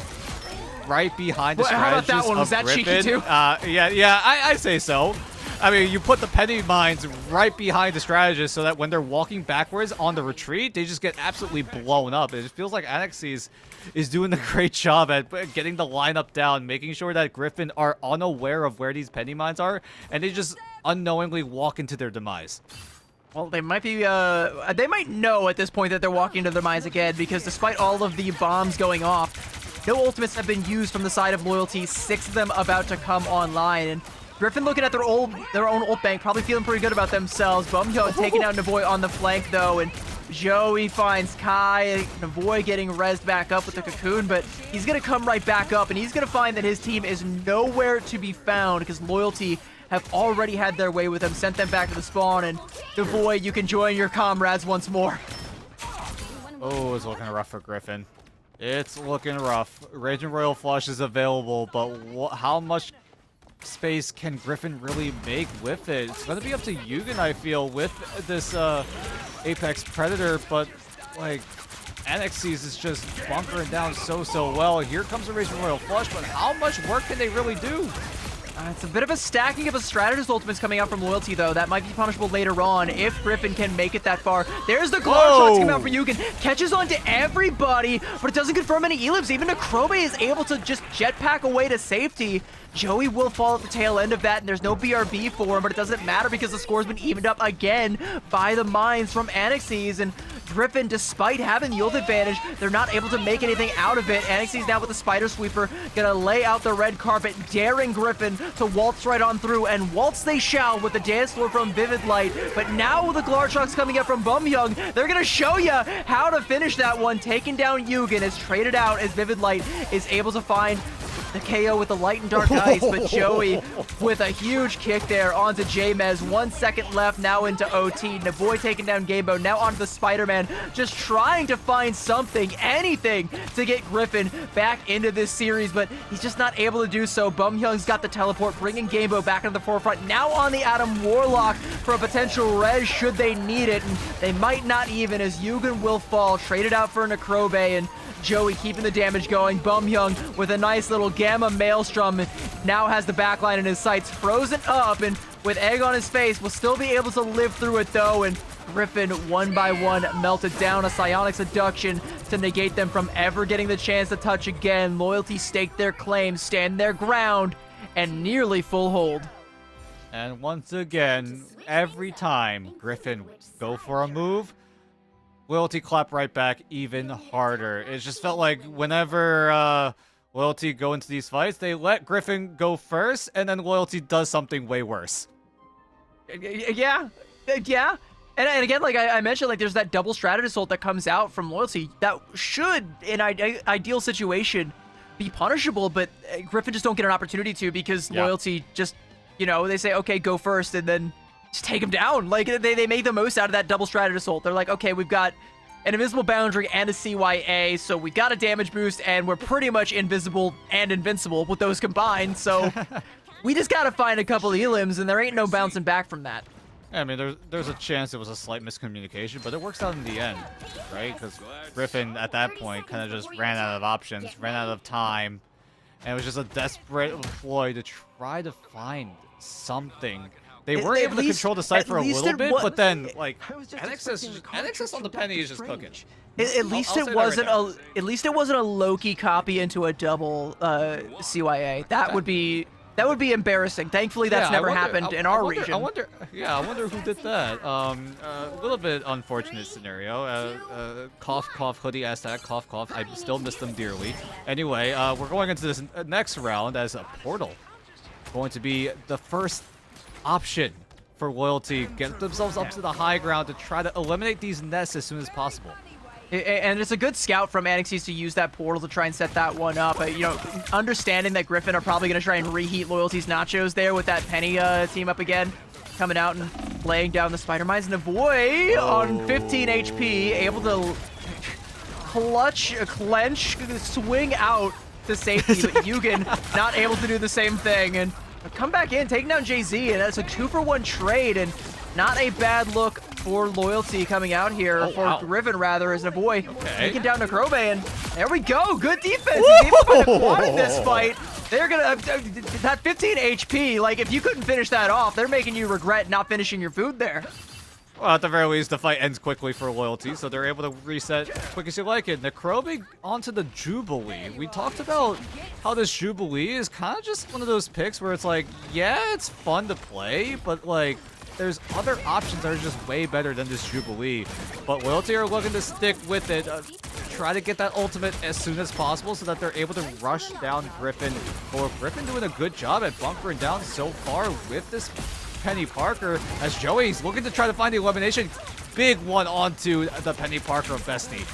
right behind the strategist. How about that one? Was that Griffin. cheeky too? Yeah, I say so. I mean, you put the penny mines right behind the strategist so that when they're walking backwards on the retreat, they just get absolutely blown up. It just feels like Annexes is doing a great job at getting the lineup down, making sure that Griffin are unaware of where these penny mines are, and they just unknowingly walk into their demise. Well, they might be, they might know at this point that they're walking into their demise again, because despite all of the bombs going off, no ultimates have been used from the side of Loyalty, 6 of them about to come online, and Griffin looking at their own ult bank, probably feeling pretty good about themselves. Bumhyung taking out Navoy on the flank though, and Joey finds Kai. Navoy getting rezzed back up with the cocoon, but he's gonna come right back up, and he's gonna find that his team is nowhere to be found because Loyalty have already had their way with him, sent them back to the spawn, and Navoy, you can join your comrades once more. Oh, it's looking rough for Griffin. It's looking rough. Raging Royal Flush is available, but how much space can Griffin really make with it? It's going to be up to Yugen, I feel, with this Apex Predator, but, like, Anexes is just bunkering down so well. Here comes the Raging Royal Flush, but how much work can they really do? It's a bit of a stacking of a strategist ultimates coming out from Loyalty, though. That might be punishable later on if Griffin can make it that far. There's the Glock shots coming out for Yugen. Catches onto everybody, but it doesn't confirm any elims. Even Akrobe is able to just jetpack away to safety. Joey will fall at the tail end of that, and there's no BRB for him, but it doesn't matter because the score's been evened up again by the mines from Anexes, and Griffin, despite having the ult advantage, they're not able to make anything out of it. Anexes now with the Spider Sweeper, gonna lay out the red carpet, daring Griffin to waltz right on through, and waltz they shall with the dance floor from Vivid Light. But now with the Glarchuk's coming up from Bumhyung, they're gonna show you how to finish that one. Taking down Yugen is traded out as Vivid Light is able to find the KO with the light and dark ice, but Joey with a huge kick there onto J-Mez. 1 second left, now into OT. Navoy taking down Gamebo, now onto the Spider-Man, just trying to find something, anything, to get Griffin back into this series, but he's just not able to do so. Bumhyung's got the teleport, bringing Gamebo back into the forefront, now on the Adam Warlock for a potential res should they need it, and they might not even, as Yugen will fall, traded out for Akrobe, and Joey keeping the damage going. Bumhyung with a nice little Gamma Maelstrom now has the backline in his sights frozen up, and with egg on his face will still be able to live through it though, and Griffin one by one melted down. A psionic seduction to negate them from ever getting the chance to touch again. Loyalty staked their claim, stand their ground, and nearly full hold. And once again, every time Griffin go for a move, Loyalty clap right back even harder. It just felt like whenever Loyalty go into these fights, they let Griffin go first, and then Loyalty does something way worse. Yeah. And again, like I mentioned, like there's that double strategist ult that comes out from Loyalty that should, in an ideal situation, be punishable, but Griffin just don't get an opportunity to because Loyalty just, you know, they say, okay, go first, and then just take him down. Like, they make the most out of that double strategist ult. They're like, okay, we've got an invisible boundary and a CYA, so we got a damage boost, and we're pretty much invisible and invincible with those combined, so we just gotta find a couple elims, and there ain't no bouncing back from that. Yeah, I mean, there's a chance it was a slight miscommunication, but it works out in the end, right? Because Griffin, at that point, kind of just ran out of options, ran out of time, and it was just a desperate ploy to try to find something. They were able to control the site for a little bit, but then, like, Anexus on the penny is just cooking. At least it wasn't a Loki copy into a double CYA. That would be embarrassing. Thankfully, that's never happened in our region. I wonder who did that. A little bit unfortunate scenario. Cough, cough, hoodie, hashtag, cough, cough. I still miss them dearly. Anyway, we're going into this next round as a portal. Going to be the first option for Loyalty. Get themselves up to the high ground to try to eliminate these nests as soon as possible. And it's a good scout from Anexes to use that portal to try and set that one up. You know, understanding that Griffin are probably going to try and reheat Loyalty's nachos there with that Penny team up again. Coming out and laying down the Spider Mines. Navoy on 15 HP, able to clench, swing out to safety, but Yugen not able to do the same thing. And come back in, taking down JZ, and that's a 2-for-1 trade, and not a bad look for Loyalty coming out here, Griffin rather, as Navoy taking down Akrobe, and there we go, good defense. He's able to find a quad in this fight. They're gonna, that 15 HP, like if you couldn't finish that off, they're making you regret not finishing your food there. Well, at the very least, the fight ends quickly for Loyalty, so they're able to reset quick as you like it. Akrobe onto the Jubilee. We talked about how this Jubilee is kind of just one of those picks where it's like, yeah, it's fun to play, but like, there's other options that are just way better than this Jubilee. But Loyalty are looking to stick with it. try to get that ultimate as soon as possible so that they're able to rush down Griffin. Or Griffin doing a good job at bunkering down so far with this Penny Parker, as Joey's looking to try to find the elimination. Big one onto the Penny Parker of Bestie.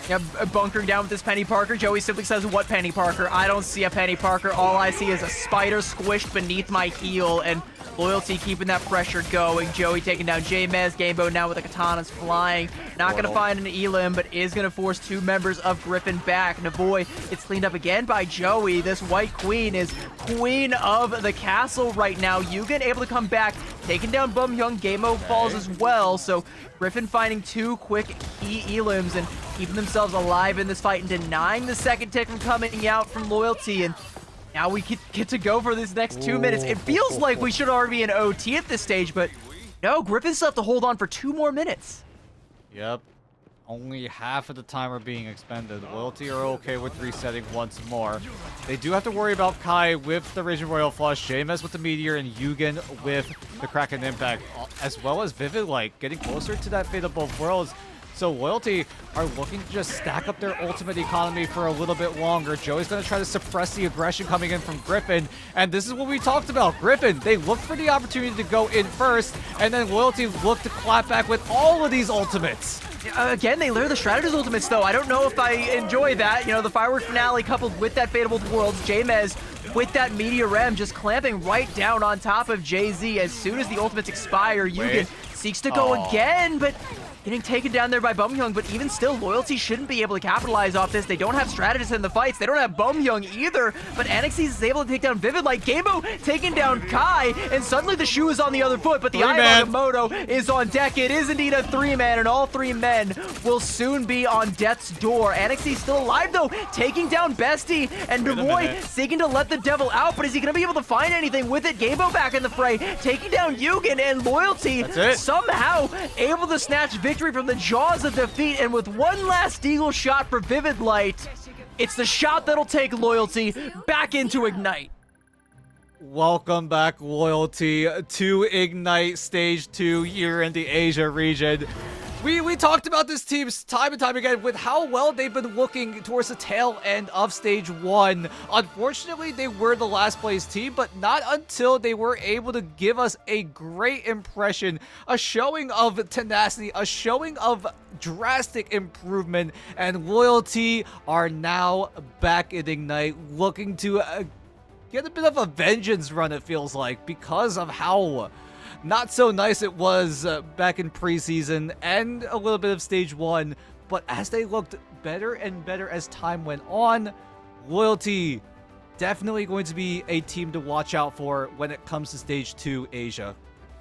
Yeah, bunkering down with this Penny Parker. Joey simply says, what Penny Parker? I don't see a Penny Parker. All I see is a spider squished beneath my heel, and Loyalty keeping that pressure going. Joey taking down J-Mez. Gamebo now with the katanas flying. Not going to find an Elim, but is going to force 2 members of Griffin back. Navoy, it's cleaned up again by Joey. This White Queen is queen of the castle right now. Yugen able to come back, taking down Bum Young. Gamebo falls as well, so Griffin finding 2 quick key Elims and keeping themselves alive in this fight and denying the second tick from coming out from Loyalty. And now we get to go for this next 2 minutes. It feels like we should already be in OT at this stage, but no, Griffin still have to hold on for 2 more minutes. Yep. Only half of the time are being expended. Loyalty are okay with resetting once more. They do have to worry about Kai with the Raging Royal Flush, Jameis with the Meteor, and Yugen with the Kraken Impact, as well as Vivid Light getting closer to that Fate of Both Worlds. So Loyalty are looking to just stack up their ultimate economy for a little bit longer. Joey's going to try to suppress the aggression coming in from Griffin. And this is what we talked about. Griffin, they looked for the opportunity to go in first, and then Loyalty looked to clap back with all of these ultimates. Again, they layer the strategist ultimates, though. I don't know if I enjoy that. You know, the firework finale coupled with that Fate of Both Worlds. J-Mez with that Meteor M just clamping right down on top of Jay-Z. As soon as the ultimates expire, Yugen seeks to go again, but getting taken down there by Bumyoung. But even still, Loyalty shouldn't be able to capitalize off this. They don't have strategists in the fights. They don't have Bumyoung either. But Anixis is able to take down Vivid Light. Gamebo taking down Kai, and suddenly the shoe is on the other foot. But the Eye of Agamotto is on deck. It is indeed a 3-man, and all 3 men will soon be on death's door. Anixis still alive, though, taking down Bestie, and Devoy seeking to let the devil out. But is he going to be able to find anything with it? Gamebo back in the fray, taking down Yugen, and Loyalty somehow able to snatch victory from the jaws of defeat. And with one last Eagle shot for Vivid Light, it's the shot that'll take Loyalty back into Ignite. Welcome back, Loyalty, to Ignite Stage 2 here in the Asia region. We talked about this team time and time again with how well they've been looking towards the tail end of Stage 1. Unfortunately, they were the last place team, but not until they were able to give us a great impression, a showing of tenacity, a showing of drastic improvement, and Loyalty are now back in Ignite, looking to get a bit of a vengeance run, it feels like, because of how not so nice it was back in preseason and a little bit of Stage 1. But as they looked better and better as time went on, Loyalty definitely going to be a team to watch out for when it comes to Stage 2 Asia.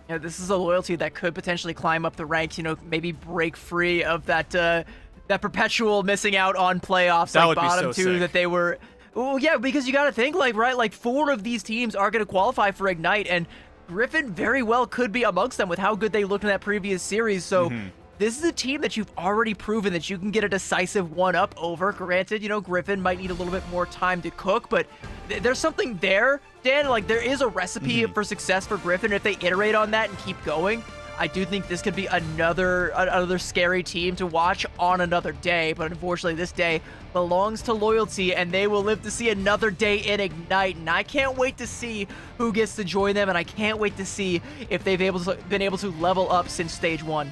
Yeah, this is a Loyalty that could potentially climb up the ranks, you know, maybe break free of that that perpetual missing out on playoffs, that like would bottom be so 2 sick. that they were. Well, yeah, because you got to think, like, right, like 4 of these teams are going to qualify for Ignite, and Griffin very well could be amongst them with how good they looked in that previous series. So this is a team that you've already proven that you can get a decisive 1-up over. Granted, you know, Griffin might need a little bit more time to cook, but there's something there, Dan. Like, there is a recipe for success for Griffin. If they iterate on that and keep going, I do think this could be another scary team to watch on another day. But unfortunately, this day belongs to Loyalty, and they will live to see another day in Ignite. And I can't wait to see who gets to join them, and I can't wait to see if they've been able to level up since Stage 1.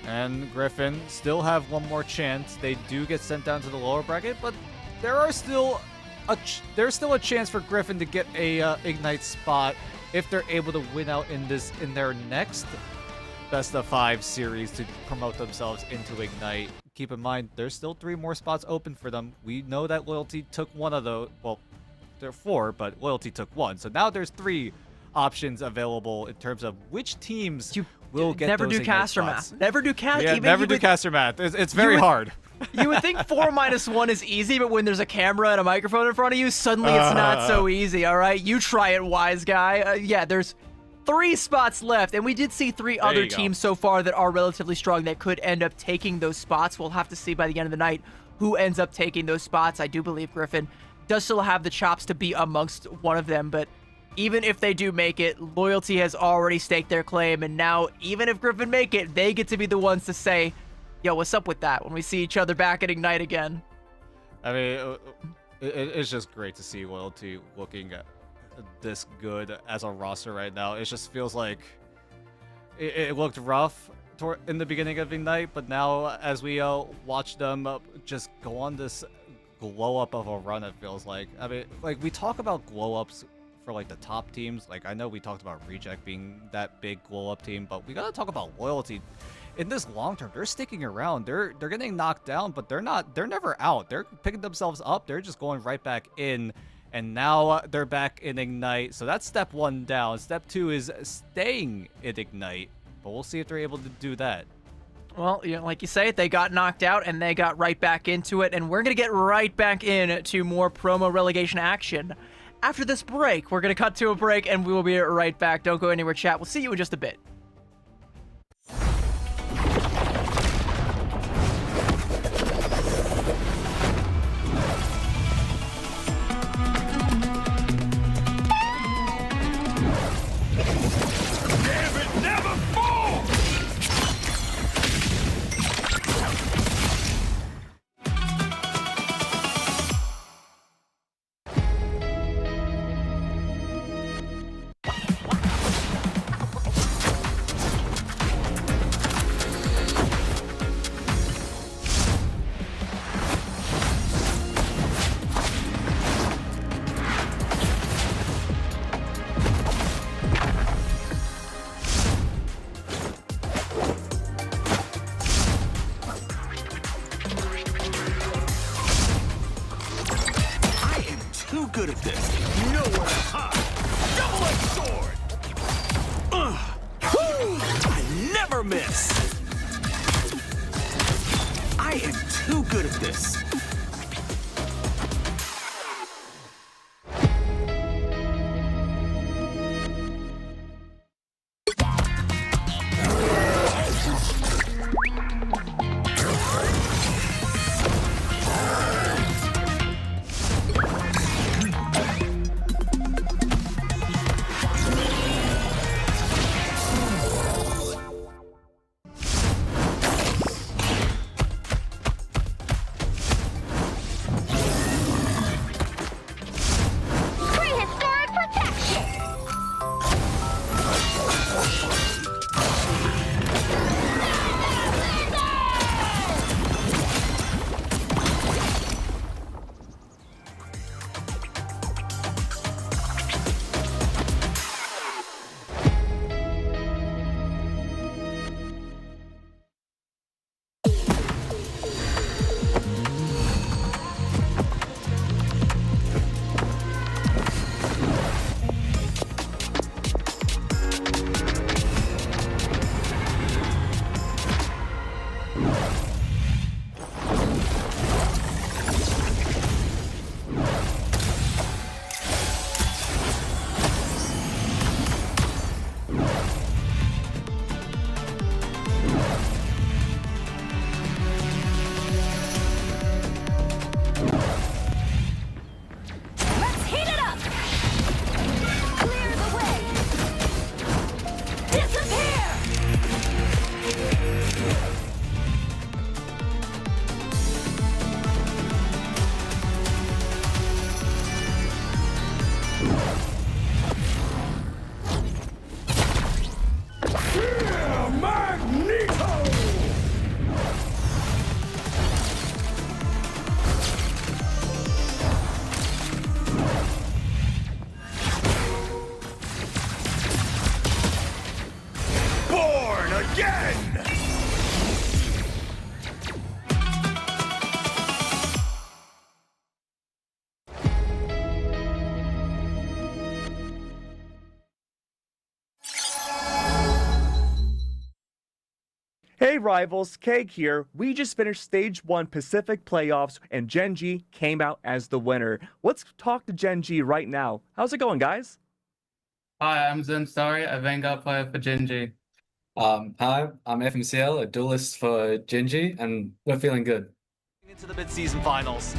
And Griffin still have one more chance. They do get sent down to the lower bracket, but there's still a chance for Griffin to get a Ignite spot if they're able to win out in their next best of 5 series to promote themselves into Ignite. Keep in mind, there's still 3 more spots open for them. We know that Loyalty took one of those. Well, there are 4, but Loyalty took 1. So now there's 3 options available in terms of which teams will get never those do Ignite caster spots. math. Never do caster. Yeah, never do caster math. It's very hard. You would think 4-1 is easy, but when there's a camera and a microphone in front of you, suddenly it's not so easy, all right? You try it, wise guy. Yeah, there's 3 spots left, and we did see 3 other teams so far that are relatively strong that could end up taking those spots. We'll have to see by the end of the night who ends up taking those spots. I do believe Griffin does still have the chops to be amongst one of them, but even if they do make it, Loyalty has already staked their claim, and now even if Griffin make it, they get to be the ones to say, Yo, what's up with that when we see each other back at Ignite again? I mean, it's just great to see Loyalty looking this good as a roster right now. It just feels like it looked rough in the beginning of Ignite, but now as we watch them just go on this glow up of a run, it feels like. I mean, like, we talk about glow ups for like the top teams. Like, I know we talked about Reject being that big glow up team, but we gotta talk about Loyalty. In this long term, they're sticking around. They're getting knocked down, but they're never out. They're picking themselves up. They're just going right back in. And now they're back in Ignite. So that's step 1 down. Step 2 is staying in Ignite. But we'll see if they're able to do that. Well, you know, like you say, they got knocked out and they got right back into it. And we're going to get right back into more promo relegation action. After this break, we're going to cut to a break and we will be right back. Don't go anywhere, chat. We'll see you in just a bit. Too good at this. Nowhere to hide. Double-edged sword. I never miss. I am too good at this. Prehistoric protection. Let's heat it up. Clear the way. Disappear. Born again! Hey rivals, Keg here. We just finished Stage 1 Pacific Playoffs and Genji came out as the winner. Let's talk to Genji right now. How's it going, guys? Hi, I'm Zim Story, a Vanguard player for Genji. Hi, I'm FMCL, a duelist for Genji, and we're feeling good. Into the mid-season finals.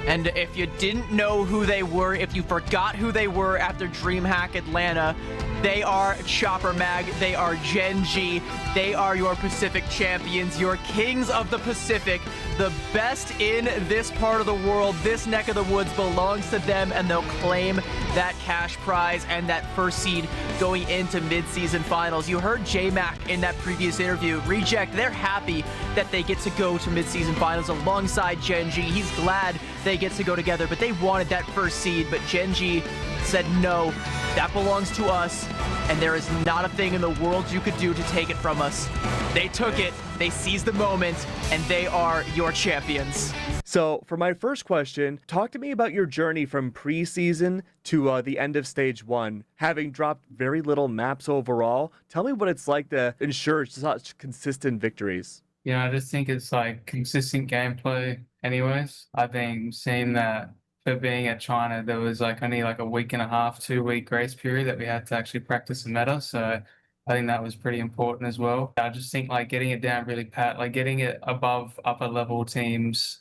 And if you didn't know who they were, if you forgot who they were after DreamHack Atlanta, they are Chopper Mag, they are Gen G, they are your Pacific champions, your kings of the Pacific. The best in this part of the world, this neck of the woods belongs to them, and they'll claim that cash prize and that first seed going into mid-season finals. You heard J-Mac in that previous interview. Reject, they're happy that they get to go to mid-season finals alongside Gen G. He's glad they get to go together, but they wanted that first seed, but Gen G said no, that belongs to us, and there is not a thing in the world you could do to take it from us. They took it, they seized the moment, and they are your champions. So, for my first question, talk to me about your journey from preseason to the end of stage 1. Having dropped very little maps overall, tell me what it's like to ensure such consistent victories. You know, I just think it's like consistent gameplay anyways. I think seeing that for being at China, there was like only like a week and a half, 2 week grace period that we had to actually practice the meta. So I think that was pretty important as well. I just think like getting it down really pat, like getting it above upper level teams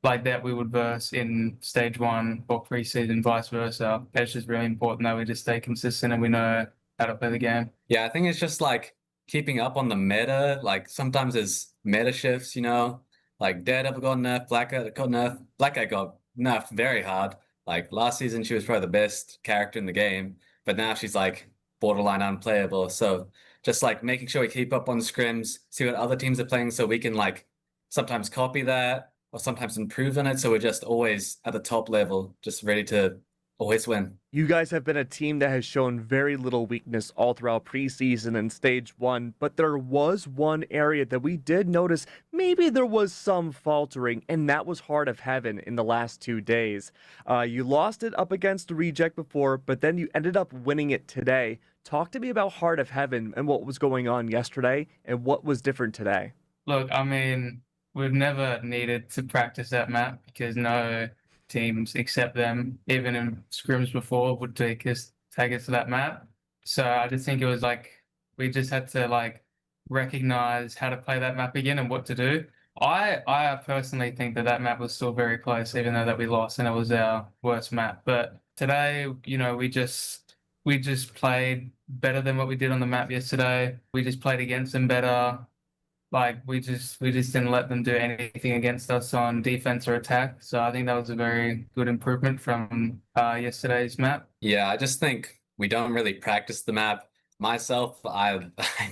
like that we would verse in stage 1 or preseason, vice versa. It's just really important that we just stay consistent and we know how to play the game. Yeah, I think it's just like keeping up on the meta. Like sometimes there's meta shifts, you know, like Daredevil got nerfed, Black Cat got nerfed. Black Cat got nerfed very hard. Like last season, she was probably the best character in the game, but now she's like borderline unplayable. So just like making sure we keep up on scrims, see what other teams are playing, so we can like sometimes copy that or sometimes improve on it. So we're just always at the top level, just ready to always win. You guys have been a team that has shown very little weakness all throughout preseason and stage 1, but there was one area that we did notice maybe there was some faltering, and that was Heart of Heaven in the last 2 days. You lost it up against the Reject before, but then you ended up winning it today. Talk to me about Heart of Heaven and what was going on yesterday and what was different today. Look, I mean, we've never needed to practice that map because no teams except them, even in scrims before, would take us to that map. So I just think it was like we just had to like recognize how to play that map again and what to do. I personally think that map was still very close, even though that we lost and it was our worst map. But today, you know, we just played better than what we did on the map yesterday. We just played against them better. Like we just didn't let them do anything against us on defense or attack. So I think that was a very good improvement from yesterday's map. Yeah, I just think we don't really practice the map. Myself, I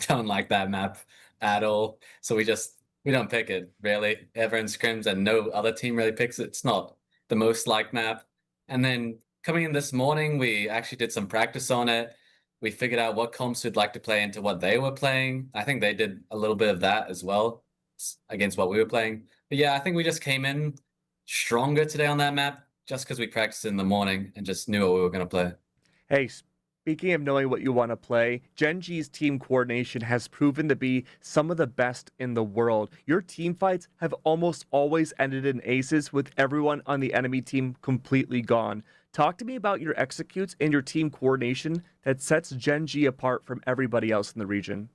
don't like that map at all. So we don't pick it really ever in scrims, and no other team really picks it. It's not the most liked map. And then coming in this morning, we actually did some practice on it. We figured out what comps we'd like to play into what they were playing. I think they did a little bit of that as well against what we were playing. But yeah, I think we just came in stronger today on that map just because we practiced in the morning and just knew what we were going to play. Hey, speaking of knowing what you want to play, Gen G's team coordination has proven to be some of the best in the world. Your team fights have almost always ended in aces with everyone on the enemy team completely gone. Talk to me about your executes and your team coordination that sets Gen G apart from everybody else in the region.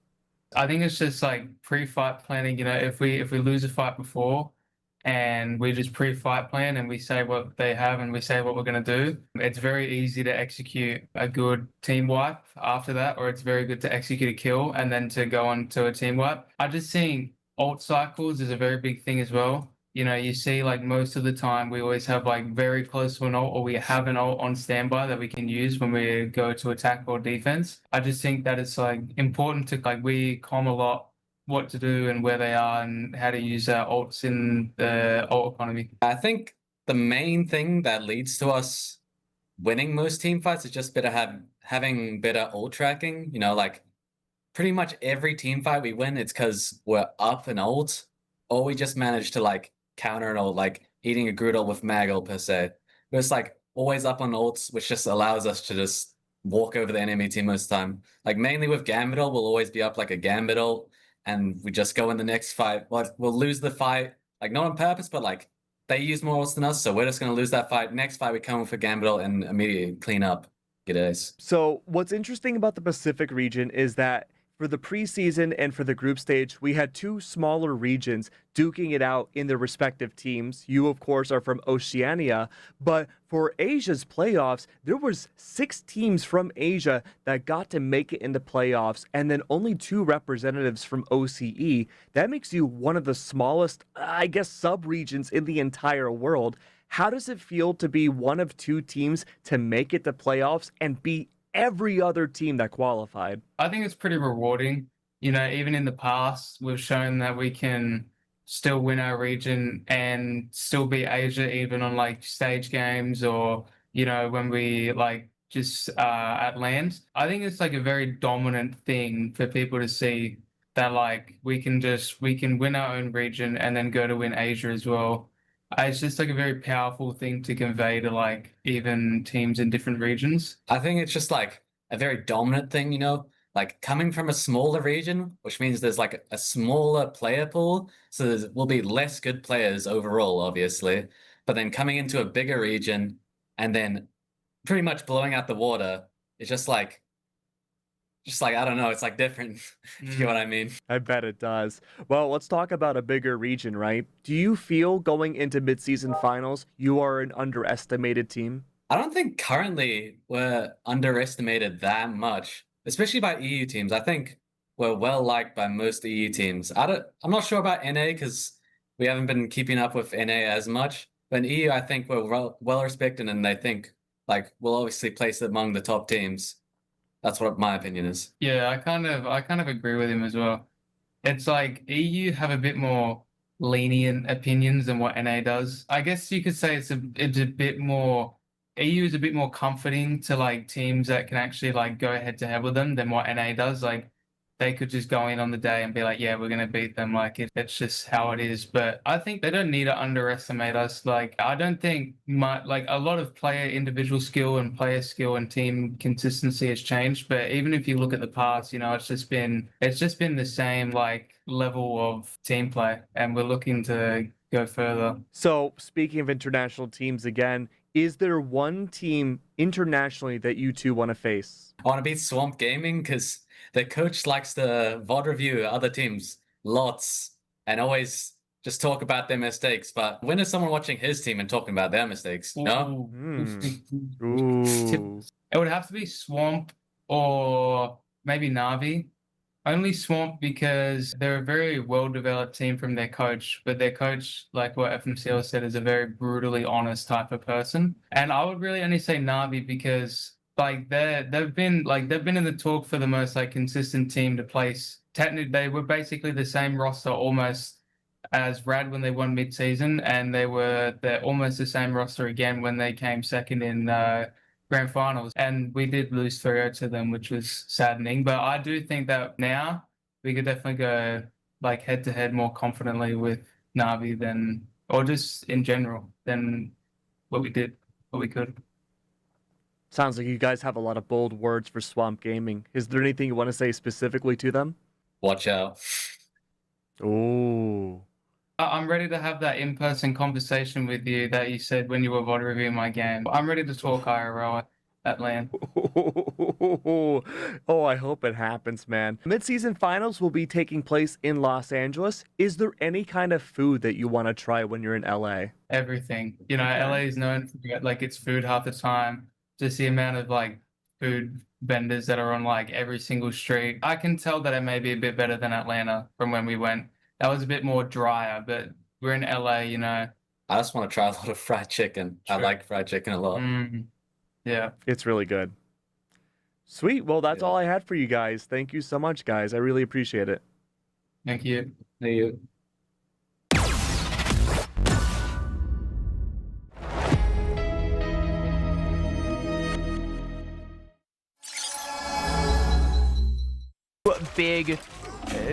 I think it's just like pre-fight planning. You know, if we lose a fight before and we just pre-fight plan and we say what they have and we say what we're going to do, it's very easy to execute a good team wipe after that, or it's very good to execute a kill and then to go on to a team wipe. I just think ult cycles is a very big thing as well. You know, you see like most of the time we always have like very close to an ult, or we have an ult on standby that we can use when we go to attack or defense. I just think that it's like important to like we comm a lot what to do and where they are and how to use our ults in the ult economy. I think the main thing that leads to us winning most team fights is just having better ult tracking. You know, like pretty much every team fight we win, it's because we're up an ult, or we just manage to like counter an ult, like eating a Groot ult with mag ult per se. But it's like always up on ults, which just allows us to just walk over the enemy team most of the time. Like mainly with Gambit ult, we'll always be up like a Gambit ult, and we just go in the next fight. We'll lose the fight, like not on purpose, but like they use more ults than us, so we're just going to lose that fight. Next fight, we come with a Gambit ult and immediately clean up, get ace. So what's interesting about the Pacific region is that For the preseason and for the group stage, we had two smaller regions duking it out in their respective teams. You, of course, are from Oceania, but for Asia's playoffs, there was 6 teams from Asia that got to make it into playoffs, and then only 2 representatives from OCE. That makes you one of the smallest, I guess, sub-regions in the entire world. How does it feel to be one of 2 teams to make it to playoffs and beat every other team that qualified? I think it's pretty rewarding. You know, even in the past, we've shown that we can still win our region and still beat Asia, even on like stage games or, you know, when we like just at land. I think it's like a very dominant thing for people to see that like we can win our own region and then go to win Asia as well. It's just like a very powerful thing to convey to like even teams in different regions. I think it's just like a very dominant thing, you know, like coming from a smaller region, which means there's like a smaller player pool. So there will be less good players overall, obviously. But then coming into a bigger region and then pretty much blowing out the water, it's just like, I don't know, it's like different. You know what I mean? I bet it does. Well, let's talk about a bigger region, right? Do you feel going into midseason finals, you are an underestimated team? I don't think currently we're underestimated that much, especially by EU teams. I think we're well liked by most EU teams. I'm not sure about NA because we haven't been keeping up with NA as much. But in EU, I think we're well respected, and I think like we'll obviously place it among the top teams. That's what my opinion is. Yeah, I kind of agree with him as well. It's like EU have a bit more lenient opinions than what NA does. I guess you could say it's a bit more, EU is a bit more comforting to like teams that can actually like go head to head with them than what NA does. Like they could just go in on the day and be like, yeah, we're going to beat them. Like it's just how it is. But I think they don't need to underestimate us. Like I don't think like a lot of player individual skill and player skill and team consistency has changed. But even if you look at the past, you know, it's just been the same like level of team play, and we're looking to go further. So speaking of international teams again, is there one team internationally that you two want to face? I want to beat Swamp Gaming because their coach likes to VOD review other teams lots and always just talk about their mistakes. But when is someone watching his team and talking about their mistakes? No? Ooh. It would have to be Swamp or maybe Na'Vi. Only Swamp because they're a very well-developed team from their coach, but their coach, like what FMCL said, is a very brutally honest type of person. And I would really only say Na'Vi because like they've been in the talk for the most like consistent team to place. Technically, they were basically the same roster almost as Rad when they won mid-season, and they're almost the same roster again when they came second in Grand Finals, and we did lose 3-0 to them, which was saddening. But I do think that now we could definitely go like head to head more confidently with Na'Vi than, or just in general, than what we could. Sounds like you guys have a lot of bold words for Swamp Gaming. Is there anything you want to say specifically to them? Watch out. Oh. I'm ready to have that in-person conversation with you that you said when you were VOD reviewing my game. I'm ready to talk IRL at LAN. Oh, I hope it happens, man. Mid-season finals will be taking place in Los Angeles. Is there any kind of food that you want to try when you're in LA? Everything. You know, LA is known for like its food half the time. Just the amount of like food vendors that are on like every single street. I can tell that it may be a bit better than Atlanta from when we went. That was a bit more drier, but we're in LA, you know. I just want to try a lot of fried chicken. Sure. I like fried chicken a lot. Yeah. It's really good. Sweet. Well, that's all I had for you guys. Thank you so much, guys. I really appreciate it. Thank you. Thank you. Big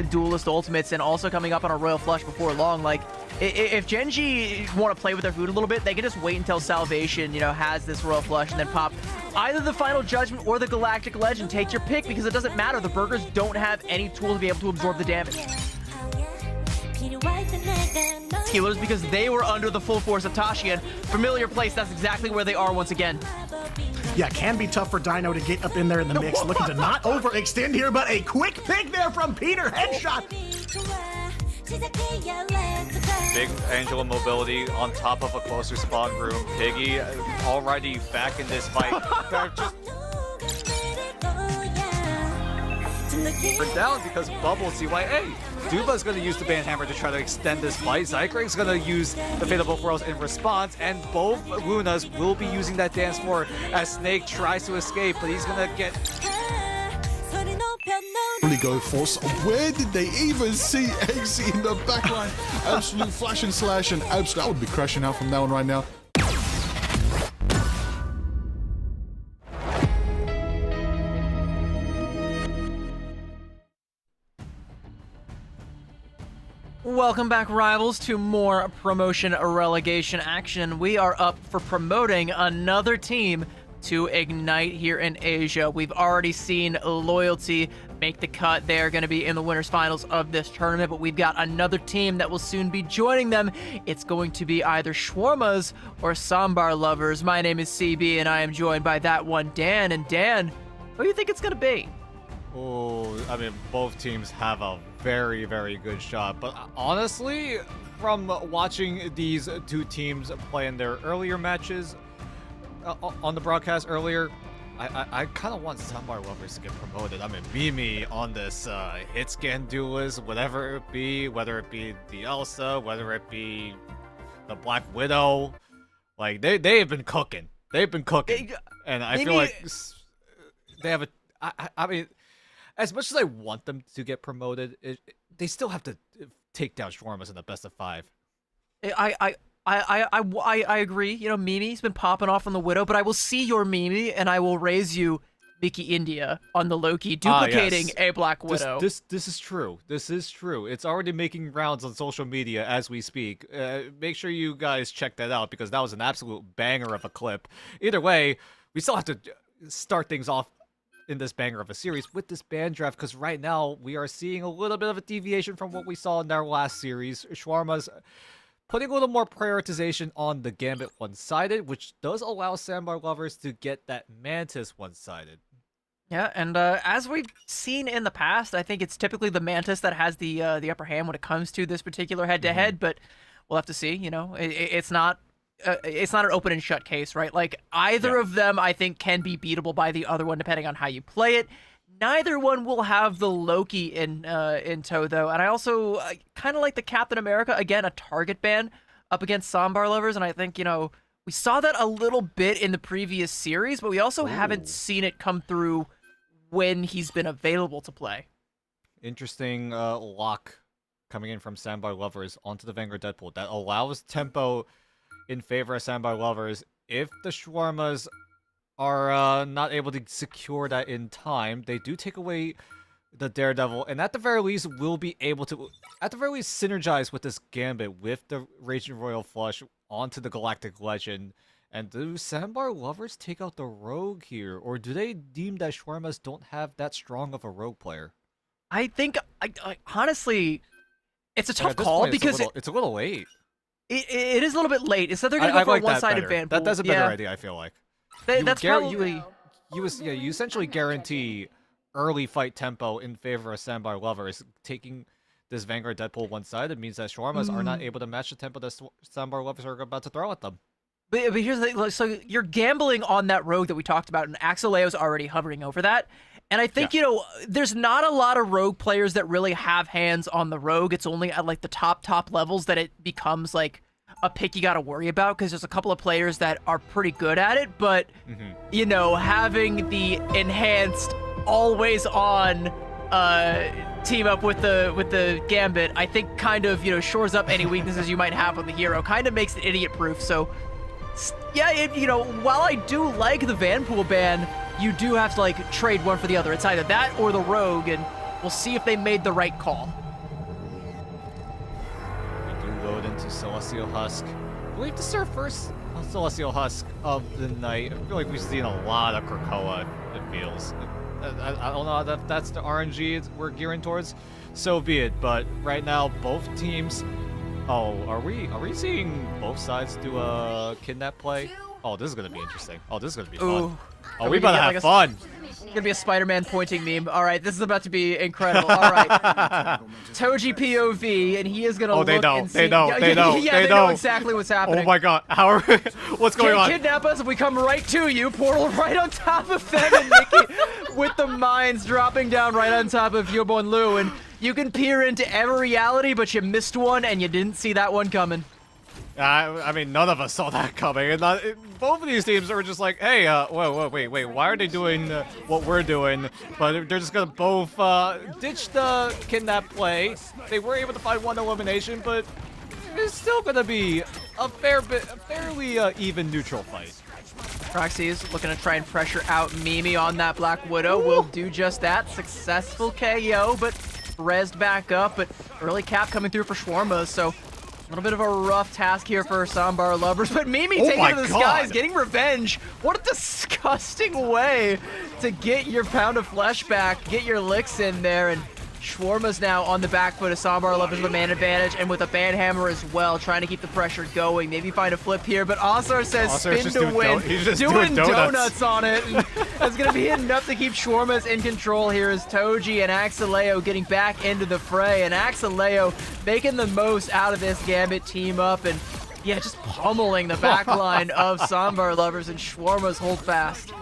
duelist ultimates, and also coming up on a Royal Flush before long. Like, if Gen G want to play with their food a little bit, they can just wait until Salvation, you know, has this Royal Flush and then pop either the Final Judgment or the Galactic Legend. Take your pick, because it doesn't matter. The Burgers don't have any tool to be able to absorb the damage. Healers, because they were under the full force of Tashi, and familiar place, that's exactly where they are once again. Yeah, can be tough for Dino to get up in there in the mix. Looking to not overextend here, but a quick pick there from Peter. Headshot. Big Angela mobility on top of a closer spawn room. Piggy already back in this fight. We're down because Bubble CYA. Duba's going to use the Band Hammer to try to extend this fight. Zycrank's going to use the Fate of Both Worlds in response, and both Lunas will be using that dance floor as Snake tries to escape, but he's going to get... Really go force. Where did they even see Eggsy in the backline? Absolute flash and slash and absolute. I would be crashing out from that one right now. Welcome back, rivals, to more promotion relegation action. We are up for promoting another team to Ignite here in Asia. We've already seen Loyalty make the cut. They're going to be in the winners finals of this tournament, but we've got another team that will soon be joining them. It's going to be either Shawarmas or Sambar Lovers. My name is CB, and I am joined by that one, Dan. And Dan, who do you think it's going to be? Oh, I mean, both teams have a very, very good shot. But honestly, from watching these two teams play in their earlier matches on the broadcast earlier, I kind of want Sambar Lovers to get promoted. I mean, Mimi on this hit scan duelist, whatever it be, whether it be the Elsa, whether it be the Black Widow, like they have been cooking. They've been cooking, and I feel like they have a. I mean, as much as I want them to get promoted, they still have to take down Shawarmas in the best of 5. I agree. You know, Mimi's been popping off on the Widow, but I will see your Mimi and I will raise you Mickey India on the Loki, duplicating yes. a Black Widow. This is true. This is true. It's already making rounds on social media as we speak. Make sure you guys check that out because that was an absolute banger of a clip. Either way, we still have to start things off in this banger of a series with this ban draft because right now we are seeing a little bit of a deviation from what we saw in their last series. Shawarma's putting a little more prioritization on the Gambit one-sided, which does allow Sambar Lovers to get that Mantis one-sided. Yeah, and as we've seen in the past, I think it's typically the Mantis that has the upper hand when it comes to this particular head-to-head, but we'll have to see. You know, it's not an open and shut case, right? Like, either of them, I think, can be beatable by the other one, depending on how you play it. Neither one will have the Loki in tow, though. And I also kind of like the Captain America, again, a target ban up against Sambar Lovers. And I think, you know, we saw that a little bit in the previous series, but we also haven't seen it come through when he's been available to play. Interesting lock coming in from Sambar Lovers onto the Vanguard Deadpool that allows tempo in favor of Sambar Lovers. If the Shawarmas are not able to secure that in time, they do take away the Daredevil, and at the very least will be able to, at the very least, synergize with this Gambit with the Raging Royal Flush onto the Galactic Legend. And do Sambar Lovers take out the Rogue here, or do they deem that Shawarmas don't have that strong of a Rogue player? I think, honestly, it's a tough call because it's a little late. It is a little bit late. Instead, they're going to go for a one-sided ban. That's a better idea, I feel like. That's probably... You essentially guarantee early fight tempo in favor of Sambar Lovers. Taking this Vanguard Deadpool one-sided means that Shawarmas are not able to match the tempo that Sambar Lovers are about to throw at them. But here's the thing, so you're gambling on that Rogue that we talked about, and Axeleo's already hovering over that. And I think, you know, there's not a lot of Rogue players that really have hands on the Rogue. It's only at, like, the top levels that it becomes, like, a pick you got to worry about, because there's a couple of players that are pretty good at it. But, you know, having the enhanced, always-on team up with the Gambit, I think kind of, you know, shores up any weaknesses you might have on the hero. Kind of makes it idiot-proof. So, yeah, you know, while I do like the Vanpool ban, you do have to, like, trade one for the other. It's either that or the Rogue, and we'll see if they made the right call. We do load into Celestial Husk. I believe this is our first Celestial Husk of the night. I feel like we've seen a lot of Krakoa, it feels. I don't know if that's the RNG we're gearing towards. So be it, but right now, both teams... Oh, are we seeing both sides do a kidnap play? Oh, this is gonna be interesting. Oh, this is gonna be Ooh. fun. Are Oh, we we better gonna have get, like, fun. Gonna be a Spider-Man pointing meme. All right, this is about to be incredible. All right, Toji POV, and he is gonna Oh, look they know. and see. They know. Yeah, They know. yeah, They they know know. exactly what's happening. Oh my god. How are what's going Can't on? kidnap us if we come right to you. Portal right on top of them, and Nikki with the mines dropping down right on top of Yobo and Lu, and you can peer into every reality, but you missed one, and you didn't see that one coming. I mean, none of us saw that coming, and both of these teams are just like, hey, wait, why are they doing what we're doing? But they're just gonna both ditch the kidnap play. They were able to find one elimination, but it's still gonna be a fairly even neutral fight. Proxy is looking to try and pressure out Mimi on that Black Widow. Will do just that. Successful KO, but rezzed back up. But early cap coming through for Shawarma, so a little bit of a rough task here for Sambar lovers. But Mimi taking it to the skies, getting revenge. What a disgusting way to get your pound of flesh back, get your licks in there, and Shawarma's now on the back foot of Sambar lovers with a man advantage and with a band hammer as well, trying to keep the pressure going. Maybe find a flip here, but Asar says spin to win. He's just doing donuts. donuts on it. And that's going to be enough to keep Shawarma's in control here as Toji and Axeleo getting back into the fray. And Axeleo making the most out of this Gambit team up and, yeah, just pummeling the back line of Sambar lovers and Shawarma's hold fast.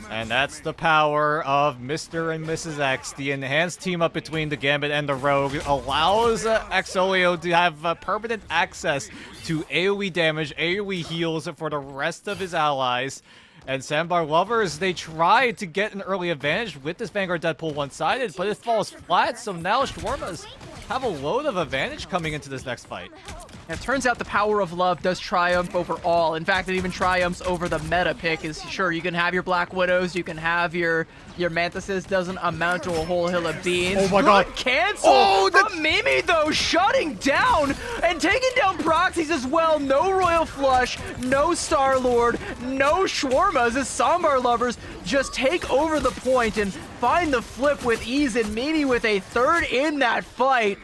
And that's the power of Mr. and Mrs. X. The enhanced team up between the Gambit and the Rogue allows Axolio to have permanent access to AoE damage, AoE heals for the rest of his allies. And Sambar lovers, they try to get an early advantage with this Vanguard Deadpool one-sided, but it falls flat, so now Shawarmas have a load of advantage coming into this next fight. And it turns out the power of love does triumph over all. In fact, it even triumphs over the meta pick. Is sure, you can have your Black Widows, you can have your Mantises, doesn't amount to a whole hill of beans. Oh my god. Cancel from Mimi, though, shutting down and taking down proxies as well. No Royal Flush, no Star-Lord, no Shawarmas as Sambar lovers just take over the point and find the flip with ease, and Mimi with a third in that fight.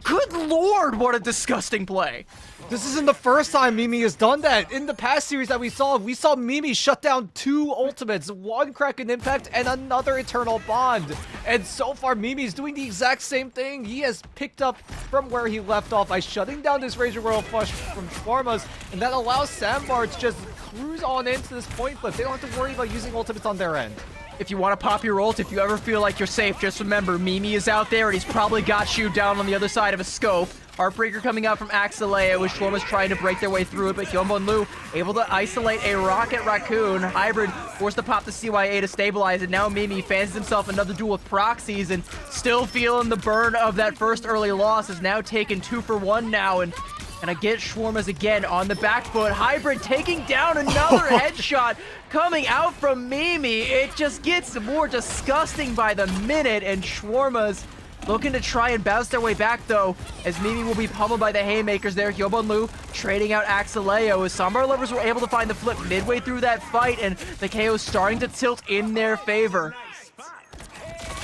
Good lord, what a disgusting play. This isn't the first time Mimi has done that. In the past series that we saw Mimi shut down 2 ultimates, one Kraken Impact and another Eternal Bond. And so far, Mimi's doing the exact same thing. He has picked up from where he left off by shutting down this Razor Royal Flush from Shawarmas, and that allows Sambar to just cruise on into this point flip. They don't have to worry about using ultimates on their end. If you want to pop your ult, if you ever feel like you're safe, just remember Mimi is out there and he's probably got you down on the other side of a scope. Heartbreaker coming out from Axeleo as Shawarma's trying to break their way through it, but Hyunbo and Lu able to isolate a Rocket Raccoon. Hybrid forced to pop the CYA to stabilize it. Now Mimi fancies himself another duel with proxies and still feeling the burn of that first early loss. Is now taken 2 for 1 now, and I get Shawarma's again on the back foot. Hybrid taking down another headshot coming out from Mimi. It just gets more disgusting by the minute, and Shawarma's looking to try and bounce their way back, though, as Mimi will be pummeled by the haymakers there. Hyunbo and Lu trading out Axeleo as Sambar lovers were able to find the flip midway through that fight, and the KO starting to tilt in their favor.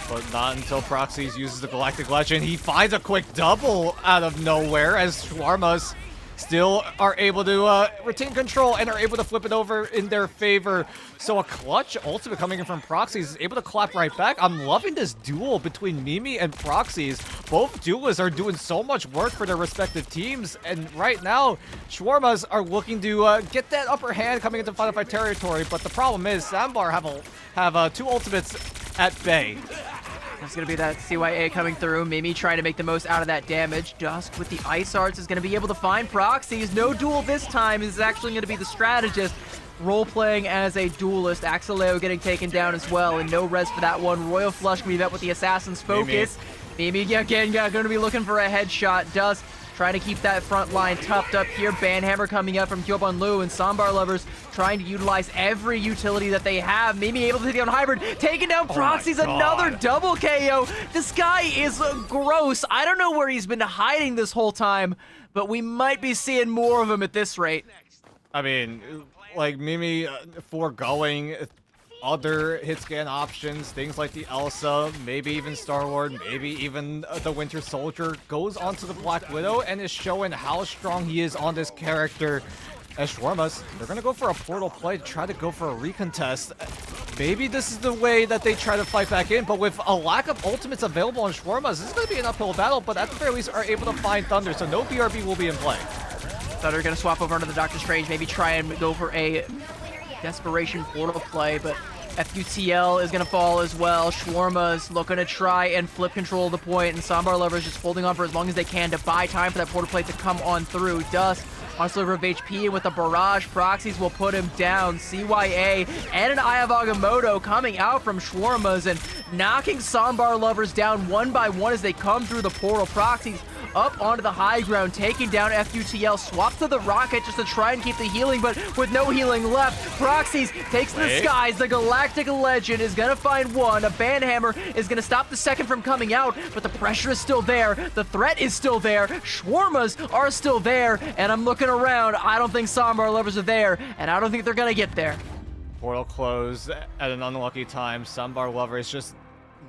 But not until Proxies uses the Galactic Legend. He finds a quick double out of nowhere as Shawarmas still are able to retain control and are able to flip it over in their favor. So a clutch ultimate coming in from Proxies is able to clap right back. I'm loving this duel between Mimi and Proxies. Both duelists are doing so much work for their respective teams, and right now Shawarmas are looking to get that upper hand coming into Final Fight territory. But the problem is Sambar have 2 ultimates at bay. There's going to be that CYA coming through. Mimi trying to make the most out of that damage. Dusk with the Ice Arts is going to be able to find proxies. No duel this time. This is actually going to be the strategist role-playing as a duelist. Axeleo getting taken down as well, and no res for that one. Royal Flush going to be met with the Assassin's Focus. Mimi again going to be looking for a headshot. Dusk trying to keep that front line toughed up here. Banhammer coming up from Hyunbo and Lu, and Sambar lovers trying to utilize every utility that they have. Mimi able to take down Hybrid, taking down Proxies, another double KO. This guy is gross. I don't know where he's been hiding this whole time, but we might be seeing more of him at this rate. I mean, like Mimi foregoing other hit scan options, things like the Elsa, maybe even Star-Lord, maybe even the Winter Soldier, goes onto the Black Widow and is showing how strong he is on this character. as Shawarmas, they're going to go for a portal play to try to go for a recontest. Maybe this is the way that they try to fight back in, but with a lack of ultimates available on Shawarmas, this is going to be an uphill battle, but at the very least are able to find Thunder, so no BRB will be in play. Thunder going to swap over into the Doctor Strange, maybe try and go for a desperation portal play, but FUTL is going to fall as well. Shawarma's looking to try and flip control of the point, and Sambar Lovers just holding on for as long as they can to buy time for that portal play to come on through. Dusk on a sliver of HP, and with a barrage, Proxies will put him down. CYA and an Eye of Agamotto coming out from Shawarma's and knocking Sambar Lovers down one by one as they come through the portal. Proxies up onto the high ground, taking down FUTL, swap to the rocket just to try and keep the healing, but with no healing left, Proxies takes to the skies. The Galactic Legend is gonna find one. A Banhammer is gonna stop the second from coming out, but the pressure is still there. The threat is still there. Shawarmas are still there, and I'm looking around. I don't think Sambar Lovers are there, and I don't think they're gonna get there. Portal closed at an unlucky time. Sambar Lovers just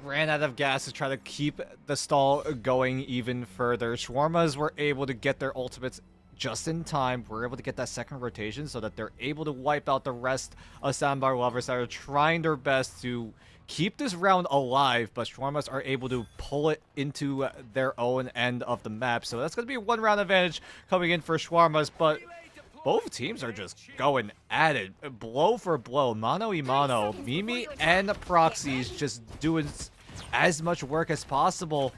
ran out of gas to try to keep the stall going even further. Shawarmas were able to get their ultimates just in time. We're able to get that second rotation so that they're able to wipe out the rest of Sambar Lovers that are trying their best to keep this round alive, but Shawarmas are able to pull it into their own end of the map. So that's going to be a one-round advantage coming in for Shawarmas, but both teams are just going at it, blow for blow, mano y mano. Mimi and Proxies just doing as much work as possible,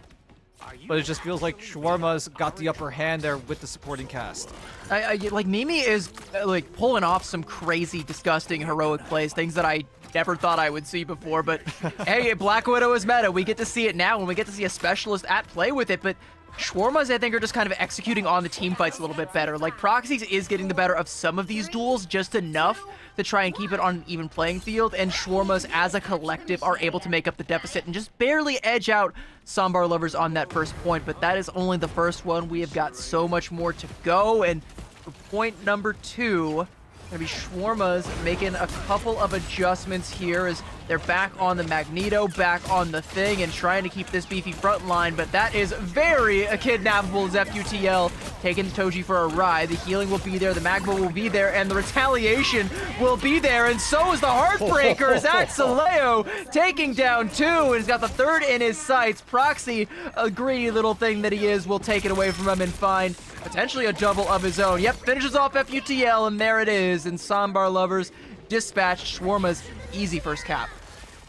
but it just feels like Shawarma's got the upper hand there with the supporting cast. Like, Mimi is like pulling off some crazy, disgusting, heroic plays, things that I never thought I would see before, but hey, Black Widow is meta. We get to see it now, and we get to see a specialist at play with it, but Shawarmas, I think, are just kind of executing on the team fights a little bit better. Like, Proxies is getting the better of some of these duels, just enough to try and keep it on an even playing field, and Shawarmas, as a collective, are able to make up the deficit and just barely edge out Sambar Lovers on that first point, but that is only the first one. We have got so much more to go, and for point number 2, gonna be Shawarmas making a couple of adjustments here as they're back on the Magneto, back on the Thing, and trying to keep this beefy front line, but that is very kidnappable as FUTL taking Toji for a ride. The healing will be there, the Magma will be there, and the retaliation will be there, and so is the Heartbreakers. Axeleo taking down 2, and he's got the third in his sights. Proxy, a greedy little thing that he is, will take it away from him and find potentially a double of his own. Yep, finishes off FUTL, and there it is. And Sambar Lovers dispatched Shawarma's easy first cap.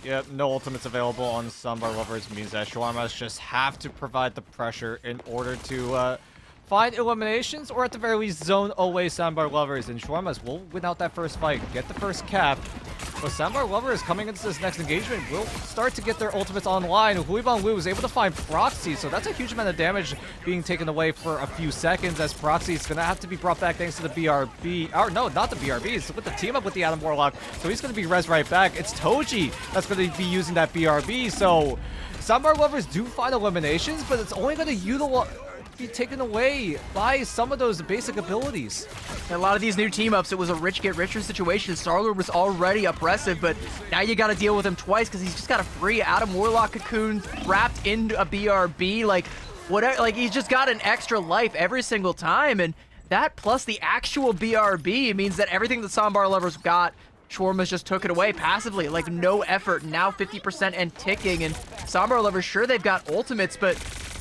Yep, no ultimates available on Sambar Lovers means that Shawarmas just have to provide the pressure in order to find eliminations, or at the very least zone away Sambar Lovers, and Shawarmas will win out that first fight, get the first cap. But Sambar Lovers coming into this next engagement will start to get their ultimates online. Huibang Wu was able to find Proxy, so that's a huge amount of damage being taken away for a few seconds, as Proxy is going to have to be brought back thanks to the BRB. Or no, not the BRB, it's with the team up with the Adam Warlock, so he's going to be res right back. It's Toji that's going to be using that BRB, so Sambar Lovers do find eliminations, but it's only going to be taken away by some of those basic abilities. A lot of these new team-ups, it was a rich get richer situation. Star-Lord was already oppressive, but now you got to deal with him twice because he's just got a free Adam Warlock cocoon wrapped into a BRB. Like, whatever, like, he's just got an extra life every single time, and that plus the actual BRB means that everything that Sambar Lovers got, Shawarmas just took it away passively, like no effort, now 50% and ticking, and Sambar Lovers, sure, they've got ultimates, but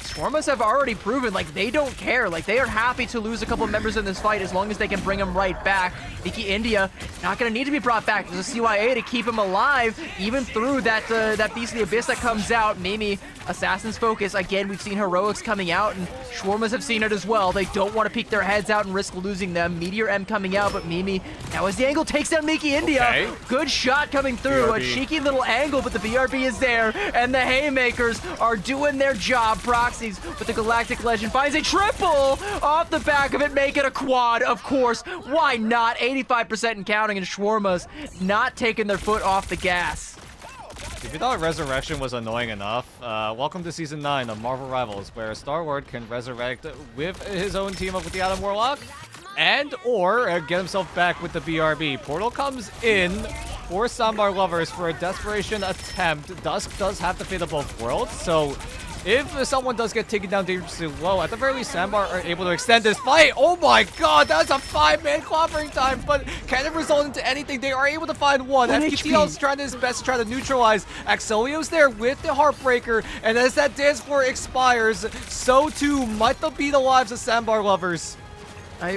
Shawarmas have already proven, like, they don't care. Like, they are happy to lose a couple members in this fight as long as they can bring them right back. Mickey India, not going to need to be brought back. There's a CYA to keep him alive, even through that Beast of the Abyss that comes out. Mimi, Assassin's Focus. Again, we've seen heroics coming out, and Shawarmas have seen it as well. They don't want to peek their heads out and risk losing them. Meteor M coming out, but Mimi, now as the angle takes down Mickey India. Okay. Good shot coming through. BRB. A cheeky little angle, but the BRB is there, and the Haymakers are doing their job. Proxies with the Galactic Legend finds a triple off the back of it, make it a quad, of course. Why not? 85% and counting, and Shawarmas not taking their foot off the gas. If you thought Resurrection was annoying enough, welcome to Season 9 of Marvel Rivals, where Star-Lord can resurrect with his own team up with the Adam Warlock, or get himself back with the BRB. Portal comes in for Sambar Lovers for a desperation attempt. Dusk does have the fate of both worlds, so if someone does get taken down dangerously low, at the very least, Sandbar are able to extend this fight. Oh my god, that's a 5-man clobbering time, but can it result into anything? They are able to find one. FQTL is trying his best to try to neutralize. Axelio's there with the Heartbreaker, and as that dance floor expires, so too might be the lives of Sandbar lovers.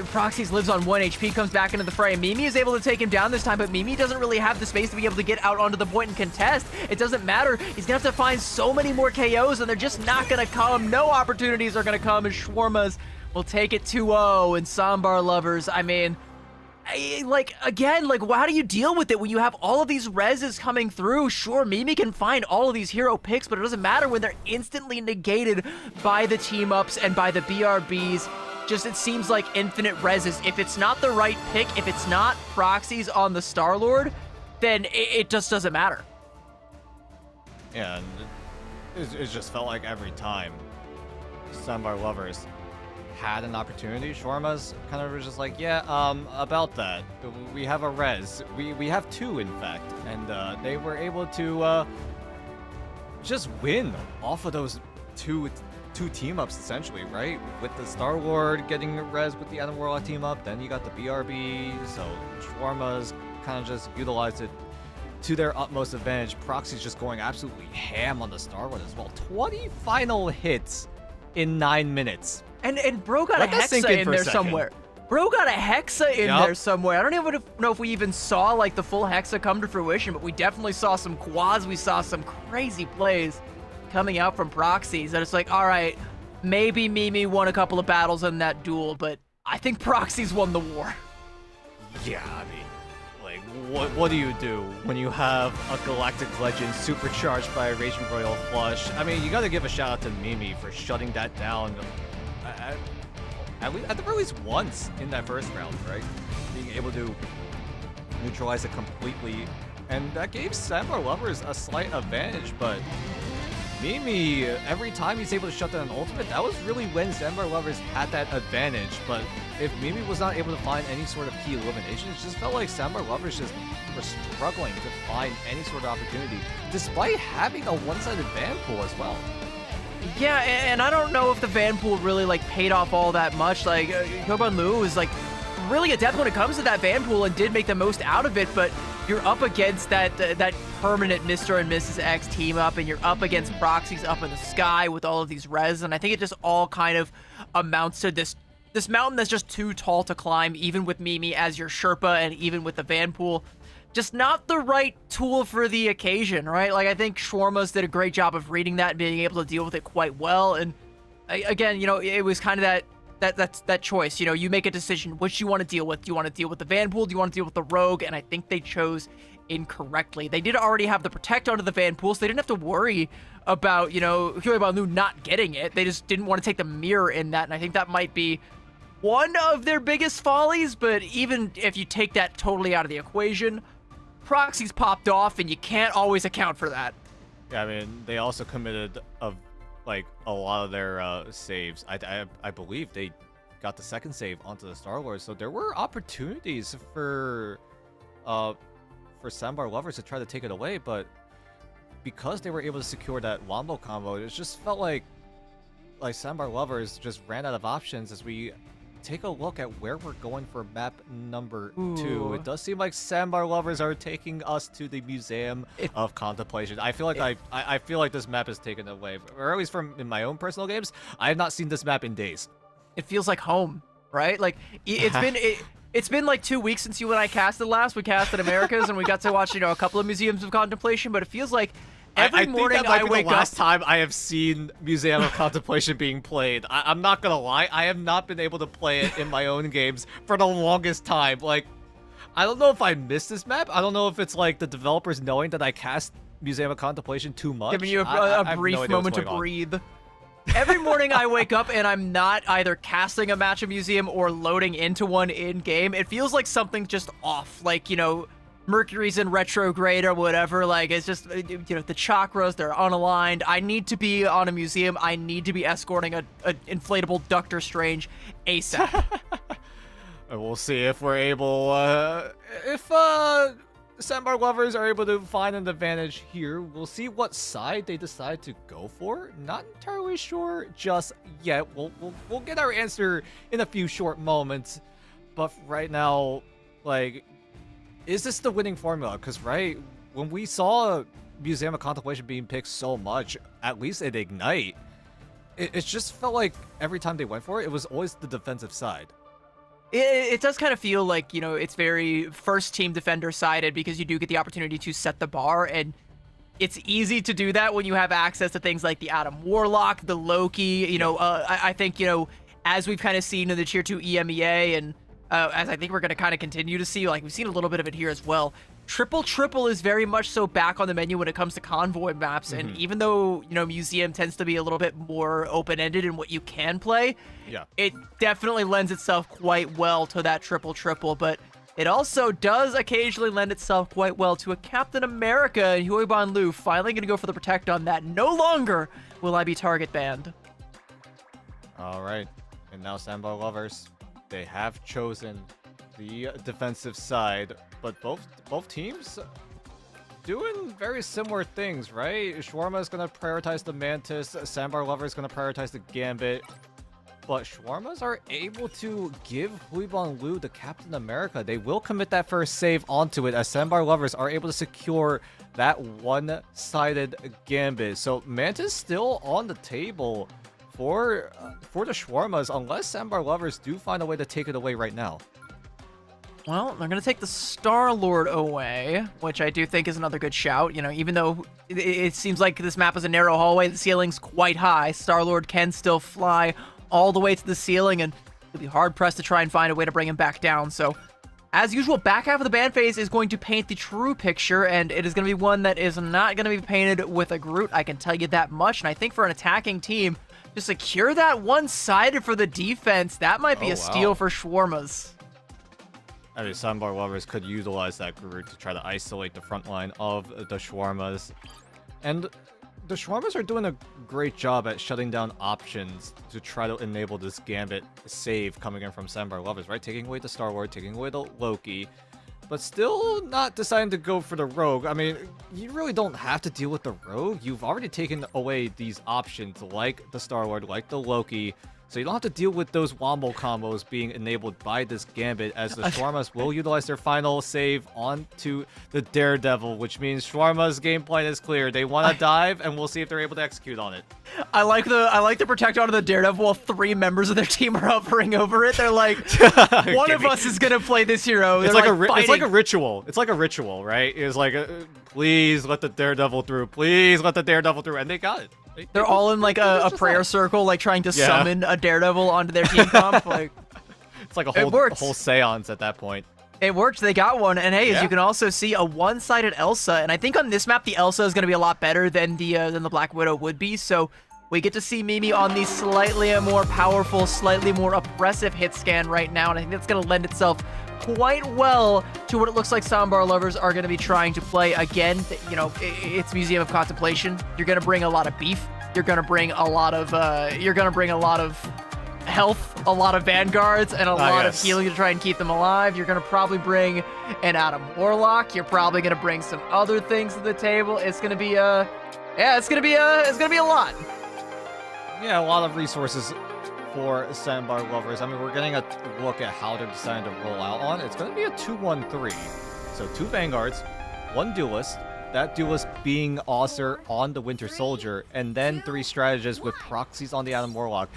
Proxies lives on 1 HP, comes back into the fray. Mimi is able to take him down this time, but Mimi doesn't really have the space to be able to get out onto the point and contest. It doesn't matter. He's gonna have to find so many more KOs, and they're just not gonna come. No opportunities are gonna come, and Shawarmas will take it 2-0. And Sambar lovers, I mean, again, how do you deal with it when you have all of these reses coming through? Sure, Mimi can find all of these hero picks, but it doesn't matter when they're instantly negated by the team ups and by the BRBs. Just, it seems like infinite reses. If it's not the right pick, if it's not proxies on the Star-Lord, then it just doesn't matter. Yeah, it just felt like every time Sandbar lovers had an opportunity, Shawarmas kind of was just like, yeah, about that. We have a res. We have 2, in fact. And they were able to just win off of those two team-ups, essentially, right? With the Star-Lord getting res with the Adam Warlock team-up, then you got the BRB, so Shawarmas kind of just utilized it to their utmost advantage. Proxy's just going absolutely ham on the Star-Lord as well. 20 final hits in 9 minutes. And bro got a Hexa in there somewhere. Bro got a Hexa in there somewhere. I don't even know if we even saw, the full Hexa come to fruition, but we definitely saw some quads. We saw some crazy plays coming out from proxies, and it's like, all right, maybe Mimi won a couple of battles in that duel, but I think proxies won the war. Yeah, I mean, what do you do when you have a Galactic Legend supercharged by a Raging Royal Flush? I mean, you gotta give a shout out to Mimi for shutting that down at the very least once in that first round, right? Being able to neutralize it completely, and that gave Sandbar lovers a slight advantage, but Mimi, every time he's able to shut down an ultimate, that was really when Sandbar lovers had that advantage. But if Mimi was not able to find any sort of key eliminations, it just felt like Sandbar lovers just were struggling to find any sort of opportunity, despite having a one-sided van pool as well. Yeah, and I don't know if the van pool really paid off all that much. Koban Lu is really adept when it comes to that van pool and did make the most out of it, but you're up against that permanent Mr. and Mrs. X team up, and you're up against proxies up in the sky with all of these res, and I think it just all kind of amounts to this mountain that's just too tall to climb, even with Mimi as your Sherpa and even with the van pool. Just not the right tool for the occasion, right? I think Shawarmas did a great job of reading that and being able to deal with it quite well, and again, it was kind of that choice. You make a decision which you want to deal with. Do you want to deal with the van pool? Do you want to deal with the rogue? And I think they chose incorrectly. They did already have the protect onto the van pool, so they didn't have to worry about, Huey not getting it. They just didn't want to take the mirror in that, and I think that might be one of their biggest follies, but even if you take that totally out of the equation, proxies popped off, and you can't always account for that. Yeah, I mean, they also committed a lot of their saves. I believe they got the second save onto the Star-Lord, so there were opportunities for Sandbar lovers to try to take it away, but because they were able to secure that Wombo combo, it just felt like Sandbar lovers just ran out of options. As we take a look at where we're going for map number 2, it does seem like Sandbar lovers are taking us to the Museum of Contemplation. I feel like I feel like this map is taken away, or at least in my own personal games, I have not seen this map in days. It feels like home, right? It's been 2 weeks since you and I casted last. We casted Americas, and we got to watch a couple of Museums of Contemplation, but it feels like every morning I wake up. The last time I have seen Museum of Contemplation being played. I'm not gonna lie, I have not been able to play it in my own games for the longest time. I don't know if I missed this map. I don't know if it's the developers knowing that I cast Museum of Contemplation too much. Giving you a brief moment to breathe. Every morning I wake up and I'm not either casting a match of Museum or loading into one in-game. It feels like something's just off. Mercury's in retrograde or whatever. It's just, the chakras, they're unaligned. I need to be on a Museum. I need to be escorting a inflatable Doctor Strange ASAP. And we'll see if we're able, if Sandbar Lovers are able to find an advantage here. We'll see what side they decide to go for. Not entirely sure just yet. We'll get our answer in a few short moments. But right now, like, is this the winning formula? Because, right, when we saw Museum of Contemplation being picked so much, at least at Ignite, it just felt like every time they went for it, it was always the defensive side. It does kind of feel like, you know, it's very first team defender sided because you do get the opportunity to set the bar, and it's easy to do that when you have access to things like the Adam Warlock, the Loki, you know, I think, you know, as we've kind of seen in the Tier 2 EMEA, and as I think we're going to kind of continue to see, like we've seen a little bit of it here as well. Triple is very much so back on the menu when it comes to convoy maps, and even though, you know, Museum tends to be a little bit more open-ended in what you can play, it definitely lends itself quite well to that triple, but it also does occasionally lend itself quite well to a Captain America and Huiban Liu finally going to go for the protect on that. No longer will I be target banned. All right, and now Sandbar Lovers, they have chosen the defensive side, but both teams doing very similar things, right? Shawarma is going to prioritize the Mantis, Sandbar Lover is going to prioritize the Gambit, but Shawarmas are able to give Huiban Liu the Captain America. They will commit that first save onto it, as Sandbar Lovers are able to secure that one-sided Gambit. So Mantis still on the table for the Shawarmas, unless Sandbar Lovers do find a way to take it away right now. Well, they're going to take the Star-Lord away, which I do think is another good shout. You know, even though it seems like this map is a narrow hallway, the ceiling's quite high, Star-Lord can still fly all the way to the ceiling, and it'll be hard-pressed to try and find a way to bring him back down. So, as usual, back half of the ban phase is going to paint the true picture, and it is going to be one that is not going to be painted with a Groot, I can tell you that much. And I think for an attacking team, to secure that one-sided for the defense, that might be a steal for Shawarmas. I mean, Sandbar Lovers could utilize that Groot to try to isolate the front line of the Shawarmas. And the Shawarmas are doing a great job at shutting down options to try to enable this Gambit save coming in from Sandbar Lovers, right? Taking away the Star-Lord, taking away the Loki, but still not deciding to go for the Rogue. I mean, you really don't have to deal with the Rogue. You've already taken away these options like the Star-Lord, like the Loki, so you don't have to deal with those wombo combos being enabled by this Gambit, as the Shawarmas will utilize their final save onto the Daredevil, which means Shawarma's game plan is clear. They want to dive, and we'll see if they're able to execute on it. I like the protect onto the Daredevil while 3 members of their team are hovering over it. They're like, one of us is gonna play this hero. It's like a ritual. It's like a ritual, right? It's like, please let the Daredevil through. Please let the Daredevil through, and they got it. They're all in like a prayer circle, like trying to summon a Daredevil onto their team comp. Like, it's like a whole seance at that point. It worked. They got one. And hey, as you can also see, a one-sided Elsa. And I think on this map, the Elsa is going to be a lot better than the Black Widow would be. So we get to see Mimi on the slightly more powerful, slightly more oppressive hit scan right now. And I think that's going to lend itself quite well to what it looks like Sandbar Lovers are going to be trying to play. Again, you know, it's Museum of Contemplation. You're going to bring a lot of beef. You're going to bring a lot of health, a lot of vanguards, and a lot of healing to try and keep them alive. You're going to probably bring an Adam Warlock. You're probably going to bring some other things to the table. It's going to be it's going to be a lot. Yeah, a lot of resources for Sandbar Lovers. I mean, we're getting a look at how they're deciding to roll out on. It's going to be a 2-1-3. So 2 Vanguards, 1 Duelist, that Duelist being Aucer on the Winter Soldier, and then 3 Strategists with proxies on the Adam Warlock.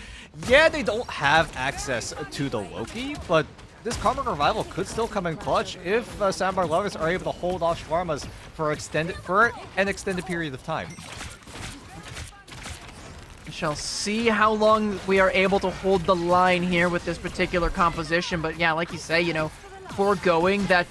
Yeah, they don't have access to the Loki, but this Karmic Revival could still come in clutch if Sandbar Lovers are able to hold off Shawarmas for an extended period of time. We shall see how long we are able to hold the line here with this particular composition. But yeah, like you say, you know, foregoing that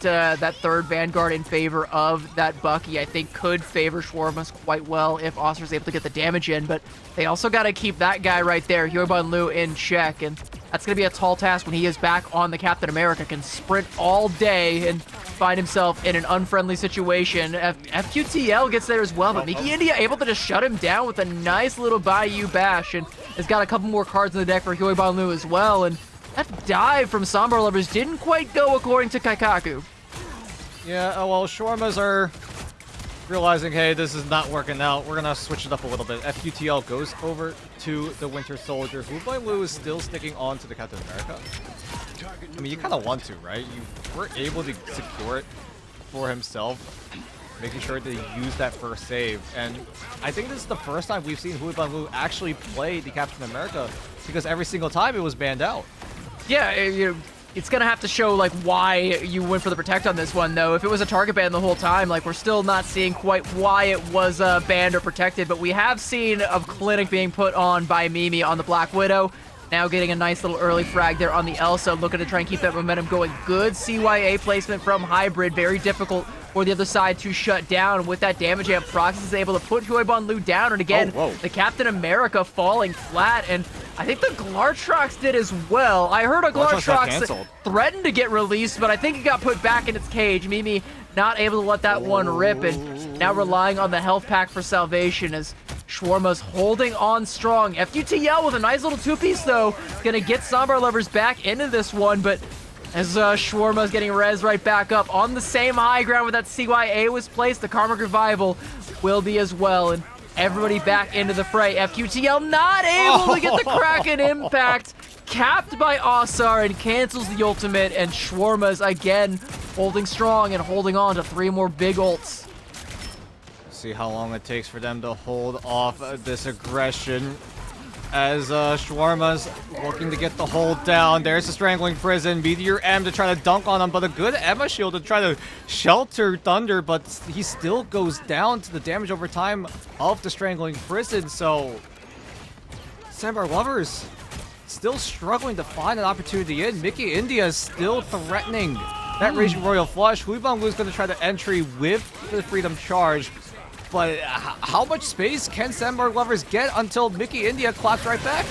third Vanguard in favor of that Bucky, I think could favor Shawarmas quite well if Aucer's able to get the damage in. But they also got to keep that guy right there, Huiban Liu, in check. And that's going to be a tall task when he is back on the Captain America, can sprint all day and find himself in an unfriendly situation. FQTL gets there as well, but Mickey India able to just shut him down with a nice little Bayou Bash, and has got a couple more cards in the deck for Huiban Liu as well. And that dive from Sandbar Lovers didn't quite go according to Kaikaku. Yeah, well, Shawarmas are realizing, hey, this is not working out. We're gonna switch it up a little bit. FQTL goes over to the Winter Soldier. Lu is still sticking on to the Captain America. I mean, you kind of want to, right? You were able to secure it for himself, making sure to use that first save. And I think this is the first time we've seen Lu actually play the Captain America, because every single time it was banned out. Yeah, it's gonna have to show like why you went for the protect on this one, though. If it was a target ban the whole time, like, we're still not seeing quite why it was banned or protected, but we have seen a clinic being put on by Mimi on the Black Widow. Now getting a nice little early frag there on the Elsa, looking to try and keep that momentum going. Good CYA placement from Hybrid, very difficult for the other side to shut down. With that damage amp, Proxys is able to put Lu down, and again, the Captain America falling flat, and I think the Glartrox did as well. I heard a Glartrox threatened to get released, but I think it got put back in its cage. Mimi not able to let that one rip, and now relying on the health pack for salvation as Shawarma's holding on strong. FUTL with a nice little two-piece, though. It's going to get Sambar Lovers back into this one, but as Shawarma's getting res right back up on the same high ground where that CYA was placed, the Karmic Revival will be as well, and everybody back into the fray. FQTL not able to get the Kraken impact, capped by Asar, and cancels the ultimate, and Shawarma's again holding strong and holding on to 3 more big ults. See how long it takes for them to hold off this aggression as Shawarma's looking to get the hold down. There's the Strangling Prison. Meteor M to try to dunk on him, but a good Emma shield to try to shelter Thunder, but he still goes down to the damage over time of the Strangling Prison. So Sambar Lovers still struggling to find an opportunity in. Mickey India is still threatening that Raging Royal Flush. Lu is going to try to entry with the Freedom Charge. But how much space can Sambar Lovers get until Mickey India claps right back?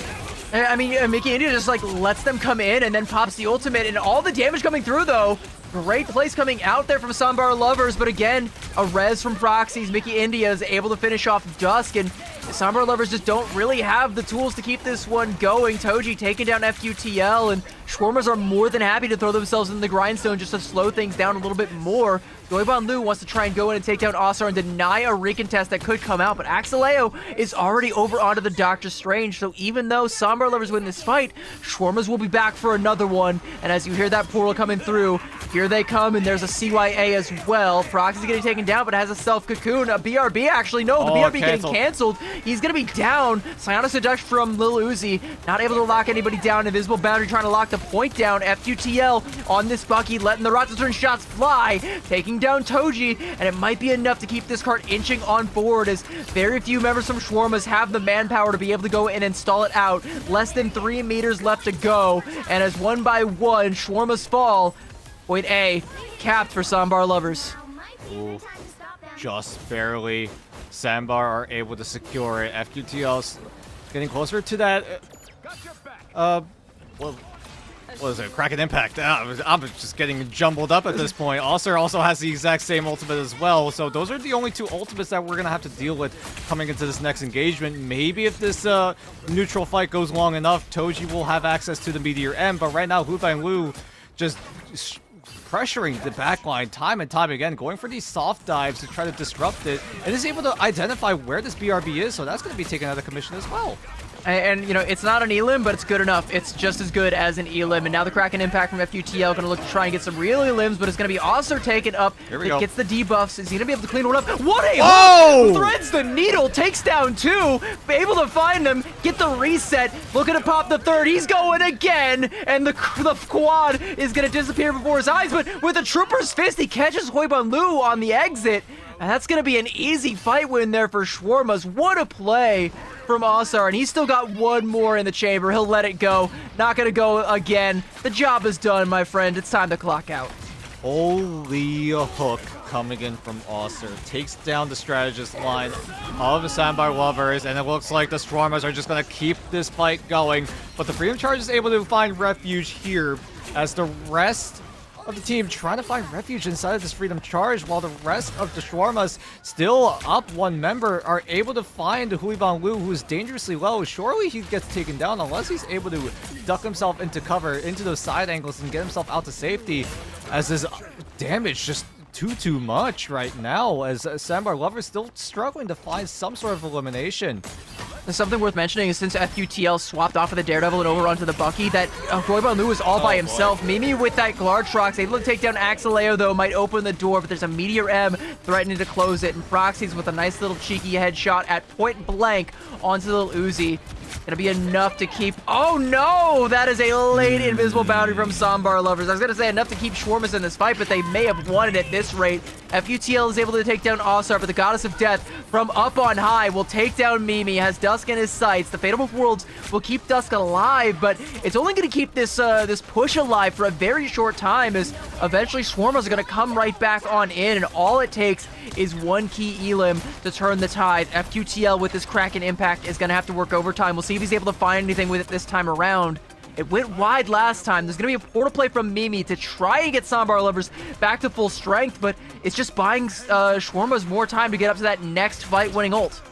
I mean, Mickey India just like lets them come in and then pops the ultimate, and all the damage coming through, though. Great plays coming out there from Sambar Lovers, but again, a res from Proxies. Mickey India is able to finish off Dusk, and Sambar Lovers just don't really have the tools to keep this one going. Toji taking down FQTL, and Shawarmas are more than happy to throw themselves in the grindstone just to slow things down a little bit more. Lu wants to try and go in and take down Asar and deny a recontest that could come out, but Axeleo is already over onto the Doctor Strange, so even though Sambar Lovers win this fight, Shawarmas will be back for another one, and as you hear that portal coming through, here they come, and there's a CYA as well. Proxy's getting taken down, but has a self-cocoon. A BRB, actually, no, the BRB getting canceled. He's going to be down. Psionic Seduction from Lil Uzi, not able to lock anybody down. Invisible Boundary trying to lock the point down. FQTL on this Bucky, letting the Rotten shots fly, taking down Toji, and it might be enough to keep this cart inching on forward, as very few members from Shawarmas have the manpower to be able to go and install it out. Less than 3 meters left to go, and as one by one, Shawarmas fall. Point A, capped for Sambar Lovers. Ooh, just barely. Sambar are able to secure it. FQTL's getting closer to that. Well, what is it? Kraken Impact. I'm just getting jumbled up at this point. Asar also has the exact same ultimate as well. So those are the only 2 ultimates that we're going to have to deal with coming into this next engagement. Maybe if this neutral fight goes long enough, Toji will have access to the Meteor M. But right now, Lu just pressuring the backline time and time again, going for these soft dives to try to disrupt it, and is able to identify where this BRB is, so that's going to be taken out of commission as well. And, you know, it's not an elim, but it's good enough. It's just as good as an elim. And now the Kraken Impact from FUTL going to look to try and get some real elims, but it's going to be Asar taken up. Here we go. Gets the debuffs. Is he going to be able to clean one up? What a hook! Threads the needle, takes down 2, able to find them, get the reset, looking to pop the 3rd. He's going again, and the quad is going to disappear before his eyes, but with a Trooper's Fist, he catches Lu on the exit. And that's going to be an easy fight win there for Shawarmas. What a play from Asar, and he's still got 1 more in the chamber. He'll let it go. Not going to go again. The job is done, my friend. It's time to clock out. Holy hook coming in from Asar. Takes down the strategist line of the Sambar Lovers, and it looks like the Shawarmas are just going to keep this fight going. But the Freedom Charge is able to find refuge here as the rest of the team trying to find refuge inside of this Freedom Charge, while the rest of the Shawarmas, still up 1 member, are able to find Lu, who's dangerously low. Surely he gets taken down unless he's able to duck himself into cover, into those side angles, and get himself out to safety, as his damage just too much right now, as Sandbar Lover still struggling to find some sort of elimination. And something worth mentioning is since FQTL swapped off of the Daredevil and over onto the Bucky, that Joy Balnu was all by himself. Mimi with that Glartrox, able to take down Axeleo though, might open the door, but there's a Meteor M threatening to close it, and Proxy's with a nice little cheeky headshot at point blank onto the little Uzi. Gonna be enough to keep... Oh no! That is a late invisible boundary from Sambar Lovers. I was gonna say enough to keep Schwarmus in this fight, but they may have won it at this rate. FUTL is able to take down Ossar, but the Goddess of Death from up on high will take down Mimi, has Dusk in his sights. The Fatal of Worlds will keep Dusk alive, but it's only gonna keep this this push alive for a very short time, as eventually Swarmers are gonna come right back on in, and all it takes is one key Elim to turn the tide. FQTL with this Kraken impact is gonna have to work overtime. We'll see if he's able to find anything with it this time around. It went wide last time. There's going to be a portal play from Mimi to try and get Sambar Lovers back to full strength, but it's just buying Shawarmas more time to get up to that next fight-winning ult.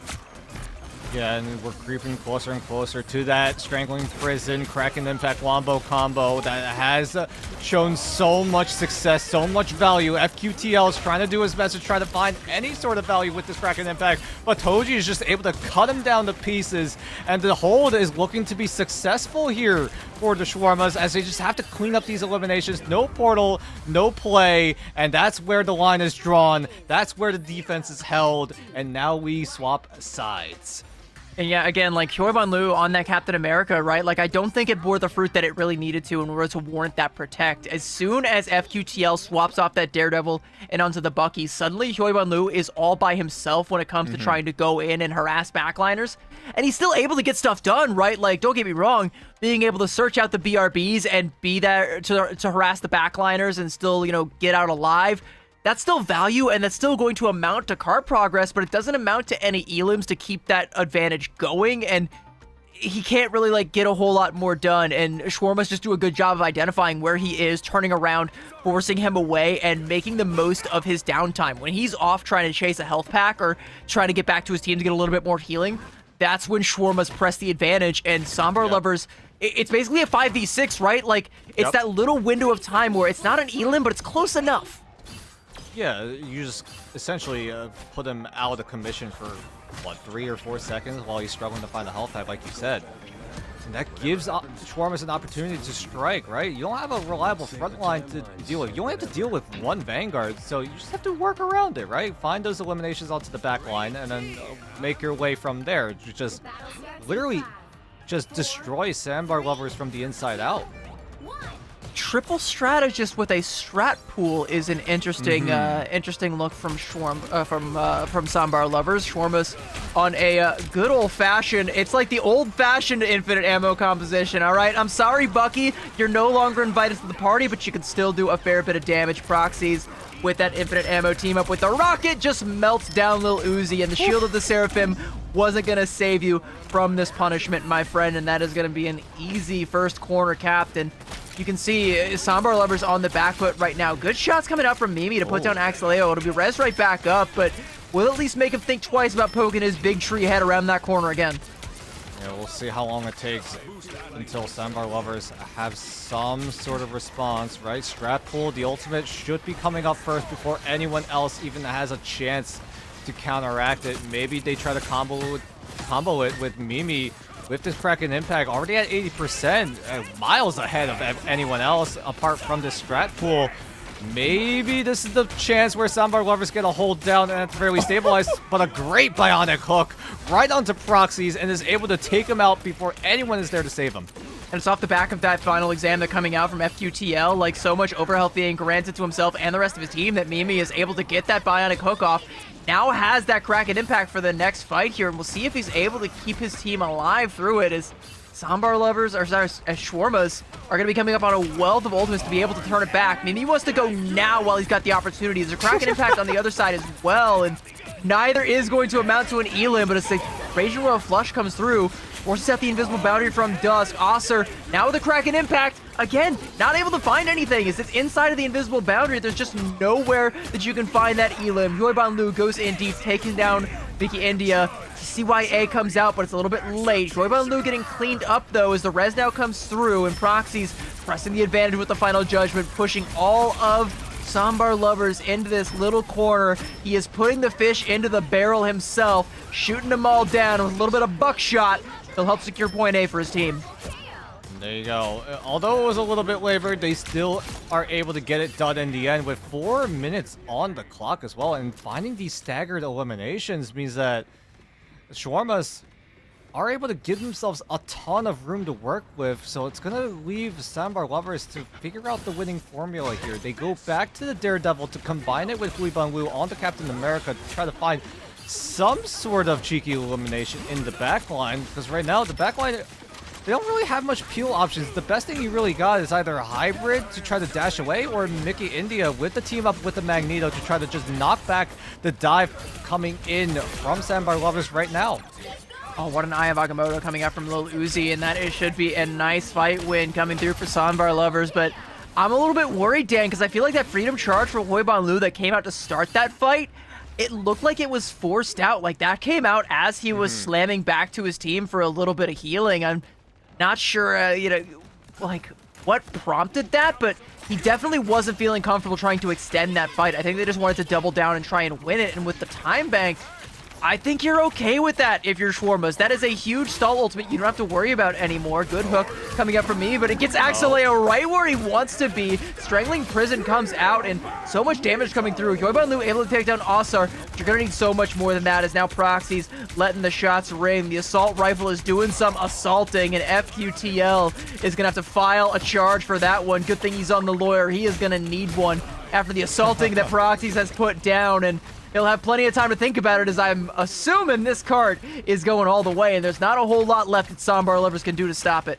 Yeah, and we're creeping closer and closer to that Strangling Prison, Kraken Impact Wombo combo that has shown so much success, so much value. FQTL is trying to do his best to try to find any sort of value with this Kraken Impact, but Toji is just able to cut him down to pieces, and the hold is looking to be successful here for the Shawarmas, as they just have to clean up these eliminations. No portal, no play, and that's where the line is drawn. That's where the defense is held, and now we swap sides. And yeah, again, like Hyoban Lu on that Captain America, right? Like, I don't think it bore the fruit that it really needed to in order to warrant that protect. As soon as FQTL swaps off that Daredevil and onto the Bucky, suddenly Hyoban Lu is all by himself when it comes to trying to go in and harass backliners. And he's still able to get stuff done, right? Like, don't get me wrong, being able to search out the BRBs and be there to harass the backliners and still, you know, get out alive, that's still value, and that's still going to amount to card progress, but it doesn't amount to any elims to keep that advantage going, and he can't really, like, get a whole lot more done, and Shawarmas just do a good job of identifying where he is, turning around, forcing him away, and making the most of his downtime. When he's off trying to chase a health pack or trying to get back to his team to get a little bit more healing, that's when Shawarmas press the advantage, and Sambar Lovers... It's basically a 5v6, right? Like, it's that little window of time where it's not an elim, but it's close enough. Yeah, you just essentially put him out of commission for, what, 3 or 4 seconds while he's struggling to find a health pack, like you said. And that gives Shawarmas an opportunity to strike, right? You don't have a reliable front line to deal with. You only have to deal with one Vanguard, so you just have to work around it, right? Find those eliminations onto the back line and then make your way from there. Just literally just destroy Sandbar Lovers from the inside out. Triple strategist with a strat pool is an interesting interesting look from Sambar Lovers. Shawarmas on a good old-fashioned, it's like the old-fashioned infinite ammo composition, all right? I'm sorry, Bucky, you're no longer invited to the party, but you can still do a fair bit of damage. Proxies with that infinite ammo team up with the rocket just melts down Lil Uzi, and the Shield of the Seraphim wasn't going to save you from this punishment, my friend, and that is going to be an easy first corner captain. You can see Sambar Lovers on the back foot right now. Good shots coming out from Mimi to put down Axeleo. It'll be res right back up, but we'll at least make him think twice about poking his big tree head around that corner again. Yeah, we'll see how long it takes until Sambar Lovers have some sort of response, right? Strat pool, the ultimate should be coming up first before anyone else even has a chance to counteract it. Maybe they try to combo it with Mimi with this Kraken Impact already at 80%, miles ahead of anyone else apart from this strat pool. Maybe this is the chance where Sambar Lovers get a hold down and at the very least stabilized, but a great bionic hook right onto Proxies and is able to take him out before anyone is there to save him. And it's off the back of that final exam that coming out from FQTL, like so much overhealth being granted to himself and the rest of his team that Mimi is able to get that bionic hook off. Now has that Kraken Impact for the next fight here, and we'll see if he's able to keep his team alive through it, as Sambar Lovers, or sorry, as Shawarmas are going to be coming up on a wealth of ultimates to be able to turn it back. Mimi wants to go now while he's got the opportunity. There's a Kraken Impact on the other side as well, and neither is going to amount to an elim, but as the Raging Royal Flush comes through, forces out the invisible boundary from Dusk. Osser, now with a Kraken Impact, again, not able to find anything. As it's inside of the invisible boundary, there's just nowhere that you can find that elim. Hyoban Lu goes in deep, taking down Vicky India. CYA comes out, but it's a little bit late. Hyoban Lu getting cleaned up, though, as the res now comes through, and Proxies pressing the advantage with the final judgment, pushing all of Sambar Lovers into this little corner. He is putting the fish into the barrel himself, shooting them all down with a little bit of buckshot. He'll help secure point A for his team. There you go. Although it was a little bit labored, they still are able to get it done in the end with 4 minutes on the clock as well. And finding these staggered eliminations means that Shawarmas are able to give themselves a ton of room to work with. So it's going to leave Sambar Lovers to figure out the winning formula here. They go back to the Daredevil to combine it with Hui Ban-Wu onto Captain America to try to find some sort of cheeky elimination in the backline. Because right now, the backline, they don't really have much peel options. The best thing you really got is either a hybrid to try to dash away or Mickey India with the team up with the Magneto to try to just knock back the dive coming in from Sambar Lovers right now. Oh, what an Eye of Agamotto coming out from Lil Uzi, and that it should be a nice fight win coming through for Sambar Lovers. But I'm a little bit worried, Dan, because I feel like that freedom charge for Hui Ban Lu that came out to start that fight, it looked like it was forced out. Like, that came out as he was slamming back to his team for a little bit of healing. I'm not sure, like, what prompted that, but he definitely wasn't feeling comfortable trying to extend that fight. I think they just wanted to double down and try and win it, and with the time bank, I think you're okay with that if you're Shawarmas. That is a huge stall ultimate you don't have to worry about anymore. Good hook coming up from me, but it gets Axeleo right where he wants to be. Strangling Prison comes out, and so much damage coming through. Hui Ban Lu able to take down Asar, but you're going to need so much more than that, as now Proxy's letting the shots ring. The assault rifle is doing some assaulting, and FQTL is going to have to file a charge for that one. Good thing he's on the lawyer. He is going to need one after the assaulting that Proxy's has put down, and he'll have plenty of time to think about it, as I'm assuming this card is going all the way, and there's not a whole lot left that Sambar Lovers can do to stop it.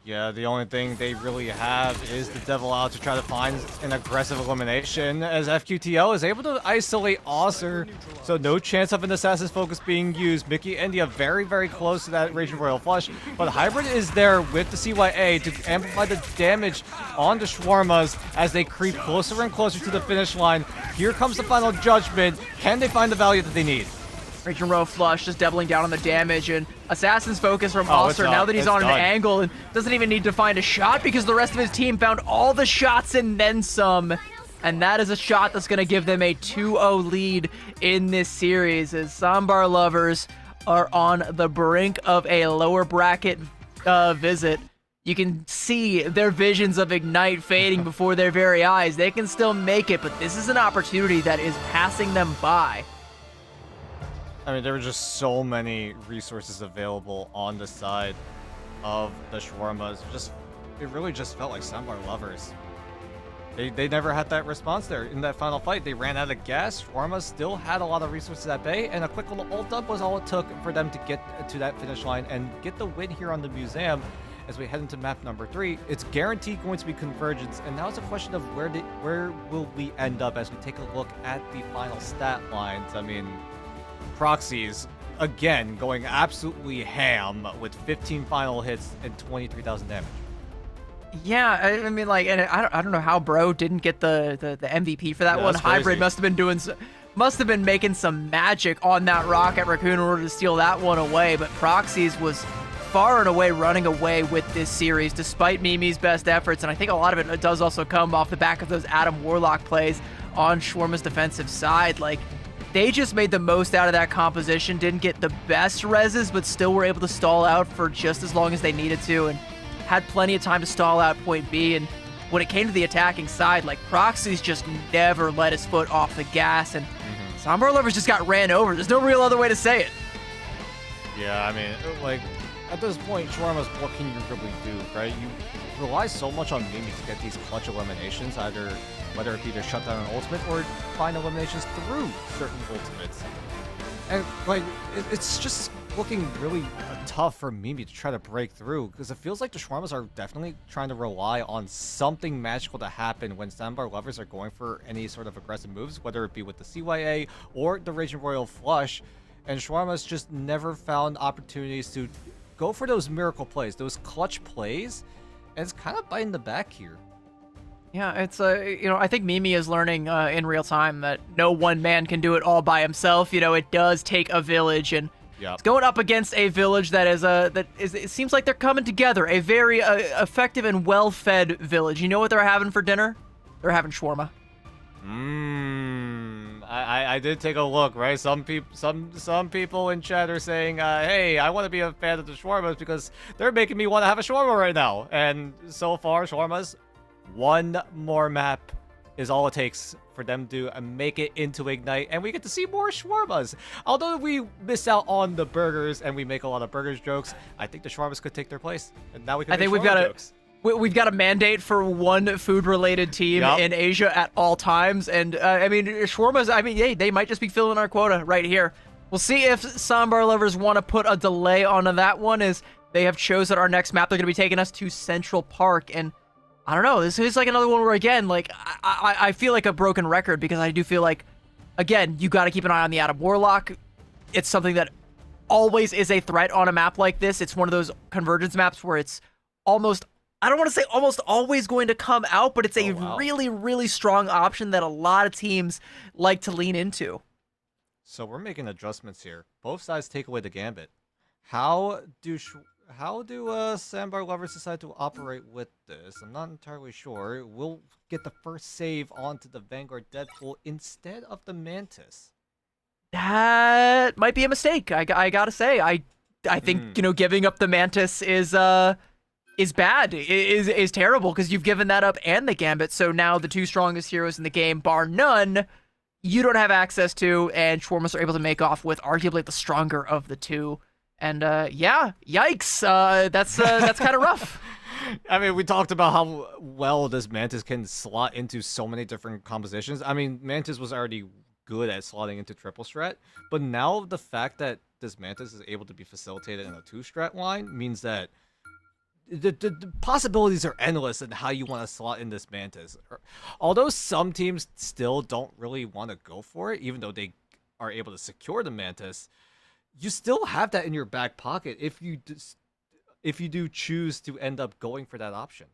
Yeah, the only thing they really have is the Devil Out to try to find an aggressive elimination, as FQTL is able to isolate Osser, so no chance of an Assassin's Focus being used. Mickey India very, very close to that Raging Royal Flush, but Hybrid is there with the CYA to amplify the damage on the Shawarmas as they creep closer and closer to the finish line. Here comes the final judgment. Can they find the value that they need? Raging Row Flush just doubling down on the damage, and Assassin's Focus from Osser now that he's It's on an done. angle and doesn't even need to find a shot because the rest of his team found all the shots and then some. And that is a shot that's going to give them a 2-0 lead in this series, as Sambar Lovers are on the brink of a lower bracket visit. You can see their visions of Ignite fading before their very eyes. They can still make it, but this is an opportunity that is passing them by. I mean, there were just so many resources available on the side of the Shawarmas. It really just felt like Sambar Lovers. They never had that response there in that final fight. They ran out of gas. Shawarmas still had a lot of resources at bay, and a quick little ult up was all it took for them to get to that finish line and get the win here on the museum. As we head into map number 3, it's guaranteed going to be convergence, and now it's a question of where will we end up as we take a look at the final stat lines. I mean, Proxies, again, going absolutely ham with 15 final hits and 23,000 damage. Yeah, I mean, like, and I don't know how Bro didn't get the MVP for that one. That's Hybrid crazy. must have been making some magic on that Rocket Raccoon in order to steal that one away, but Proxies was far and away running away with this series despite Mimi's best efforts, and I think a lot of it does also come off the back of those Adam Warlock plays on Shawarma's defensive side. Like, they just made the most out of that composition, didn't get the best reses, but still were able to stall out for just as long as they needed to, and had plenty of time to stall out point B. And when it came to the attacking side, like, Proxies just never let his foot off the gas, and Sambar Lovers just got ran over. There's no real other way to say it. Yeah, I mean, like, at this point, Shawarma's, what can you really do, right? You rely so much on Mimi to get these clutch eliminations, whether it be to shut down an ultimate or find eliminations through certain ultimates. And, like, it's just looking really tough for Mimi to try to break through, because it feels like the Shawarmas are definitely trying to rely on something magical to happen when Sambar Lovers are going for any sort of aggressive moves, whether it be with the CYA or the Raging Royal Flush. And Shawarma's just never found opportunities to go for those miracle plays, those clutch plays, and it's kind of biting the back here. Yeah, it's I think Mimi is learning in real time that no one man can do it all by himself. It does take a village, and it's going up against a village that is it seems like they're coming together. A very effective and well-fed village. You know what they're having for dinner? They're having shawarma. I did take a look, right? Some people in chat are saying, hey, I want to be a fan of the shawarmas because they're making me want to have a shawarma right now. And so far, shawarmas, one more map is all it takes for them to make it into Ignite, and we get to see more shawarmas. Although we miss out on the burgers and we make a lot of burgers jokes, I think the shawarmas could take their place, and now we can I make think we've shawarma got jokes. We've got a mandate for one food-related team in Asia at all times, and I mean, shawarmas. I mean, hey, they might just be filling our quota right here. We'll see if Sambar lovers want to put a delay on that one, as they have chosen our next map. They're going to be taking us to Central Park, and I don't know. This is like another one where, again, like I feel like a broken record, because I do feel like, again, you got to keep an eye on the Adam Warlock. It's something that always is a threat on a map like this. It's one of those convergence maps where it's almost, I don't want to say almost always going to come out, but it's a really, really strong option that a lot of teams like to lean into. So we're making adjustments here. Both sides take away the gambit. How do Sandbar lovers decide to operate with this? I'm not entirely sure. We'll get the first save onto the Vanguard Deadpool instead of the Mantis. That might be a mistake. I gotta say, I think giving up the Mantis is bad. Is terrible, because you've given that up and the Gambit. So now the two strongest heroes in the game, bar none, you don't have access to, and shawarmas are able to make off with arguably the stronger of the two. And yeah, yikes. That's kind of rough. I mean, we talked about how well this Mantis can slot into so many different compositions. I mean, Mantis was already good at slotting into triple strat, but now the fact that this Mantis is able to be facilitated in a 2-strat line means that the possibilities are endless in how you want to slot in this Mantis. Although some teams still don't really want to go for it, even though they are able to secure the Mantis, you still have that in your back pocket if you do choose to end up going for that option.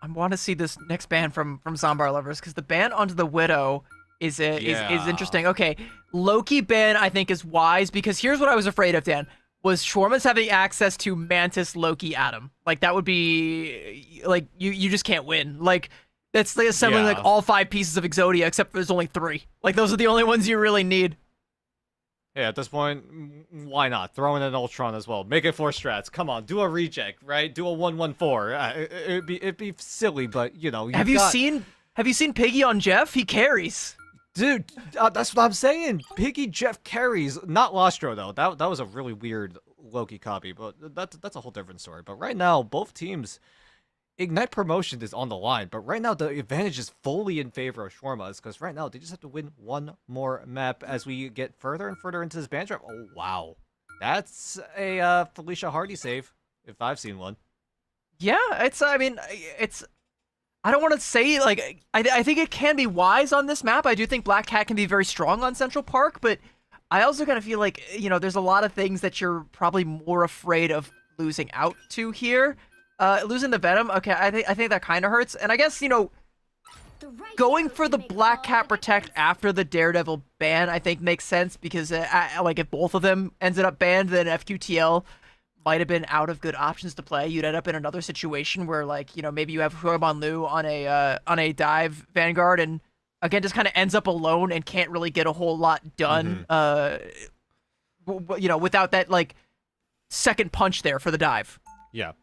I want to see this next ban from Sambar lovers, because the ban onto the Widow is interesting. Okay, Loki ban I think is wise, because here's what I was afraid of, Dan, was shawarmas having access to Mantis, Loki, Adam. Like, that would be like you just can't win. Like, that's like assembling like all 5 pieces of Exodia, except there's only 3. Like, those are the only ones you really need. Yeah, at this point, why not? Throw in an Ultron as well. Make it 4 strats. Come on, do a reject, right? Do a 1-1-4. It'd be silly, but you know. Have you seen Piggy on Jeff? He carries. Dude, that's what I'm saying. Piggy Jeff carries. Not Lostro though. That was a really weird Loki copy, but that's a whole different story. But right now, both teams, Ignite promotion is on the line, but right now the advantage is fully in favor of shawarmas, because right now they just have to win one more map as we get further and further into this ban trap. Oh wow, that's a Felicia Hardy save if I've seen one. Yeah, I mean, I don't want to say, like, I think it can be wise on this map. I do think Black Cat can be very strong on Central Park, but I also kind of feel like, there's a lot of things that you're probably more afraid of losing out to here. Losing the Venom, okay, I think that kind of hurts. And I guess, going for the Black Cat Protect after the Daredevil ban, I think makes sense, because, like, if both of them ended up banned, then FQTL might have been out of good options to play. You'd end up in another situation where, like, maybe you have Huoban Liu on a dive Vanguard, and again just kind of ends up alone and can't really get a whole lot done. Without that, like, second punch there for the dive. Yeah.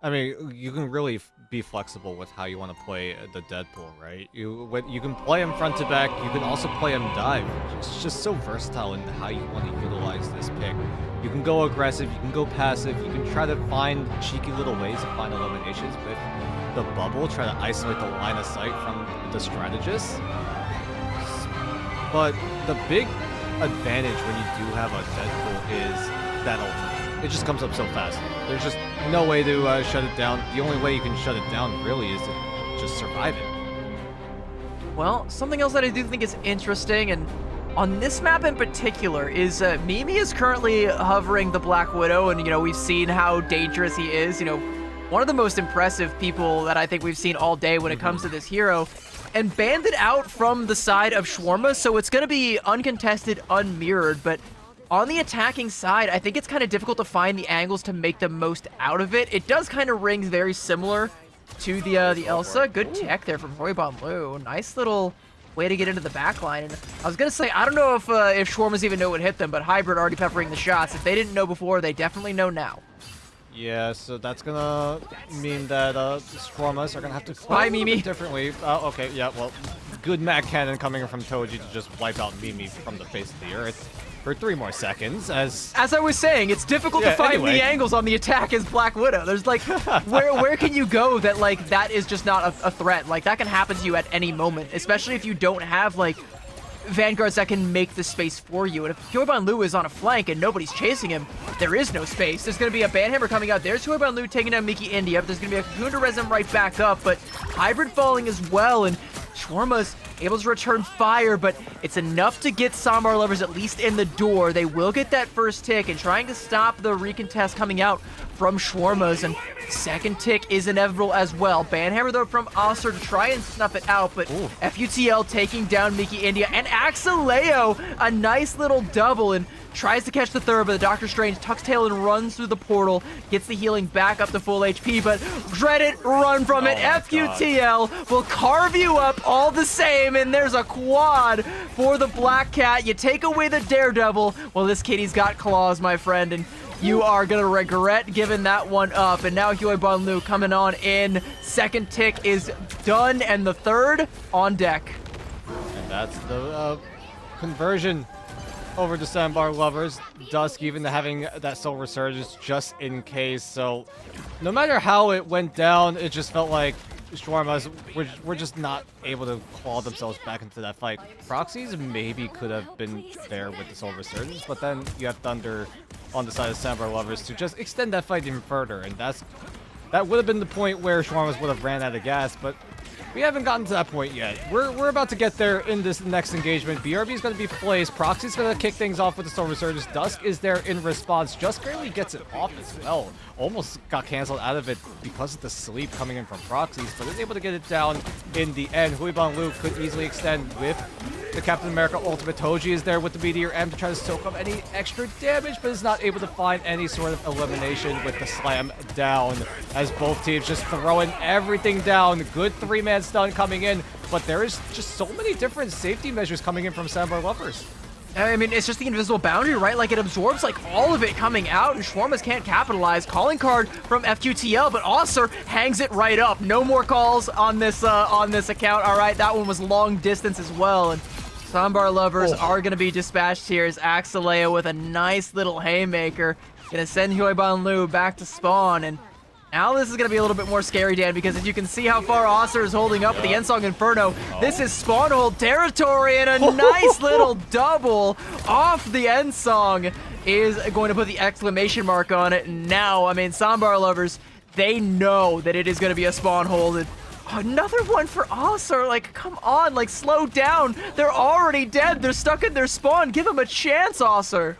I mean, you can really be flexible with how you want to play the Deadpool, right? You can play him front to back. You can also play him dive. It's just so versatile in how you want to utilize this pick. You can go aggressive. You can go passive. You can try to find cheeky little ways to find eliminations with the bubble. Try to isolate the line of sight from the strategist. But the big advantage when you do have a Deadpool is that ultimate. It just comes up so fast. There's just no way to shut it down. The only way you can shut it down really is to just survive it. Well, something else that I do think is interesting, and on this map in particular, is Mimi is currently hovering the Black Widow, and we've seen how dangerous he is. One of the most impressive people that I think we've seen all day when it comes to this hero, and banded out from the side of Shawarma, so it's going to be uncontested, unmirrored, but on the attacking side, I think it's kind of difficult to find the angles to make the most out of it. It does kind of ring very similar to the Elsa. Good tech there from Huiban Liu. Nice little way to get into the backline. And I was gonna say, I don't know if Shawarmas even know what hit them, but Hybrid already peppering the shots. If they didn't know before, they definitely know now. Yeah, so that's gonna mean that Shawarmas are gonna have to play Bye, a little Mimi. bit differently. Okay, yeah, well, good Mac Cannon coming from Toji to just wipe out Mimi from the face of the earth for 3 more seconds. As I was saying, it's difficult to find the angles on the attack as Black Widow. There's like, where can you go that like that is just not a threat? Like that can happen to you at any moment, especially if you don't have like Vanguards that can make the space for you. And if Huiban Liu is on a flank and nobody's chasing him, there is no space. There's going to be a Banhammer coming out. There's Huiban Liu taking down Miki India. There's going to be a Cocoon to res him right back up, but Hybrid falling as well, and Shawarma's able to return fire, but it's enough to get Sambar Lovers at least in the door. They will get that first tick, and trying to stop the recontest coming out from Shawarma's, and second tick is inevitable as well. Banhammer though from Oster to try and snuff it out, but FUTL taking down Miki India, and Axeleo, a nice little double, and tries to catch the third, but the Doctor Strange tucks tail and runs through the portal, gets the healing back up to full HP, but dread it, run from it. FUTL will carve you up all the same, and there's a quad for the Black Cat. You take away the Daredevil, well, this kitty's got claws, my friend, and you are going to regret giving that one up. And now Huiban Liu coming on in. Second tick is done, and the third on deck. And that's the conversion over to Sambar Lovers. Dusk even having that Soul Resurgence just in case. So no matter how it went down, it just felt like Shawarmas were just not able to claw themselves back into that fight. Proxies maybe could have been there with the Soul Resurgence, but then you have Thunder on the side of Sambar Lovers to just extend that fight even further, and that would have been the point where Shawarmas would have ran out of gas, but we haven't gotten to that point yet. We're about to get there in this next engagement. BRB is going to be placed. Proxy's going to kick things off with the Soul Resurgence. Dusk is there in response. Just barely gets it off as well. Almost got canceled out of it because of the sleep coming in from Proxies, but is able to get it down in the end. Huiban Liu could easily extend with the Captain America Ultimate. Toji is there with the Meteor M to try to soak up any extra damage, but is not able to find any sort of elimination with the slam down, as both teams just throwing everything down. Good 3-man stun coming in, but there is just so many different safety measures coming in from Sambar Lovers. I mean, it's just the invisible boundary, right? Like, it absorbs, like, all of it coming out, and Shawarmas can't capitalize. Calling card from FQTL, but Oster hangs it right up. No more calls on this account. All right, that one was long distance as well, and Sambar Lovers are going to be dispatched here as Axeleo with a nice little haymaker. Going to send Huiban Liu back to spawn, and now this is going to be a little bit more scary, Dan, because if you can see how far Oster is holding up with the Ensong Inferno, this is spawn hold territory, and a nice little double off the Ensong is going to put the exclamation mark on it. And now, I mean, Sambar Lovers, they know that it is going to be a spawn hold. And another one for Oster. Like, come on, like, slow down. They're already dead. They're stuck in their spawn. Give them a chance, Oster.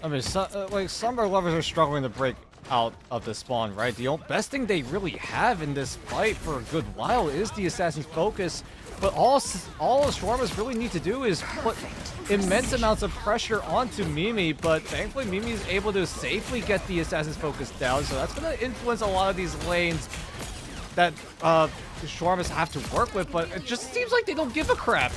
I mean, like, Sambar Lovers are struggling to break out of the spawn, right? The best thing they really have in this fight for a good while is the Assassin's Focus, but all Shawarmas really need to do is put immense amounts of pressure onto Mimi, but thankfully Mimi is able to safely get the Assassin's Focus down, so that's going to influence a lot of these lanes that Shawarmas have to work with, but it just seems like they don't give a crap.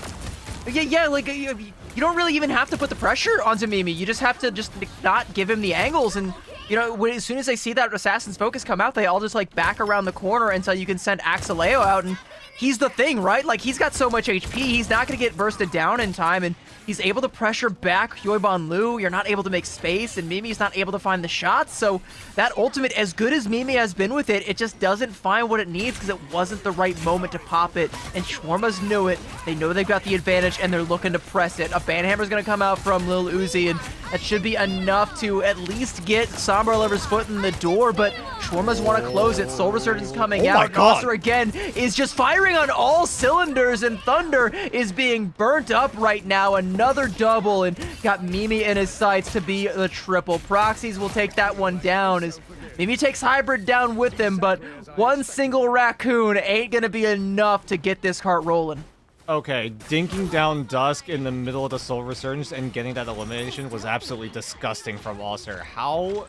Yeah, like, you don't really even have to put the pressure onto Mimi. You just have to just not give him the angles, and you know, as soon as they see that Assassin's Focus come out, they all just, like, back around the corner until you can send Axeleo out, and he's the thing, right? Like, he's got so much HP, he's not going to get bursted down in time, and he's able to pressure back Huiban Liu. You're not able to make space, and Mimi's not able to find the shots, so that ultimate, as good as Mimi has been with it, it just doesn't find what it needs because it wasn't the right moment to pop it, and Shawarmas knew it. They know they've got the advantage, and they're looking to press it. A Banhammer's going to come out from Lil Uzi, and that should be enough to at least get Sambar Lover's foot in the door, but Shawarmas want to close it. Soul Resurgence coming out. Oster again is just firing on all cylinders, and Thunder is being burnt up right now. Another double, and got Mimi in his sights to be the triple. Proxies will take that one down as Mimi takes Hybrid down with him, but one single raccoon ain't going to be enough to get this cart rolling. Okay, dinking down Dusk in the middle of the Soul Resurgence and getting that elimination was absolutely disgusting from Oster. How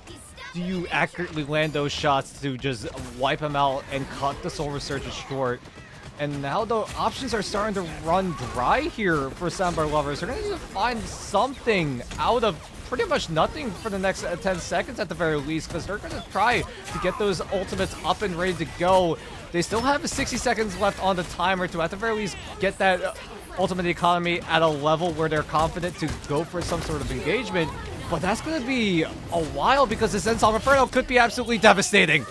do you accurately land those shots to just wipe him out and cut the Soul Resurgence short? And now the options are starting to run dry here for Soundbar Lovers. They're going to need to find something out of pretty much nothing for the next 10 seconds at the very least, because they're going to try to get those ultimates up and ready to go. They still have 60 seconds left on the timer to at the very least get that ultimate economy at a level where they're confident to go for some sort of engagement. But that's going to be a while because this Zensalm Inferno could be absolutely devastating.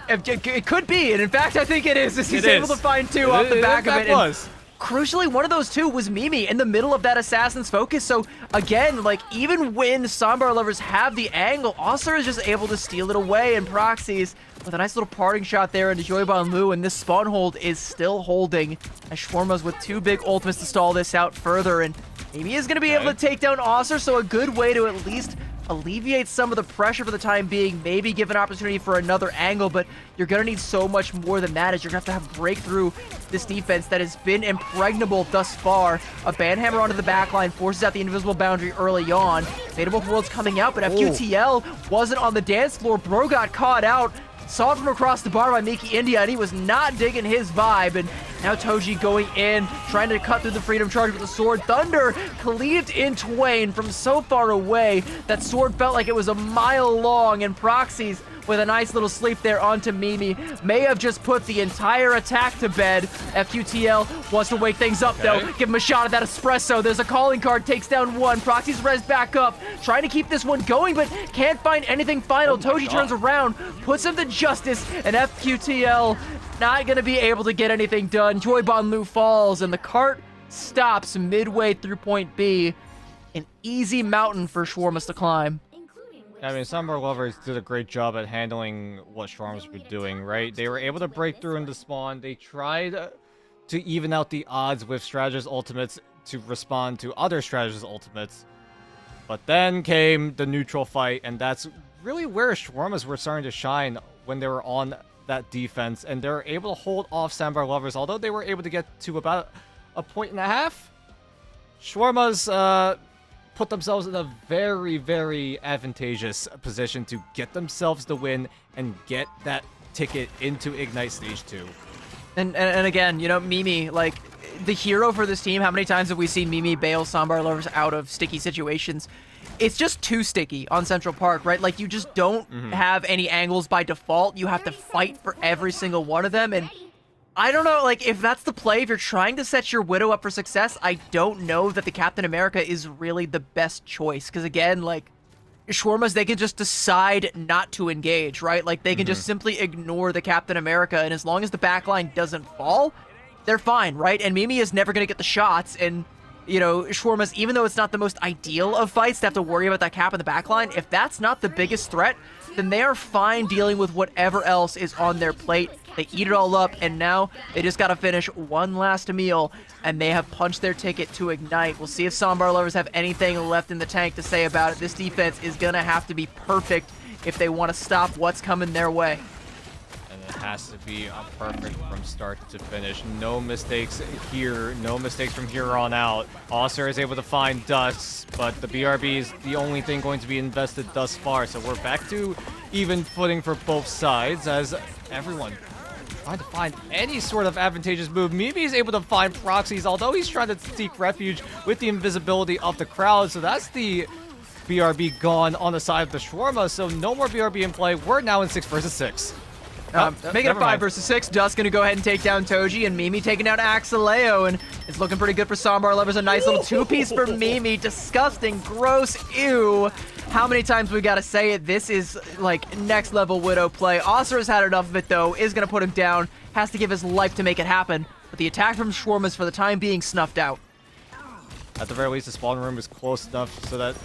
It could be, and in fact, I think it is. He's able to find two off the back of it. Was. Crucially, one of those two was Mimi in the middle of that Assassin's Focus. So again, like even when Soundbar Lovers have the angle, Oster is just able to steal it away, and Proxies with a nice little parting shot there into Joyban Lu, and this spawn hold is still holding as Shawarma's with two big ultimates to stall this out further, and Mimi is going to be able to take down Oster, so a good way to at least alleviate some of the pressure for the time being, maybe give an opportunity for another angle, but you're going to need so much more than that, as you're going to have to break through this defense that has been impregnable thus far. A Banhammer onto the backline forces out the invisible boundary early on. Fate of Both Worlds coming out, but FQTL wasn't on the dance floor. Bro got caught out. Saw it from across the bar by Miki India, and he was not digging his vibe. And now Toji going in, trying to cut through the Freedom Charge with the sword. Thunder cleaved in twain from so far away. That sword felt like it was a mile long, and Proxies with a nice little sleep there onto Mimi. May have just put the entire attack to bed. FQTL wants to wake things up, though. Give him a shot at that espresso. There's a calling card, takes down one. Proxies res back up, trying to keep this one going, but can't find anything final. Toji turns around, puts him to justice, and FQTL not going to be able to get anything done. Joyban Lu falls, and the cart stops midway through point B. An easy mountain for Shawarmas to climb. I mean, Soundbar Lovers did a great job at handling what Shawarmas were doing, right? They were able to break through into spawn. They tried to even out the odds with Strategist ultimates to respond to other Strategist ultimates. But then came the neutral fight, and that's really where Shawarmas were starting to shine when they were on that defense. And they were able to hold off Soundbar Lovers, although they were able to get to about a point and a half. Shawarmas put themselves in a very, very advantageous position to get themselves the win and get that ticket into Ignite Stage 2. And again, you know, Mimi, like, the hero for this team, how many times have we seen Mimi bail Soundbar Lovers out of sticky situations? It's just too sticky on Central Park, right? Like, you just don't have any angles by default. You have to fight for every single one of them, and I don't know, like, if that's the play, if you're trying to set your Widow up for success, I don't know that the Captain America is really the best choice. Because, again, like, Shawarmas, they can just decide not to engage, right? Like, they can just simply ignore the Captain America, and as long as the backline doesn't fall, they're fine, right? And Mimi is never going to get the shots, and, you know, Shawarmas, even though it's not the most ideal of fights to have to worry about that cap in the backline, if that's not the biggest threat, then they are fine dealing with whatever else is on their plate. They eat it all up, and now they just got to finish one last meal, and they have punched their ticket to Ignite. We'll see if Soundbar Lovers have anything left in the tank to say about it. This defense is going to have to be perfect if they want to stop what's coming their way. And it has to be a perfect from start to finish. No mistakes here. No mistakes from here on out. Oster is able to find Dust, but the BRB is the only thing going to be invested thus far. So we're back to even footing for both sides as everyone trying to find any sort of advantageous move. Mimi is able to find Proxies, although he's trying to seek refuge with the invisibility of the crowd. So that's the BRB gone on the side of the Shawarma. So no more BRB in play. We're now in 6 versus 6. Making it 5 versus 6. Dust gonna go ahead and take down Toji, and Mimi taking down Axeleo, and it's looking pretty good for Soundbar Lovers. A nice little two-piece for Mimi. Disgusting, gross, ew. How many times we gotta say it? This is like next level Widow play. Oster has had enough of it though, is gonna put him down, has to give his life to make it happen. But the attack from Shawarmas for the time being snuffed out. At the very least, the spawn room is close enough so that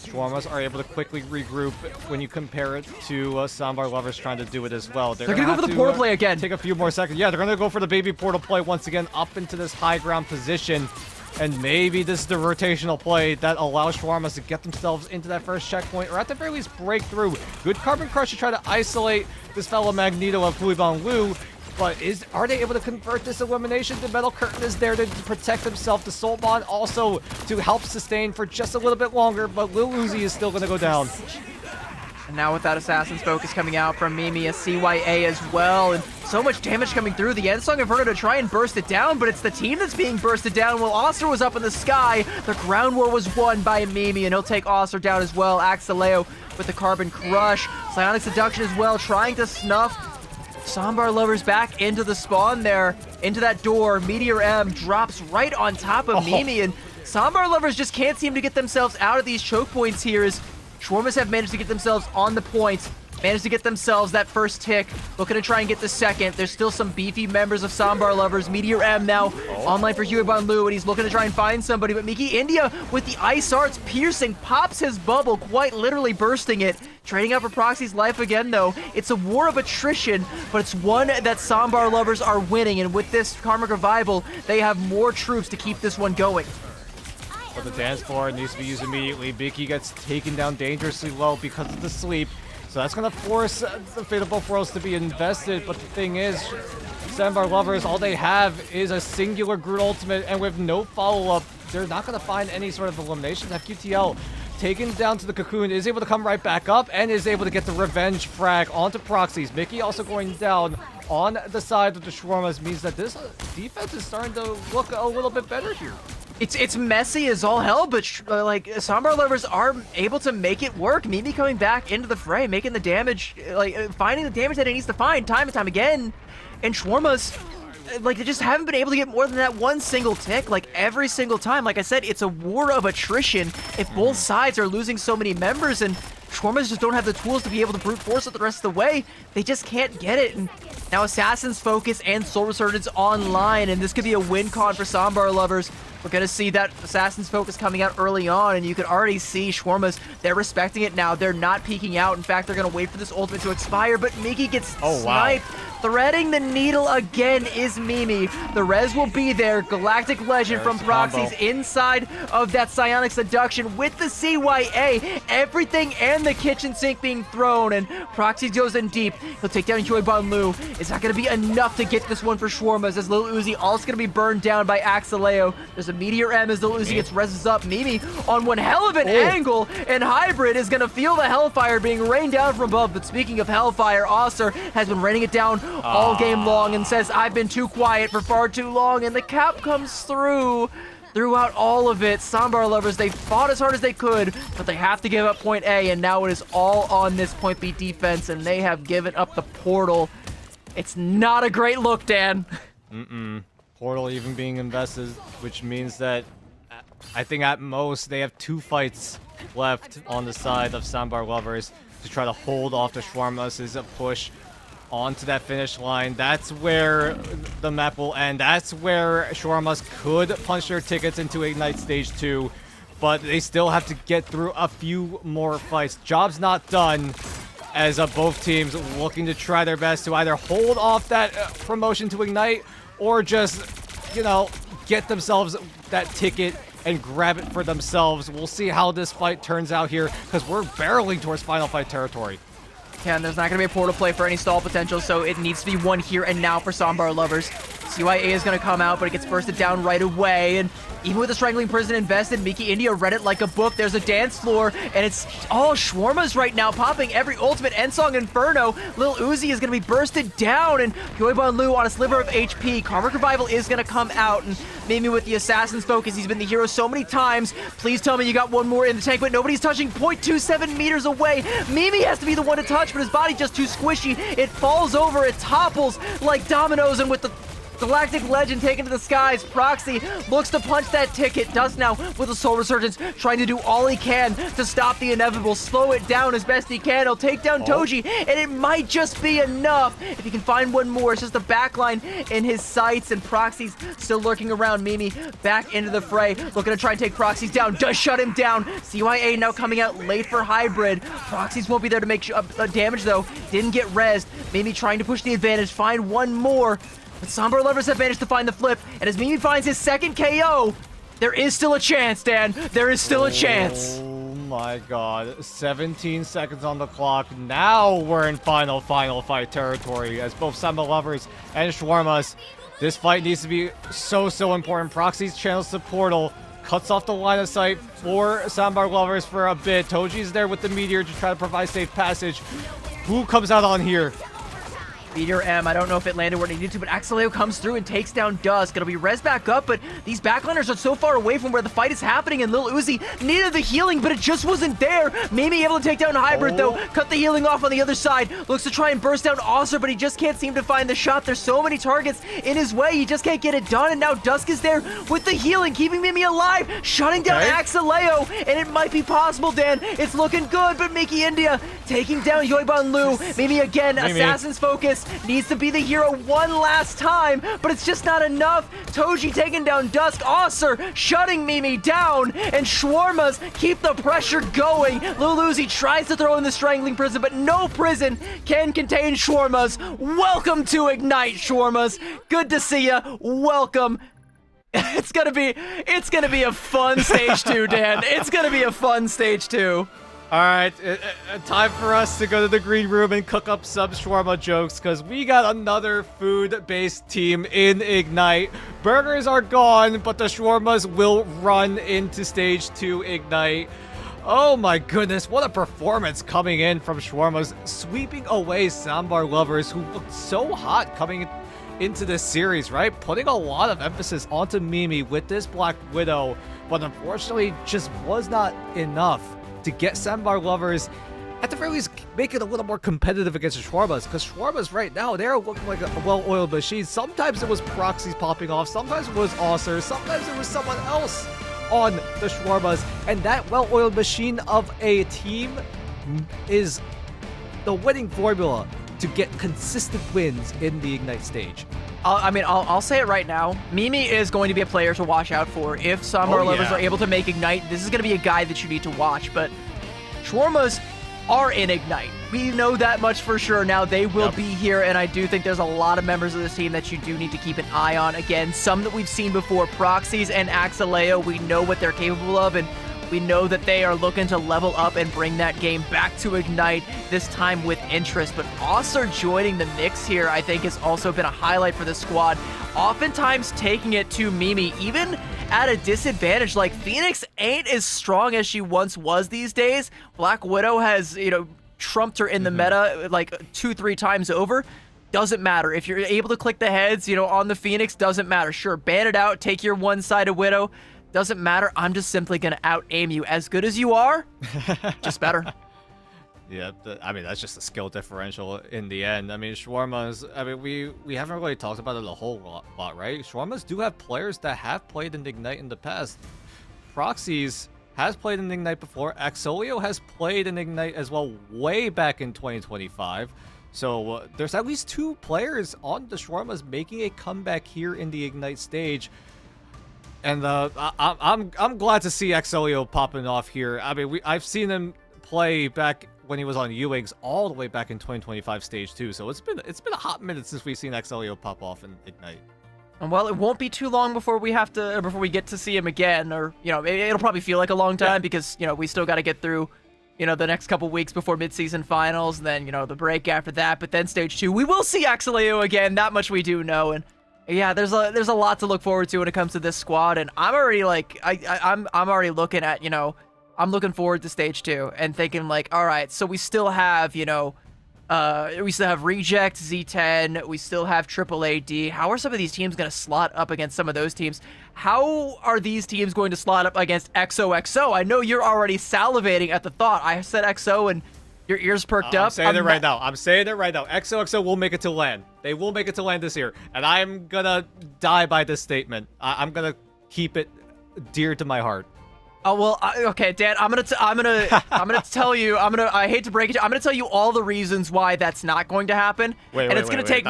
Shawarmas are able to quickly regroup when you compare it to Soundbar Lovers trying to do it as well. They're gonna go for the portal play again. Take a few more seconds. Yeah, they're gonna go for the baby portal play once again up into this high ground position. And maybe this is the rotational play that allows Shawarmas to get themselves into that first checkpoint, or at the very least break through. Good Carbon Crush to try to isolate this fellow Magneto of Joyban Lu. But are they able to convert this elimination? The Metal Curtain is there to protect himself. The Soul Bond also to help sustain for just a little bit longer, but Lil Uzi is still going to go down. And now with that Assassin's Focus coming out from Mimi, a CYA as well, and so much damage coming through. The Ensong Inferno to try and burst it down, but it's the team that's being bursted down. While Oster was up in the sky, the ground war was won by Mimi, and he'll take Oster down as well. Axeleo with the Carbon Crush. Psionic Seduction as well, trying to snuff Sambar Lovers back into the spawn there, into that door. Meteor M drops right on top of Mimi, and Sambar Lovers just can't seem to get themselves out of these choke points here as Shawarmas have managed to get themselves on the point, managed to get themselves that first tick, looking to try and get the second. There's still some beefy members of Sambar Lovers. Meteor M now online for Huibon Lu, and he's looking to try and find somebody, but Miki India with the Ice Arts piercing, pops his bubble, quite literally bursting it. Trading out for Proxy's life again, though. It's a war of attrition, but it's one that Sambar Lovers are winning, and with this Karmic Revival, they have more troops to keep this one going. But the dance floor needs to be used immediately. Vicky gets taken down dangerously low because of the sleep. So that's going to force the Fatal Bofrost to be invested. But the thing is, Sambar Lovers, all they have is a singular Groot ultimate, and with no follow-up, they're not going to find any sort of eliminations. FQTL taken down to the Cocoon, is able to come right back up, and is able to get the revenge frag onto Proxies. Mickey also going down on the side of the Shawarmas means that this defense is starting to look a little bit better here. It's messy as all hell, but like Sambar Lovers are able to make it work. Mimi coming back into the fray, making the damage, finding the damage that it needs to find time and time again. And Shawarmas, they just haven't been able to get more than that one single tick, every single time. Like I said, it's a war of attrition if both sides are losing so many members, and Shawarmas just don't have the tools to be able to brute force it the rest of the way. They just can't get it. And now Assassin's Focus and Soul Resurgence online, and this could be a win con for Sambar Lovers. We're going to see that Assassin's Focus coming out early on, and you can already see Shawarmas, they're respecting it now. They're not peeking out. In fact, they're going to wait for this ultimate to expire, but Miki gets sniped. Threading the needle again is Mimi. The res will be there. Galactic Legend from Proxies inside of that Psionic Seduction with the CYA. Everything and the kitchen sink being thrown, and Proxies goes in deep. He'll take down Huibon Lu. It's not going to be enough to get this one for Shawarmas, as Lil Uzi also going to be burned down by Axeleo. There's a Meteor M as Lil Uzi gets reses up. Mimi on one hell of an angle, and Hybrid is going to feel the Hellfire being rained down from above. But speaking of Hellfire, Oster has been raining it down all game long and says, I've been too quiet for far too long, and the cap comes through throughout all of it. Sambar Lovers, they fought as hard as they could, but they have to give up point A, and now it is all on this point B defense, and they have given up the portal. It's not a great look, Dan. Portal even being invested, which means that I think at most they have 2 fights left on the side of Sambar Lovers to try to hold off the Shawarmas as a push onto that finish line. That's where the map will end. That's where Shawarmas could punch their tickets into Ignite Stage 2, but they still have to get through a few more fights. Job's not done, as both teams looking to try their best to either hold off that promotion to Ignite or just, get themselves that ticket and grab it for themselves. We'll see how this fight turns out here, because we're barreling towards final fight territory. And there's not going to be a portal play for any stall potential, so it needs to be one here and now for Sambar Lovers. CYA is going to come out, but it gets bursted down right away, and even with the Strangling Prison invested, Miki India read it like a book. There's a dance floor, and it's all Shawarmas right now, popping every ultimate. Ensong Inferno. Lil Uzi is going to be bursted down, and Huibon Lu on a sliver of HP. Karmic Revival is going to come out, and Mimi with the Assassin's Focus. He's been the hero so many times. Please tell me you got one more in the tank, but nobody's touching. 0.27 meters away. Mimi has to be the one to touch, but his body's just too squishy. It falls over, it topples like dominoes, and with the Galactic Legend taken to the skies, Proxy looks to punch that ticket. Does now with a Soul Resurgence, trying to do all he can to stop the inevitable, slow it down as best he can. He'll take down Toji, and it might just be enough. If he can find one more, it's just a backline in his sights, and Proxy's still lurking around. Mimi back into the fray, looking to try and take Proxy's down. Does shut him down. CYA now coming out late for Hybrid. Proxy's won't be there to make damage, though. Didn't get rezzed. Mimi trying to push the advantage, find one more. But Sambar Lovers have managed to find the flip, and as Mimi finds his second KO, there is still a chance, Dan. There is still a chance. Oh my god. 17 seconds on the clock. Now we're in final fight territory as both Samba Lovers and Shawarmas. This fight needs to be so important. Proxy's channels the portal. Cuts off the line of sight for Samba Lovers for a bit. Toji's there with the meteor to try to provide safe passage. Who comes out on here? Meteor M, I don't know if it landed where it needed to, but Axeleo comes through and takes down Dusk. It'll be res back up, but these backliners are so far away from where the fight is happening, and Lil Uzi needed the healing, but it just wasn't there. Mimi able to take down Hybrid, though. Cut the healing off on the other side. Looks to try and burst down Osser, but he just can't seem to find the shot. There's so many targets in his way. He just can't get it done, and now Dusk is there with the healing, keeping Mimi alive, shutting down Axeleo, and it might be possible, Dan. It's looking good, but Mickey India taking down Yoiban Lu. Mimi again, Assassin's Focus. Needs to be the hero one last time, but it's just not enough. Toji taking down Dusk, Osser shutting Mimi down, and Shawarmas keep the pressure going. Lil Uzi tries to throw in the Strangling Prison, but no prison can contain Shawarmas. Welcome to Ignite, Shawarmas. Good to see ya. Welcome. It's gonna be a fun stage 2, Dan. It's gonna be a fun stage 2. All right, time for us to go to the green room and cook up some shawarma jokes because we got another food-based team in Ignite. Burgers are gone, but the shawarmas will run into stage 2 Ignite. Oh my goodness, what a performance coming in from shawarmas, sweeping away Sambar Lovers, who looked so hot coming into this series, right? Putting a lot of emphasis onto Mimi with this Black Widow, but unfortunately just was not enough to get Sambar Lovers, at the very least, make it a little more competitive against the Shawarmas, because Shawarmas right now, they're looking like a well-oiled machine. Sometimes it was Proxies popping off, sometimes it was Osser, sometimes it was someone else on the Shawarmas, and that well-oiled machine of a team is the winning formula to get consistent wins in the Ignite stage. I'll say it right now. Mimi is going to be a player to watch out for. If Sambar Lovers are able to make Ignite, this is going to be a guy that you need to watch. But Shawarmas are in Ignite. We know that much for sure. Now they will be here, and I do think there's a lot of members of this team that you do need to keep an eye on. Again, some that we've seen before, Proxies and Axeleo, we know what they're capable of, and we know that they are looking to level up and bring that game back to Ignite, this time with interest. But Osser joining the mix here, I think, has also been a highlight for the squad. Oftentimes taking it to Mimi, even at a disadvantage. Like, Phoenix ain't as strong as she once was these days. Black Widow has, trumped her in the meta like 2-3 times over. Doesn't matter. If you're able to click the heads, on the Phoenix, doesn't matter. Sure, ban it out, take your one-sided Widow. Doesn't matter. I'm just simply going to out-aim you. As good as you are, just better. Yeah, that's just a skill differential in the end. Shawarmas, we haven't really talked about it a whole lot, right? Shawarmas do have players that have played in Ignite in the past. Proxies has played in Ignite before. Axolio has played in Ignite as well way back in 2025. So there's at least 2 players on the Shawarmas making a comeback here in the Ignite stage. And I'm glad to see Axelio popping off here. I've seen him play back when he was on U-Wings all the way back in 2025 stage 2. So it's been a hot minute since we've seen Axelio pop off in Ignite. And well, it won't be too long before we get to see him again, or it'll probably feel like a long time because we still got to get through the next couple weeks before mid-season finals, and then the break after that. But then stage 2, we will see Axelio again. That much we do know. And yeah, there's a lot to look forward to when it comes to this squad, and I'm already like I'm already looking at I'm looking forward to stage 2 and thinking like, all right, so we still have we still have Reject, Z10, we still have Triple AD. How are some of these teams going to slot up against some of those teams? How are these teams going to slot up against XOXO? I know you're already salivating at the thought. I said XO and your ears perked up. I'm saying it right now. XOXO will make it to LAN. They will make it to LAN this year. And I'm going to die by this statement. I'm going to keep it dear to my heart. Oh, well, okay, Dan, I'm gonna tell you, I hate to break it to you, I'm gonna tell you all the reasons why that's not going to happen. It's gonna take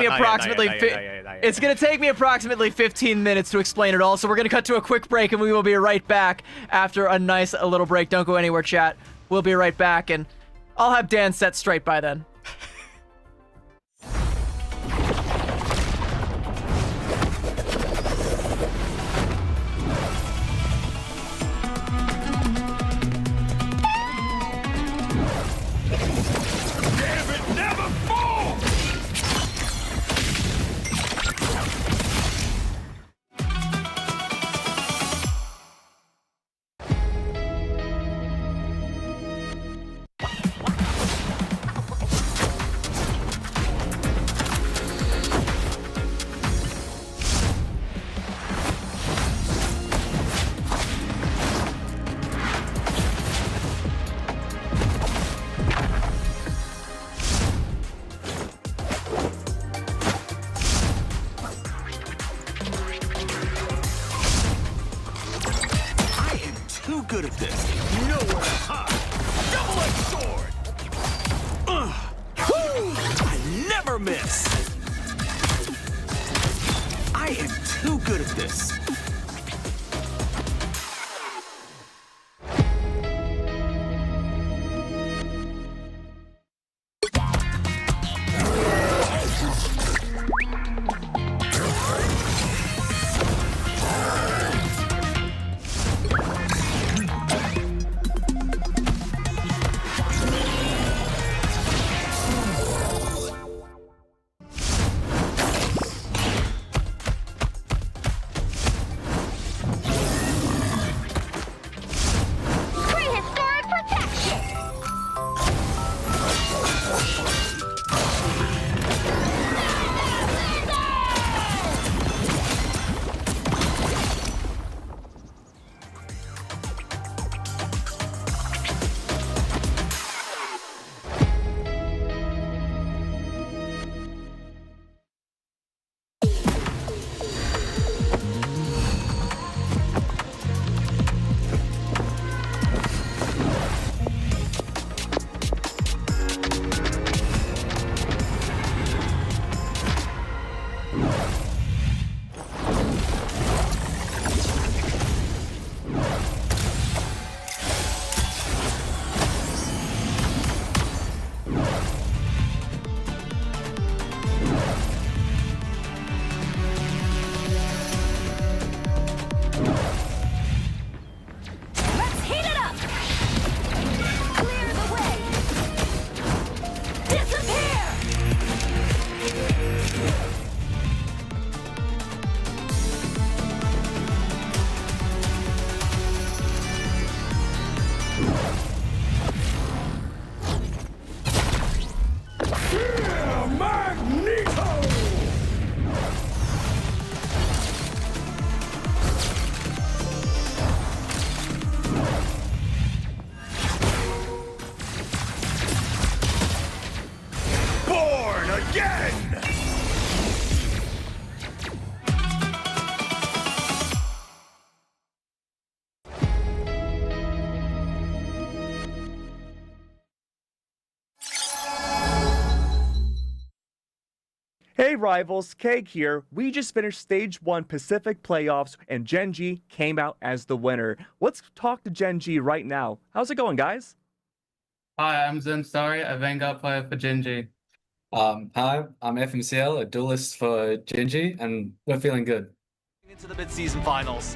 me approximately 15 minutes to explain it all, so we're gonna cut to a quick break and we will be right back after a nice little break. Don't go anywhere, chat. We'll be right back, and I'll have Dan set straight by then. this. Prehistoric protection. Let's heat it up. Clear the way. Disappear. Magneto! Born again! Hey rivals, Keg here. We just finished Stage 1 Pacific Playoffs and Genji came out as the winner. Let's talk to Genji right now. How's it going, guys? Hi, I'm Zen Story, a Vanguard player for Genji. Hi, I'm FMCL, a duelist for Genji, and we're feeling good. Into the mid-season finals.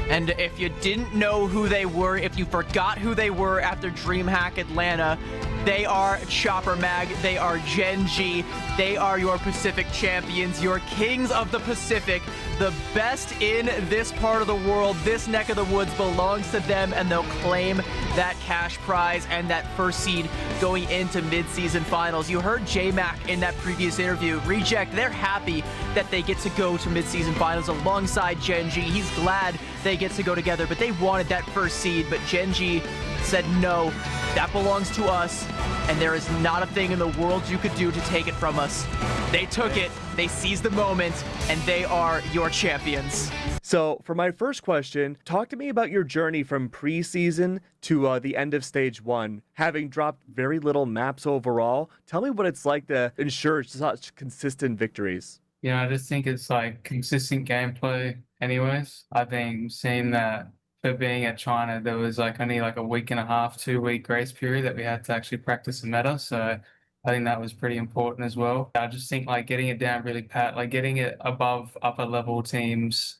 And if you didn't know who they were, if you forgot who they were after DreamHack Atlanta, they are Chopper Mag, they are Genji, they are your Pacific champions, your kings of the Pacific. The best in this part of the world, this neck of the woods belongs to them, and they'll claim that cash prize and that first seed going into mid-season finals. You heard J-Mac in that previous interview. Reject, they're happy that they get to go to mid-season finals alongside Genji. He's glad they get to go together, but they wanted that first seed, but Genji said no, that belongs to us, and there is not a thing in the world you could do to take it from us. They took it, they seized the moment, and they are your champions. So, for my first question, talk to me about your journey from preseason to the end of Stage 1. Having dropped very little maps overall, tell me what it's like to ensure such consistent victories. You know, I just think it's like consistent gameplay anyways. I think seeing that for being at China, there was like only like a week and a half, 2 week grace period that we had to actually practice the meta. So I think that was pretty important as well. I just think like getting it down really pat, like getting it above upper level teams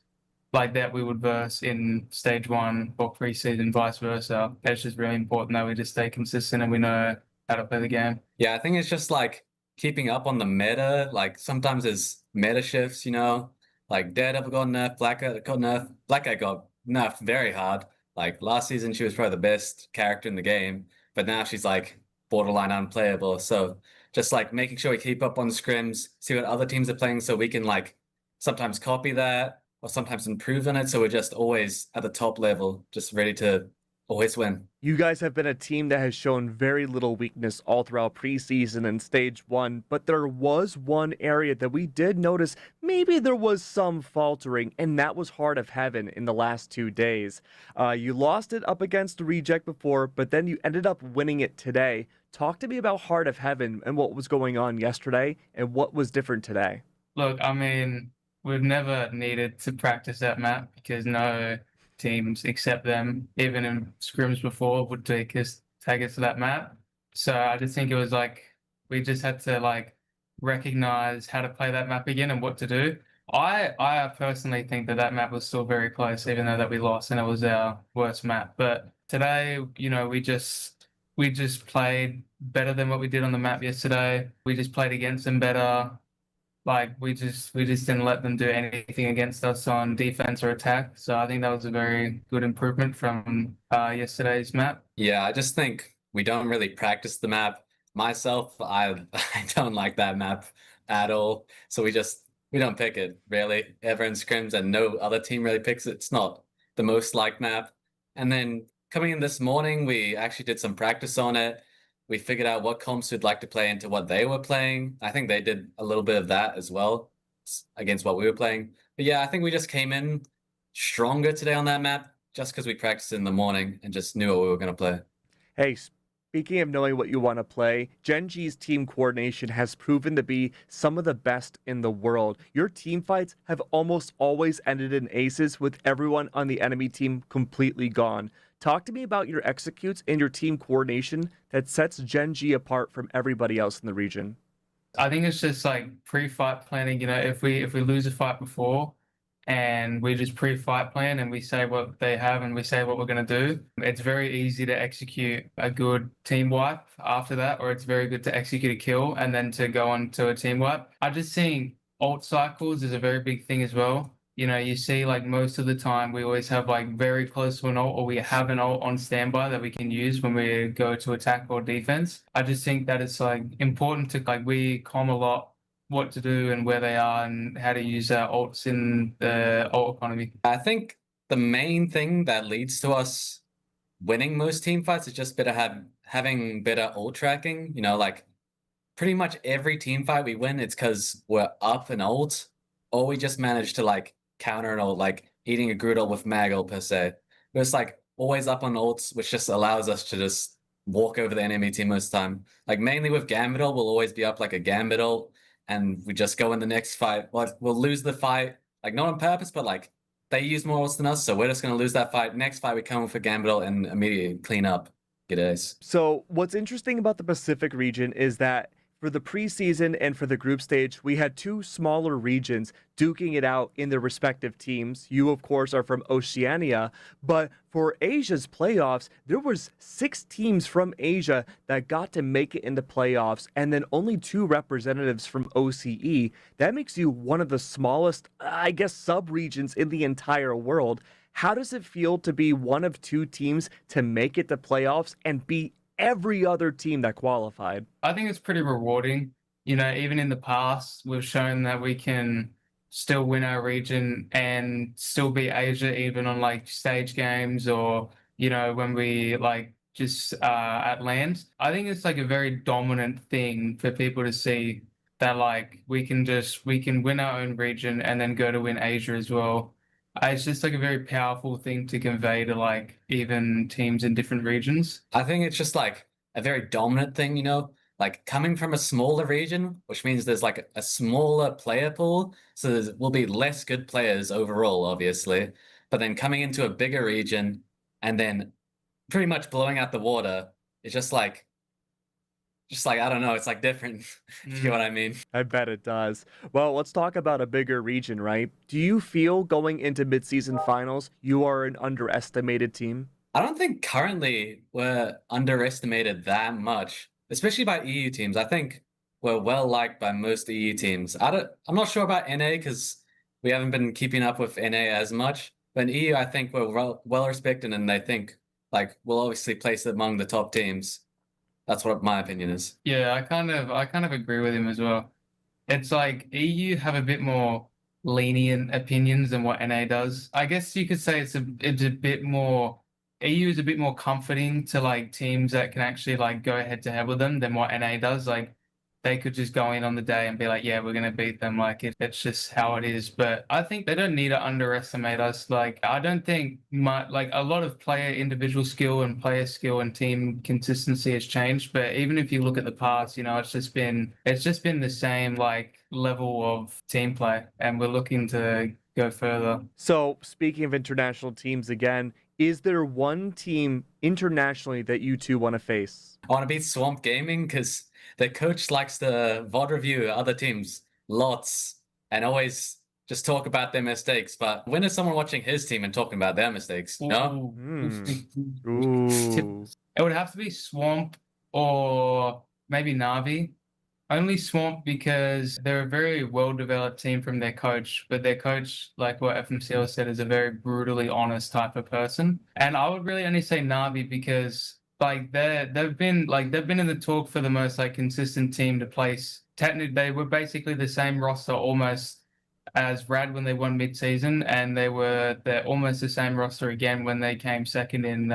like that we would verse in Stage 1 or preseason, vice versa. It's just really important that we just stay consistent and we know how to play the game. Yeah, I think it's just like keeping up on the meta. Like sometimes there's meta shifts, you know, like Daredevil got nerfed, Black Cat got nerfed. Black Cat got nerfed very hard. Like last season, she was probably the best character in the game, but now she's like borderline unplayable. So just like making sure we keep up on scrims, see what other teams are playing, so we can like sometimes copy that or sometimes improve on it. So we're just always at the top level, just ready to always win. You guys have been a team that has shown very little weakness all throughout preseason and Stage 1, but there was one area that we did notice maybe there was some faltering, and that was Heart of Heaven in the last 2 days. You lost it up against the Reject before, but then you ended up winning it today. Talk to me about Heart of Heaven and what was going on yesterday and what was different today. Look, I mean, we've never needed to practice that map because no teams except them, even in scrims before, would take us to that map. So I just think it was like we just had to like recognize how to play that map again and what to do. I personally think that that map was still very close, even though that we lost and it was our worst map. But today, we just played better than what we did on the map yesterday. We just played against them better. Like we just didn't let them do anything against us on defense or attack. So I think that was a very good improvement from yesterday's map. Yeah, I just think we don't really practice the map. Myself, I don't like that map at all. So we don't pick it really ever in scrims, and no other team really picks it. It's not the most liked map. And then coming in this morning, we actually did some practice on it. We figured out what comps we'd like to play into what they were playing. I think they did a little bit of that as well against what we were playing. But yeah, I think we just came in stronger today on that map just because we practiced in the morning and just knew what we were going to play. Hey, speaking of knowing what you want to play, Gen G's team coordination has proven to be some of the best in the world. Your team fights have almost always ended in aces with everyone on the enemy team completely gone. Talk to me about your executes and your team coordination that sets Gen G apart from everybody else in the region. I think it's just like pre-fight planning. If we lose a fight before, and we just pre-fight plan and we say what they have and we say what we're going to do, it's very easy to execute a good team wipe after that, or it's very good to execute a kill and then to go on to a team wipe. I just think ult cycles is a very big thing as well. You see like most of the time we always have like very close to an ult, or we have an ult on standby that we can use when we go to attack or defense. I just think that it's like important to like we comm a lot what to do and where they are and how to use our ults in the ult economy. I think the main thing that leads to us winning most team fights is just having better ult tracking. Like pretty much every team fight we win, it's because we're up an ult, or we just manage to like counter an ult, like eating a good ult with mag ult per se. But it's like always up on ults, which just allows us to just walk over the enemy team most of the time. Like mainly with Gambit ult, we'll always be up like a Gambit ult, and we just go in the next fight. Like we'll lose the fight, like not on purpose, but like they use more ults than us, so we're just gonna lose that fight. Next fight we come with a Gambit ult and immediately clean up, get ace. So what's interesting about the Pacific region is that for the preseason and for the group stage, we had two smaller regions duking it out in their respective teams. You, of course, are from Oceania, but for Asia's playoffs, there was 6 teams from Asia that got to make it into playoffs, and then only 2 representatives from OCE. That makes you one of the smallest, I guess, sub-regions in the entire world. How does it feel to be one of 2 teams to make it to playoffs and beat every other team that qualified? I think it's pretty rewarding. Even in the past, we've shown that we can still win our region and still beat Asia, even on like stage games or, when we like just at land. I think it's like a very dominant thing for people to see that like we can win our own region and then go to win Asia as well. It's just like a very powerful thing to convey to like even teams in different regions. I think it's just like a very dominant thing, like coming from a smaller region, which means there's like a smaller player pool. So there will be less good players overall, obviously. But then coming into a bigger region and then pretty much blowing out the water, it's just like, I don't know, it's like different. You know what I mean? I bet it does. Well, let's talk about a bigger region, right? Do you feel going into midseason finals, you are an underestimated team? I don't think currently we're underestimated that much, especially by EU teams. I think we're well liked by most EU teams. I'm not sure about NA because we haven't been keeping up with NA as much. But in EU, I think we're well respected, and I think like we'll obviously place it among the top teams. That's what my opinion is. Yeah, I kind of agree with him as well. It's like EU have a bit more lenient opinions than what NA does. I guess you could say it's a bit more, EU is a bit more comforting to like teams that can actually like go head to head with them than what NA does. Like they could just go in on the day and be like, yeah, we're going to beat them. Like, it's just how it is. But I think they don't need to underestimate us. Like, I don't think like a lot of player individual skill and player skill and team consistency has changed. But even if you look at the past, you know, it's just been the same like level of team play, and we're looking to go further. So, speaking of international teams again, is there one team internationally that you two want to face? I want to beat Swamp Gaming because their coach likes to VOD review other teams lots and always just talk about their mistakes. But when is someone watching his team and talking about their mistakes? No? Ooh. It would have to be Swamp or maybe Navi. Only Swamp because they're a very well-developed team from their coach, but their coach, like what FMCL said, is a very brutally honest type of person. And I would really only say Navi because like they've been in the talk for the most like consistent team to place. Technically, they were basically the same roster almost as Rad when they won mid-season, and they're almost the same roster again when they came second in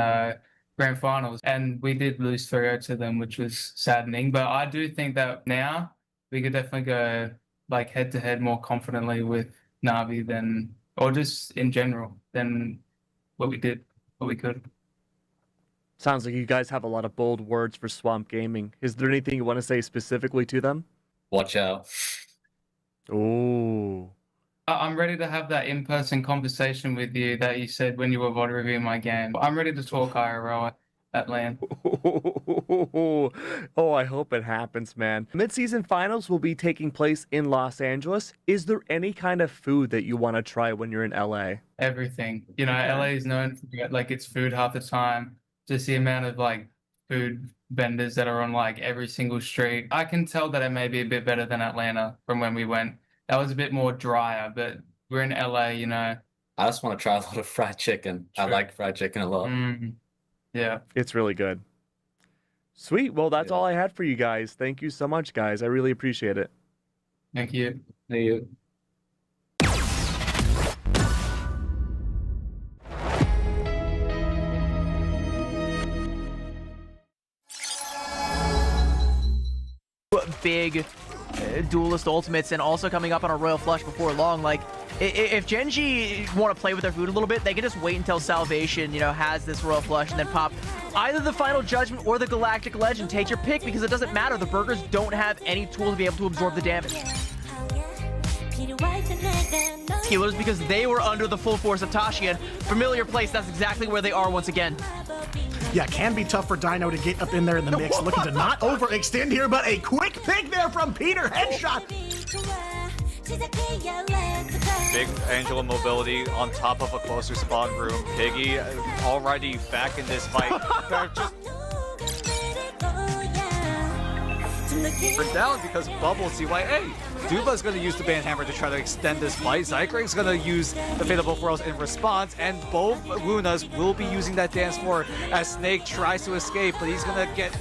grand finals, and we did lose 3-0 to them, which was saddening. But I do think that now we could definitely go like head to head more confidently with Navi than, or just in general, than what we could. Sounds like you guys have a lot of bold words for Swamp Gaming. Is there anything you want to say specifically to them? Watch out. Oh. I'm ready to have that in-person conversation with you that you said when you were VOD reviewing my game. I'm ready to talk IRL at LAN. Oh, I hope it happens, man. Mid-season finals will be taking place in Los Angeles. Is there any kind of food that you want to try when you're in LA? Everything. You know, Okay. LA is known for like its food half the time. Just the amount of like food vendors that are on like every single street. I can tell that it may be a bit better than Atlanta from when we went. That was a bit more drier, but we're in LA, you know. I just want to try a lot of fried chicken. I True. like fried chicken a lot. Yeah. It's really good. Sweet. Well, that's all I had for you guys. Thank you so much, guys. I really appreciate it. Thank you. There you Big duelist ultimates, and also coming up on a Royal Flush before long. Like, if Gen G want to play with their food a little bit, they can just wait until Salvation, you know, has this Royal Flush and then pop either the Final Judgment or the Galactic Legend. Take your pick, because it doesn't matter. The Burgers don't have any tool to be able to absorb the damage. Healers, because they were under the full force of Tashian. Familiar place, that's exactly where they are once again. Yeah, it can be tough for Dino to get up in there in the mix. Looking to not overextend here, but a quick pick there from Peter. Headshot. Big Angela mobility on top of a closer spawn room. Piggy already back in this fight. They're just down because Bubble see why. Hey, Duba's going to use the Banhammer to try to extend this fight. Zykrig's going to use the Fatal Whirls in response, and both Lunas will be using that dance floor as Snake tries to escape, but he's going to get...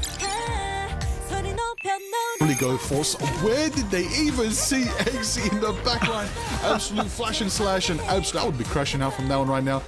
Really go force. Where did they even see Eggsy in the backline? Absolute flash and slash, and absolute. I would be crashing out from that one right now.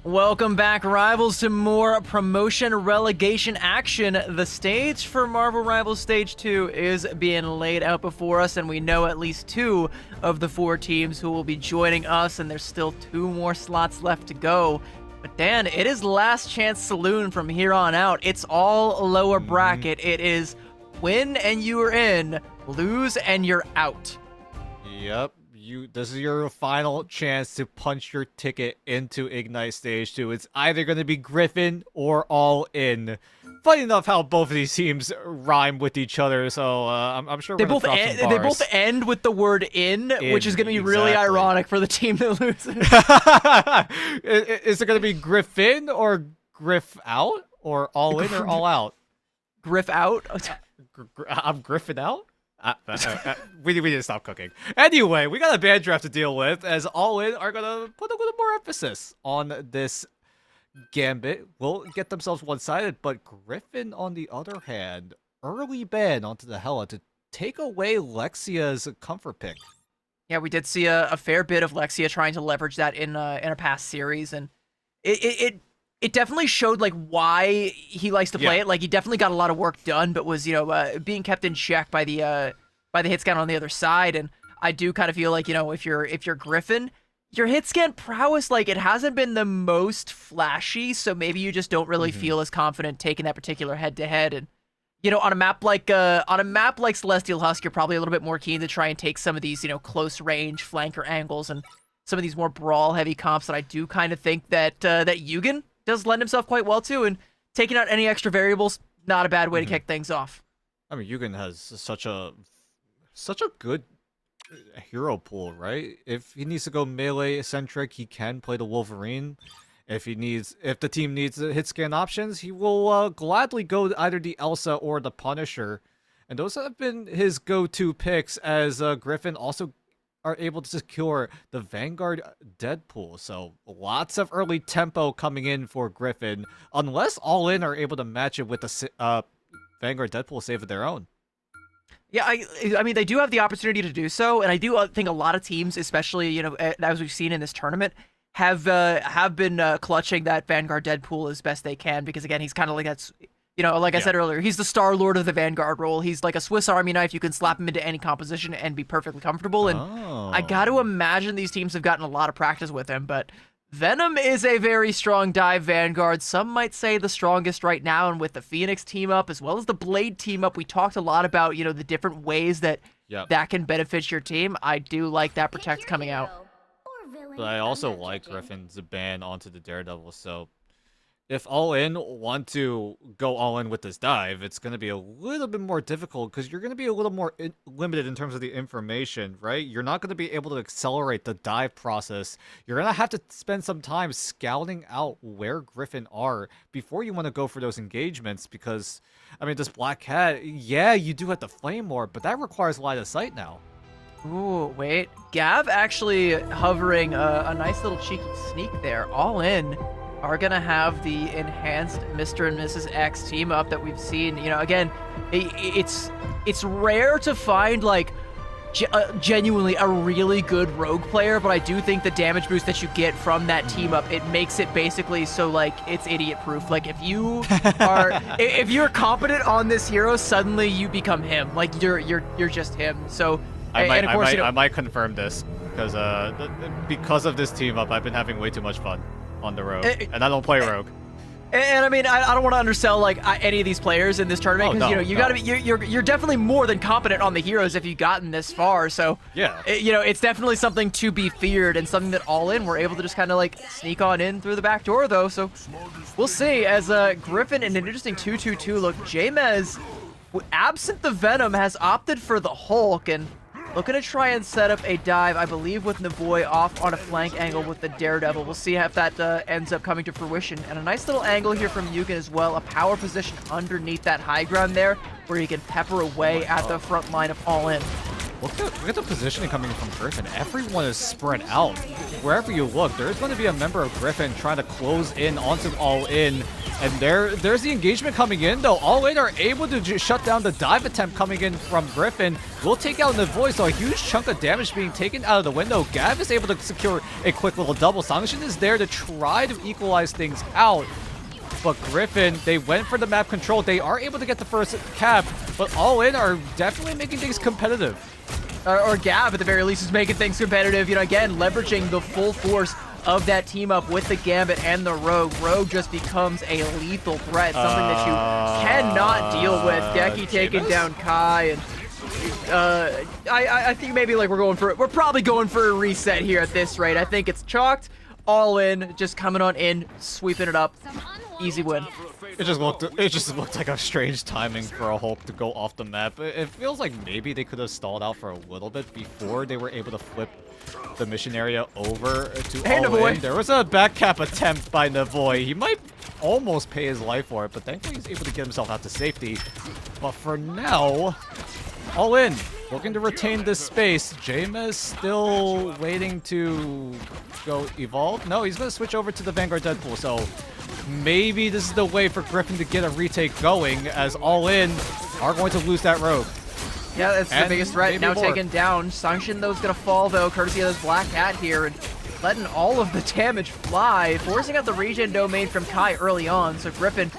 Welcome back, Rivals, to more promotion relegation action. The stage for Marvel Rivals Stage 2 is being laid out before us, and we know at least 2 of the 4 teams who will be joining us, and there's still 2 more slots left to go. But Dan, it is last chance saloon from here on out. It's all lower bracket. It is win and you are in, lose and you're out. Yep. This is your final chance to punch your ticket into Ignite Stage 2. It's either going to be Griffin or All In. Funny enough how both of these teams rhyme with each other, so I'm sure they both end with the word in, which is going to be really ironic for the team that loses. Is it going to be Griffin or Griff out? Or All In or All Out? Griff out? I'm Griffin out? We need to stop cooking. Anyway, we got a band draft to deal with, as All In are going to put a little more emphasis on this gambit. Will get themselves one-sided, but Griffin, on the other hand, early ban onto the Hela to take away Lexia's comfort pick. Yeah, we did see a fair bit of Lexia trying to leverage that in a past series, and it definitely showed like why he likes to play it. Like he definitely got a lot of work done, but was being kept in check by the hit scan on the other side. And I do kind of feel like if you're Griffin, your hit scan prowess, like it hasn't been the most flashy, so maybe you just don't really feel as confident taking that particular head to head. And on a map like Celestial Husk, you're probably a little bit more keen to try and take some of these close range flanker angles and some of these more brawl heavy comps that I do kind of think that Yugen does lend himself quite well to, and taking out any extra variables, not a bad way to kick things off. I mean, Yugen has such a good hero pool, right? If he needs to go melee centric, he can play the Wolverine. If the team needs hit scan options, he will gladly go either the Elsa or the Punisher, and those have been his go-to picks. As Griffin also are able to secure the Vanguard Deadpool, so lots of early tempo coming in for Griffin, unless All In are able to match it with the Vanguard Deadpool save of their own. Yeah, I mean, they do have the opportunity to do so, and I do think a lot of teams, especially, as we've seen in this tournament, have been clutching that Vanguard Deadpool as best they can, because, again, he's kind of like that's, like I said earlier, he's the Star-Lord of the Vanguard role. He's like a Swiss Army knife. You can slap him into any composition and be perfectly comfortable, and I got to imagine these teams have gotten a lot of practice with him, but Venom is a very strong dive Vanguard. Some might say the strongest right now, and with the Phoenix team up as well as the Blade team up, we talked a lot about, the different ways that that can benefit your team. I do like that Protect coming out. But I also like Griffin's ban onto the Daredevil, so if All In want to go all in with this dive, it's going to be a little bit more difficult because you're going to be a little more limited in terms of the information, right? You're not going to be able to accelerate the dive process. You're going to have to spend some time scouting out where Griffin are before you want to go for those engagements, because, I mean, this Black Cat, yeah, you do have to flame more, but that requires line of sight now. Ooh, wait. Gav actually hovering a nice little cheeky sneak there. All In are going to have the enhanced Mr. and Mrs. X team up that we've seen. Again, it's rare to find, like, genuinely a really good rogue player, but I do think the damage boost that you get from that team up, it makes it basically so, like, it's idiot proof. Like, if you are if you're competent on this hero, suddenly you become him. Like, you're just him. So I might confirm this because of this team up, I've been having way too much fun on the rogue, and I don't play rogue. And I mean, I don't want to undersell like any of these players in this tournament, because gotta be you're definitely more than competent on the heroes if you've gotten this far. So yeah, it's definitely something to be feared, and something that All In were able to just kind of like sneak on in through the back door, though. So we'll see. As Griffin in an interesting 2-2-2 look, Jamez, absent the Venom, has opted for the Hulk and looking to try and set up a dive, I believe, with Navoy off on a flank angle with the Daredevil. We'll see if that ends up coming to fruition. And a nice little angle here from Yugen as well. A power position underneath that high ground there, where he can pepper away at the front line of All In. Look at the positioning coming from Griffin. Everyone is spread out. Wherever you look, there's going to be a member of Griffin trying to close in onto All In. And there's the engagement coming in, though. All In are able to just shut down the dive attempt coming in from Griffin. Will take out Navoy, so a huge chunk of damage being taken out of the window. Gav is able to secure a quick little double. Sangishin is there to try to equalize things out. But Griffin, they went for the map control. They are able to get the first cap, but All In are definitely making things competitive. Or Gav, at the very least, is making things competitive. Again, leveraging the full force of that team up with the Gambit and the Rogue. Rogue just becomes a lethal threat, something that you cannot deal with. Deki taking down Kai, and I think maybe like we're probably going for a reset here at this rate. I think it's chalked. All In, just coming on in, sweeping it up. Easy win. It just looked like a strange timing for a Hulk to go off the map. It feels like maybe they could have stalled out for a little bit before they were able to flip the mission area over to All In. There was a back cap attempt by Navoy. He might almost pay his life for it, but thankfully he's able to get himself out to safety. But for now, All In looking to retain this space. Jamez still waiting to go evolve. No, he's going to switch over to the Vanguard Deadpool, so maybe this is the way for Griffin to get a retake going, as All In are going to lose that rogue. Yeah, that's the And biggest threat. maybe Now more. taken down. Sanction, though, is going to fall, though, courtesy of this Black Cat here, and letting all of the damage fly, forcing out the regen domain from Kai early on. So Griffin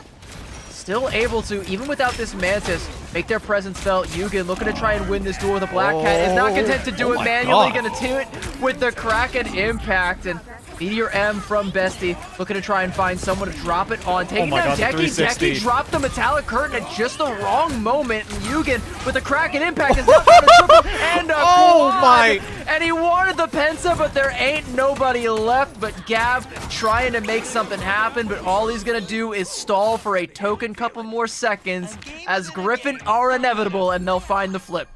still able to, even without this Mantis, make their presence felt. Yugen looking to try and win this duel with a Black Cat. Is not content to do Oh it my manually. God. Going to do it with the Kraken Impact. And Meteor M from Bestie looking to try and find someone to drop it on. Taking my down God, the Deki. 360. Deki dropped the Metallic Curtain at just the wrong moment. And Yugen with the Kraken Impact is now found a triple and a Oh quad. my. And he wanted the Pensa, but there ain't nobody left. But Gav trying to make something happen, but all he's gonna do is stall for a token couple more seconds as Griffin are inevitable and they'll find the flip.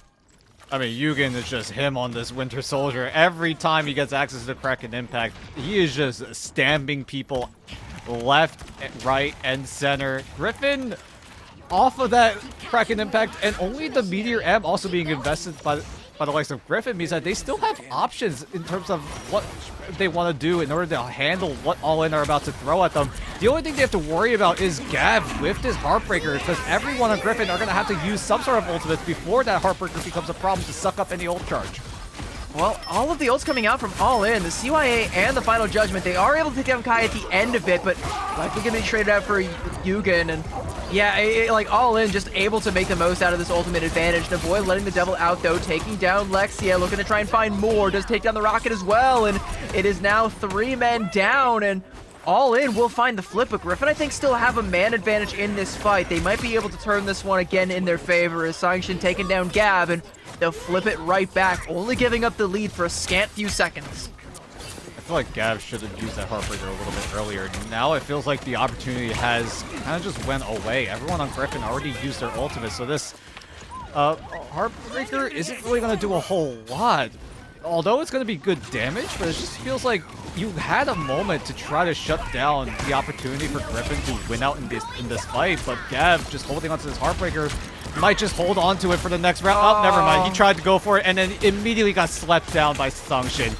I mean, Yugen is just him on this Winter Soldier. Every time he gets access to the Kraken Impact, he is just stamping people left, right, and center. Griffin off of that Kraken Impact, and only the Meteor M also being invested by the likes of Griffin means that they still have options in terms of what they want to do in order to handle what All In are about to throw at them. The only thing they have to worry about is Gav with his Heartbreaker, because everyone on Griffin are going to have to use some sort of ultimates before that Heartbreaker becomes a problem to suck up any ult charge. Well, all of the ults coming out from All In, the CYA and the Final Judgment, they are able to take down Kai at the end of it, but likely going to be traded out for Yugen, and yeah, like All In just able to make the most out of this ultimate advantage. To avoid letting the devil out, though, taking down Lexia, looking to try and find more, does take down the Rocket as well, and it is now 3 men down, and All In will find the flip, but Griffin, I think, still have a man advantage in this fight. They might be able to turn this one again in their favor as Sanction taking down Gav, and they'll flip it right back, only giving up the lead for a scant few seconds. I feel like Gav should have used that Heartbreaker a little bit earlier. Now it feels like the opportunity has kind of just went away. Everyone on Griffin already used their ultimate, so this Heartbreaker isn't really going to do a whole lot. Although it's going to be good damage, but it just feels like you had a moment to try to shut down the opportunity for Griffin to win out in this fight, but Gav just holding onto this Heartbreaker might just hold on to it for the next round. Oh, never mind. He tried to go for it and then immediately got slept down by Sanction.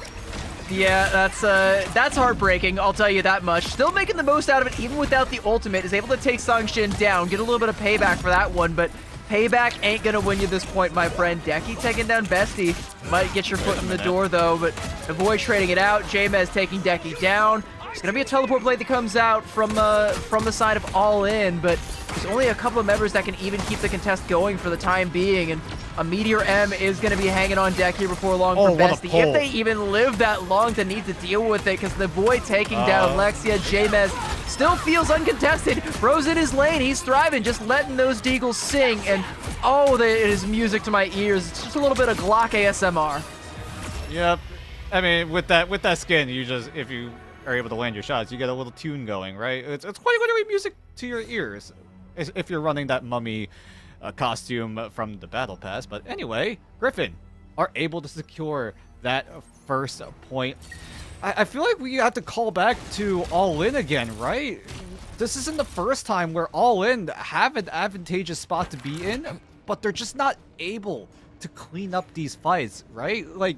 Yeah, that's heartbreaking, I'll tell you that much. Still making the most out of it even without the ultimate. Is able to take Sanction down, get a little bit of payback for that one, but payback ain't gonna win you this point, my friend. Deki taking down Bestie. Might get your foot in the door, though, but avoid trading it out. Jamez taking Deki down. It's gonna be a teleport blade that comes out from the side of All In, but there's only a couple of members that can even keep the contest going for the time being, and a Meteor M is going to be hanging on deck here before long for Bestie. If they even live that long to need to deal with it, because the boy taking down Lexia, Jamez still feels uncontested. Rose in his lane, he's thriving, just letting those deagles sing, and oh, it is music to my ears. It's just a little bit of Glock ASMR. Yep. I mean, with that skin, you just, if you are able to land your shots, you get a little tune going, right? It's quite going to be music to your ears if you're running that mummy costume from the battle pass. But anyway, Griffin are able to secure that first point. I feel like we have to call back to All In again, right? This isn't the first time where All In have an advantageous spot to be in, but they're just not able to clean up these fights, right? Like,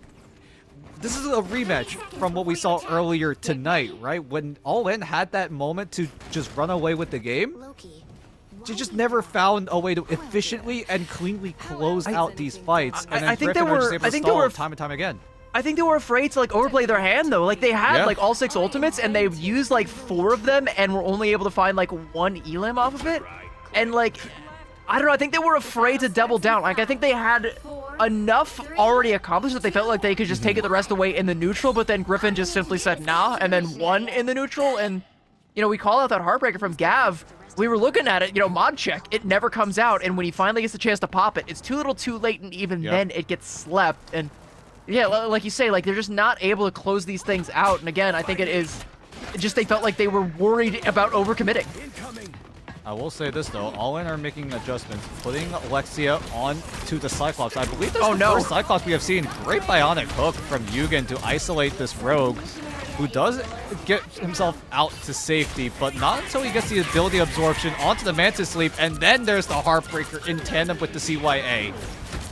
this is a rematch from what we saw earlier tonight, right? When All In had that moment to just run away with the game, they just never found a way to efficiently and cleanly close out these fights. And then Griffin are just able to stall time and time again. I think they were afraid to like overplay their hand though. Like they had like all 6 ultimates and they used like 4 of them and were only able to find like 1 elim off of it. And like, I don't know, I think they were afraid to double down. Like I think they had enough already accomplished that they felt like they could just take it the rest of the way in the neutral, but then Griffin just simply said nah and then won in the neutral. And you know, we call out that Heartbreaker from Gav. We were looking at it, you know, mod check, it never comes out, and when he finally gets the chance to pop it, it's too little too late, and even then it gets slept. And yeah, like you say, like they're just not able to close these things out. And again, I think it is just they felt like they were worried about overcommitting. I will say this though, All In are making adjustments, putting Lexia on to the Cyclops. I believe that's the first Cyclops we have seen. Great bionic hook from Yugen to isolate this rogue, who does get himself out to safety, but not until he gets the ability absorption onto the Mantis Sleep, and then there's the Heartbreaker in tandem with the CYA.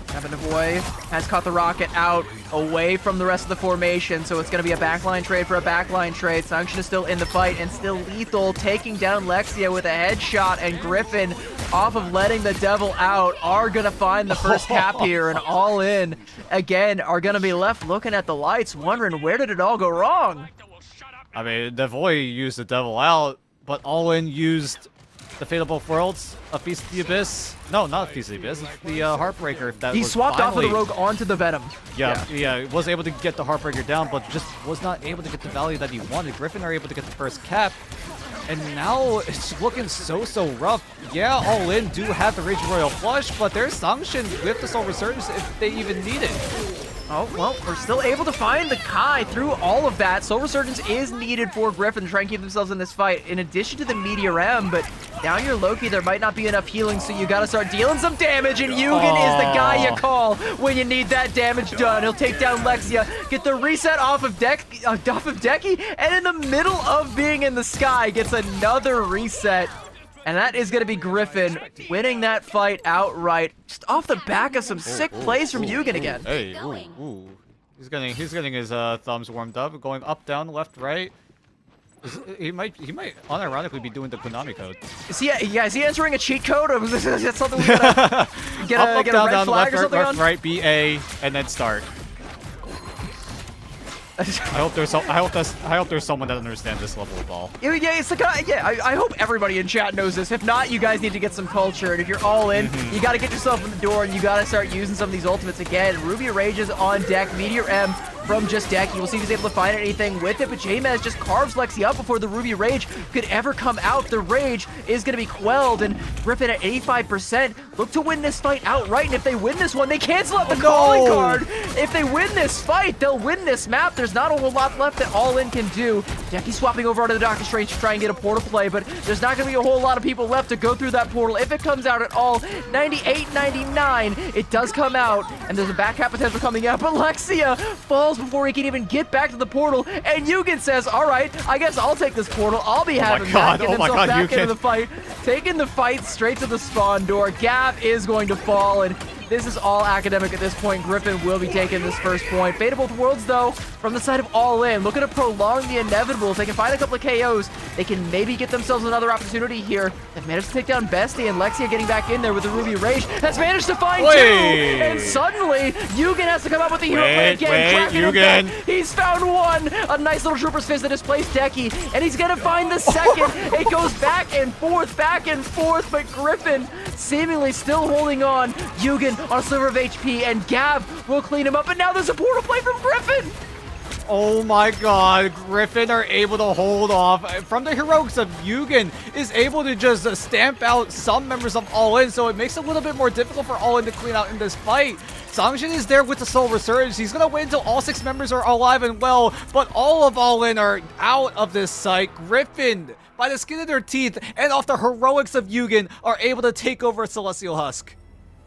Kevin DeVoy has caught the Rocket out away from the rest of the formation, so it's going to be a backline trade for a backline trade. Sanction is still in the fight and still lethal, taking down Lexia with a headshot, and Griffin off of letting the devil out are going to find the first cap here, and All In, again, are going to be left looking at the lights, wondering where did it all go wrong? I mean, Devoy used the devil out, but All In used the Fate of Both Worlds, a Feast of the Abyss. No, not a Feast of the Abyss, the Heartbreaker. If that He was swapped off of finally... the Rogue onto the Venom. Yeah, was able to get the Heartbreaker down, but just was not able to get the value that he wanted. Griffin are able to get the first cap, and now it's looking so rough. Yeah, All In do have the Raging Royal Flush, but they're sanctioned with the Soul Resurgence if they even need it. Oh, well, we're still able to find the Kai through all of that. Soul Resurgence is needed for Griffin to try and keep themselves in this fight, in addition to the Meteor M, but down your Loki, there might not be enough healing, so you gotta start dealing some damage, and Yugen is the guy you call when you need that damage done. He'll take down Lexia, get the reset off of Decky, and in the middle of being in the sky, gets another reset. And that is going to be Griffin winning that fight outright, just off the back of some sick plays from Yugen again. Hey, ooh. He's getting his thumbs warmed up, going up, down, left, right. He might unironically be doing the Konami code. Is he entering a cheat code? Or is that something we gotta get a red flag or something on? Right, BA, and then start. I hope there's someone that understands this level of ball. Yeah, it's the guy. Yeah, I hope everybody in chat knows this. If not, you guys need to get some culture. And if you're all in, you got to get yourself in the door, and you got to start using some of these ultimates again. Ruby Rage is on deck. Meteor M from just Decky. We'll see if he's able to find anything with it, but J-Maz just carves Lexi up before the Ruby Rage could ever come out. The Rage is going to be quelled, and Griffin at 85% look to win this fight outright, and if they win this one, they cancel out the calling card. If they win this fight, they'll win this map. There's not a whole lot left that All In can do. Decky swapping over onto the Doctor Strange to try and get a portal play, but there's not going to be a whole lot of people left to go through that portal. If it comes out at all, 98-99, it does come out, and there's a back half potential coming out, but Lexia falls before he can even get back to the portal, and Yugen says, all right, I guess I'll take this portal. I'll be having that. Get himself back into the fight, taking the fight straight to the spawn door. Gav is going to fall, and this is all academic at this point. Griffin will be taking this first point. Fate of Both Worlds, though, from the side of All In, looking to prolong the inevitable. If they can find a couple of KOs, they can maybe get themselves another opportunity here. They've managed to take down Bestie, and Lexia getting back in there with the Ruby Rage has managed to find two. And suddenly, Yugen has to come up with the hero play again. Yugen. He's found one. A nice little Trooper's Fist that displaced Decky, and he's going to find the second. It goes back and forth, but Griffin seemingly still holding on. Yugen on a sliver of HP, and Gav will clean him up, and now there's a portal play from Griffin! Oh my god, Griffin are able to hold off from the heroics of Yugen, is able to just stamp out some members of All In, so it makes it a little bit more difficult for All In to clean out in this fight. Sangshin is there with the Soul Resurgence. He's gonna wait until all 6 members are alive and well, but all of All In are out of this site. Griffin, by the skin of their teeth and off the heroics of Yugen, are able to take over Celestial Husk.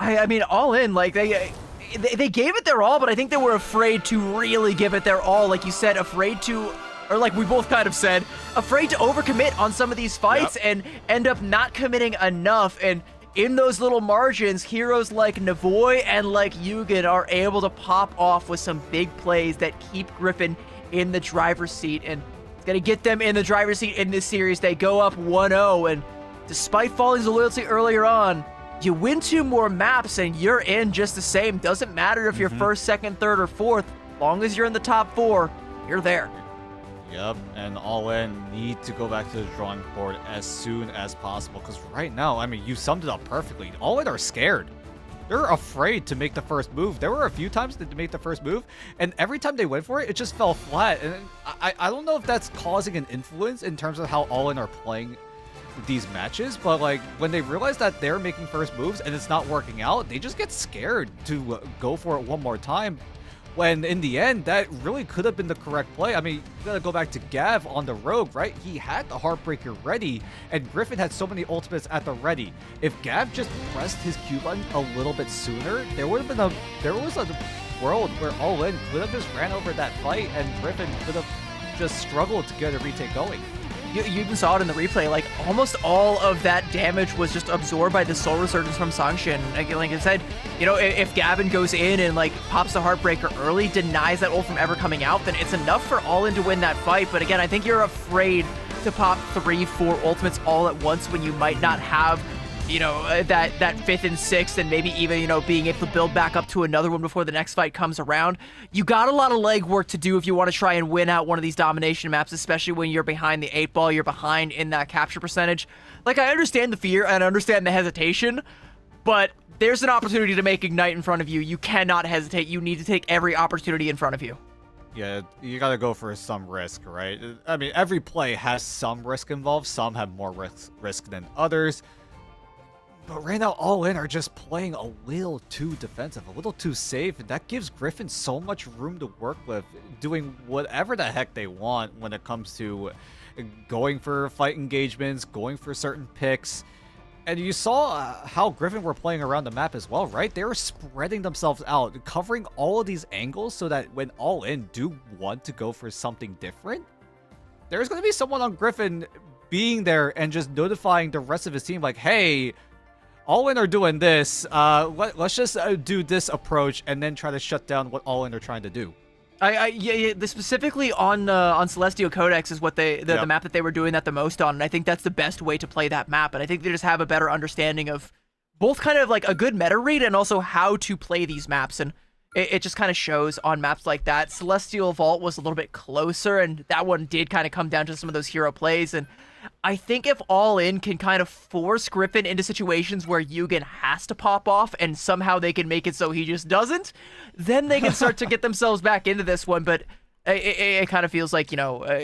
I mean, All In, like, they gave it their all, but I think they were afraid to really give it their all. Like you said, afraid to, or like we both kind of said, afraid to overcommit on some of these fights and end up not committing enough. And in those little margins, heroes like Navoy and like Yugen are able to pop off with some big plays that keep Griffin in the driver's seat. And it's going to get them in the driver's seat in this series. They go up 1-0, and despite falling to loyalty earlier on, you win 2 more maps and you're in just the same. Doesn't matter if you're first, second, third, or fourth. As long as you're in the top 4, you're there. Yep, and All In need to go back to the drawing board as soon as possible, because right now, I mean, you summed it up perfectly. All In are scared. They're afraid to make the first move. There were a few times that they made the first move, and every time they went for it, it just fell flat. And I don't know if that's causing an influence in terms of how All In are playing these matches, but like when they realize that they're making first moves and it's not working out, they just get scared to go for it one more time, when in the end that really could have been the correct play. I mean, you gotta go back to Gav on the Rogue, right? He had the Heartbreaker ready, and Griffin had so many ultimates at the ready. If Gav just pressed his Q button a little bit sooner, there was a world where All In could have just ran over that fight, and Griffin could have just struggled to get a retake going. You even saw it in the replay, like almost all of that damage was just absorbed by the Soul Resurgence from Sangshin. Like I said, you know, if Gavin goes in and like pops the Heartbreaker early, denies that ult from ever coming out, then it's enough for All In to win that fight. But again, I think you're afraid to pop 3-4 ultimates all at once when you might not have that 5th and 6th, and maybe even, being able to build back up to another one before the next fight comes around. You got a lot of legwork to do if you want to try and win out one of these domination maps, especially when you're behind the 8 ball, you're behind in that capture percentage. Like, I understand the fear and I understand the hesitation, but there's an opportunity to make Ignite in front of you. You cannot hesitate. You need to take every opportunity in front of you. Yeah, you gotta go for some risk, right? I mean, every play has some risk involved. Some have more risk than others. But right now, All In are just playing a little too defensive, a little too safe, and that gives Griffin so much room to work with, doing whatever the heck they want when it comes to going for fight engagements, going for certain picks. And you saw how Griffin were playing around the map as well, right? They were spreading themselves out, covering all of these angles so that when All In do want to go for something different, there's going to be someone on Griffin being there and just notifying the rest of his team like, hey, All In are doing this, let's just do this approach and then try to shut down what All In are trying to do. Yeah, specifically on Celestial Codex is what the map that they were doing that the most on, and I think that's the best way to play that map, and I think they just have a better understanding of both kind of like a good meta read and also how to play these maps, and it just kind of shows on maps like that. Celestial Vault was a little bit closer, and that one did kind of come down to some of those hero plays, and I think if All In can kind of force Griffin into situations where Yugen has to pop off and somehow they can make it so he just doesn't, then they can start to get themselves back into this one. But it kind of feels like,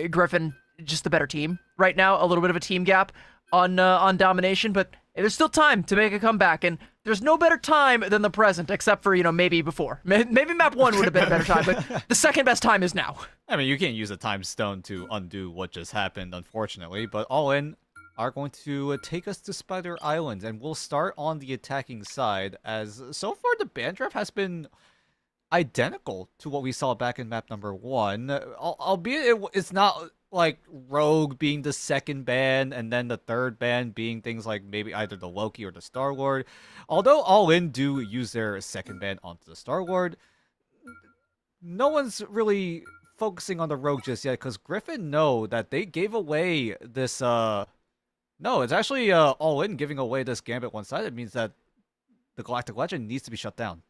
Griffin just the better team right now, a little bit of a team gap on domination, but there's still time to make a comeback, and there's no better time than the present, except for, maybe before. Maybe map 1 would have been a better time, but the second best time is now. I mean, you can't use a time stone to undo what just happened, unfortunately, but All In are going to take us to Spider Island, and we'll start on the attacking side, as so far the ban draft has been identical to what we saw back in map number 1, albeit it's not like Rogue being the second ban and then the third ban being things like maybe either the Loki or the Star-Lord. Although All In do use their second ban onto the Star-Lord, no one's really focusing on the Rogue just yet, because Griffin know that they gave away this no, it's actually All In giving away this Gambit one-sided means that the Galactic Legend needs to be shut down.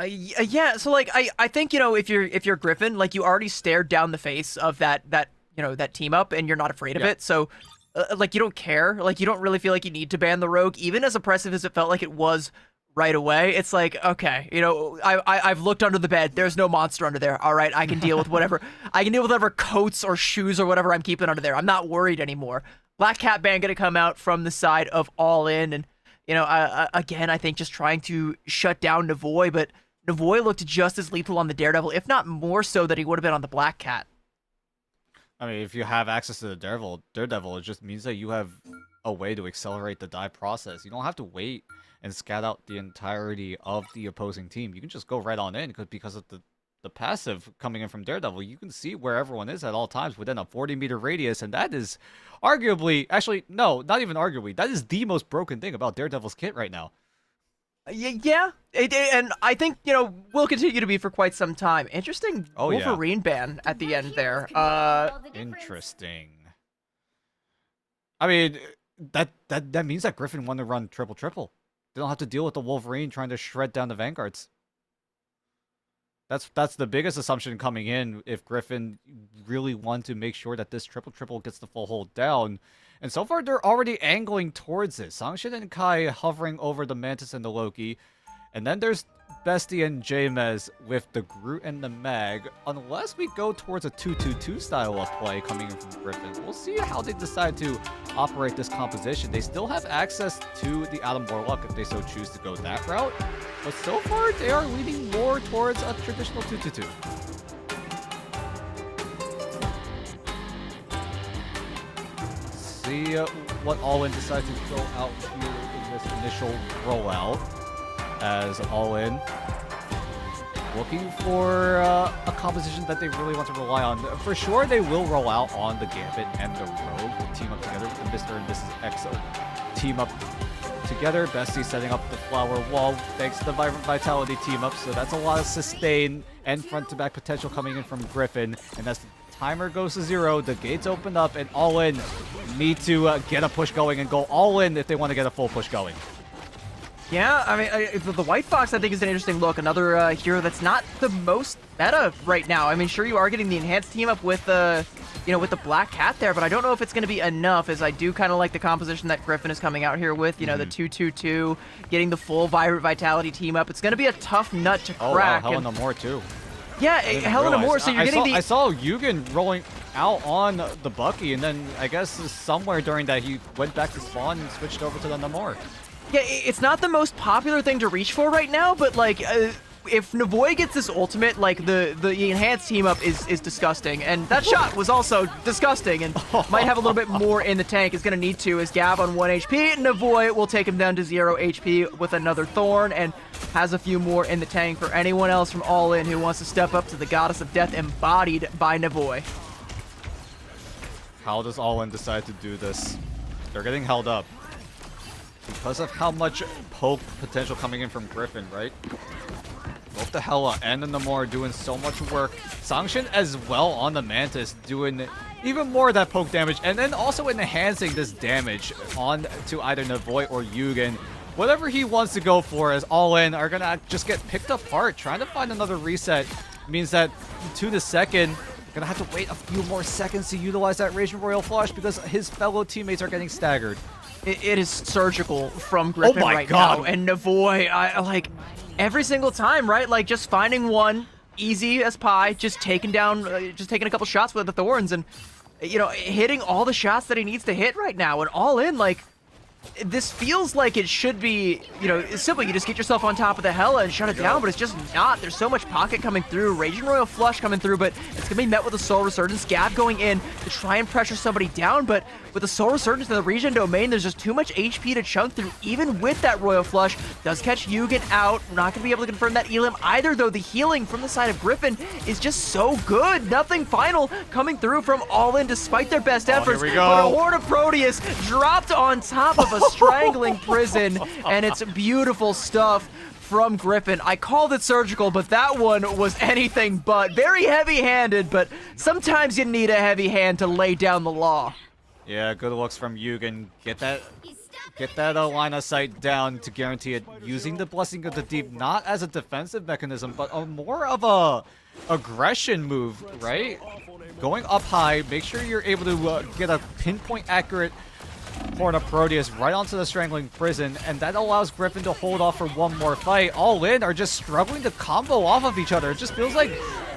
Yeah, so like I think, if you're Griffin, like, you already stared down the face of that team up and you're not afraid of it. So like, you don't care. Like, you don't really feel like you need to ban the Rogue, even as oppressive as it felt like it was right away. It's like, okay, I've looked under the bed. There's no monster under there. All right, I can deal with whatever. I can deal with whatever coats or shoes or whatever I'm keeping under there. I'm not worried anymore. Black Cat ban gonna come out from the side of All In, and again, I think just trying to shut down Navoy, but Navoy looked just as lethal on the Daredevil, if not more so than he would have been on the Black Cat. I mean, if you have access to the Daredevil, it just means that you have a way to accelerate the die process. You don't have to wait and scout out the entirety of the opposing team. You can just go right on in, because of the passive coming in from Daredevil. You can see where everyone is at all times within a 40-meter radius, and that is arguably, actually, no, not even arguably, that is the most broken thing about Daredevil's kit right now. Yeah, and I think, will continue to be for quite some time. Interesting Wolverine ban at the end there. Interesting. I mean, that means that Griffin want to run triple. They don't have to deal with the Wolverine trying to shred down the Vanguards. That's the biggest assumption coming in if Griffin really want to make sure that this triple gets the full hold down. And so far, they're already angling towards it. Sangshin and Kai hovering over the Mantis and the Loki. And then there's Bestie and Jamez with the Groot and the Mag. Unless we go towards a 2-2-2 style of play coming in from Griffin, we'll see how they decide to operate this composition. They still have access to the Adam Warlock if they so choose to go that route. But so far, they are leaning more towards a traditional 2-2-2. See what All In decides to go out here in this initial rollout, as All In looking for a composition that they really want to rely on. For sure, they will roll out on the Gambit and the Rogue. We'll team up together with the Mr. and Mrs. Exo. Team up together. Bestie setting up the flower wall thanks to the Vibrant Vitality team up. So that's a lot of sustain and front to back potential coming in from Griffin. And as the timer goes to 0, the gates open up, and All In need to get a push going and go all in if they want to get a full push going. Yeah, I mean, the White Fox, I think, is an interesting look. Another hero that's not the most meta right now. I mean, sure, you are getting the enhanced team up with the, with the Black Cat there, but I don't know if it's going to be enough, as I do kind of like the composition that Griffin is coming out here with, the 2-2-2, getting the full Vibrant Vitality team up. It's going to be a tough nut to crack. Oh, wow, Helena Moore, too. Yeah, Helena Moore, so you're getting the... I saw Yugen rolling out on the Bucky, and then I guess somewhere during that he went back to spawn and switched over to the Namor. Yeah, it's not the most popular thing to reach for right now, but like, if Navoy gets this ultimate, like the enhanced team up is disgusting, and that shot was also disgusting, and might have a little bit more in the tank. Is gonna need to, as Gab on 1 HP, Navoy will take him down to 0 HP with another Thorn, and has a few more in the tank for anyone else from All In who wants to step up to the Goddess of Death embodied by Navoy. How does All In decide to do this? They're getting held up. Because of how much poke potential coming in from Griffin, right? Both the Hela and the Namor doing so much work. Sangshin as well on the Mantis doing even more of that poke damage, and then also enhancing this damage on to either Navoy or Yugen. Whatever he wants to go for, as All In are gonna just get picked apart. Trying to find another reset means that to the second, gonna have to wait a few more seconds to utilize that Raging Royal Flush because his fellow teammates are getting staggered. It is surgical from Griffin now, and Navoy, I like every single time, right? Like just finding one easy as pie, just taking down, just taking a couple shots with the Thorns, and hitting all the shots that he needs to hit right now, and All In, like. This feels like it should be, it's simple. You just get yourself on top of the Hela and shut it down, but it's just not. There's so much pocket coming through, Raging Royal Flush coming through, but it's going to be met with a Soul Resurgence. Gab going in to try and pressure somebody down, but with the Soul Resurgence in the Regen Domain, there's just too much HP to chunk through, even with that Royal Flush. Does catch Yugen out. We're not going to be able to confirm that Elim either, though. The healing from the side of Griffin is just so good. Nothing final coming through from All In despite their best efforts. Here we go. But a Horde of Proteus dropped on top of a strangling prison, and it's beautiful stuff from Griffin. I called it surgical, but that one was anything but. Very heavy-handed, but sometimes you need a heavy hand to lay down the law. Yeah, good looks from Yugen. Get that line of sight down to guarantee it. Using the Blessing of the Deep not as a defensive mechanism, but more of a aggression move, right? Going up high, make sure you're able to get a pinpoint accurate Horn of Proteus right onto the Strangling Prison, and that allows Griffin to hold off for one more fight. All In are just struggling to combo off of each other. It just feels like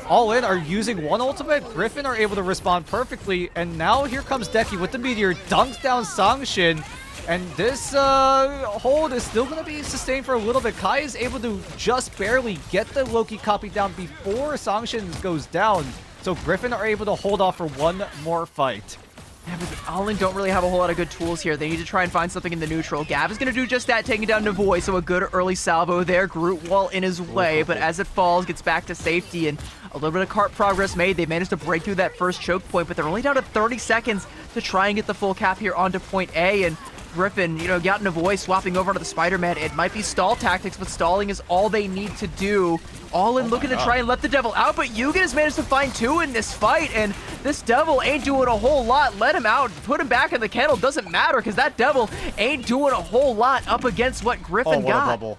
All In are using one ultimate, Griffin are able to respond perfectly, and now here comes Deki with the Meteor, dunks down Sangshin, and this hold is still going to be sustained for a little bit. Kai is able to just barely get the Loki copy down before Sangshin goes down, so Griffin are able to hold off for one more fight. Yeah, but All In don't really have a whole lot of good tools here. They need to try and find something in the neutral. Gab is going to do just that, taking down Navoy, so a good early salvo there. Groot Wall in his way, but as it falls, gets back to safety, and a little bit of cart progress made. They managed to break through that first choke point, but they're only down to 30 seconds to try and get the full cap here onto point A, and Griffin, got Navoy swapping over to the Spider-Man. It might be stall tactics, but stalling is all they need to do. All In looking to try and let the Devil out, but Yugen has managed to find two in this fight, and this Devil ain't doing a whole lot. Let him out, put him back in the kennel, doesn't matter, because that Devil ain't doing a whole lot up against what Griffin got. What a bubble.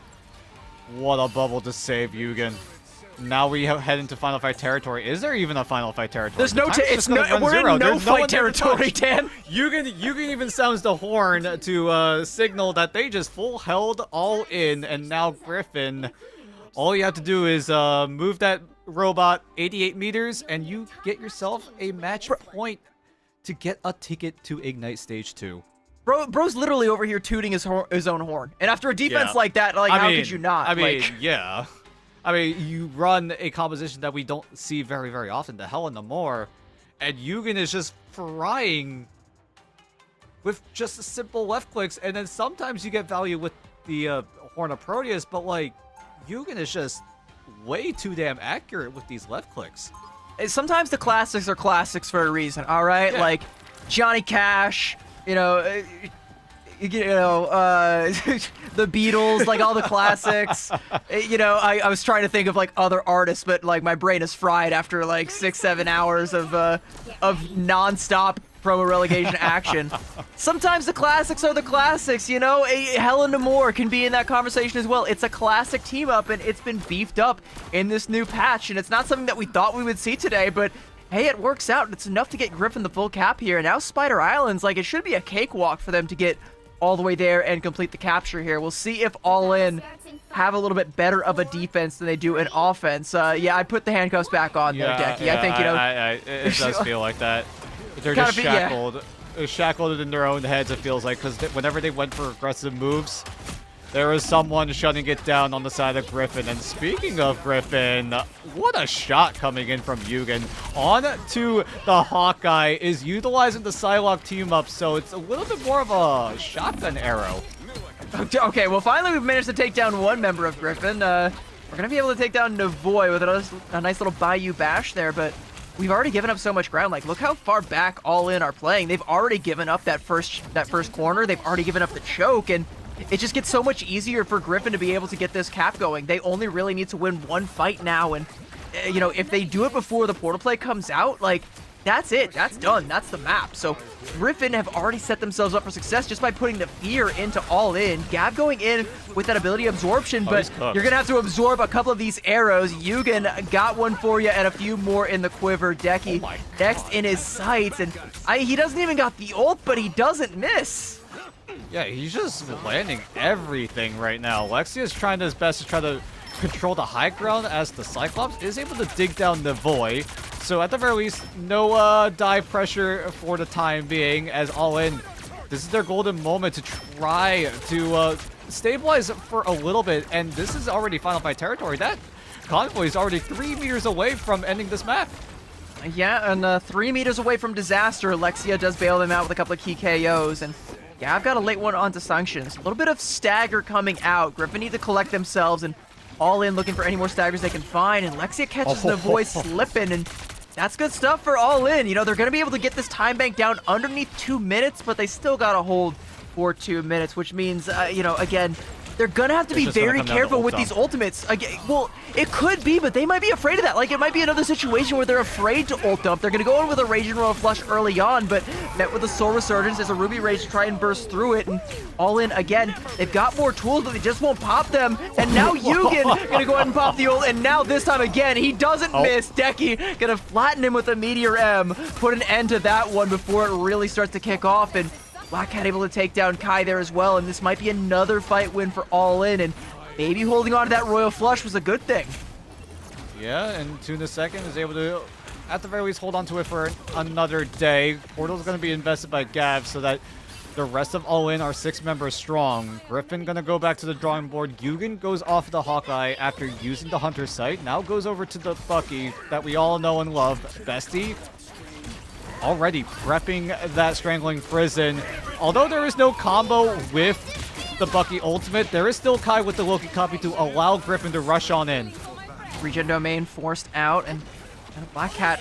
What a bubble to save Yugen. Now we head into Final Fight territory. Is there even a Final Fight territory? There's no, we're in no fight territory, Dan. Yugen even sounds the horn to signal that they just full held All In, and now Griffin, all you have to do is move that robot 88 meters, and you get yourself a match point to get a ticket to Ignite Stage 2. Bro's literally over here tooting his own horn, and after a defense like that, how could you not? Yeah. I mean, you run a composition that we don't see very, very often, the Hela Namor, and Yugen is just frying with just simple left clicks, and then sometimes you get value with the Horn of Proteus, but Yugen is just way too damn accurate with these left clicks. Sometimes the classics are classics for a reason, all right? Yeah. Like Johnny Cash, you know, the Beatles, like all the classics. You know, I was trying to think of like other artists, but like my brain is fried after like 6-7 hours of nonstop promo relegation action. Sometimes the classics are the classics, you know? Helen Moore can be in that conversation as well. It's a classic team up, and it's been beefed up in this new patch, and it's not something that we thought we would see today, but hey, it works out. It's enough to get Griffin the full cap here. And now Spider Islands, like, it should be a cakewalk for them to get all the way there and complete the capture here. We'll see if All In have a little bit better of a defense than they do in offense. Yeah, I put the handcuffs back on there, Decky. I think, you know... it does feel like that. They're just shackled. Shackled in their own heads, it feels like, because whenever they went for aggressive moves, there was someone shutting it down on the side of Griffin. And speaking of Griffin, what a shot coming in from Yugen. On to the Hawkeye, is utilizing the Psylocke team up, so it's a little bit more of a shotgun arrow. Okay, well, finally we've managed to take down one member of Griffin. We're going to be able to take down Navoy with a nice little Bayou bash there, but we've already given up so much ground. Like, look how far back All In are playing. They've already given up that first corner. They've already given up the choke, and it just gets so much easier for Griffin to be able to get this cap going. They only really need to win one fight now, and, you know, if they do it before the portal play comes out, like, that's it. That's done. That's the map. So Griffin have already set themselves up for success just by putting the fear into All In. Gab going in with that ability absorption, but you're going to have to absorb a couple of these arrows. Yugen got one for you and a few more in the quiver. Decky next in his sights, and he doesn't even got the ult, but he doesn't miss. Yeah, he's just landing everything right now. Lexia's trying his best to try to control the high ground as the Cyclops is able to dig down the Void. So at the very least, no dive pressure for the time being, as All In, this is their golden moment to try to stabilize for a little bit, and this is already final fight territory. That convoy is already 3 meters away from ending this map. Yeah, and 3 meters away from disaster. Alexia does bail them out with a couple of key KOs, and yeah, I've got a late one onto Sanctions. A little bit of stagger coming out. Griffin need to collect themselves, and All In looking for any more staggers they can find, and Lexia catches the voice slipping, and that's good stuff for All In. You know, they're going to be able to get this time bank down underneath 2 minutes, but they still got to hold for 2 minutes, which means, you know, again, they're going to have to be very careful with these ultimates. Again, well, it could be, but they might be afraid of that. Like, it might be another situation where they're afraid to ult dump. They're going to go in with a Rage and Royal Flush early on, but met with a Soul Resurgence as a Ruby Rage to try and burst through it. And All In, again, they've got more tools, but they just won't pop them. And now Yugen going to go ahead and pop the ult, and now this time again, he doesn't miss. Decky going to flatten him with a Meteor M, put an end to that one before it really starts to kick off. And Black Cat able to take down Kai there as well, and this might be another fight win for All In, and maybe holding on to that Royal Flush was a good thing. Yeah, and Tuna Second is able to, at the very least, hold on to it for another day. Portal's going to be invested by Gav so that the rest of All In are 6 members strong. Griffin going to go back to the drawing board. Yugen goes off the Hawkeye after using the Hunter Sight. Now goes over to the Bucky that we all know and love, Bestie. Already prepping that Strangling Prison. Although there is no combo with the Bucky ultimate, there is still Kai with the Loki copy to allow Griffin to rush on in. Regen Domain forced out, and Black Cat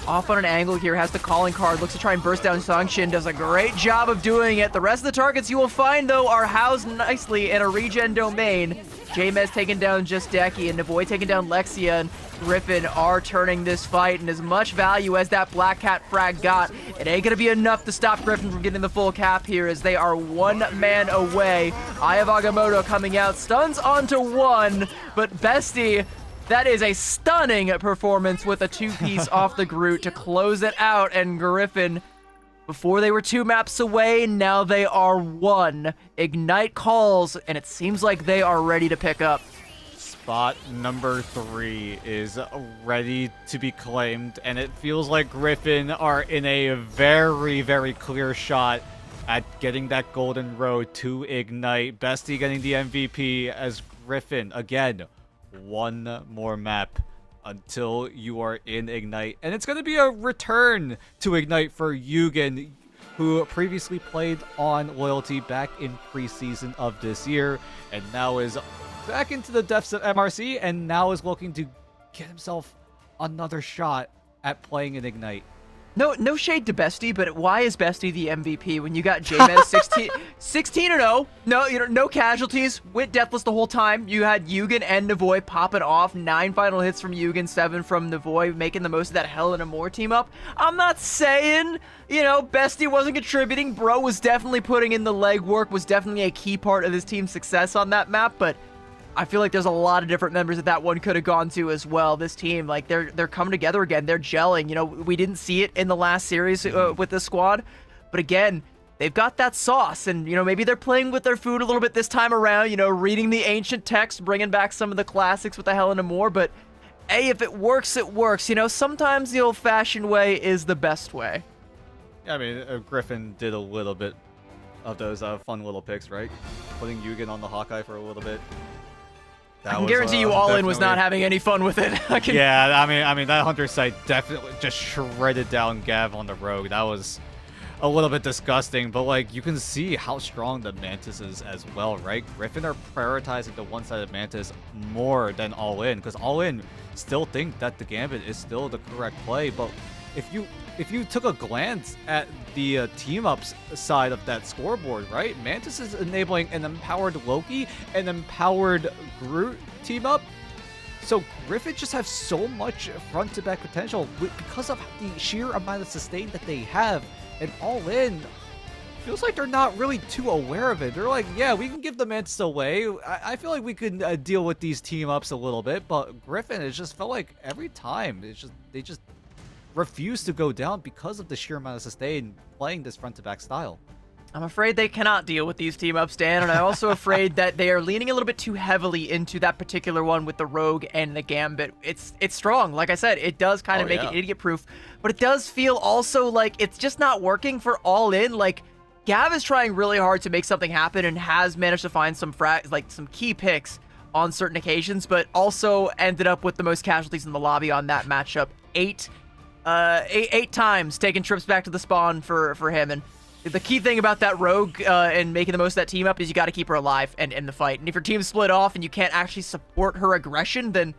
off on an angle here, has the calling card, looks to try and burst down Sangshin, does a great job of doing it. The rest of the targets you will find, though, are housed nicely in a Regen Domain. J-Mez taking down Just Decky, and Navoy taking down Lexia, and Griffin are turning this fight, and as much value as that Black Cat frag got, it ain't gonna be enough to stop Griffin from getting the full cap here, as they are 1 man away. Eye of Agamotto coming out, stuns onto 1, but Bestie, that is a stunning performance with a 2-piece off the Groot to close it out, and Griffin, before they were 2 maps away, now they are 1. Ignite calls, and it seems like they are ready to pick up. Spot number 3 is ready to be claimed, and it feels like Griffin are in a very, very clear shot at getting that golden road to Ignite. Bestie getting the MVP as Griffin, again, 1 more map until you are in Ignite. And it's going to be a return to Ignite for Yugen, who previously played on Loyalty back in preseason of this year, and now is back into the depths of MRC, and now is looking to get himself another shot at playing in Ignite. No shade to Bestie, but why is Bestie the MVP when you got J-Man 16-0? No casualties. Went deathless the whole time. You had Yugen and Navoy popping off. 9 final hits from Yugen, 7 from Navoy, making the most of that Hell and More team up. I'm not saying, Bestie wasn't contributing. Bro was definitely putting in the legwork, was definitely a key part of this team's success on that map, but I feel like there's a lot of different members that one could have gone to as well. This team, like, they're coming together again. They're gelling. We didn't see it in the last series with this squad, but again, they've got that sauce, and maybe they're playing with their food a little bit this time around. Reading the ancient text, bringing back some of the classics with the Hell and More. But hey, if it works, it works. Sometimes the old-fashioned way is the best way. Yeah, I mean, Griffin did a little bit of those fun little picks, right? Putting Yugen on the Hawkeye for a little bit. I can guarantee you All In was not having any fun with it. Yeah, I mean that Hunter site definitely just shredded down Gav on the Rogue. That was a little bit disgusting, but like you can see how strong the Mantis is as well, right? Griffin are prioritizing the one-sided Mantis more than All In, because All In still think that the Gambit is still the correct play, but if you took a glance at the team-ups side of that scoreboard, right? Mantis is enabling an empowered Loki, an empowered Groot team-up. So Griffin just have so much front-to-back potential because of the sheer amount of sustain that they have. And All In feels like they're not really too aware of it. They're like, yeah, we can give the Mantis away. I feel like we can deal with these team-ups a little bit, but Griffin, it just felt like every time, they just refuse to go down because of the sheer amount of sustain playing this front-to-back style. I'm afraid they cannot deal with these team-ups, Dan, and I'm also afraid that they are leaning a little bit too heavily into that particular one with the Rogue and the Gambit. It's strong. Like I said, it does kind of make it idiot-proof, but it does feel also like it's just not working for All In. Like, Gav is trying really hard to make something happen and has managed to find some key picks on certain occasions, but also ended up with the most casualties in the lobby on that matchup. Eight times taking trips back to the spawn for him. And the key thing about that Rogue and making the most of that team up is you got to keep her alive and in the fight. And if your team's split off and you can't actually support her aggression, then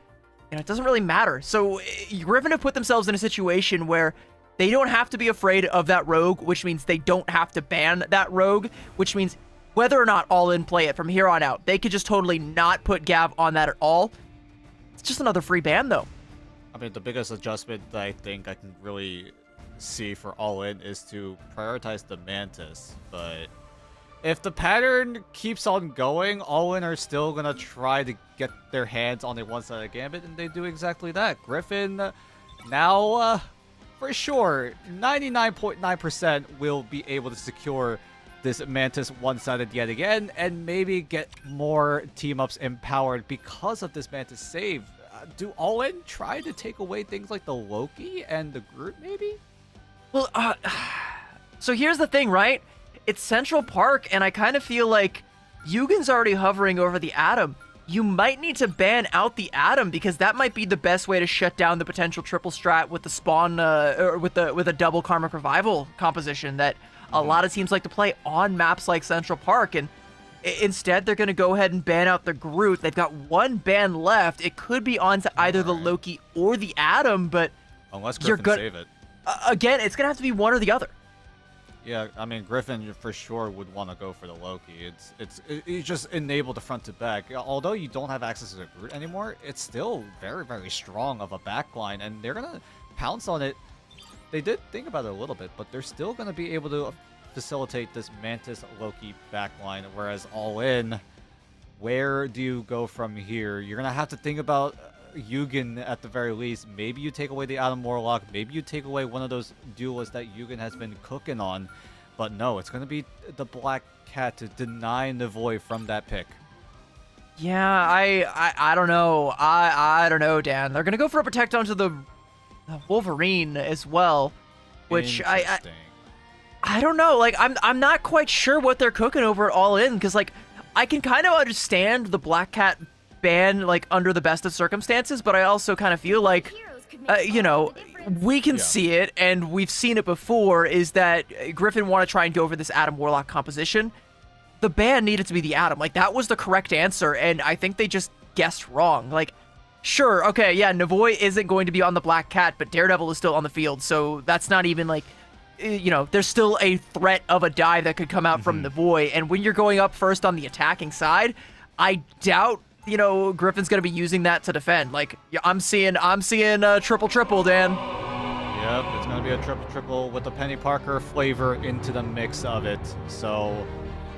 it doesn't really matter. So Griffin have put themselves in a situation where they don't have to be afraid of that Rogue, which means they don't have to ban that Rogue, which means whether or not All In play it from here on out, they could just totally not put Gav on that at all. It's just another free ban, though. I mean, the biggest adjustment that I think I can really see for All In is to prioritize the Mantis, but if the pattern keeps on going, All In are still gonna try to get their hands on the one-sided Gambit, and they do exactly that. Griffin, now, for sure, 99.9% will be able to secure this Mantis one-sided yet again, and maybe get more team-ups empowered because of this Mantis save. Do All In try to take away things like the Loki and the Groot, maybe? Well, so here's the thing, right? It's Central Park, and I kind of feel like Yugen's already hovering over the Atom. You might need to ban out the Atom, because that might be the best way to shut down the potential triple strat with the spawn, or with a double Karmic Revival composition that a lot of teams like to play on maps like Central Park, and instead, they're going to go ahead and ban out the Groot. They've got one ban left. It could be onto either the Loki or the Atom, but unless Griffin save it. Again, it's going to have to be one or the other. Yeah, I mean, Griffin for sure would want to go for the Loki. It's just enabled the front to back. Although you don't have access to the Groot anymore, it's still very, very strong of a backline, and they're going to pounce on it. They did think about it a little bit, but they're still going to be able to facilitate this Mantis Loki backline, whereas All In, where do you go from here? You're gonna have to think about Yugen at the very least. Maybe you take away the Adam Warlock, maybe you take away one of those duelists that Yugen has been cooking on, but no, it's gonna be the Black Cat to deny Navoy from that pick. Yeah, I don't know. I don't know, Dan. They're gonna go for a protect onto the Wolverine as well, which I don't know. Like, I'm not quite sure what they're cooking over at All In, because, like, I can kind of understand the Black Cat ban, like, under the best of circumstances, but I also kind of feel like, we can see it, and we've seen it before, is that Griffin want to try and go over this Adam Warlock composition. The ban needed to be the Atom. Like, that was the correct answer, and I think they just guessed wrong. Like, Sure, okay, yeah, Navoy isn't going to be on the Black Cat, but Daredevil is still on the field, so that's not even like, you know, there's still a threat of a dive that could come out from Navoy, and when you're going up first on the attacking side, I doubt, you know, Griffin's going to be using that to defend. Like, yeah, I'm seeing triple, Dan. Yep, it's going to be a triple with the Penny Parker flavor into the mix of it. So,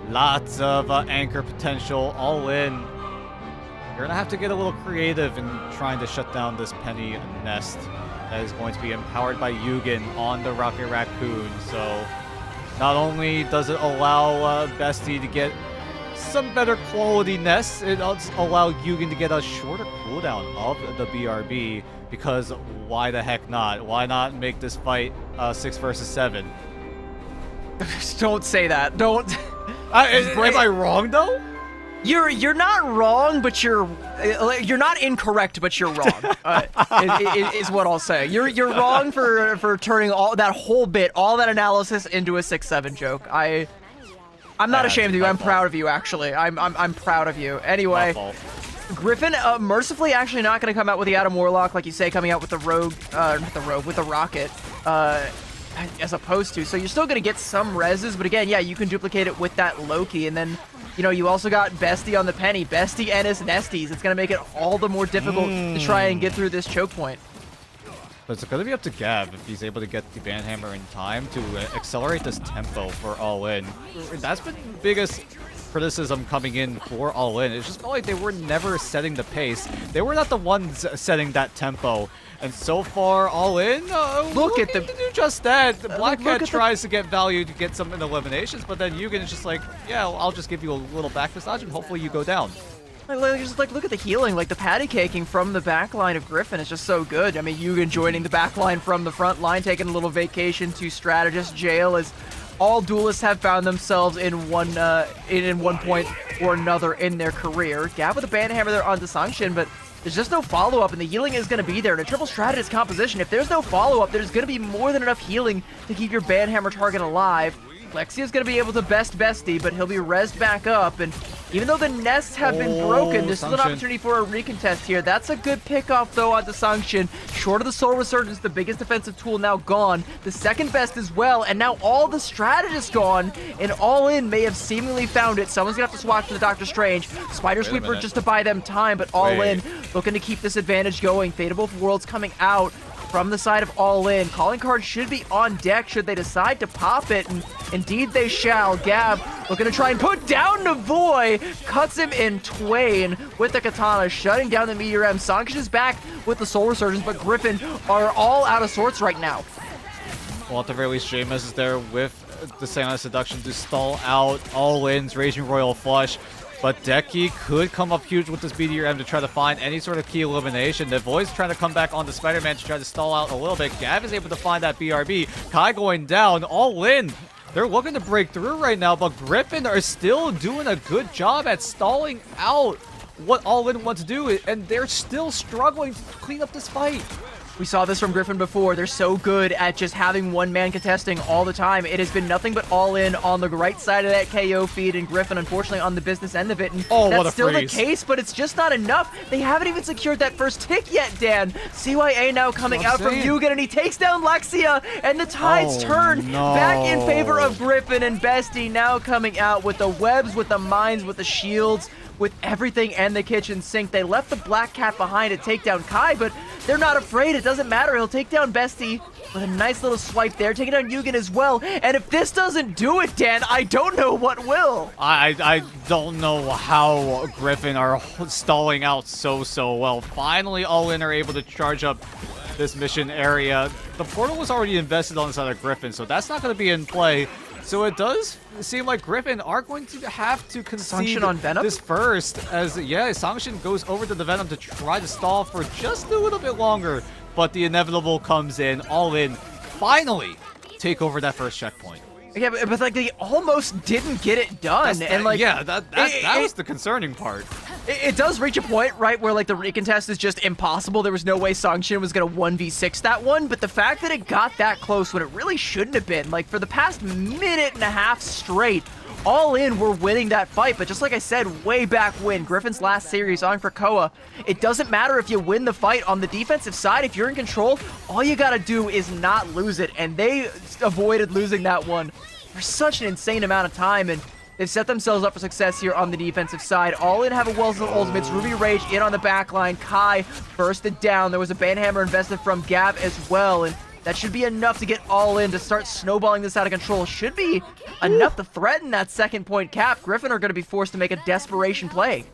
lots of anchor potential all in. You're going to have to get a little creative in trying to shut down this Penny nest that is going to be empowered by Yugen on the Rocket Raccoon. So, not only does it allow Bestie to get some better quality nests, it does allow Yugen to get a shorter cooldown of the BRB, because why the heck not? Why not make this fight 6 versus 7? Don't say that. Don't. Am I wrong though? You're not wrong, but you're not incorrect, but you're wrong. Is what I'll say. You're wrong for turning all that whole bit, all that analysis into a 6-7 joke. I'm not ashamed of you. I'm proud of you, actually. I'm proud of you. Anyway, Griffin, mercifully, actually not going to come out with the Adam Warlock, like you say, coming out with the Rogue, with the Rocket, as opposed to. So you're still going to get some reses, but again, yeah, you can duplicate it with that Loki, and then, you know, you also got Bestie on the Penny. Bestie and his Nesties. It's going to make it all the more difficult to try and get through this choke point. But it's going to be up to Gav if he's able to get the Banhammer in time to accelerate this tempo for All In. That's been the biggest criticism coming in for All In. It's just felt like they were never setting the pace. They were not the ones setting that tempo. And so far, All In, look at them to do just that. The Black Cat tries to get value to get some eliminations, but then Yugen is just like, yeah, I'll just give you a little back massage and hopefully you go down. Just like look at the healing, like the patty caking from the back line of Griffin is just so good. I mean, Yugen joining the back line from the front line, taking a little vacation to strategist jail, as all duelists have found themselves in one point or another in their career. Gav with a Banhammer there on Sanction, but there's just no follow-up, and the healing is going to be there. In a triple strategist composition, if there's no follow-up, there's going to be more than enough healing to keep your Banhammer target alive. Lexia's going to be able to best Bestie, but he'll be rezzed back up, and even though the nests have been broken, this is an opportunity for a recontest here. That's a good pickoff, though, on the Sanction. Short of the Soul Resurgence, the biggest defensive tool now gone. The second best as well, and now all the strategists gone, and All In may have seemingly found it. Someone's going to have to swap to the Doctor Strange. Spider Sweeper just to buy them time, but All In looking to keep this advantage going. Fate of Both Worlds coming out from the side of All In. Calling card should be on deck should they decide to pop it, and indeed they shall. Gav looking to try and put down Navoy, cuts him in twain with the katana, shutting down the Meteor M. Sanction is back with the Soul Resurgence, but Griffin are all out of sorts right now. Well, at the very least, Jameis is there with the Silent Seduction to stall out All In's Raging Royal Flush. But Deki could come up huge with this Meteor M to try to find any sort of key elimination. Navoy's trying to come back onto Spider-Man to try to stall out a little bit. Gav is able to find that BRB. Kai going down, All In. They're looking to break through right now, but Griffin are still doing a good job at stalling out what All In want to do, and they're still struggling to clean up this fight. We saw this from Griffin before. They're so good at just having one man contesting all the time. It has been nothing but All In on the right side of that KO feed, and Griffin, unfortunately, on the business end of it. And that's still the case, but it's just not enough. They haven't even secured that first tick yet, Dan. CYA now coming out from Yugen, and he takes down Lexia, and the tides turn back in favor of Griffin, and Bestie now coming out with the webs, with the mines, with the shields, with everything and the kitchen sink. They left the Black Cat behind to take down Kai, but they're not afraid. It doesn't matter. He'll take down Bestie with a nice little swipe there, taking down Yugen as well. And if this doesn't do it, Dan, I don't know what will. I don't know how Griffin are stalling out so well. Finally, All In are able to charge up this mission area. The portal was already invested on the side of Griffin, so that's not going to be in play. So it does seem like Griffin are going to have to concede on Venom? this first, as, yeah, Sanction goes over to the Venom to try to stall for just a little bit longer, but the inevitable comes in. All In finally take over that first checkpoint. Yeah, but like they almost didn't get it done, that was the concerning part. It does reach a point, right, where like the recontest is just impossible. There was no way Sanction was gonna 1v6 that one, but the fact that it got that close when it really shouldn't have been, like for the past minute and a half straight, All In were winning that fight, but just like I said way back when, Griffin's last series on Krakoa, it doesn't matter if you win the fight on the defensive side. If you're in control, all you gotta do is not lose it, and they avoided losing that one for such an insane amount of time, and they've set themselves up for success here on the defensive side. All In have a Wells of Ultimates. Ruby Rage in on the back line. Kai bursted down. There was a Banhammer invested from Gav as well, and that should be enough to get All In to start snowballing this out of control. Should be enough to threaten that second point cap. Griffin are going to be forced to make a desperation play.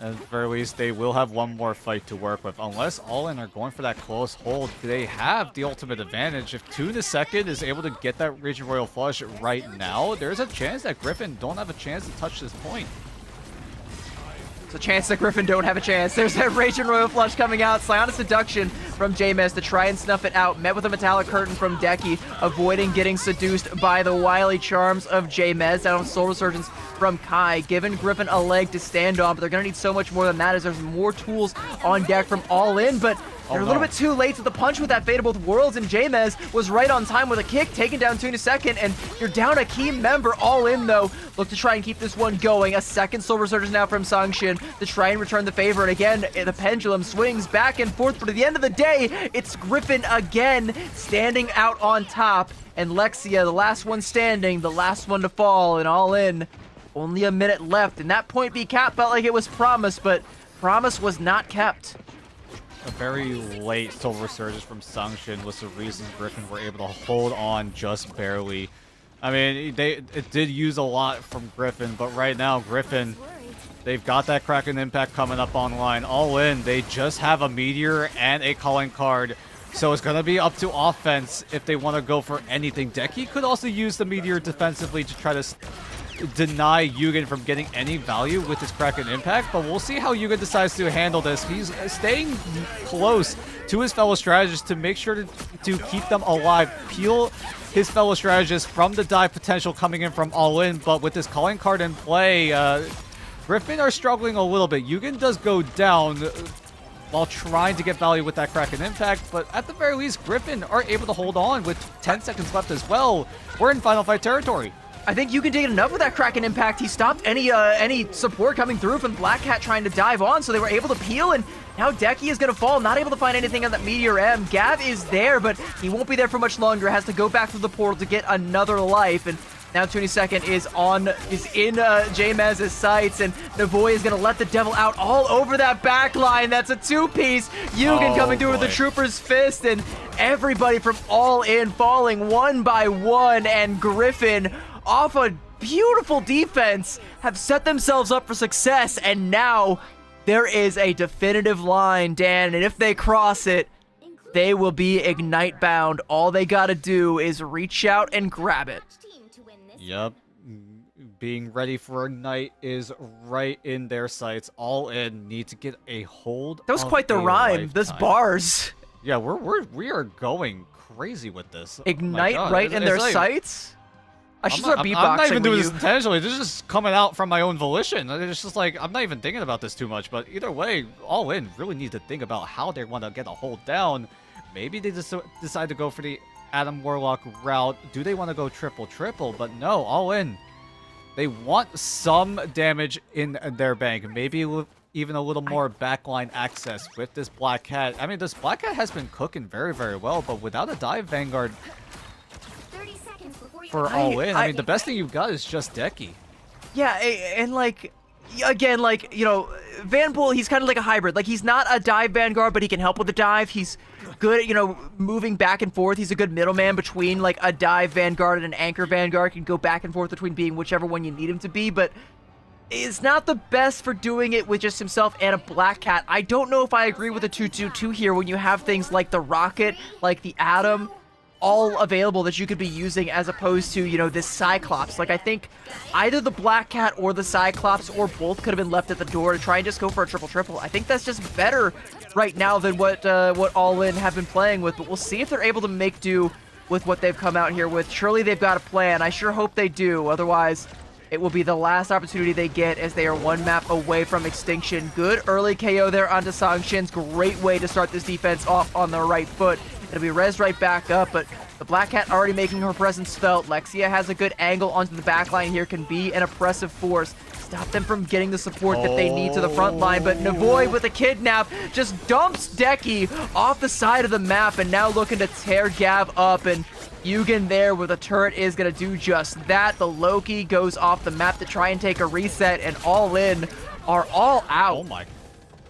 At the very least, they will have one more fight to work with. Unless All In are going for that close hold, they have the ultimate advantage. If Tuna Second is able to get that Raging Royal Flush right now, there's a chance that Griffin don't have a chance to touch this point. It's a chance that Griffin don't have a chance. There's that Raging Royal Flush coming out. Psionic Seduction from J-Mez to try and snuff it out. Met with a Metallic Curtain from Decky, avoiding getting seduced by the wily charms of J-Mez. Down on Soul Resurgence from Kai, giving Griffin a leg to stand on, but they're going to need so much more than that as there's more tools on deck from All In, but they're a little bit too late to the punch with that Fate of Both Worlds, and J-Mez was right on time with a kick, taking down Tuna Second, and you're down a key member. All In, though, look to try and keep this one going. A second Soul Resurgence now from Sangshin to try and return the favor, and again, the pendulum swings back and forth, but at the end of the day, it's Griffin again standing out on top, and Lexia, the last one standing, the last one to fall, and All In. Only a minute left, and that point B cap felt like it was promised, but promise was not kept. A very late Soul Resurgence from Sangshin was the reason Griffin were able to hold on just barely. I mean, it did use a lot from Griffin, but right now, Griffin, they've got that Kraken Impact coming up online. All In, they just have a Meteor and a calling card. So it's going to be up to offense if they want to go for anything. Decky could also use the Meteor defensively to try to deny Yugen from getting any value with his Kraken Impact, but we'll see how Yugen decides to handle this. He's staying close to his fellow strategists to make sure to keep them alive, peel his fellow strategists from the dive potential coming in from All In, but with this calling card in play, Griffin are struggling a little bit. Yugen does go down while trying to get value with that Kraken Impact, but at the very least, Griffin are able to hold on with 10 seconds left as well. We're in final fight territory. I think you can take enough with that Kraken Impact. He stopped any support coming through from Black Cat trying to dive on, so they were able to peel, and now Decky is going to fall, not able to find anything on that Meteor M. Gav is there, but he won't be there for much longer, has to go back through the portal to get another life, and now 22nd is in J-Mez's sights, and Navoy is going to let the devil out all over that back line. That's a two-piece. Yugen coming through with the Trooper's Fist, and everybody from All In falling one by one, and Griffin, off a beautiful defense, have set themselves up for success, and now there is a definitive line, Dan, and if they cross it, they will be Ignite bound. All they gotta do is reach out and grab it. Yep. Being ready for Ignite is right in their sights. All In need to get a hold. That was quite the rhyme. Those bars. Yeah, we are going crazy with this. Ignite right in their sights? I should start beatboxing. I'm not even doing this intentionally. This is just coming out from my own volition. It's just like, I'm not even thinking about this too much. But either way, All In really need to think about how they want to get a hold down. Maybe they just decide to go for the Adam Warlock route. Do they want to go triple? But no, All In. They want some damage in their bank. Maybe even a little more backline access with this Black Cat. I mean, this Black Cat has been cooking very, very well. But without a dive Vanguard for All In, I mean, the best thing you've got is just Decky. Yeah, and like, again, like, you know, Van Bull, he's kind of like a hybrid. Like, he's not a dive Vanguard, but he can help with the dive. He's good at, you know, moving back and forth. He's a good middleman between, like, a dive Vanguard and an anchor Vanguard. Can go back and forth between being whichever one you need him to be, but is not the best for doing it with just himself and a Black Cat. I don't know if I agree with the 2-2-2 here when you have things like the Rocket, like the Atom, all available that you could be using as opposed to, you know, this Cyclops. Like, I think either the Black Cat or the Cyclops or both could have been left at the door to try and just go for a triple. I think that's just better right now than what All In have been playing with, but we'll see if they're able to make do with what they've come out here with. Surely they've got a plan. I sure hope they do. Otherwise, it will be the last opportunity they get as they are one map away from extinction. Good early KO there onto Sangshin's. Great way to start this defense off on the right foot. It'll be res right back up, but The Black Cat already making her presence felt. Lexia has a good angle onto the backline here, can be an oppressive force. Stop them from getting the support that they need to the front line, but Navoy with a kidnap just dumps Deki off the side of the map and now looking to tear Gav up, and Yugen there with a turret is going to do just that. The Loki goes off the map to try and take a reset, and All In are all out. Oh my.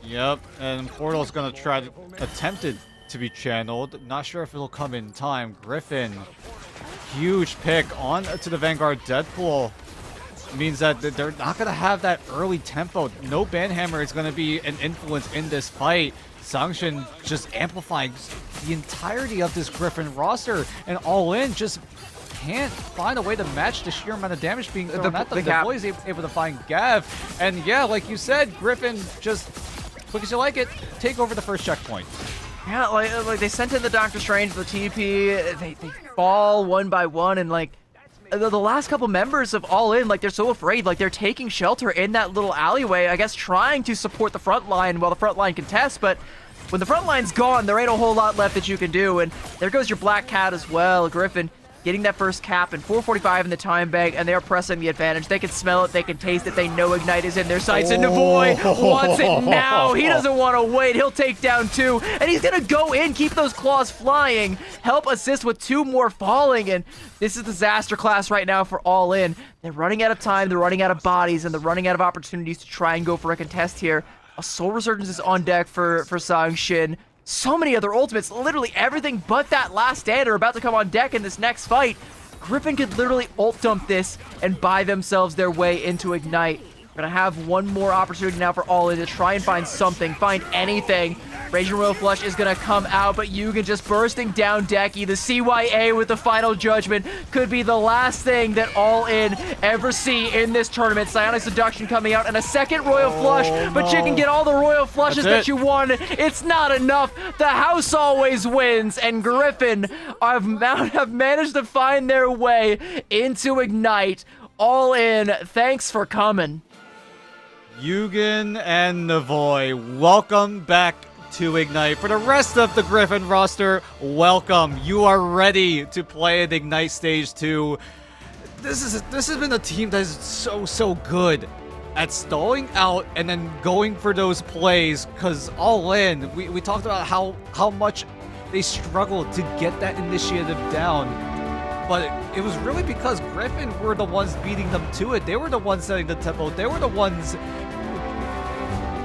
Yep, and Portal's gonna try to attempt it to be channeled. Not sure if it'll come in time. Griffin, huge pick on to the Vanguard Deadpool. Means that they're not gonna have that early tempo. No Banhammer is gonna be an influence in this fight. Sangshin just amplifying the entirety of this Griffin roster, and All In just can't find a way to match the sheer amount of damage being thrown at them. The boys able to find Gav, and yeah, like you said, Griffin just quick as you like it, take over the first checkpoint. Yeah, like they sent in the Doctor Strange, the TP, they fall one by one, and like the last couple members of All In, like they're so afraid, like they're taking shelter in that little alleyway, I guess trying to support the front line while the front line contests, but when the front line's gone, there ain't a whole lot left that you can do, and there goes your Black Cat as well. Griffin getting that first cap and 4:45 in the time bank, and they're pressing the advantage. They can smell it, they can taste it, they know Ignite is in their sights, and Navoy wants it now. He doesn't want to wait. He'll take down 2, and he's going to go in, keep those claws flying, help assist with 2 more falling, and this is disaster class right now for All In. They're running out of time, they're running out of bodies, and they're running out of opportunities to try and go for a contest here. A Soul Resurgence is on deck for Sangshin. So many other ultimates, literally everything but that last stand are about to come on deck in this next fight. Griffin could literally ult dump this and buy themselves their way into Ignite. We're gonna have one more opportunity now for All In to try and find something, find anything. Raging Royal Flush is gonna come out, but Yugen just bursting down Deki. The CYA with the final judgment could be the last thing that All In ever see in this tournament. Psionic Seduction coming out and a second Royal Flush, but you can get all the Royal Flushes that you wanted. It's not enough. The house always wins, and Griffin have managed to find their way into Ignite. All In, thanks for coming. Yugen and Navoy, welcome back to Ignite. For the rest of the Griffin roster, welcome. You are ready to play at Ignite Stage 2. This has been a team that is so good at stalling out and then going for those plays, because All In, we talked about how much they struggled to get that initiative down. But it was really because Griffin were the ones beating them to it. They were the ones setting the tempo. They were the ones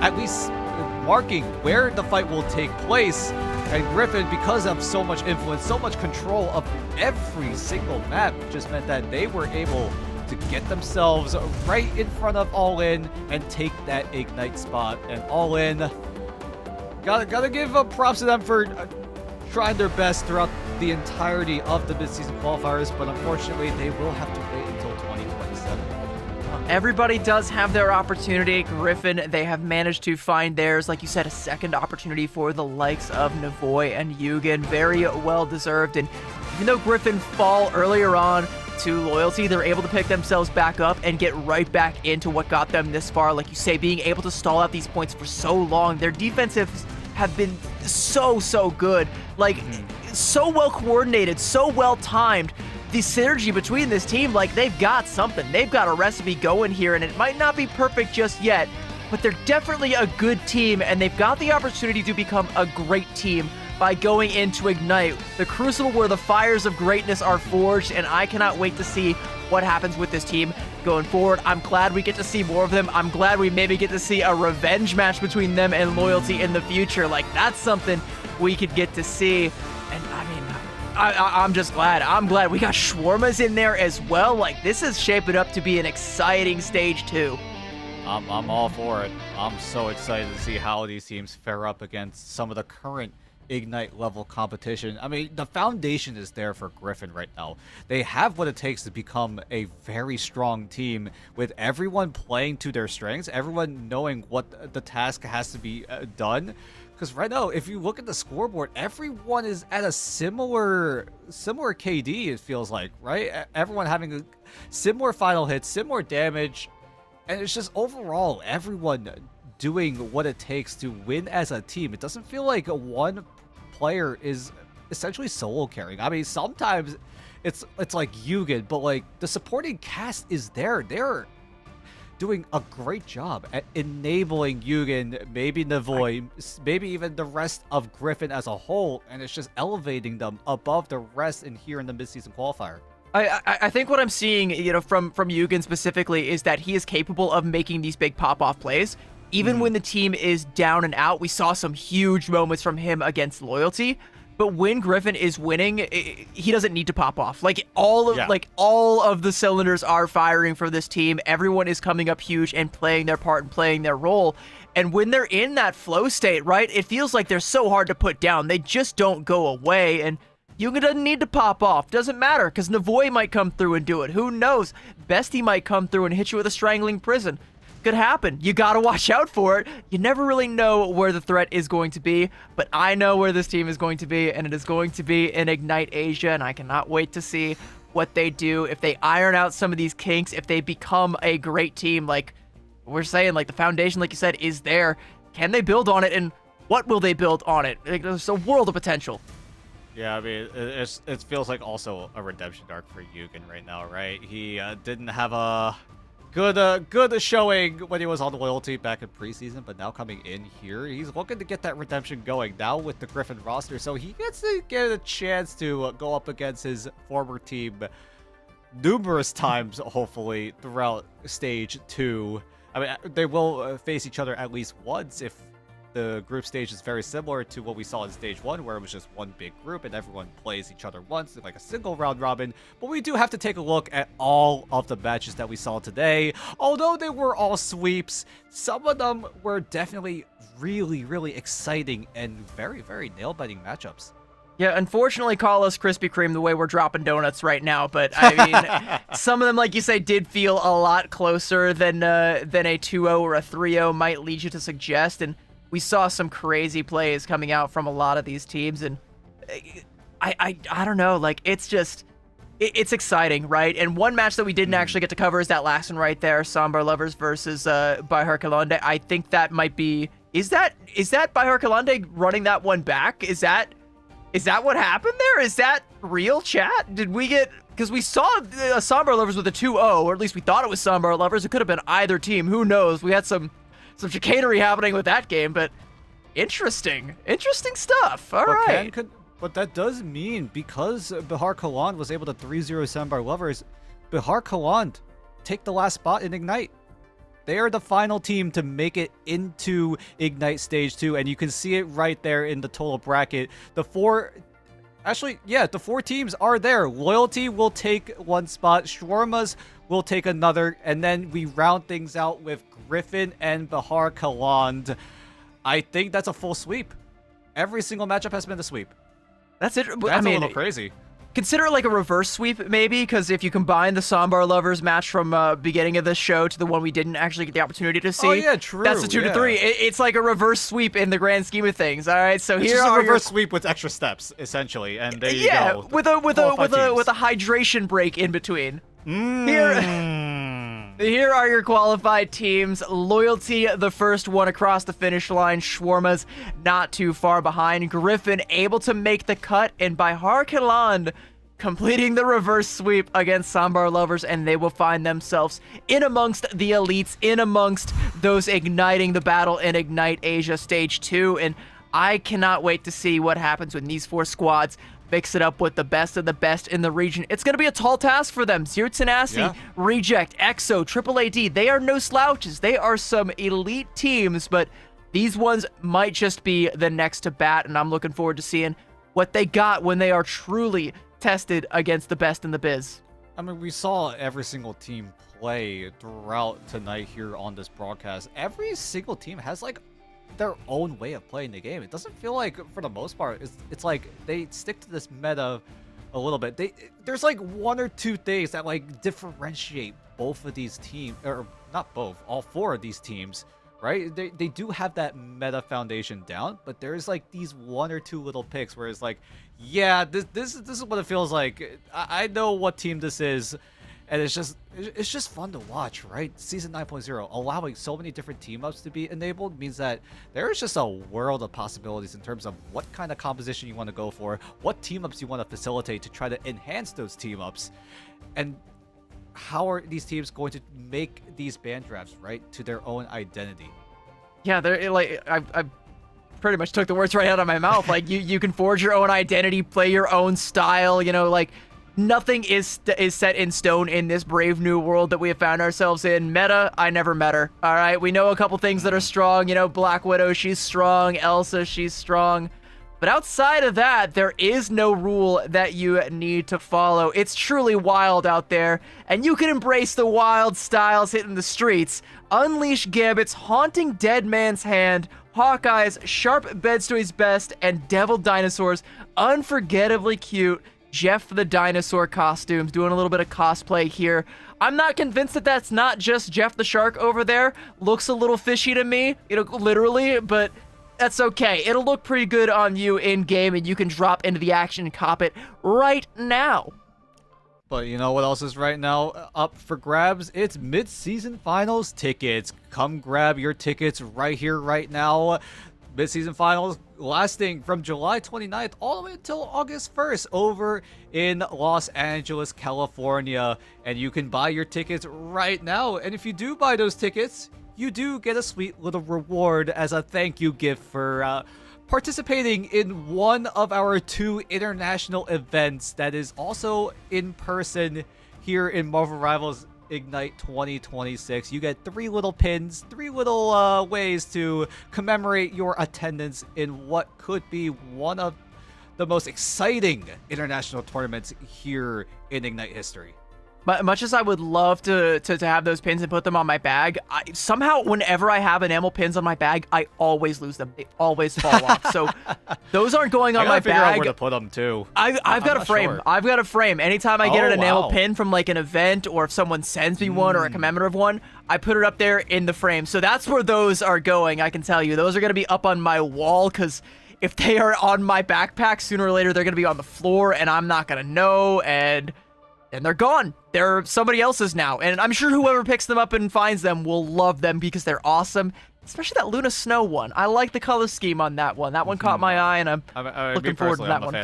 at least marking where the fight will take place. And Griffin, because of so much influence, so much control of every single map, just meant that they were able to get themselves right in front of All In and take that Ignite spot. And All In, gotta give props to them for trying their best throughout the entirety of the midseason qualifiers, but unfortunately they will have to wait until 2027. Everybody does have their opportunity. Griffin, they have managed to find theirs, like you said, a second opportunity for the likes of Navoy and Yugen. Very well deserved, and even though Griffin fall earlier on to Loyalty, they're able to pick themselves back up and get right back into what got them this far. Like you say, being able to stall out these points for so long. Their defensives have been so good, like so well coordinated, so well timed. The synergy between this team, like they've got something, they've got a recipe going here, and it might not be perfect just yet, but they're definitely a good team, and they've got the opportunity to become a great team by going into Ignite, the crucible where the fires of greatness are forged, and I cannot wait to see what happens with this team going forward. I'm glad we get to see more of them. I'm glad we maybe get to see a revenge match between them and Loyalty in the future. Like, that's something we could get to see. And I mean, I'm just glad. I'm glad we got Shawarmas in there as well. Like, this is shaping up to be an exciting stage 2. I'm all for it. I'm so excited to see how these teams fare up against some of the current Ignite level competition. I mean, the foundation is there for Griffin right now. They have what it takes to become a very strong team, with everyone playing to their strengths, everyone knowing what the task has to be done. Because right now, if you look at the scoreboard, everyone is at a similar KD, it feels like, right? Everyone having a similar final hits, similar damage, and it's just overall everyone doing what it takes to win as a team. It doesn't feel like one player is essentially solo carrying. I mean, sometimes it's like Yugen, but like the supporting cast is there. They're doing a great job at enabling Yugen, maybe Navoy, maybe even the rest of Griffin as a whole, and it's just elevating them above the rest in here in the midseason qualifier. I think what I'm seeing, from Yugen specifically, is that he is capable of making these big pop-off plays. Even when the team is down and out, we saw some huge moments from him against Loyalty. But when Griffin is winning, he doesn't need to pop off. Like all of the cylinders are firing for this team. Everyone is coming up huge and playing their part and playing their role. And when they're in that flow state, right, it feels like they're so hard to put down. They just don't go away. And Yugen doesn't need to pop off. Doesn't matter, because Navoy might come through and do it. Who knows? Bestie might come through and hit you with a strangling prison. Could happen. You gotta watch out for it. You never really know where the threat is going to be, but I know where this team is going to be, and it is going to be in Ignite Asia, and I cannot wait to see what they do. If they iron out some of these kinks, if they become a great team, like we're saying, like the foundation, like you said, is there. Can they build on it, and what will they build on it? Like, there's a world of potential. Yeah, I mean, it feels like also a redemption arc for Yugen right now, right? He didn't have a good showing when he was on Loyalty back in preseason, but now coming in here, he's looking to get that redemption going now with the Griffin roster, so he gets to get a chance to go up against his former team numerous times, hopefully, throughout Stage 2. I mean, they will face each other at least once if the group stage is very similar to what we saw in Stage 1, where it was just one big group and everyone plays each other once, like a single round robin. But we do have to take a look at all of the matches that we saw today. Although they were all sweeps, some of them were definitely really, really exciting and very, very nail-biting matchups. Yeah, unfortunately, call us Krispy Kreme the way we're dropping donuts right now, but I mean, some of them, like you say, did feel a lot closer than a 2-0 or a 3-0 might lead you to suggest, and we saw some crazy plays coming out from a lot of these teams, and I don't know, like, it's just, it's exciting, right? And one match that we didn't actually get to cover is that last one right there, Sambar Lovers versus Bahar Kalande. I think that might be, is that Bahar Kalande running that one back? Is that what happened there? Is that real, chat? Did we get, because we saw Sambar Lovers with a 2-0, or at least we thought it was Sambar Lovers. It could have been either team, who knows? We had some chicanery happening with that game, but interesting stuff. All right. But that does mean, because Bahar Kaland was able to 3-0 Sambar Lovers, Bahar Kaland take the last spot in Ignite. They are the final team to make it into Ignite Stage 2, and you can see it right there in the total bracket. The four teams are there. Loyalty will take one spot, Shawarmas will take another, and then we round things out with Griffin and Bahar Kaland. I think that's a full sweep. Every single matchup has been a sweep. That's it. That's a little crazy. Consider it like a reverse sweep, maybe, because if you combine the Sambar Lovers match from beginning of this show to the one we didn't actually get the opportunity to see, oh yeah, true. That's a 2-3. It's like a reverse sweep in the grand scheme of things. All right, so here are a reverse sweep with extra steps, essentially, and there you go. with a hydration break in between. Here are your qualified teams. Loyalty, the first one across the finish line. Shawarmas not too far behind. Griffin able to make the cut, and Bahar Kaland completing the reverse sweep against Sambar Lovers, and they will find themselves in amongst the elites, in amongst those igniting the battle in Ignite Asia Stage 2, and I cannot wait to see what happens when these four squads mix it up with the best of the best in the region. It's going to be a tall task for them. Zero Tenacity, Reject, EXO, Triple AD, they are no slouches. They are some elite teams, but these ones might just be the next to bat, and I'm looking forward to seeing what they got when they are truly tested against the best in the biz. I mean, we saw every single team play throughout tonight here on this broadcast. Every single team has, like, their own way of playing the game. It doesn't feel like, for the most part, it's like they stick to this meta a little bit. There's like one or two things that like differentiate both of these teams, or not both, all four of these teams, right? They do have that meta foundation down, but there's like these one or two little picks where it's like, yeah, this is what it feels like. I know what team this is, And it's just fun to watch, right? Season 9.0 allowing so many different team ups to be enabled means that there's just a world of possibilities in terms of what kind of composition you want to go for, what team ups you want to facilitate to try to enhance those team ups, and how are these teams going to make these band drafts, right, to their own identity. Yeah, they're like I pretty much took the words right out of my mouth. Like you can forge your own identity, play your own style, like nothing is set in stone in this brave new world that we have found ourselves in. Meta, I never met her. All right, we know a couple things that are strong. Black Widow, she's strong. Elsa, she's strong. But outside of that, there is no rule that you need to follow. It's truly wild out there, and you can embrace the wild styles hitting the streets. Unleash Gambit's haunting Dead Man's Hand, Hawkeye's sharp beds to his best, and Devil Dinosaur's unforgettably cute Jeff the Dinosaur costumes. Doing a little bit of cosplay here. I'm not convinced that that's not just Jeff the Shark over there. Looks a little fishy to me, literally, but that's okay. It'll look pretty good on you in-game, and you can drop into the action and cop it right now. But you know what else is right now up for grabs? It's mid-season finals tickets. Come grab your tickets right here, right now. Mid-season finals lasting from July 29th all the way until August 1st over in Los Angeles, California. And you can buy your tickets right now. And if you do buy those tickets, you do get a sweet little reward as a thank you gift for participating in one of our 2 international events that is also in person here in Marvel Rivals Ignite 2026. You get 3 little pins, 3 little ways to commemorate your attendance in what could be one of the most exciting international tournaments here in Ignite history. But much as I would love to have those pins and put them on my bag, somehow whenever I have enamel pins on my bag, I always lose them. They always fall off. So those aren't going on my figure out bag. where to put them too. I've got a frame. Sure. I've got a frame. Anytime I get an enamel wow. pin from like an event, or if someone sends me one or a commemorative one, I put it up there in the frame. So that's where those are going. I can tell you, those are going to be up on my wall, because if they are on my backpack, sooner or later they're going to be on the floor, and I'm not going to know, and they're gone. They're somebody else's now. And I'm sure whoever picks them up and finds them will love them because they're awesome. Especially that Luna Snow one. I like the color scheme on that one. That one caught my eye, and I'm looking forward to that one.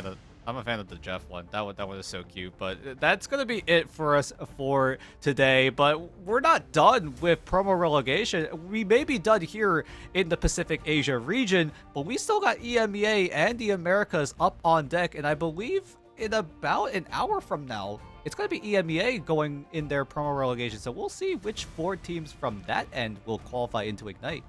I'm a fan of the Jeff one. That one is so cute. But that's going to be it for us for today. But we're not done with promo relegation. We may be done here in the Pacific Asia region, but we still got EMEA and the Americas up on deck. And I believe in about an hour from now, it's going to be EMEA going in their promo relegation. So we'll see which 4 teams from that end will qualify into Ignite.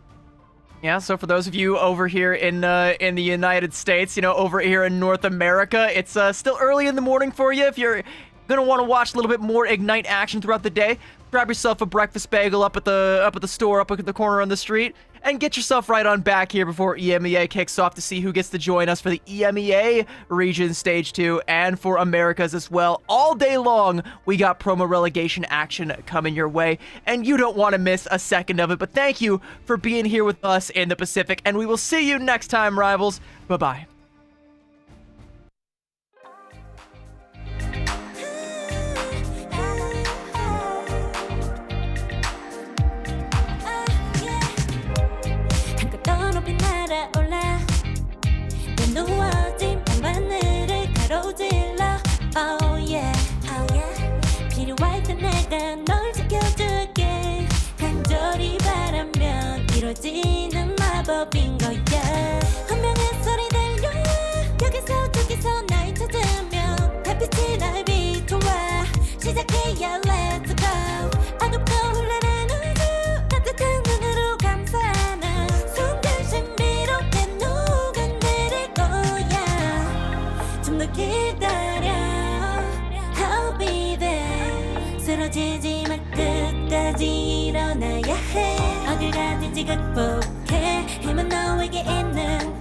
Yeah, so for those of you over here in the United States, over here in North America, it's still early in the morning for you. If you're gonna want to watch a little bit more Ignite action throughout the day, grab yourself a breakfast bagel up at the store, up at the corner on the street, and get yourself right on back here before EMEA kicks off to see who gets to join us for the EMEA region stage 2 and for Americas as well. All day long, we got promo relegation action coming your way, and you don't want to miss a second of it. But thank you for being here with us in the Pacific, and we will see you next time, Rivals. Bye-bye. 누워진 밤하늘을 가로질러 Oh yeah, oh yeah 필요할 때 내가 널 지켜줄게 간절히 바라면 이루어지는 마법인 거야 운명의 소리 들려 여기서 저기서 날 찾으면 달빛이 날 비춰와 시작해야 let's go 어둡고 흘러는 우주 따뜻한 눈으로 감싸는 순간 신비롭게 녹아내릴 거야 좀 더 기다려 I'll be there 쓰러지지 마 끝까지 일어나야 해 어딜 가든지 극복해 힘은 너에게 있는